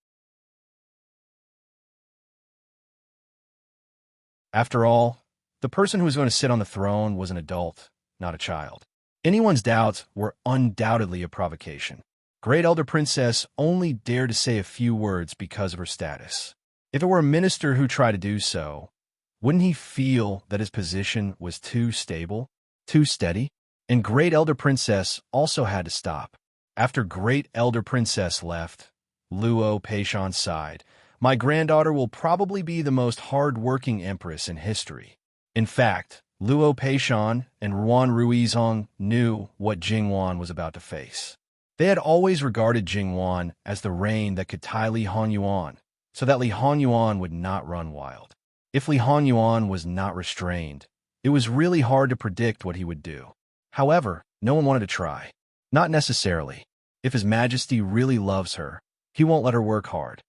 After all, the person who was going to sit on the throne was an adult, not a child. Anyone's doubts were undoubtedly a provocation. Great Elder Princess only dared to say a few words because of her status. If it were a minister who tried to do so, wouldn't he feel that his position was too stable, too steady? And Great Elder Princess also had to stop. After Great Elder Princess left, Luo Peishan sighed. My granddaughter will probably be the most hard-working empress in history. In fact, Luo Peishan and Ruan Ruizong knew what Jingwan was about to face. They had always regarded Jingwan as the rein that could tie Li Honyuan, so that Li Honyuan would not run wild. If Li Honyuan was not restrained, it was really hard to predict what he would do. However, no one wanted to try. Not necessarily. If His Majesty really loves her, he won't let her work hard.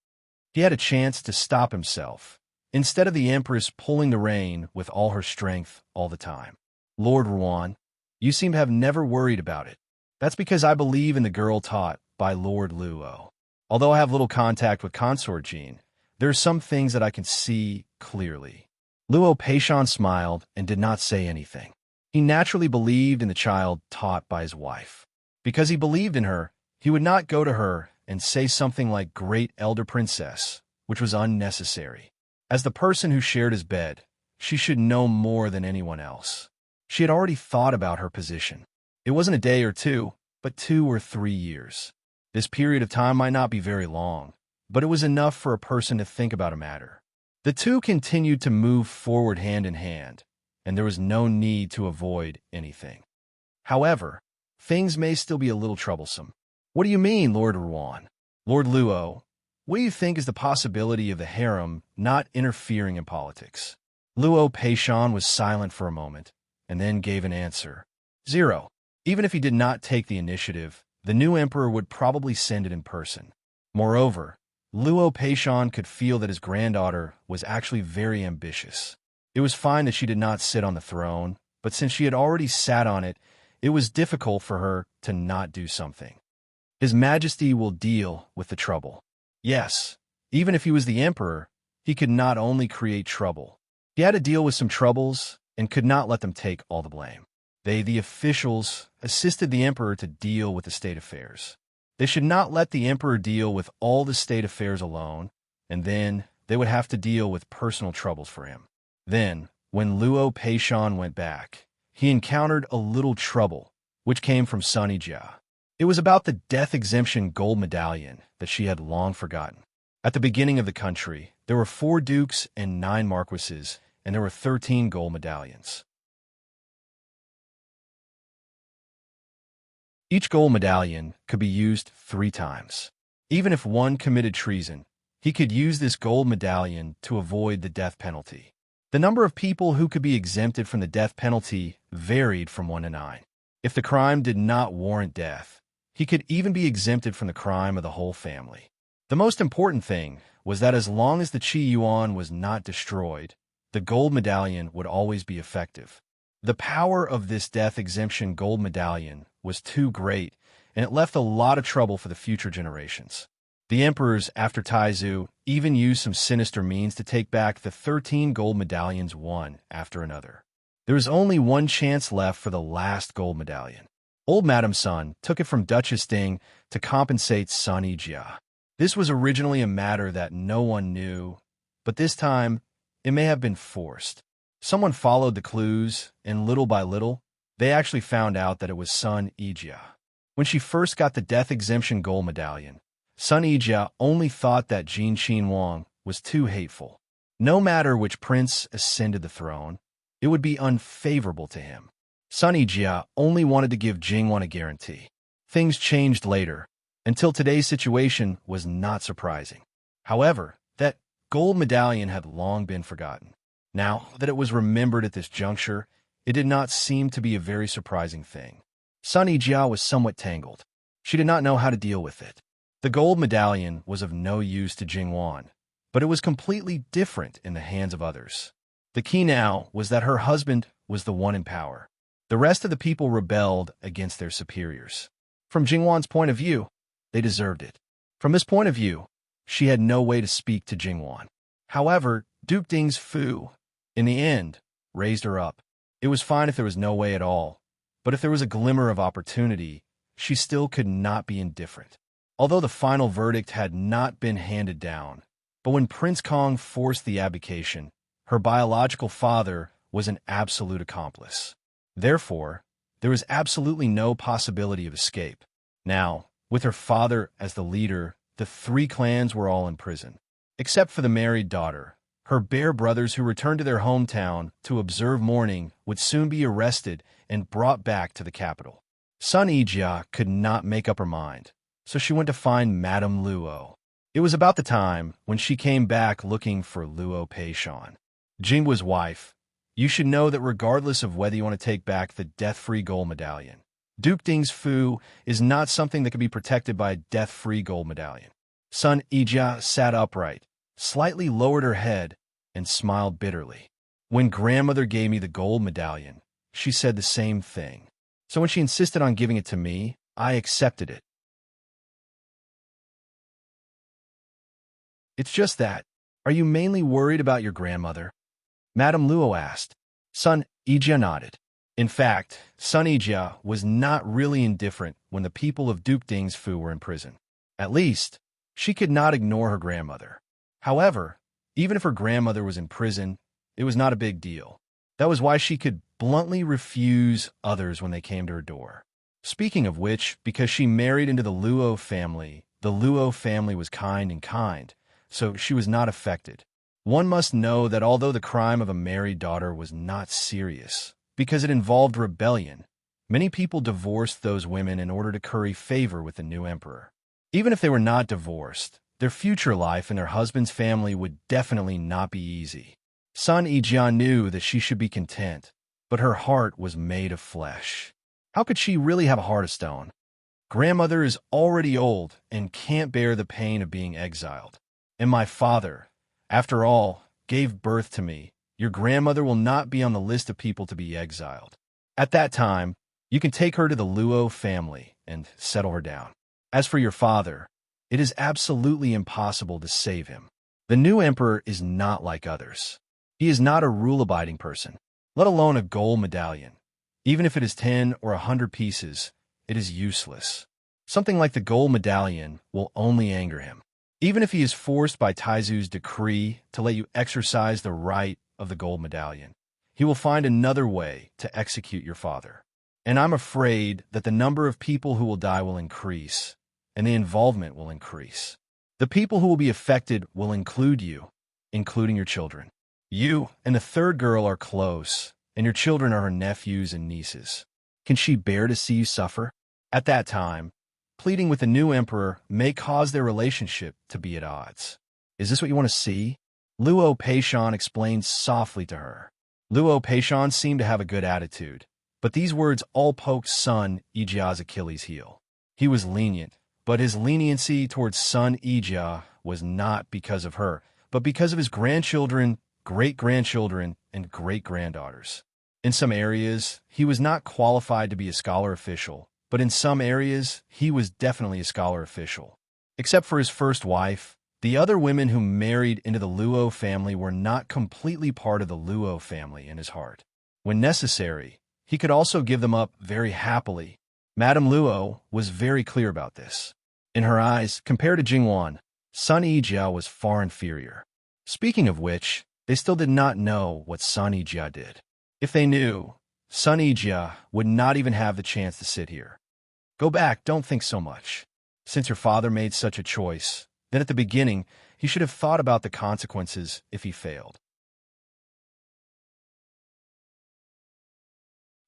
He had a chance to stop himself, instead of the Empress pulling the rein with all her strength all the time. Lord Ruan, you seem to have never worried about it. That's because I believe in the girl taught by Lord Luo. Although I have little contact with Consort Jean, there are some things that I can see clearly. Luo Peishan smiled and did not say anything. He naturally believed in the child taught by his wife. Because he believed in her, he would not go to her and say something like Great Elder Princess, which was unnecessary. As the person who shared his bed, she should know more than anyone else. She had already thought about her position. It wasn't a day or two, but 2 or 3 years. This period of time might not be very long, but it was enough for a person to think about a matter. The two continued to move forward hand in hand, and there was no need to avoid anything. However, things may still be a little troublesome. What do you mean, Lord Ruan? Lord Luo, what do you think is the possibility of the harem not interfering in politics? Luo Peishan was silent for a moment, and then gave an answer. 0. Even if he did not take the initiative, the new emperor would probably send it in person. Moreover, Luo Peishan could feel that his granddaughter was actually very ambitious. It was fine that she did not sit on the throne, but since she had already sat on it, it was difficult for her to not do something. His Majesty will deal with the trouble. Yes, even if he was the emperor, he could not only create trouble. He had to deal with some troubles and could not let them take all the blame. They, the officials, assisted the emperor to deal with the state affairs. They should not let the emperor deal with all the state affairs alone, and then they would have to deal with personal troubles for him. Then, when Luo Peishan went back, he encountered a little trouble, which came from Sunny Jia. It was about the death exemption gold medallion that she had long forgotten. At the beginning of the country, there were 4 dukes and 9 marquises, and there were 13 gold medallions. Each gold medallion could be used 3 times. Even if one committed treason, he could use this gold medallion to avoid the death penalty. The number of people who could be exempted from the death penalty varied from 1 to 9. If the crime did not warrant death, he could even be exempted from the crime of the whole family. The most important thing was that as long as the Qi Yuan was not destroyed, the gold medallion would always be effective. The power of this death exemption gold medallion was too great, and it left a lot of trouble for the future generations. The emperors, after Taizu, even used some sinister means to take back the 13 gold medallions one after another. There was only one chance left for the last gold medallion. Old Madame Sun took it from Duchess Ding to compensate Sunny Jia. This was originally a matter that no one knew, but this time it may have been forced. Someone followed the clues, and little by little, they actually found out that it was Sun Yijia. When she first got the death exemption gold medallion, Sun Yijia only thought that Jin Qinhuang was too hateful. No matter which prince ascended the throne, it would be unfavorable to him. Sun Yijia only wanted to give Jingwan a guarantee. Things changed later, until today's situation was not surprising. However, that gold medallion had long been forgotten. Now that it was remembered at this juncture, it did not seem to be a very surprising thing. Sun Yijia was somewhat tangled. She did not know how to deal with it. The gold medallion was of no use to Jingwan, but it was completely different in the hands of others. The key now was that her husband was the one in power. The rest of the people rebelled against their superiors. From Jingwan's point of view, they deserved it. From this point of view, she had no way to speak to Jingwan. However, Duke Ding's Fu In the end, raised her up. It was fine if there was no way at all, but if there was a glimmer of opportunity, she still could not be indifferent. Although the final verdict had not been handed down, but when Prince Kong forced the abdication, her biological father was an absolute accomplice. Therefore, there was absolutely no possibility of escape. Now, with her father as the leader, the three clans were all in prison. Except for the married daughter, her bear brothers who returned to their hometown to observe mourning would soon be arrested and brought back to the capital. Sun Yijia could not make up her mind, so she went to find Madame Luo. It was about the time when she came back looking for Luo Peishan, Jinghua's wife. You should know that regardless of whether you want to take back the death-free gold medallion, Duke Ding's Fu is not something that can be protected by a death-free gold medallion. Sun Yijia sat upright, slightly lowered her head, and smiled bitterly. When grandmother gave me the gold medallion, she said the same thing. So when she insisted on giving it to me, I accepted it. It's just that. Are you mainly worried about your grandmother? Madame Luo asked. Sun Yijia nodded. In fact, Sun Yijia was not really indifferent when the people of Duke Ding's Fu were in prison. At least, she could not ignore her grandmother. However, even if her grandmother was in prison, it was not a big deal. That was why she could bluntly refuse others when they came to her door. Speaking of which, because she married into the Luo family was kind, so she was not affected. One must know that although the crime of a married daughter was not serious, because it involved rebellion, many people divorced those women in order to curry favor with the new emperor. Even if they were not divorced, their future life and their husband's family would definitely not be easy. Sun Yijia knew that she should be content, but her heart was made of flesh. How could she really have a heart of stone? Grandmother is already old and can't bear the pain of being exiled. And my father, after all, gave birth to me. Your grandmother will not be on the list of people to be exiled. At that time, you can take her to the Luo family and settle her down. As for your father, it is absolutely impossible to save him. The new emperor is not like others. He is not a rule-abiding person, let alone a gold medallion. Even if it is 10 or 100 pieces, it is useless. Something like the gold medallion will only anger him. Even if he is forced by Taizu's decree to let you exercise the right of the gold medallion, he will find another way to execute your father. And I'm afraid that the number of people who will die will increase, and the involvement will increase. The people who will be affected will include you, including your children. You and the third girl are close, and your children are her nephews and nieces. Can she bear to see you suffer? At that time, pleading with the new emperor may cause their relationship to be at odds. Is this what you want to see? Luo Peishan explained softly to her. Luo Peishan seemed to have a good attitude, but these words all poked Sun Yijia's Achilles heel. He was lenient, but his leniency towards Sun Yijia was not because of her, but because of his grandchildren, great-grandchildren, and great-granddaughters. In some areas, he was not qualified to be a scholar official, but in some areas, he was definitely a scholar official. Except for his first wife, the other women who married into the Luo family were not completely part of the Luo family in his heart. When necessary, he could also give them up very happily. Madame Luo was very clear about this. In her eyes, compared to Jingwan, Sun Yijia was far inferior. Speaking of which, they still did not know what Sun Yijia did. If they knew, Sun Yijia would not even have the chance to sit here. Go back, don't think so much. Since your father made such a choice, then at the beginning, he should have thought about the consequences if he failed.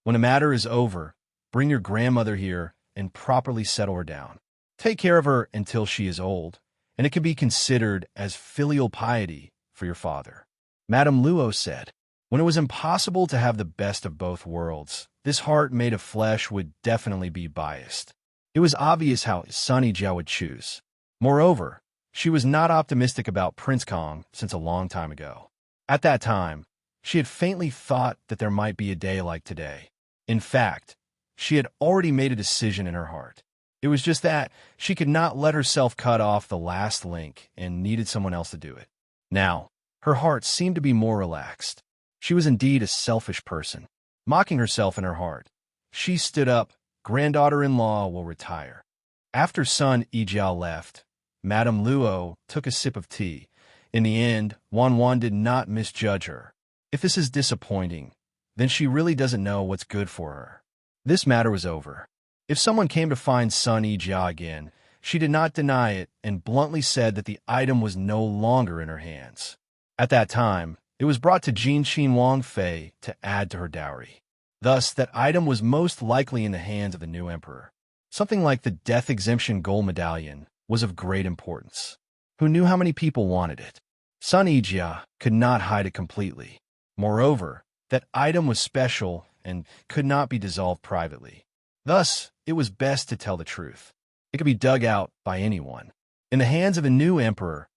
When a matter is over, bring your grandmother here and properly settle her down. Take care of her until she is old, and it can be considered as filial piety for your father. Madame Luo said, when it was impossible to have the best of both worlds, this heart made of flesh would definitely be biased. It was obvious how Sun Yijia would choose. Moreover, she was not optimistic about Prince Kong since a long time ago. At that time, she had faintly thought that there might be a day like today. In fact, she had already made a decision in her heart. It was just that she could not let herself cut off the last link and needed someone else to do it. Now, her heart seemed to be more relaxed. She was indeed a selfish person. Mocking herself in her heart, she stood up. Granddaughter-in-law will retire. After son Ijiao left, Madame Luo took a sip of tea. In the end, Wan did not misjudge her. If this is disappointing, then she really doesn't know what's good for her. This matter was over. If someone came to find son Ijiao again, she did not deny it and bluntly said that the item was no longer in her hands. At that time, it was brought to Jin Xin Wang Fei to add to her dowry. Thus, that item was most likely in the hands of the new emperor. Something like the death exemption gold medallion was of great importance. Who knew how many people wanted it? Sun Ijia could not hide it completely. Moreover, that item was special and could not be dissolved privately. Thus, it was best to tell the truth. It could be dug out by anyone. In the hands of a new emperor,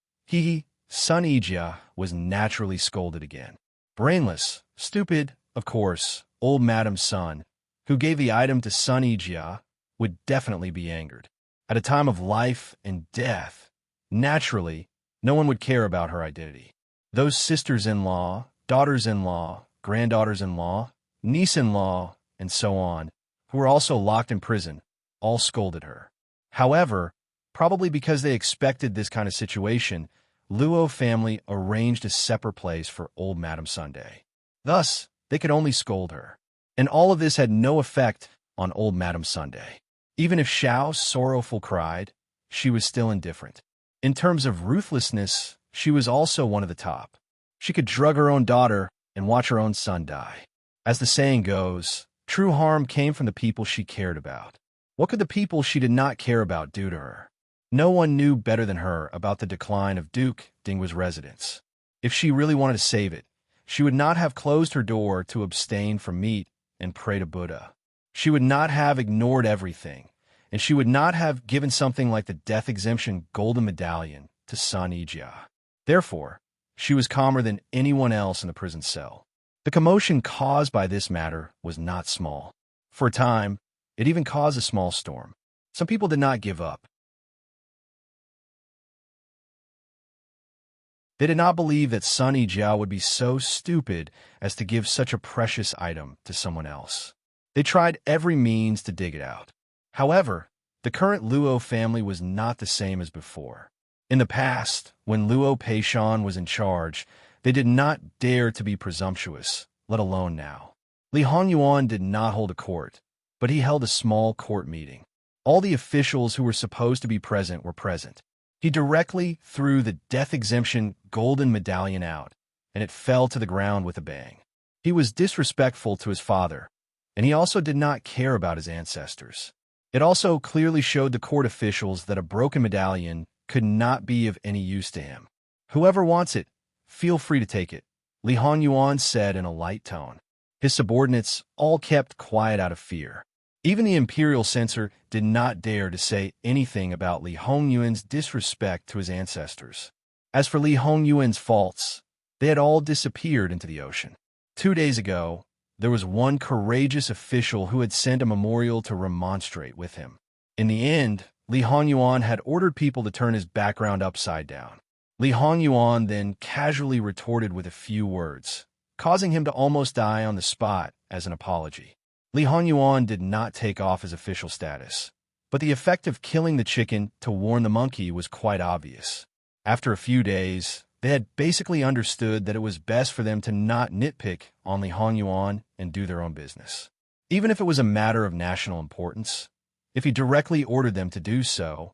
Sun Ijia was naturally scolded again. Brainless, stupid, of course, old Madame Sun, who gave the item to Sun Ijia, would definitely be angered. At a time of life and death, naturally, no one would care about her identity. Those sisters-in-law, daughters-in-law, granddaughters-in-law, niece-in-law, and so on, who were also locked in prison, all scolded her. However, probably because they expected this kind of situation, Luo family arranged a separate place for old Madame Sunday. Thus, they could only scold her. And all of this had no effect on old Madame Sunday. Even if Xiao sorrowful cried, she was still indifferent. In terms of ruthlessness, she was also one of the top. She could drug her own daughter and watch her own son die. As the saying goes, true harm came from the people she cared about. What could the people she did not care about do to her? No one knew better than her about the decline of Duke Dinghua's residence. If she really wanted to save it, she would not have closed her door to abstain from meat and pray to Buddha. She would not have ignored everything, and she would not have given something like the death exemption golden medallion to Sun Ijia. Therefore, she was calmer than anyone else in the prison cell. The commotion caused by this matter was not small. For a time, it even caused a small storm. Some people did not give up. They did not believe that Sun Ijia would be so stupid as to give such a precious item to someone else. They tried every means to dig it out. However, the current Luo family was not the same as before. In the past, when Luo Peishan was in charge, they did not dare to be presumptuous, let alone now. Li Hongyuan did not hold a court, but he held a small court meeting. All the officials who were supposed to be present were present. He directly threw the death exemption golden medallion out, and it fell to the ground with a bang. He was disrespectful to his father, and he also did not care about his ancestors. It also clearly showed the court officials that a broken medallion could not be of any use to him. Whoever wants it, feel free to take it, Li Hongyuan said in a light tone. His subordinates all kept quiet out of fear. Even the imperial censor did not dare to say anything about Li Hongyuan's disrespect to his ancestors. As for Li Hongyuan's faults, they had all disappeared into the ocean. 2 days ago, there was one courageous official who had sent a memorial to remonstrate with him. In the end, Li Hongyuan had ordered people to turn his background upside down. Li Hongyuan then casually retorted with a few words, causing him to almost die on the spot as an apology. Li Hongyuan did not take off his official status, but the effect of killing the chicken to warn the monkey was quite obvious. After a few days, they had basically understood that it was best for them to not nitpick on Li Hongyuan and do their own business. Even if it was a matter of national importance, if he directly ordered them to do so,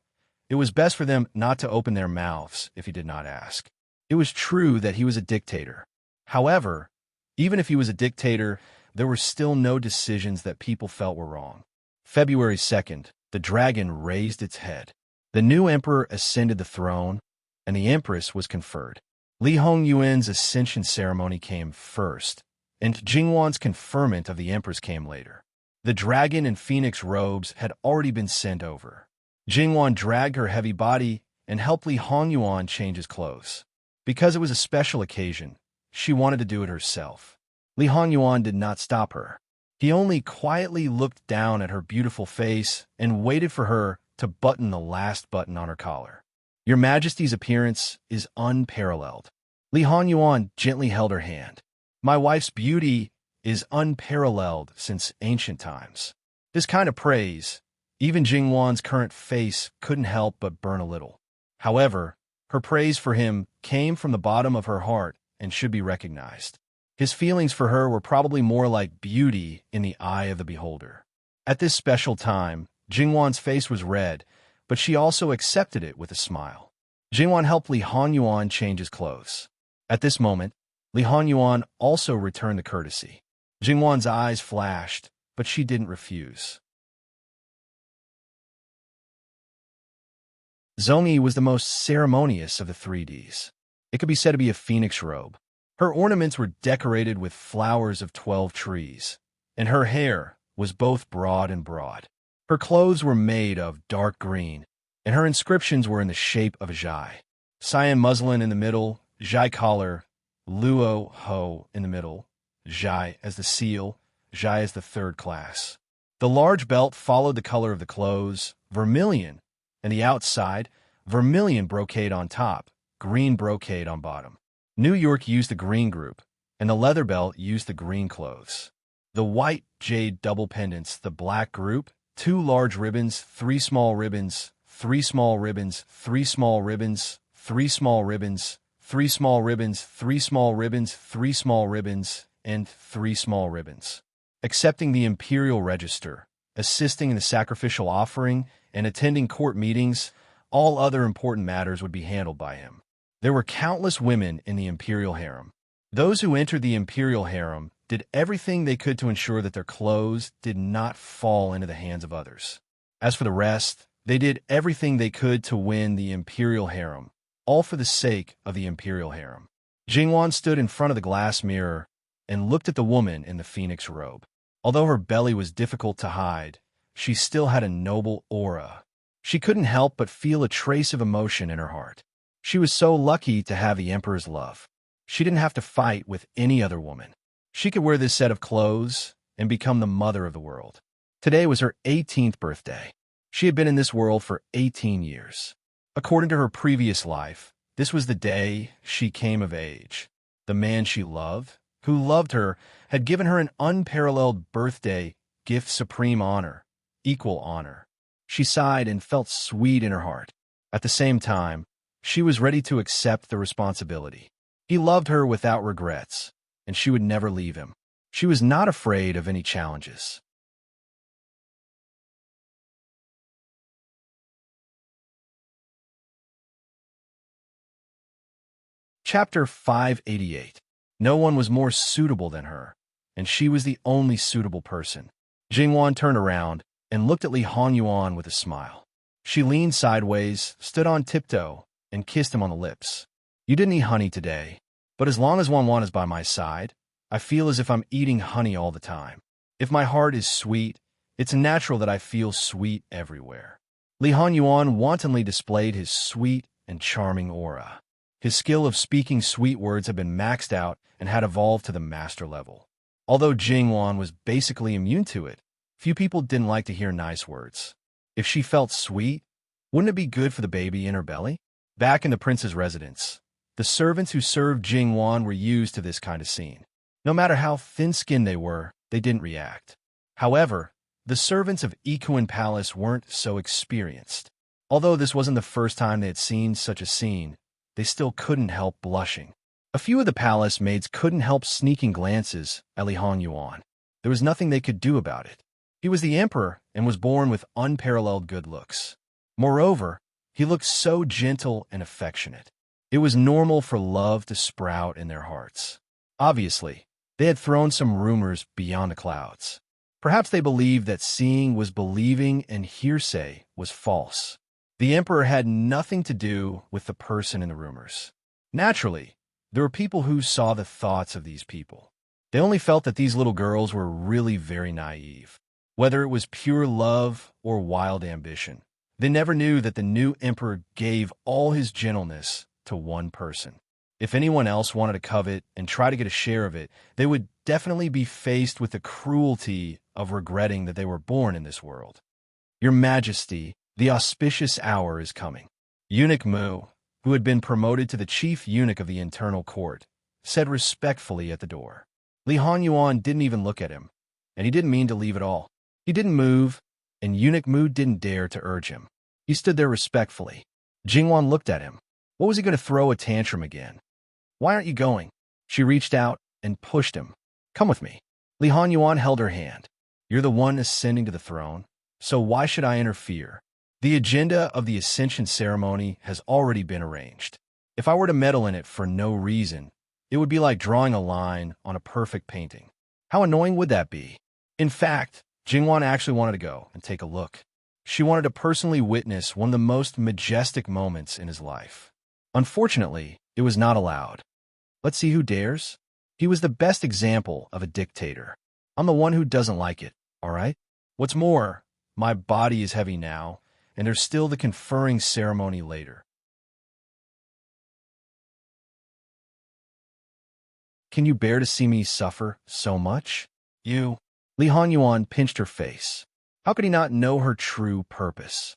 it was best for them not to open their mouths if he did not ask. It was true that he was a dictator. However, even if he was a dictator, there were still no decisions that people felt were wrong. February 2nd, the dragon raised its head. The new emperor ascended the throne, and the empress was conferred. Li Hongyuan's ascension ceremony came first, and Jingwan's conferment of the empress came later. The dragon and phoenix robes had already been sent over. Jingwan dragged her heavy body and helped Li Hongyuan change his clothes. Because it was a special occasion, she wanted to do it herself. Li Hongyuan did not stop her. He only quietly looked down at her beautiful face and waited for her to button the last button on her collar. Your Majesty's appearance is unparalleled. Li Hongyuan gently held her hand. My wife's beauty is unparalleled since ancient times. This kind of praise, even Jingwan's current face couldn't help but burn a little. However, her praise for him came from the bottom of her heart and should be recognized. His feelings for her were probably more like beauty in the eye of the beholder. At this special time, Jingwan's face was red, but she also accepted it with a smile. Jingwan helped Li Hanyuan change his clothes. At this moment, Li Hanyuan also returned the courtesy. Jingwan's eyes flashed, but she didn't refuse. Zhongyi was the most ceremonious of the 3Ds. It could be said to be a phoenix robe. Her ornaments were decorated with flowers of 12 trees, and her hair was both broad and broad. Her clothes were made of dark green, and her inscriptions were in the shape of a zhai. Cyan muslin in the middle, zhai collar, luo ho in the middle, zhai as the seal, zhai as the third class. The large belt followed the color of the clothes, vermilion, and the outside, vermilion brocade on top, green brocade on bottom. New York used the green group, and the leather belt used the green clothes. The white jade double pendants, the black group, 2 large ribbons, 3 small ribbons, 3 small ribbons, 3 small ribbons, 3 small ribbons, 3 small ribbons, 3 small ribbons, 3 small ribbons, and 3 small ribbons. Accepting the imperial register, assisting in the sacrificial offering, and attending court meetings, all other important matters would be handled by him. There were countless women in the imperial harem. Those who entered the imperial harem did everything they could to ensure that their clothes did not fall into the hands of others. As for the rest, they did everything they could to win the imperial harem, all for the sake of the imperial harem. Jingwan stood in front of the glass mirror and looked at the woman in the phoenix robe. Although her belly was difficult to hide, she still had a noble aura. She couldn't help but feel a trace of emotion in her heart. She was so lucky to have the emperor's love. She didn't have to fight with any other woman. She could wear this set of clothes and become the mother of the world. Today was her 18th birthday. She had been in this world for 18 years. According to her previous life, this was the day she came of age. The man she loved, who loved her, had given her an unparalleled birthday gift, supreme honor, equal honor. She sighed and felt sweet in her heart. At the same time, she was ready to accept the responsibility. He loved her without regrets, and she would never leave him. She was not afraid of any challenges. Chapter 588. No one was more suitable than her, and she was the only suitable person. Jingwan turned around and looked at Li Hanyuan with a smile. She leaned sideways, stood on tiptoe, and kissed him on the lips. You didn't eat honey today, but as long as Wanwan is by my side, I feel as if I'm eating honey all the time. If my heart is sweet, it's natural that I feel sweet everywhere. Li Hanyuan wantonly displayed his sweet and charming aura. His skill of speaking sweet words had been maxed out and had evolved to the master level. Although Jingwan was basically immune to it, few people didn't like to hear nice words. If she felt sweet, wouldn't it be good for the baby in her belly? Back in the prince's residence, the servants who served Jingwan were used to this kind of scene. No matter how thin-skinned they were, they didn't react. However, the servants of Ikuan Palace weren't so experienced. Although this wasn't the first time they had seen such a scene, they still couldn't help blushing. A few of the palace maids couldn't help sneaking glances at Li Hanyuan. There was nothing they could do about it. He was the emperor and was born with unparalleled good looks. Moreover, he looked so gentle and affectionate. It was normal for love to sprout in their hearts. Obviously, they had thrown some rumors beyond the clouds. Perhaps they believed that seeing was believing and hearsay was false. The emperor had nothing to do with the person in the rumors. Naturally, there were people who saw the thoughts of these people. They only felt that these little girls were really very naive. Whether it was pure love or wild ambition, they never knew that the new emperor gave all his gentleness to one person. If anyone else wanted to covet and try to get a share of it, they would definitely be faced with the cruelty of regretting that they were born in this world. Your Majesty, the auspicious hour is coming. Eunuch Mu, who had been promoted to the chief eunuch of the internal court, said respectfully at the door. Li Hanyuan didn't even look at him, and he didn't mean to leave at all. He didn't move, and eunuch Mu didn't dare to urge him. He stood there respectfully. Jingwan looked at him. What was he going to throw a tantrum again? Why aren't you going? She reached out and pushed him. Come with me. Li Hanyuan held her hand. You're the one ascending to the throne, so why should I interfere? The agenda of the ascension ceremony has already been arranged. If I were to meddle in it for no reason, it would be like drawing a line on a perfect painting. How annoying would that be? In fact, Jingwan actually wanted to go and take a look. She wanted to personally witness one of the most majestic moments in his life. Unfortunately, it was not allowed. Let's see who dares. He was the best example of a dictator. I'm the one who doesn't like it, all right? What's more, my body is heavy now, and there's still the conferring ceremony later. Can you bear to see me suffer so much? You. Li Hanyuan pinched her face. How could he not know her true purpose?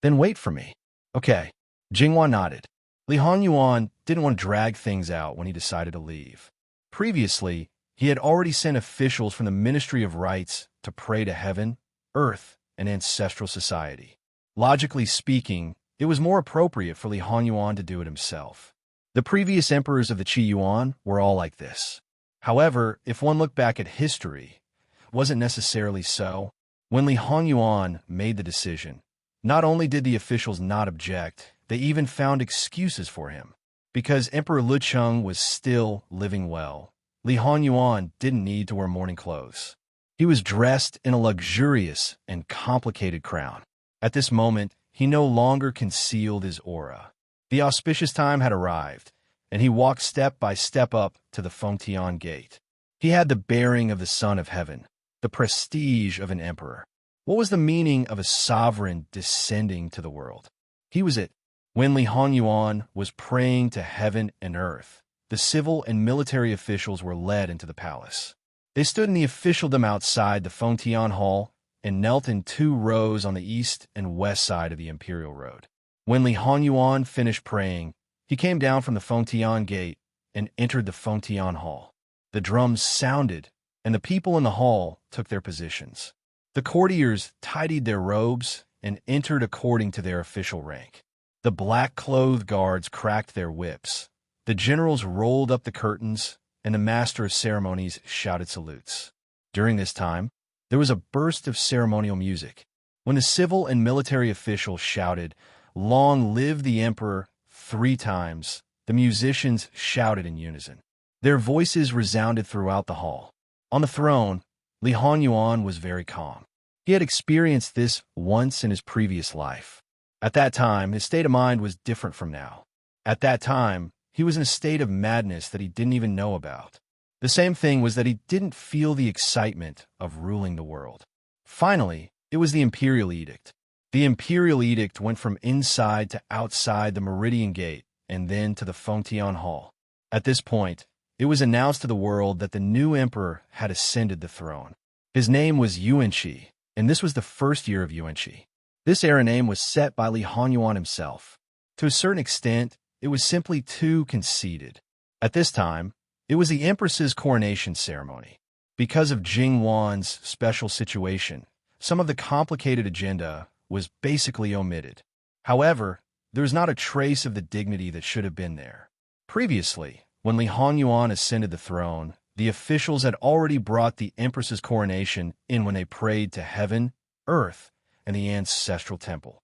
Then wait for me. Okay. Jinghua nodded. Li Hanyuan didn't want to drag things out when he decided to leave. Previously, he had already sent officials from the Ministry of Rites to pray to heaven, earth, and ancestral society. Logically speaking, it was more appropriate for Li Hanyuan to do it himself. The previous emperors of the Qi Yuan were all like this. However, if one looked back at history, it wasn't necessarily so. When Li Hanyuan made the decision, not only did the officials not object, they even found excuses for him. Because Emperor Licheng was still living well, Li Hanyuan didn't need to wear mourning clothes. He was dressed in a luxurious and complicated crown. At this moment, he no longer concealed his aura. The auspicious time had arrived, and he walked step by step up to the Fengtian Gate. He had the bearing of the Son of Heaven, the prestige of an emperor. What was the meaning of a sovereign descending to the world? He was it. When Li Hanyuan was praying to heaven and earth, the civil and military officials were led into the palace. They stood in the officialdom outside the Fengtian Hall and knelt in 2 rows on the east and west side of the Imperial Road. When Li Hanyuan finished praying, he came down from the Fengtian Gate and entered the Fengtian Hall. The drums sounded, and the people in the hall took their positions. The courtiers tidied their robes and entered according to their official rank. The black-clothed guards cracked their whips. The generals rolled up the curtains, and the master of ceremonies shouted salutes. During this time, there was a burst of ceremonial music. When the civil and military officials shouted, "Long live the emperor," 3 times, the musicians shouted in unison. Their voices resounded throughout the hall. On the throne, Li Hanyuan was very calm. He had experienced this once in his previous life. At that time, his state of mind was different from now. At that time, he was in a state of madness that he didn't even know about. The same thing was that he didn't feel the excitement of ruling the world. Finally, it was the Imperial Edict. The Imperial Edict went from inside to outside the Meridian Gate and then to the Fengtian Hall. At this point, it was announced to the world that the new emperor had ascended the throne. His name was Yuanqi, and this was the first year of Yuanqi. This era name was set by Li Hanyuan himself. To a certain extent, it was simply too conceited. At this time, it was the empress's coronation ceremony. Because of Jingwan's special situation, some of the complicated agenda was basically omitted. However, there was not a trace of the dignity that should have been there. Previously, when Li Hanyuan ascended the throne, the officials had already brought the empress's coronation in when they prayed to heaven, earth, and the ancestral temple.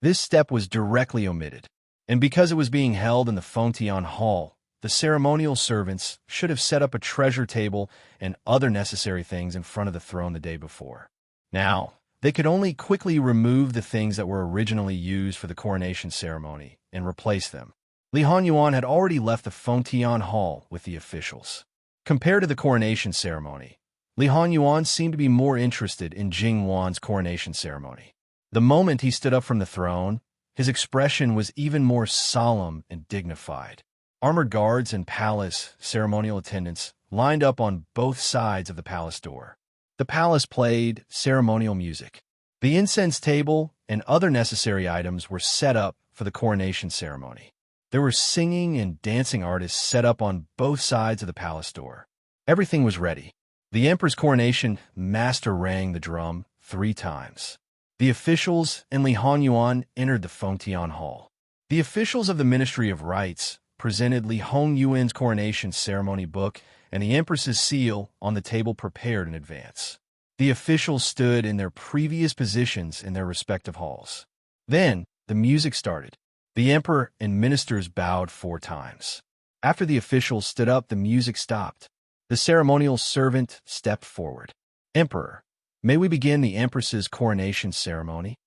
This step was directly omitted, and because it was being held in the Fengtian Hall, the ceremonial servants should have set up a treasure table and other necessary things in front of the throne the day before. Now, they could only quickly remove the things that were originally used for the coronation ceremony and replace them. Li Hanyuan had already left the Fengtian Hall with the officials. Compared to the coronation ceremony, Li Hanyuan seemed to be more interested in Jingwan's coronation ceremony. The moment he stood up from the throne, his expression was even more solemn and dignified. Armored guards and palace ceremonial attendants lined up on both sides of the palace door. The palace played ceremonial music. The incense table and other necessary items were set up for the coronation ceremony. There were singing and dancing artists set up on both sides of the palace door. Everything was ready. The emperor's coronation master rang the drum 3 times. The officials and Li Hongyuan entered the Fengtian Hall. The officials of the Ministry of Rites presented Li Hongyuan's coronation ceremony book and the empress's seal on the table prepared in advance. The officials stood in their previous positions in their respective halls. Then, the music started. The emperor and ministers bowed 4 times. After the officials stood up, the music stopped. The ceremonial servant stepped forward. "Emperor, may we begin the empress's coronation ceremony?"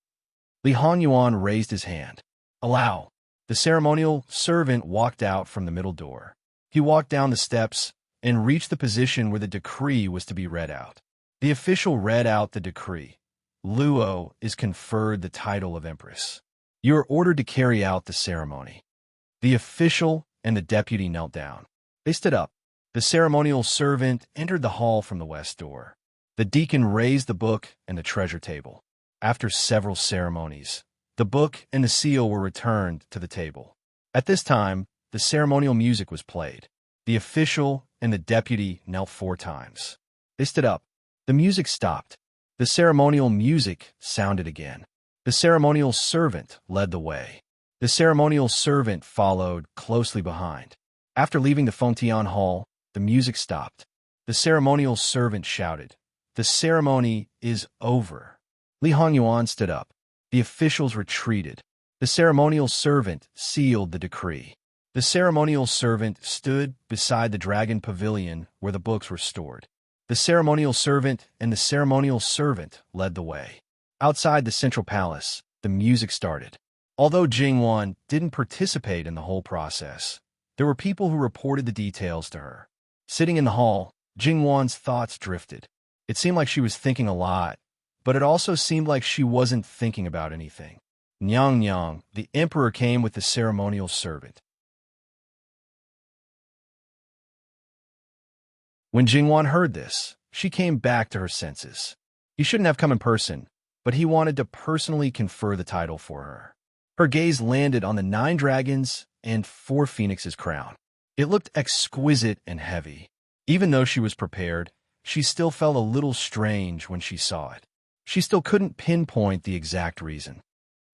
Li Hongyuan raised his hand. "Allow." The ceremonial servant walked out from the middle door. He walked down the steps and reached the position where the decree was to be read out. The official read out the decree. "Luo is conferred the title of empress. You are ordered to carry out the ceremony." The official and the deputy knelt down. They stood up. The ceremonial servant entered the hall from the west door. The deacon raised the book and the treasure table. After several ceremonies, the book and the seal were returned to the table. At this time, the ceremonial music was played. The official and the deputy knelt 4 times. They stood up. The music stopped. The ceremonial music sounded again. The ceremonial servant led the way. The ceremonial servant followed closely behind. After leaving the Fengtian Hall, the music stopped. The ceremonial servant shouted, "The ceremony is over." Li Hongyuan stood up. The officials retreated. The ceremonial servant sealed the decree. The ceremonial servant stood beside the dragon pavilion where the books were stored. The ceremonial servant and the ceremonial servant led the way. Outside the central palace, the music started. Although Jingwan didn't participate in the whole process, there were people who reported the details to her. Sitting in the hall, Jingwan's thoughts drifted. It seemed like she was thinking a lot, but it also seemed like she wasn't thinking about anything. Nyang Nyang, the emperor, came with the ceremonial servant. When Jingwan heard this, she came back to her senses. He shouldn't have come in person, but he wanted to personally confer the title for her. Her gaze landed on the 9 dragons and 4 phoenixes crown. It looked exquisite and heavy. Even though she was prepared, she still felt a little strange when she saw it. She still couldn't pinpoint the exact reason.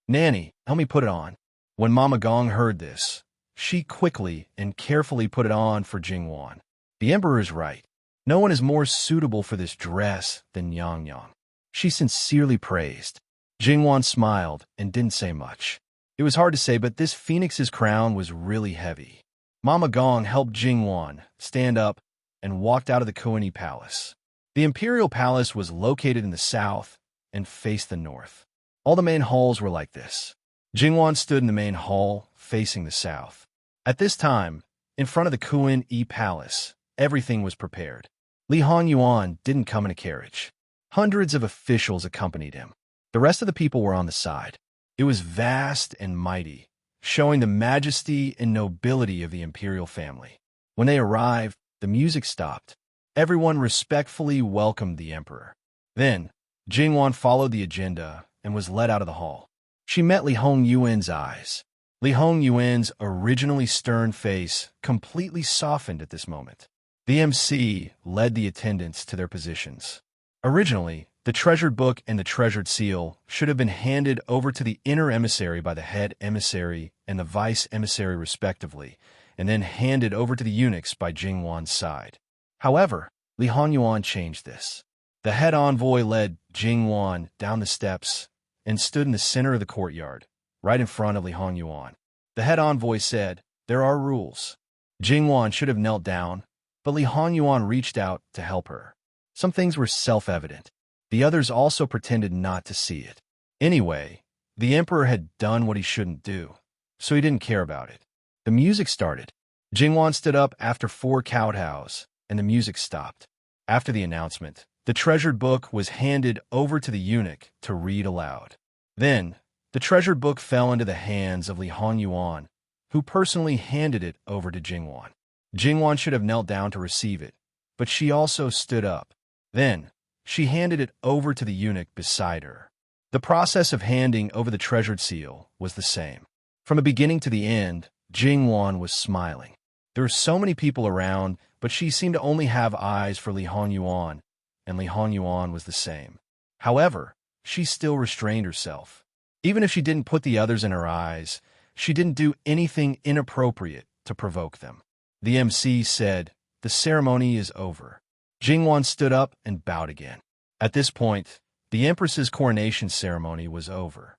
"Nanny, help me put it on." When Mama Gong heard this, she quickly and carefully put it on for Jingwan. The emperor is right. No one is more suitable for this dress than Yang Yang. She sincerely praised. Jingwan smiled and didn't say much. It was hard to say, but this phoenix's crown was really heavy. Mama Gong helped Jingwan stand up and walked out of the Kuani Palace. The imperial palace was located in the south and faced the north. All the main halls were like this. Jingwan stood in the main hall facing the south. At this time, in front of the Kuan-E Palace, everything was prepared. Li Hongyuan didn't come in a carriage. Hundreds of officials accompanied him. The rest of the people were on the side. It was vast and mighty, showing the majesty and nobility of the imperial family. When they arrived, the music stopped. Everyone respectfully welcomed the emperor. Then, Jingwan followed the agenda and was led out of the hall. She met Li Hongyuan's eyes. Li Hongyuan's originally stern face completely softened at this moment. The MC led the attendants to their positions. Originally, the treasured book and the treasured seal should have been handed over to the inner emissary by the head emissary and the vice emissary respectively, and then handed over to the eunuchs by Jingwan's side. However, Li Hongyuan changed this. The head envoy led Jingwan down the steps and stood in the center of the courtyard, right in front of Li Hongyuan. The head envoy said, "There are rules." Jingwan should have knelt down, but Li Hongyuan reached out to help her. Some things were self-evident. The others also pretended not to see it. Anyway, the emperor had done what he shouldn't do, so he didn't care about it. The music started. Jingwan stood up after 4 kowtows, and the music stopped. After the announcement, the treasured book was handed over to the eunuch to read aloud. Then, the treasured book fell into the hands of Li Hongyuan, who personally handed it over to Jingwan. Jingwan should have knelt down to receive it, but she also stood up. Then, she handed it over to the eunuch beside her. The process of handing over the treasured seal was the same. From the beginning to the end, Jingwan was smiling. There were so many people around, but she seemed to only have eyes for Li Hongyuan, and Li Hongyuan was the same. However, she still restrained herself. Even if she didn't put the others in her eyes, she didn't do anything inappropriate to provoke them. The MC said, "The ceremony is over." Jingwan stood up and bowed again. At this point, the Empress's coronation ceremony was over.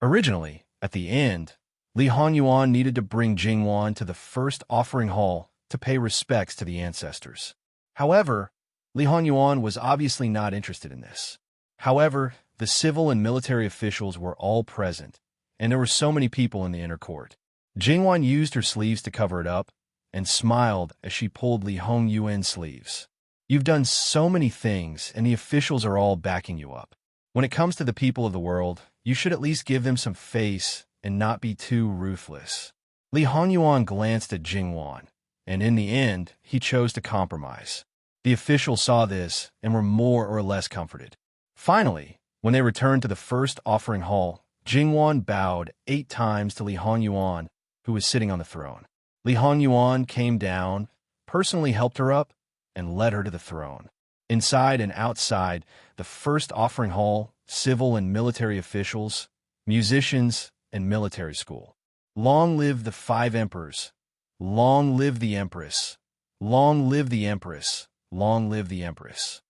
Originally, at the end, Li Hongyuan needed to bring Jingwan to the first offering hall to pay respects to the ancestors. However, Li Hongyuan was obviously not interested in this. However, the civil and military officials were all present, and there were so many people in the inner court. Jingwan used her sleeves to cover it up and smiled as she pulled Li Hongyuan's sleeves. "You've done so many things, and the officials are all backing you up. When it comes to the people of the world, you should at least give them some face and not be too ruthless." Li Hongyuan glanced at Jingwan, and in the end, he chose to compromise. The officials saw this and were more or less comforted. Finally, when they returned to the first offering hall, Jingwan bowed 8 times to Li Hongyuan, who was sitting on the throne. Li Hongyuan came down, personally helped her up, and led her to the throne. Inside and outside the first offering hall, civil and military officials, musicians, and military school. Long live the 5 emperors! Long live the Empress! Long live the Empress! Long live the Empress!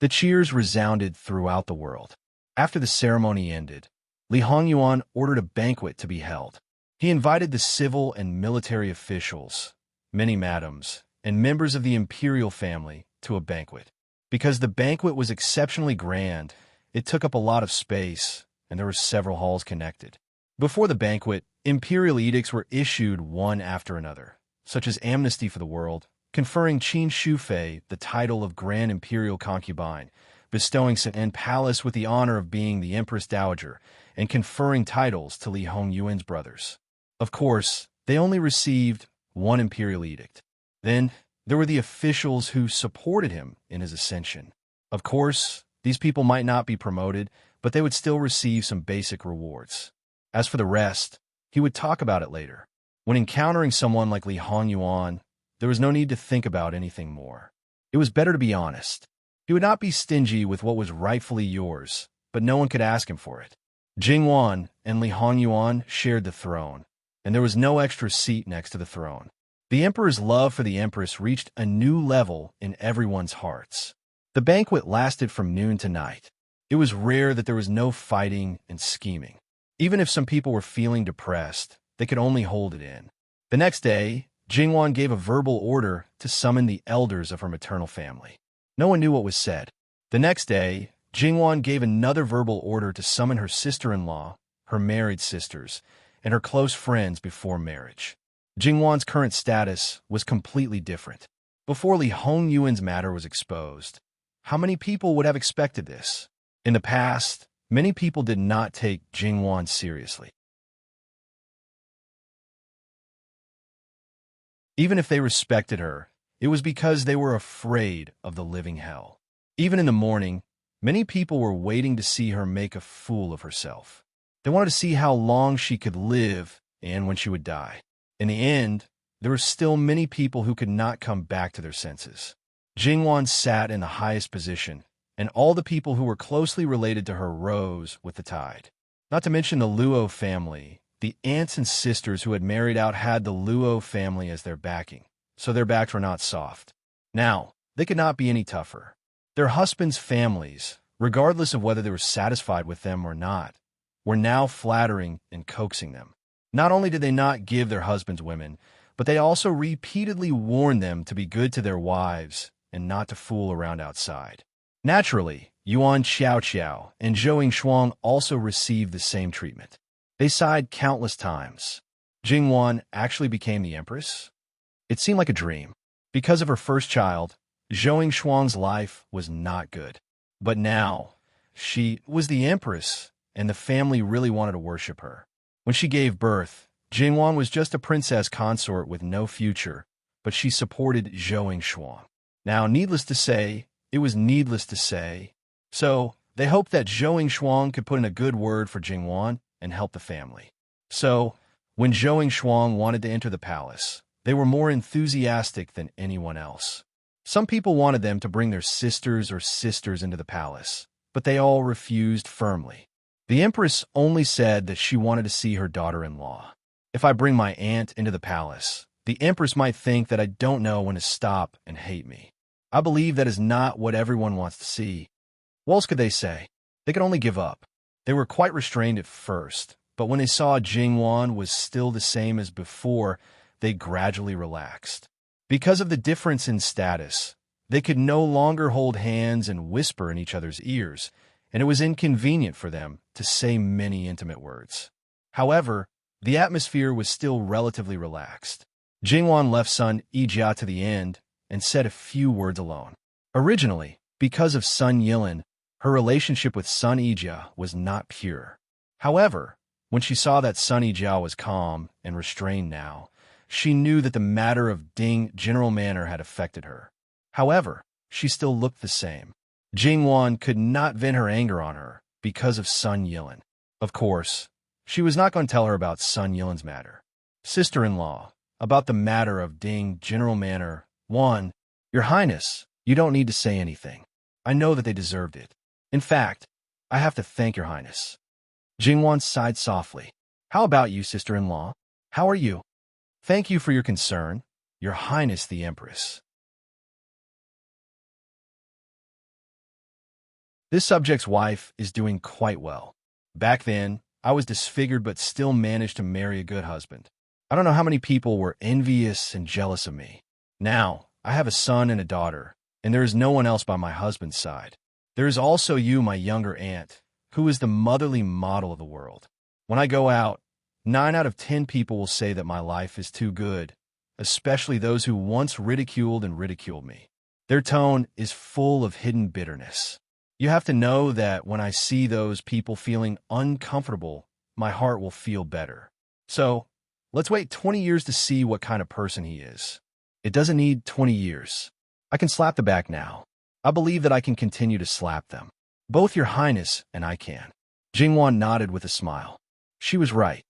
The cheers resounded throughout the world. After the ceremony ended, Li Hongyuan ordered a banquet to be held. He invited the civil and military officials, many madams, and members of the imperial family to a banquet. Because the banquet was exceptionally grand, it took up a lot of space, and there were several halls connected. Before the banquet, imperial edicts were issued one after another, such as amnesty for the world, conferring Qin Shufei the title of Grand Imperial Concubine, bestowing San Palace with the honor of being the Empress Dowager, and conferring titles to Li Hongyuan's brothers. Of course, they only received one imperial edict. Then, there were the officials who supported him in his ascension. Of course, these people might not be promoted, but they would still receive some basic rewards. As for the rest, he would talk about it later. When encountering someone like Li Hongyuan, there was no need to think about anything more. It was better to be honest. He would not be stingy with what was rightfully yours, but no one could ask him for it. Jingwan and Li Hongyuan shared the throne, and there was no extra seat next to the throne. The emperor's love for the empress reached a new level in everyone's hearts. The banquet lasted from noon to night. It was rare that there was no fighting and scheming. Even if some people were feeling depressed, they could only hold it in. The next day, Jingwan gave a verbal order to summon the elders of her maternal family. No one knew what was said. The next day, Jingwan gave another verbal order to summon her sister-in-law, her married sisters, and her close friends before marriage. Jingwan's current status was completely different. Before Li Hongyuan's matter was exposed, how many people would have expected this? In the past, many people did not take Jingwan seriously. Even if they respected her, it was because they were afraid of the living hell. Even in the morning, many people were waiting to see her make a fool of herself. They wanted to see how long she could live and when she would die. In the end, there were still many people who could not come back to their senses. Jingwan sat in the highest position, and all the people who were closely related to her rose with the tide. Not to mention the Luo family. The aunts and sisters who had married out had the Luo family as their backing, so their backs were not soft. Now, they could not be any tougher. Their husbands' families, regardless of whether they were satisfied with them or not, were now flattering and coaxing them. Not only did they not give their husbands women, but they also repeatedly warned them to be good to their wives and not to fool around outside. Naturally, Yuan Xiaoqiao and Zhou Yingshuang also received the same treatment. They sighed countless times. Jingwan actually became the empress? It seemed like a dream. Because of her first child, Zhou Yingshuang's life was not good. But now, she was the empress, and the family really wanted to worship her. When she gave birth, Jingwan was just a princess consort with no future, but she supported Zhou Yingshuang. Now, needless to say, it was needless to say. So, they hoped that Zhou Yingshuang could put in a good word for Jingwan and help the family. So, when Zhou and Shuang wanted to enter the palace, they were more enthusiastic than anyone else. Some people wanted them to bring their sisters or sisters into the palace, but they all refused firmly. The Empress only said that she wanted to see her daughter-in-law. If I bring my aunt into the palace, the Empress might think that I don't know when to stop and hate me. I believe that is not what everyone wants to see. What else could they say? They could only give up. They were quite restrained at first, but when they saw Jingwan was still the same as before, they gradually relaxed. Because of the difference in status, they could no longer hold hands and whisper in each other's ears, and it was inconvenient for them to say many intimate words. However, the atmosphere was still relatively relaxed. Jingwan left Sun Yijia to the end and said a few words alone. Originally, because of Sun Yilin, her relationship with Sun Yijia was not pure. However, when she saw that Sun Yijia was calm and restrained now, she knew that the matter of Ding General Manor had affected her. However, she still looked the same. Jingwan could not vent her anger on her because of Sun Yilin. Of course, she was not going to tell her about Sun Yilin's matter. Sister-in-law, about the matter of Ding General Manor. 1. Your Highness, you don't need to say anything. I know that they deserved it. In fact, I have to thank your Highness. Jingwan sighed softly. How about you, sister-in-law? How are you? Thank you for your concern, Your Highness the Empress. This subject's wife is doing quite well. Back then, I was disfigured but still managed to marry a good husband. I don't know how many people were envious and jealous of me. Now, I have a son and a daughter, and there is no one else by my husband's side. There is also you, my younger aunt, who is the motherly model of the world. When I go out, 9 out of 10 people will say that my life is too good, especially those who once ridiculed and ridiculed me. Their tone is full of hidden bitterness. You have to know that when I see those people feeling uncomfortable, my heart will feel better. So, let's wait 20 years to see what kind of person he is. It doesn't need 20 years. I can slap the back now. I believe that I can continue to slap them. Both Your Highness and I can. Jingwan nodded with a smile. She was right.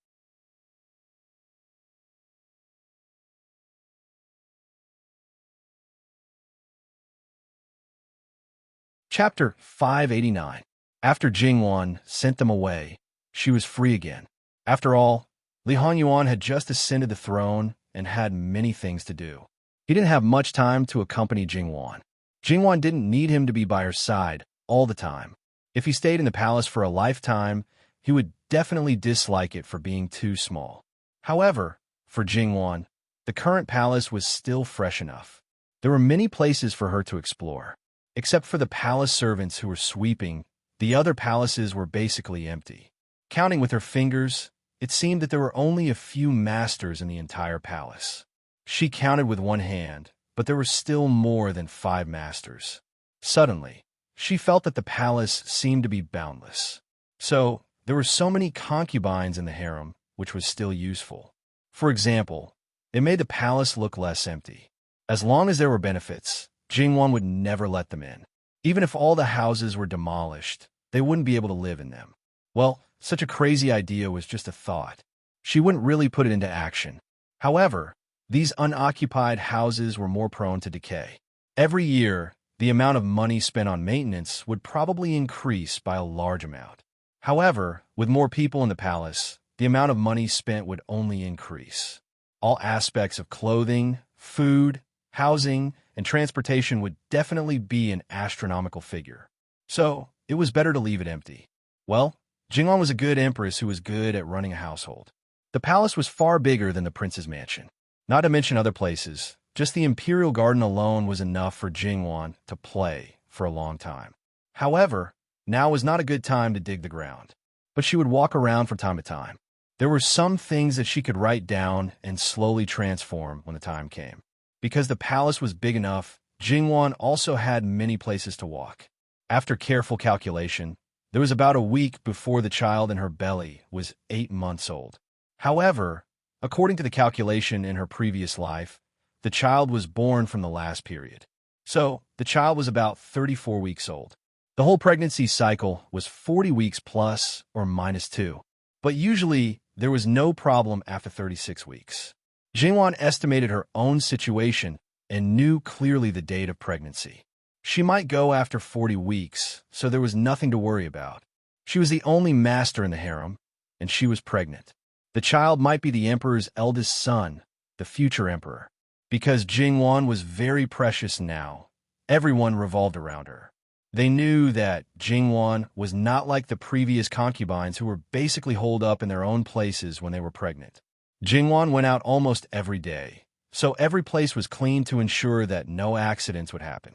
Chapter 589. After Jingwan sent them away, she was free again. After all, Li Honyuan had just ascended the throne and had many things to do. He didn't have much time to accompany Jingwan. Jingwan didn't need him to be by her side all the time. If he stayed in the palace for a lifetime, he would definitely dislike it for being too small. However, for Jingwan, the current palace was still fresh enough. There were many places for her to explore. Except for the palace servants who were sweeping, the other palaces were basically empty. Counting with her fingers, it seemed that there were only a few masters in the entire palace. She counted with one hand, but there were still more than 5 masters. Suddenly, she felt that the palace seemed to be boundless. So, there were so many concubines in the harem, which was still useful. For example, it made the palace look less empty. As long as there were benefits, Jingwan would never let them in. Even if all the houses were demolished, they wouldn't be able to live in them. Well, such a crazy idea was just a thought. She wouldn't really put it into action. However, these unoccupied houses were more prone to decay. Every year, the amount of money spent on maintenance would probably increase by a large amount. However, with more people in the palace, the amount of money spent would only increase. All aspects of clothing, food, housing, and transportation would definitely be an astronomical figure. So, it was better to leave it empty. Well, Jingwan was a good empress who was good at running a household. The palace was far bigger than the prince's mansion. Not to mention other places, just the imperial garden alone was enough for Jingwan to play for a long time. However, now was not a good time to dig the ground. But she would walk around from time to time. There were some things that she could write down and slowly transform when the time came. Because the palace was big enough, Jingwan also had many places to walk. After careful calculation, there was about a week before the child in her belly was 8 months old. However, according to the calculation in her previous life, the child was born from the last period. So, the child was about 34 weeks old. The whole pregnancy cycle was 40 weeks plus or minus 2. But usually, there was no problem after 36 weeks. Jingwan estimated her own situation and knew clearly the date of pregnancy. She might go after 40 weeks, so there was nothing to worry about. She was the only master in the harem, and she was pregnant. The child might be the emperor's eldest son, the future emperor. Because Jingwan was very precious now, everyone revolved around her. They knew that Jingwan was not like the previous concubines who were basically holed up in their own places when they were pregnant. Jingwan went out almost every day, so every place was clean to ensure that no accidents would happen.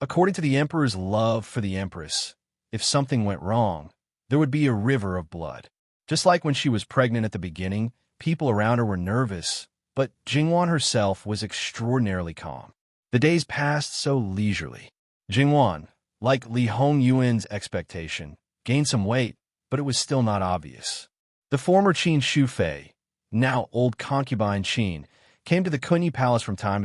According to the emperor's love for the empress, if something went wrong, there would be a river of blood. Just like when she was pregnant at the beginning, people around her were nervous, but Jingwan herself was extraordinarily calm. The days passed so leisurely. Jingwan, like Li Hongyuan's expectation, gained some weight, but it was still not obvious. The former Qin Shufei, now old concubine Qin, came to the Kunyi Palace from time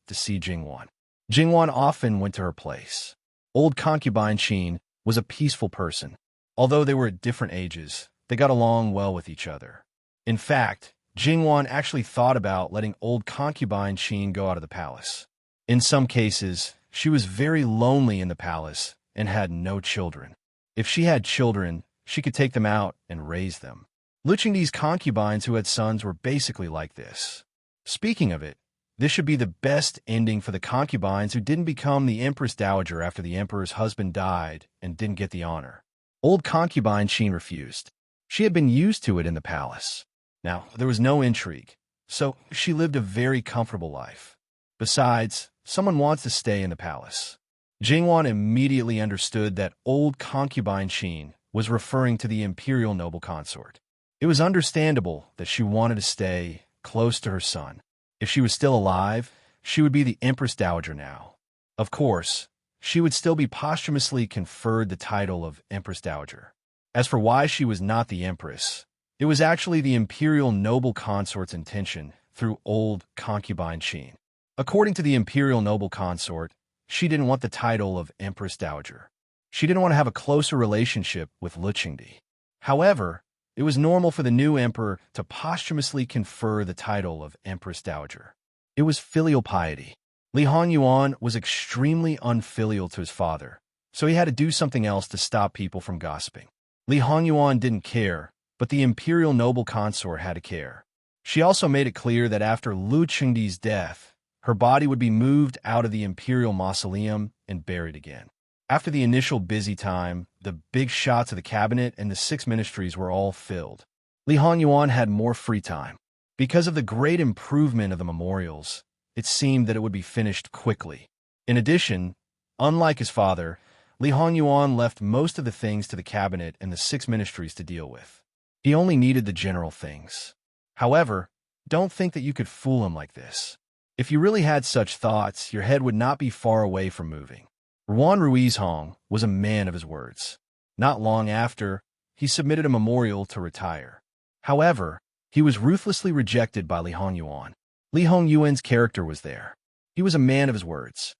to see Jingwan. Jingwan often went to her place. Old concubine Qin was a peaceful person. Although they were at different ages, they got along well with each other. In fact, Jingwan actually thought about letting old concubine Qin go out of the palace. In some cases, she was very lonely in the palace and had no children. If she had children, she could take them out and raise them. Luqingdi's concubines who had sons were basically like this. Speaking of it, this should be the best ending for the concubines who didn't become the Empress Dowager after the emperor's husband died and didn't get the honor. Old concubine Qin refused. She had been used to it in the palace. Now, there was no intrigue, so she lived a very comfortable life. Besides, someone wants to stay in the palace. Jingwan immediately understood that old concubine Qin was referring to the imperial noble consort. It was understandable that she wanted to stay close to her son. If she was still alive, she would be the Empress Dowager now. Of course, she would still be posthumously conferred the title of Empress Dowager. As for why she was not the empress, it was actually the imperial noble consort's intention through old concubine Qin. According to the imperial noble consort, she didn't want the title of Empress Dowager. She didn't want to have a closer relationship with Luqingdi. However, it was normal for the new emperor to posthumously confer the title of Empress Dowager. It was filial piety. Li Hongyuan was extremely unfilial to his father, so he had to do something else to stop people from gossiping. Li Hongyuan didn't care, but the imperial noble consort had to care. She also made it clear that after Luqingdi's death, her body would be moved out of the imperial mausoleum and buried again. After the initial busy time, the big shots of the cabinet and the 6 ministries were all filled. Li Hongyuan had more free time. Because of the great improvement of the memorials, it seemed that it would be finished quickly. In addition, unlike his father, Li Hongyuan left most of the things to the cabinet and the 6 ministries to deal with. He only needed the general things. However, don't think that you could fool him like this. If you really had such thoughts, your head would not be far away from moving. Ruan Ruizhong was a man of his words. Not long after, he submitted a memorial to retire. However, he was ruthlessly rejected by Li Hongyuan. Li Hongyuan's character was there. He was a man of his words.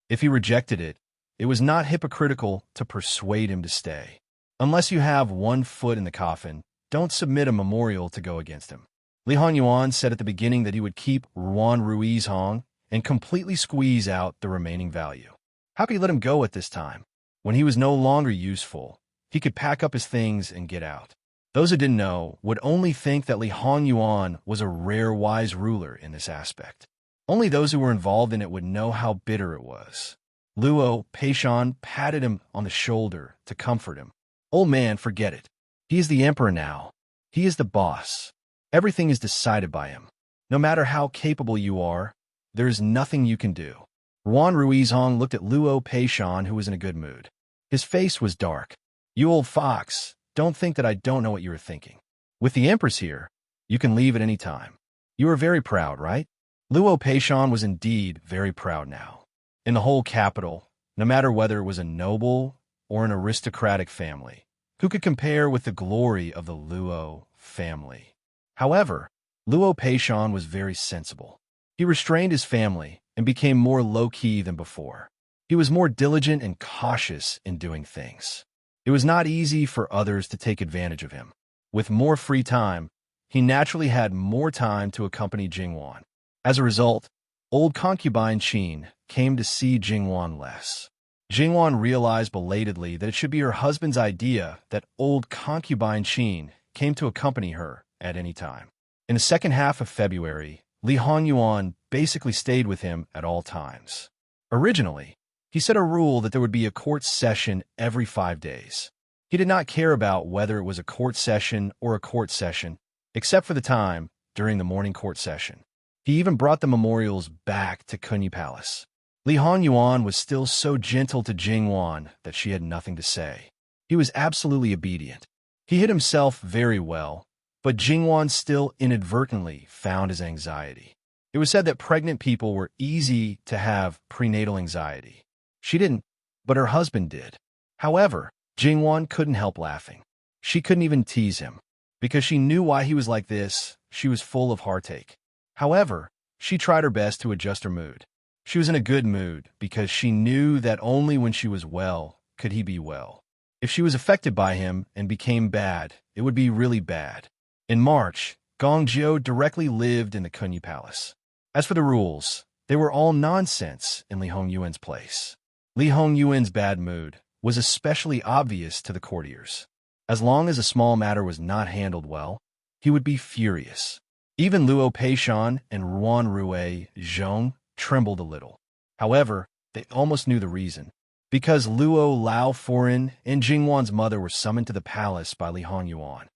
If he rejected it, it was not hypocritical to persuade him to stay. Unless you have one foot in the coffin, don't submit a memorial to go against him. Li Hongyuan said at the beginning that he would keep Ruan Ruizhong and completely squeeze out the remaining value. How could he let him go at this time? When he was no longer useful, he could pack up his things and get out. Those who didn't know would only think that Li Hongyuan was a rare wise ruler in this aspect. Only those who were involved in it would know how bitter it was. Luo Peishan patted him on the shoulder to comfort him. Old man, forget it. He is the emperor now. He is the boss. Everything is decided by him. No matter how capable you are, there is nothing you can do. Ruan Ruizhong looked at Luo Peishan, who was in a good mood. His face was dark. You old fox, don't think that I don't know what you are thinking. With the empress here, you can leave at any time. You are very proud, right? Luo Peishan was indeed very proud now. In the whole capital, no matter whether it was a noble or an aristocratic family, who could compare with the glory of the Luo family? However, Luo Peishan was very sensible. He restrained his family, and became more low-key than before. He was more diligent and cautious in doing things. It was not easy for others to take advantage of him. With more free time, he naturally had more time to accompany Jingwan. As a result, old concubine Qin came to see Jingwan less. Jingwan realized belatedly that it should be her husband's idea that old concubine Qin came to accompany her at any time. In the second half of February, Li Hongyuan basically stayed with him at all times. Originally, he set a rule that there would be a court session every 5 days. He did not care about whether it was a court session or a court session, except for the time during the morning court session. He even brought the memorials back to Kunyi Palace. Li Hongyuan was still so gentle to Jingwan that she had nothing to say. He was absolutely obedient. He hid himself very well, but Jingwan still inadvertently found his anxiety. It was said that pregnant people were easy to have prenatal anxiety. She didn't, but her husband did. However, Jingwan couldn't help laughing. She couldn't even tease him. Because she knew why he was like this, she was full of heartache. However, she tried her best to adjust her mood. She was in a good mood because she knew that only when she was well could he be well. If she was affected by him and became bad, it would be really bad. In March, Gong Jiu directly lived in the Kunyi Palace. As for the rules, they were all nonsense in Li Hongyuan's place. Li Hongyuan's bad mood was especially obvious to the courtiers. As long as a small matter was not handled well, he would be furious. Even Luo Peishan and Ruan Rue Zhong trembled a little. However, they almost knew the reason. Because Luo Lao Foren and Jingwan's mother were summoned to the palace by Li Hongyuan.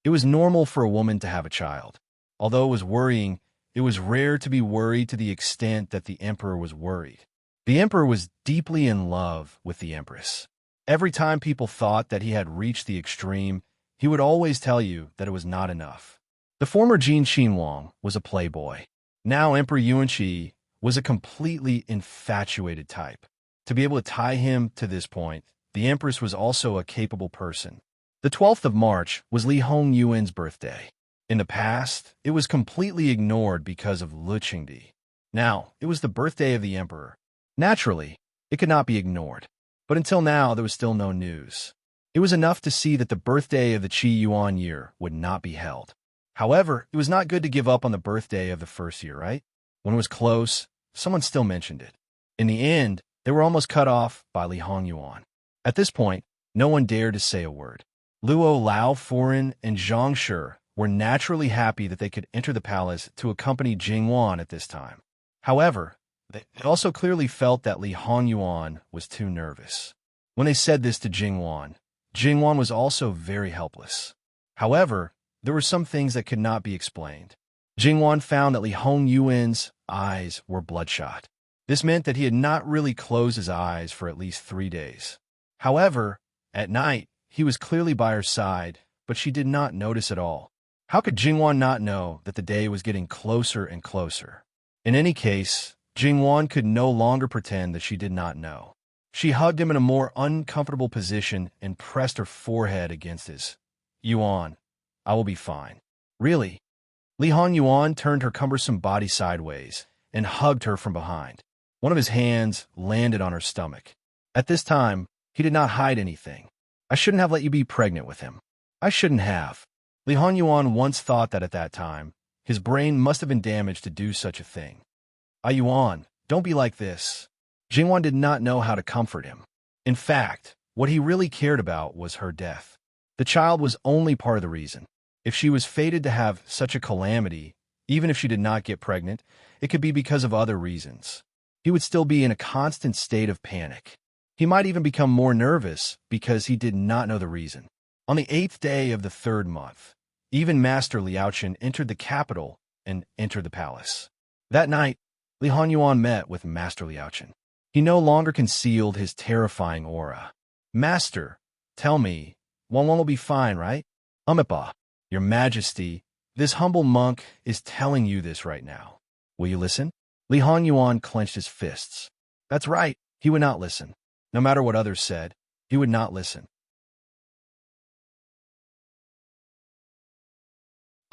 It was normal for a woman to have a child. Although it was worrying, it was rare to be worried to the extent that the emperor was worried. The emperor was deeply in love with the empress. Every time people thought that he had reached the extreme, he would always tell you that it was not enough. The former Jin Xinhuang was a playboy. Now Emperor Yuanqi was a completely infatuated type. To be able to tie him to this point, the empress was also a capable person. The 12th of March was Li Hongyuan's birthday. In the past, it was completely ignored because of Lu Qingdi. Now, it was the birthday of the emperor. Naturally, it could not be ignored. But until now, there was still no news. It was enough to see that the birthday of the Qi Yuan year would not be held. However, it was not good to give up on the birthday of the first year, right? When it was close, someone still mentioned it. In the end, they were almost cut off by Li Hongyuan. At this point, no one dared to say a word. Luo Lao Foren and Zhang Shi were naturally happy that they could enter the palace to accompany Jingwan at this time. However, they also clearly felt that Li Hongyuan was too nervous. When they said this to Jingwan, Jingwan was also very helpless. However, there were some things that could not be explained. Jingwan found that Li Hongyuan's eyes were bloodshot. This meant that he had not really closed his eyes for at least 3 days. However, at night, he was clearly by her side, but she did not notice at all. How could Jingwan not know that the day was getting closer and closer? In any case, Jingwan could no longer pretend that she did not know. She hugged him in a more uncomfortable position and pressed her forehead against his. Yuan, I will be fine. Really? Li Hongyuan turned her cumbersome body sideways and hugged her from behind. One of his hands landed on her stomach. At this time, he did not hide anything. I shouldn't have let you be pregnant with him. I shouldn't have. Li Hongyuan once thought that at that time, his brain must have been damaged to do such a thing. Yuan, don't be like this. Jingwan did not know how to comfort him. In fact, what he really cared about was her death. The child was only part of the reason. If she was fated to have such a calamity, even if she did not get pregnant, it could be because of other reasons. He would still be in a constant state of panic. He might even become more nervous because he did not know the reason. On the 8th day of the 3rd month, even Master Liaochen entered the capital and entered the palace. That night, Li Hongyuan met with Master Liaochen. He no longer concealed his terrifying aura. Master, tell me, Wang will be fine, right? Umipa, your majesty, this humble monk is telling you this right now. Will you listen? Li Hongyuan clenched his fists. That's right, he would not listen. No matter what others said, he would not listen.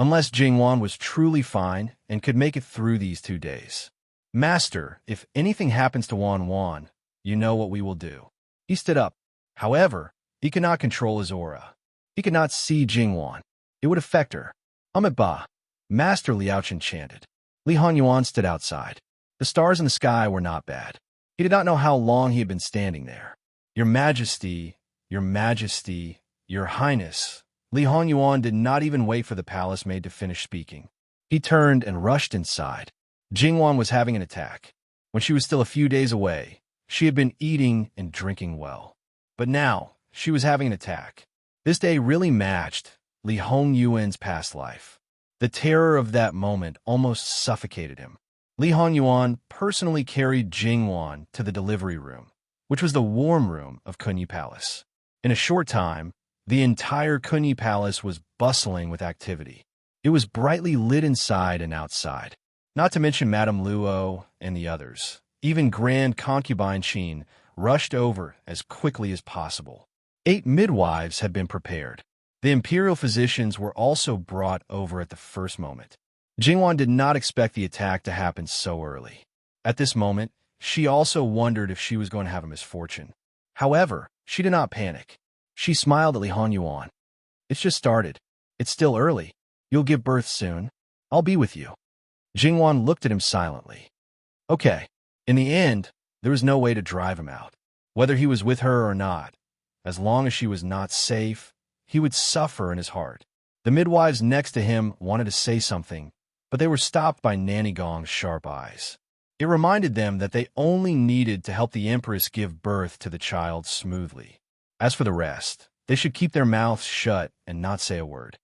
unless Jingwan was truly fine and could make it through these 2 days. Master, if anything happens to Wan Wan, you know what we will do. He stood up. However, he could not control his aura. He could not see Jingwan. It would affect her. Amit Ba. Master Liaochen chanted. Li Hanyuan stood outside. The stars in the sky were not bad. He did not know how long he had been standing there. Your Majesty, Your Majesty, Your Highness. Li Hanyuan did not even wait for the palace maid to finish speaking. He turned and rushed inside. Jingwan was having an attack. When she was still a few days away, she had been eating and drinking well. But now, she was having an attack. This day really matched Li Hongyuan's past life. The terror of that moment almost suffocated him. Li Hongyuan personally carried Jingwan to the delivery room, which was the warm room of Kunyi Palace. In a short time, the entire Kunyi Palace was bustling with activity. It was brightly lit inside and outside. Not to mention Madame Luo and the others. Even Grand Concubine Qin rushed over as quickly as possible. 8 midwives had been prepared. The imperial physicians were also brought over at the first moment. Jingwan did not expect the attack to happen so early. At this moment, she also wondered if she was going to have a misfortune. However, she did not panic. She smiled at Li Hanyuan. It's just started. It's still early. You'll give birth soon. I'll be with you. Jingwan looked at him silently. Okay. In the end, there was no way to drive him out. Whether he was with her or not, as long as she was not safe, he would suffer in his heart. The midwives next to him wanted to say something, but they were stopped by Nanny Gong's sharp eyes. It reminded them that they only needed to help the Empress give birth to the child smoothly. As for the rest, they should keep their mouths shut and not say a word.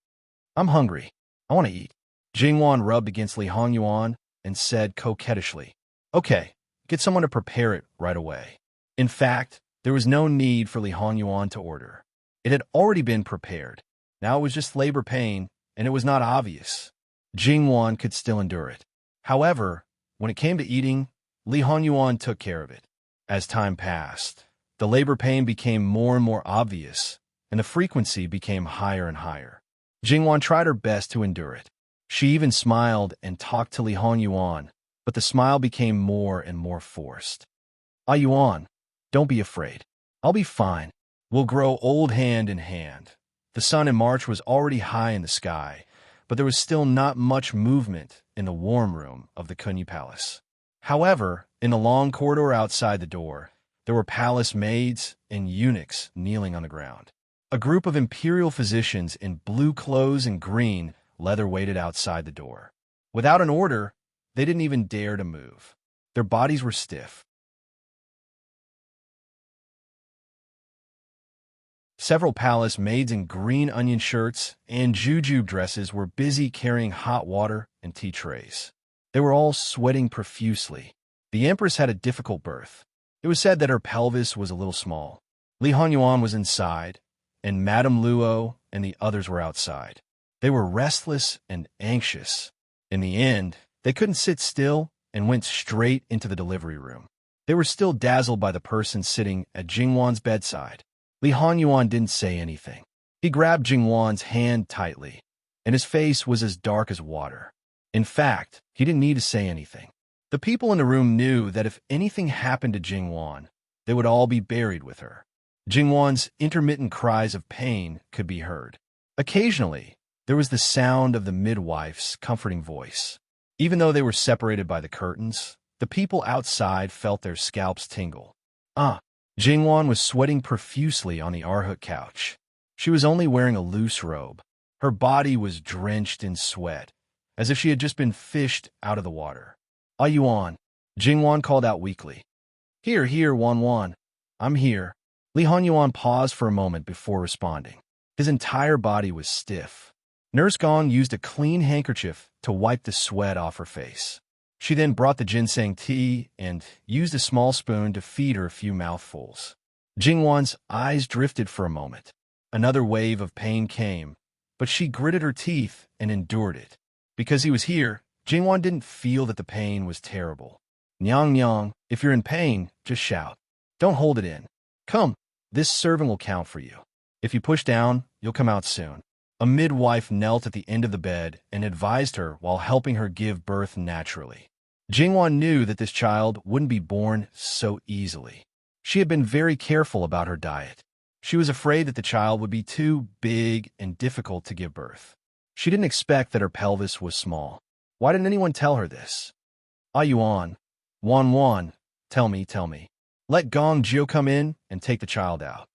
I'm hungry. I want to eat. Jingwan rubbed against Li Hongyuan and said coquettishly, Okay, get someone to prepare it right away. In fact, there was no need for Li Hongyuan to order. It had already been prepared. Now it was just labor pain, and it was not obvious. Jingwan could still endure it. However, when it came to eating, Li Hanyuan took care of it. As time passed, the labor pain became more and more obvious, and the frequency became higher and higher. Jingwan tried her best to endure it. She even smiled and talked to Li Hanyuan, but the smile became more and more forced. Ah Yuan, don't be afraid. I'll be fine. We'll grow old hand in hand. The sun in March was already high in the sky, but there was still not much movement in the warm room of the Kunyi Palace. However, in the long corridor outside the door, there were palace maids and eunuchs kneeling on the ground. A group of imperial physicians in blue clothes and green leather waited outside the door. Without an order, they didn't even dare to move. Their bodies were stiff. Several palace maids in green onion shirts and jujube dresses were busy carrying hot water and tea trays. They were all sweating profusely. The Empress had a difficult birth. It was said that her pelvis was a little small. Li Hanyuan was inside, and Madame Luo and the others were outside. They were restless and anxious. In the end, they couldn't sit still and went straight into the delivery room. They were still dazzled by the person sitting at Jingwan's bedside. Li Hanyuan didn't say anything. He grabbed Jingwan's hand tightly, and his face was as dark as water. In fact, he didn't need to say anything. The people in the room knew that if anything happened to Jingwan, they would all be buried with her. Jingwan's intermittent cries of pain could be heard. Occasionally, there was the sound of the midwife's comforting voice. Even though they were separated by the curtains, the people outside felt their scalps tingle. Jingwan was sweating profusely on the Arhut couch. She was only wearing a loose robe. Her body was drenched in sweat, as if she had just been fished out of the water. Ah Yuan, Jingwan called out weakly. Here, Wan Wan. I'm here. Li Hanyuan paused for a moment before responding. His entire body was stiff. Nurse Gong used a clean handkerchief to wipe the sweat off her face. She then brought the ginseng tea and used a small spoon to feed her a few mouthfuls. Jingwan's eyes drifted for a moment. Another wave of pain came, but she gritted her teeth and endured it. Because he was here, Jingwan didn't feel that the pain was terrible. Nyang, if you're in pain, just shout. Don't hold it in. Come, this servant will count for you. If you push down, you'll come out soon. A midwife knelt at the end of the bed and advised her while helping her give birth naturally. Jingwan knew that this child wouldn't be born so easily. She had been very careful about her diet. She was afraid that the child would be too big and difficult to give birth. She didn't expect that her pelvis was small. Why didn't anyone tell her this? Ah Yuan, Wan, tell me. Let Gong Jiu come in and take the child out.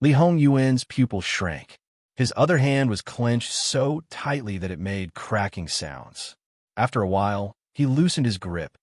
Li Hong Yuan's pupil shrank. His other hand was clenched so tightly that it made cracking sounds. After a while, he loosened his grip.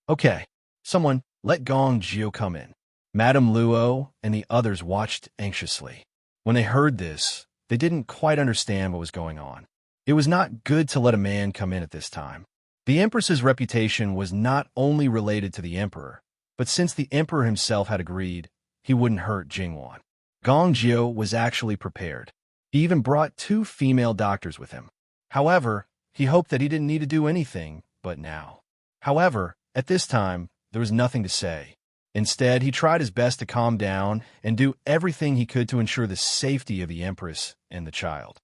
Okay, someone, let Gong Jiu come in. Madame Luo and the others watched anxiously. When they heard this, they didn't quite understand what was going on. It was not good to let a man come in at this time. The Empress's reputation was not only related to the Emperor, but since the Emperor himself had agreed, he wouldn't hurt Jingwan. Gong Jiu was actually prepared. He even brought 2 female doctors with him. However, he hoped that he didn't need to do anything but now. However, at this time, there was nothing to say. Instead, he tried his best to calm down and do everything he could to ensure the safety of the Empress and the child.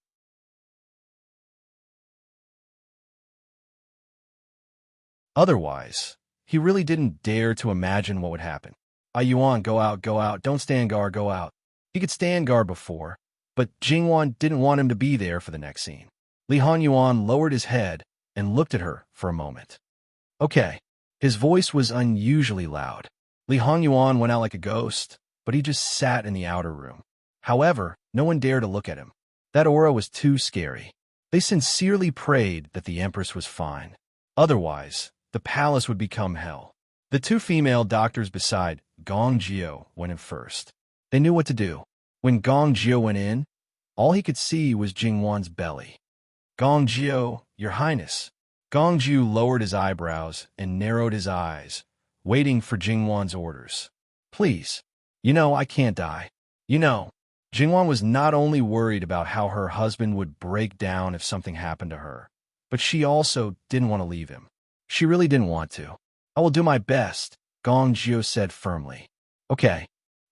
Otherwise, he really didn't dare to imagine what would happen. Ah Yuan, go out, don't stand guard, go out. He could stand guard before, but Jingwan didn't want him to be there for the next scene. Li Hong Yuan lowered his head and looked at her for a moment. Okay. His voice was unusually loud. Li Hong Yuan went out like a ghost, but he just sat in the outer room. However, no one dared to look at him. That aura was too scary. They sincerely prayed that the Empress was fine. Otherwise, the palace would become hell. The 2 female doctors beside Gong Jiu went in first. They knew what to do. When Gong Jiu went in, all he could see was Jingwan's belly. Gong Jiu, Your Highness. Gong Jiu lowered his eyebrows and narrowed his eyes, waiting for Jingwan's orders. Please. I can't die. Jingwan was not only worried about how her husband would break down if something happened to her, but she also didn't want to leave him. She really didn't want to. I will do my best, Gong Jiu said firmly. Okay.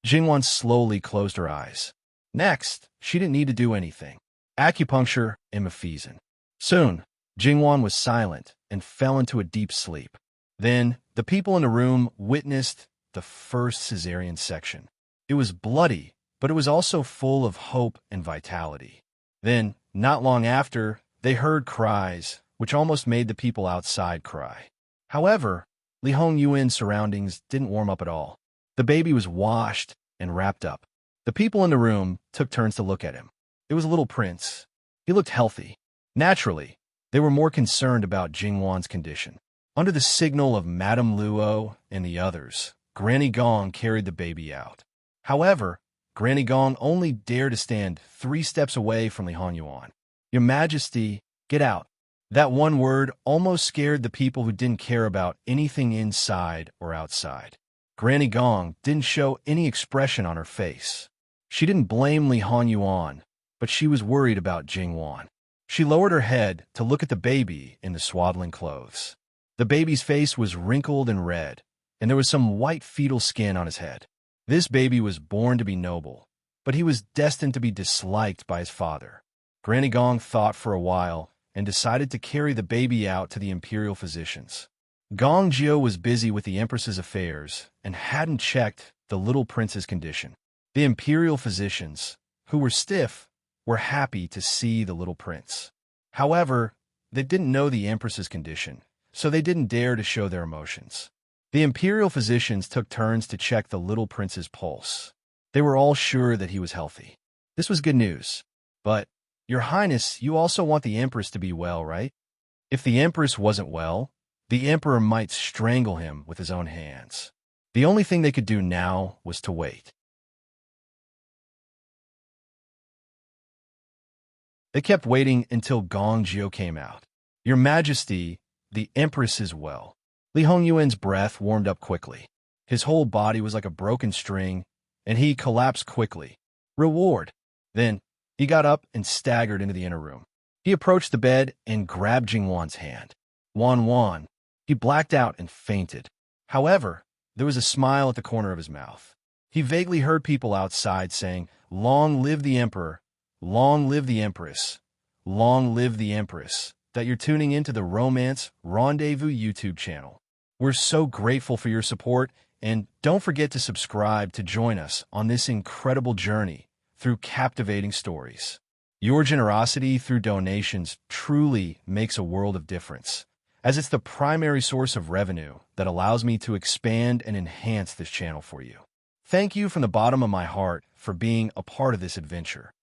Jingwan slowly closed her eyes. Next, she didn't need to do anything. Acupuncture and Mephisin. Soon, Jingwan was silent and fell into a deep sleep. Then, the people in the room witnessed the first cesarean section. It was bloody, but it was also full of hope and vitality. Then, not long after, they heard cries, which almost made the people outside cry. However, Li Hong Yuan's surroundings didn't warm up at all. The baby was washed and wrapped up. The people in the room took turns to look at him. It was a little prince. He looked healthy. Naturally, they were more concerned about Jingwan's condition. Under the signal of Madame Luo and the others, Granny Gong carried the baby out. However, Granny Gong only dared to stand 3 steps away from Li Hong Yuan. Your Majesty, get out. That one word almost scared the people who didn't care about anything inside or outside. Granny Gong didn't show any expression on her face. She didn't blame Li Hong Yuan, but she was worried about Jingwan. She lowered her head to look at the baby in the swaddling clothes. The baby's face was wrinkled and red, and there was some white fetal skin on his head. This baby was born to be noble, but he was destined to be disliked by his father. Granny Gong thought for a while and decided to carry the baby out to the imperial physicians. Gong Jiu was busy with the Empress's affairs and hadn't checked the little prince's condition. The imperial physicians, who were stiff, were happy to see the little prince. However, they didn't know the Empress's condition, so they didn't dare to show their emotions. The imperial physicians took turns to check the little prince's pulse. They were all sure that he was healthy. This was good news. But, Your Highness, you also want the Empress to be well, right? If the Empress wasn't well, the Emperor might strangle him with his own hands. The only thing they could do now was to wait. They kept waiting until Gong Jiu came out. Your Majesty, the Empress is well. Li Hong Yuan's breath warmed up quickly. His whole body was like a broken string, and he collapsed quickly. Reward. Then, he got up and staggered into the inner room. He approached the bed and grabbed Jingwan's hand. Wan. He blacked out and fainted. However, there was a smile at the corner of his mouth. He vaguely heard people outside saying, "Long live the Emperor! Long live the Empress!" long live the Empress, that you're tuning into the Romance Rendezvous YouTube channel. We're so grateful for your support, and don't forget to subscribe to join us on this incredible journey through captivating stories. Your generosity through donations truly makes a world of difference, as it's the primary source of revenue that allows me to expand and enhance this channel for you. Thank you from the bottom of my heart for being a part of this adventure.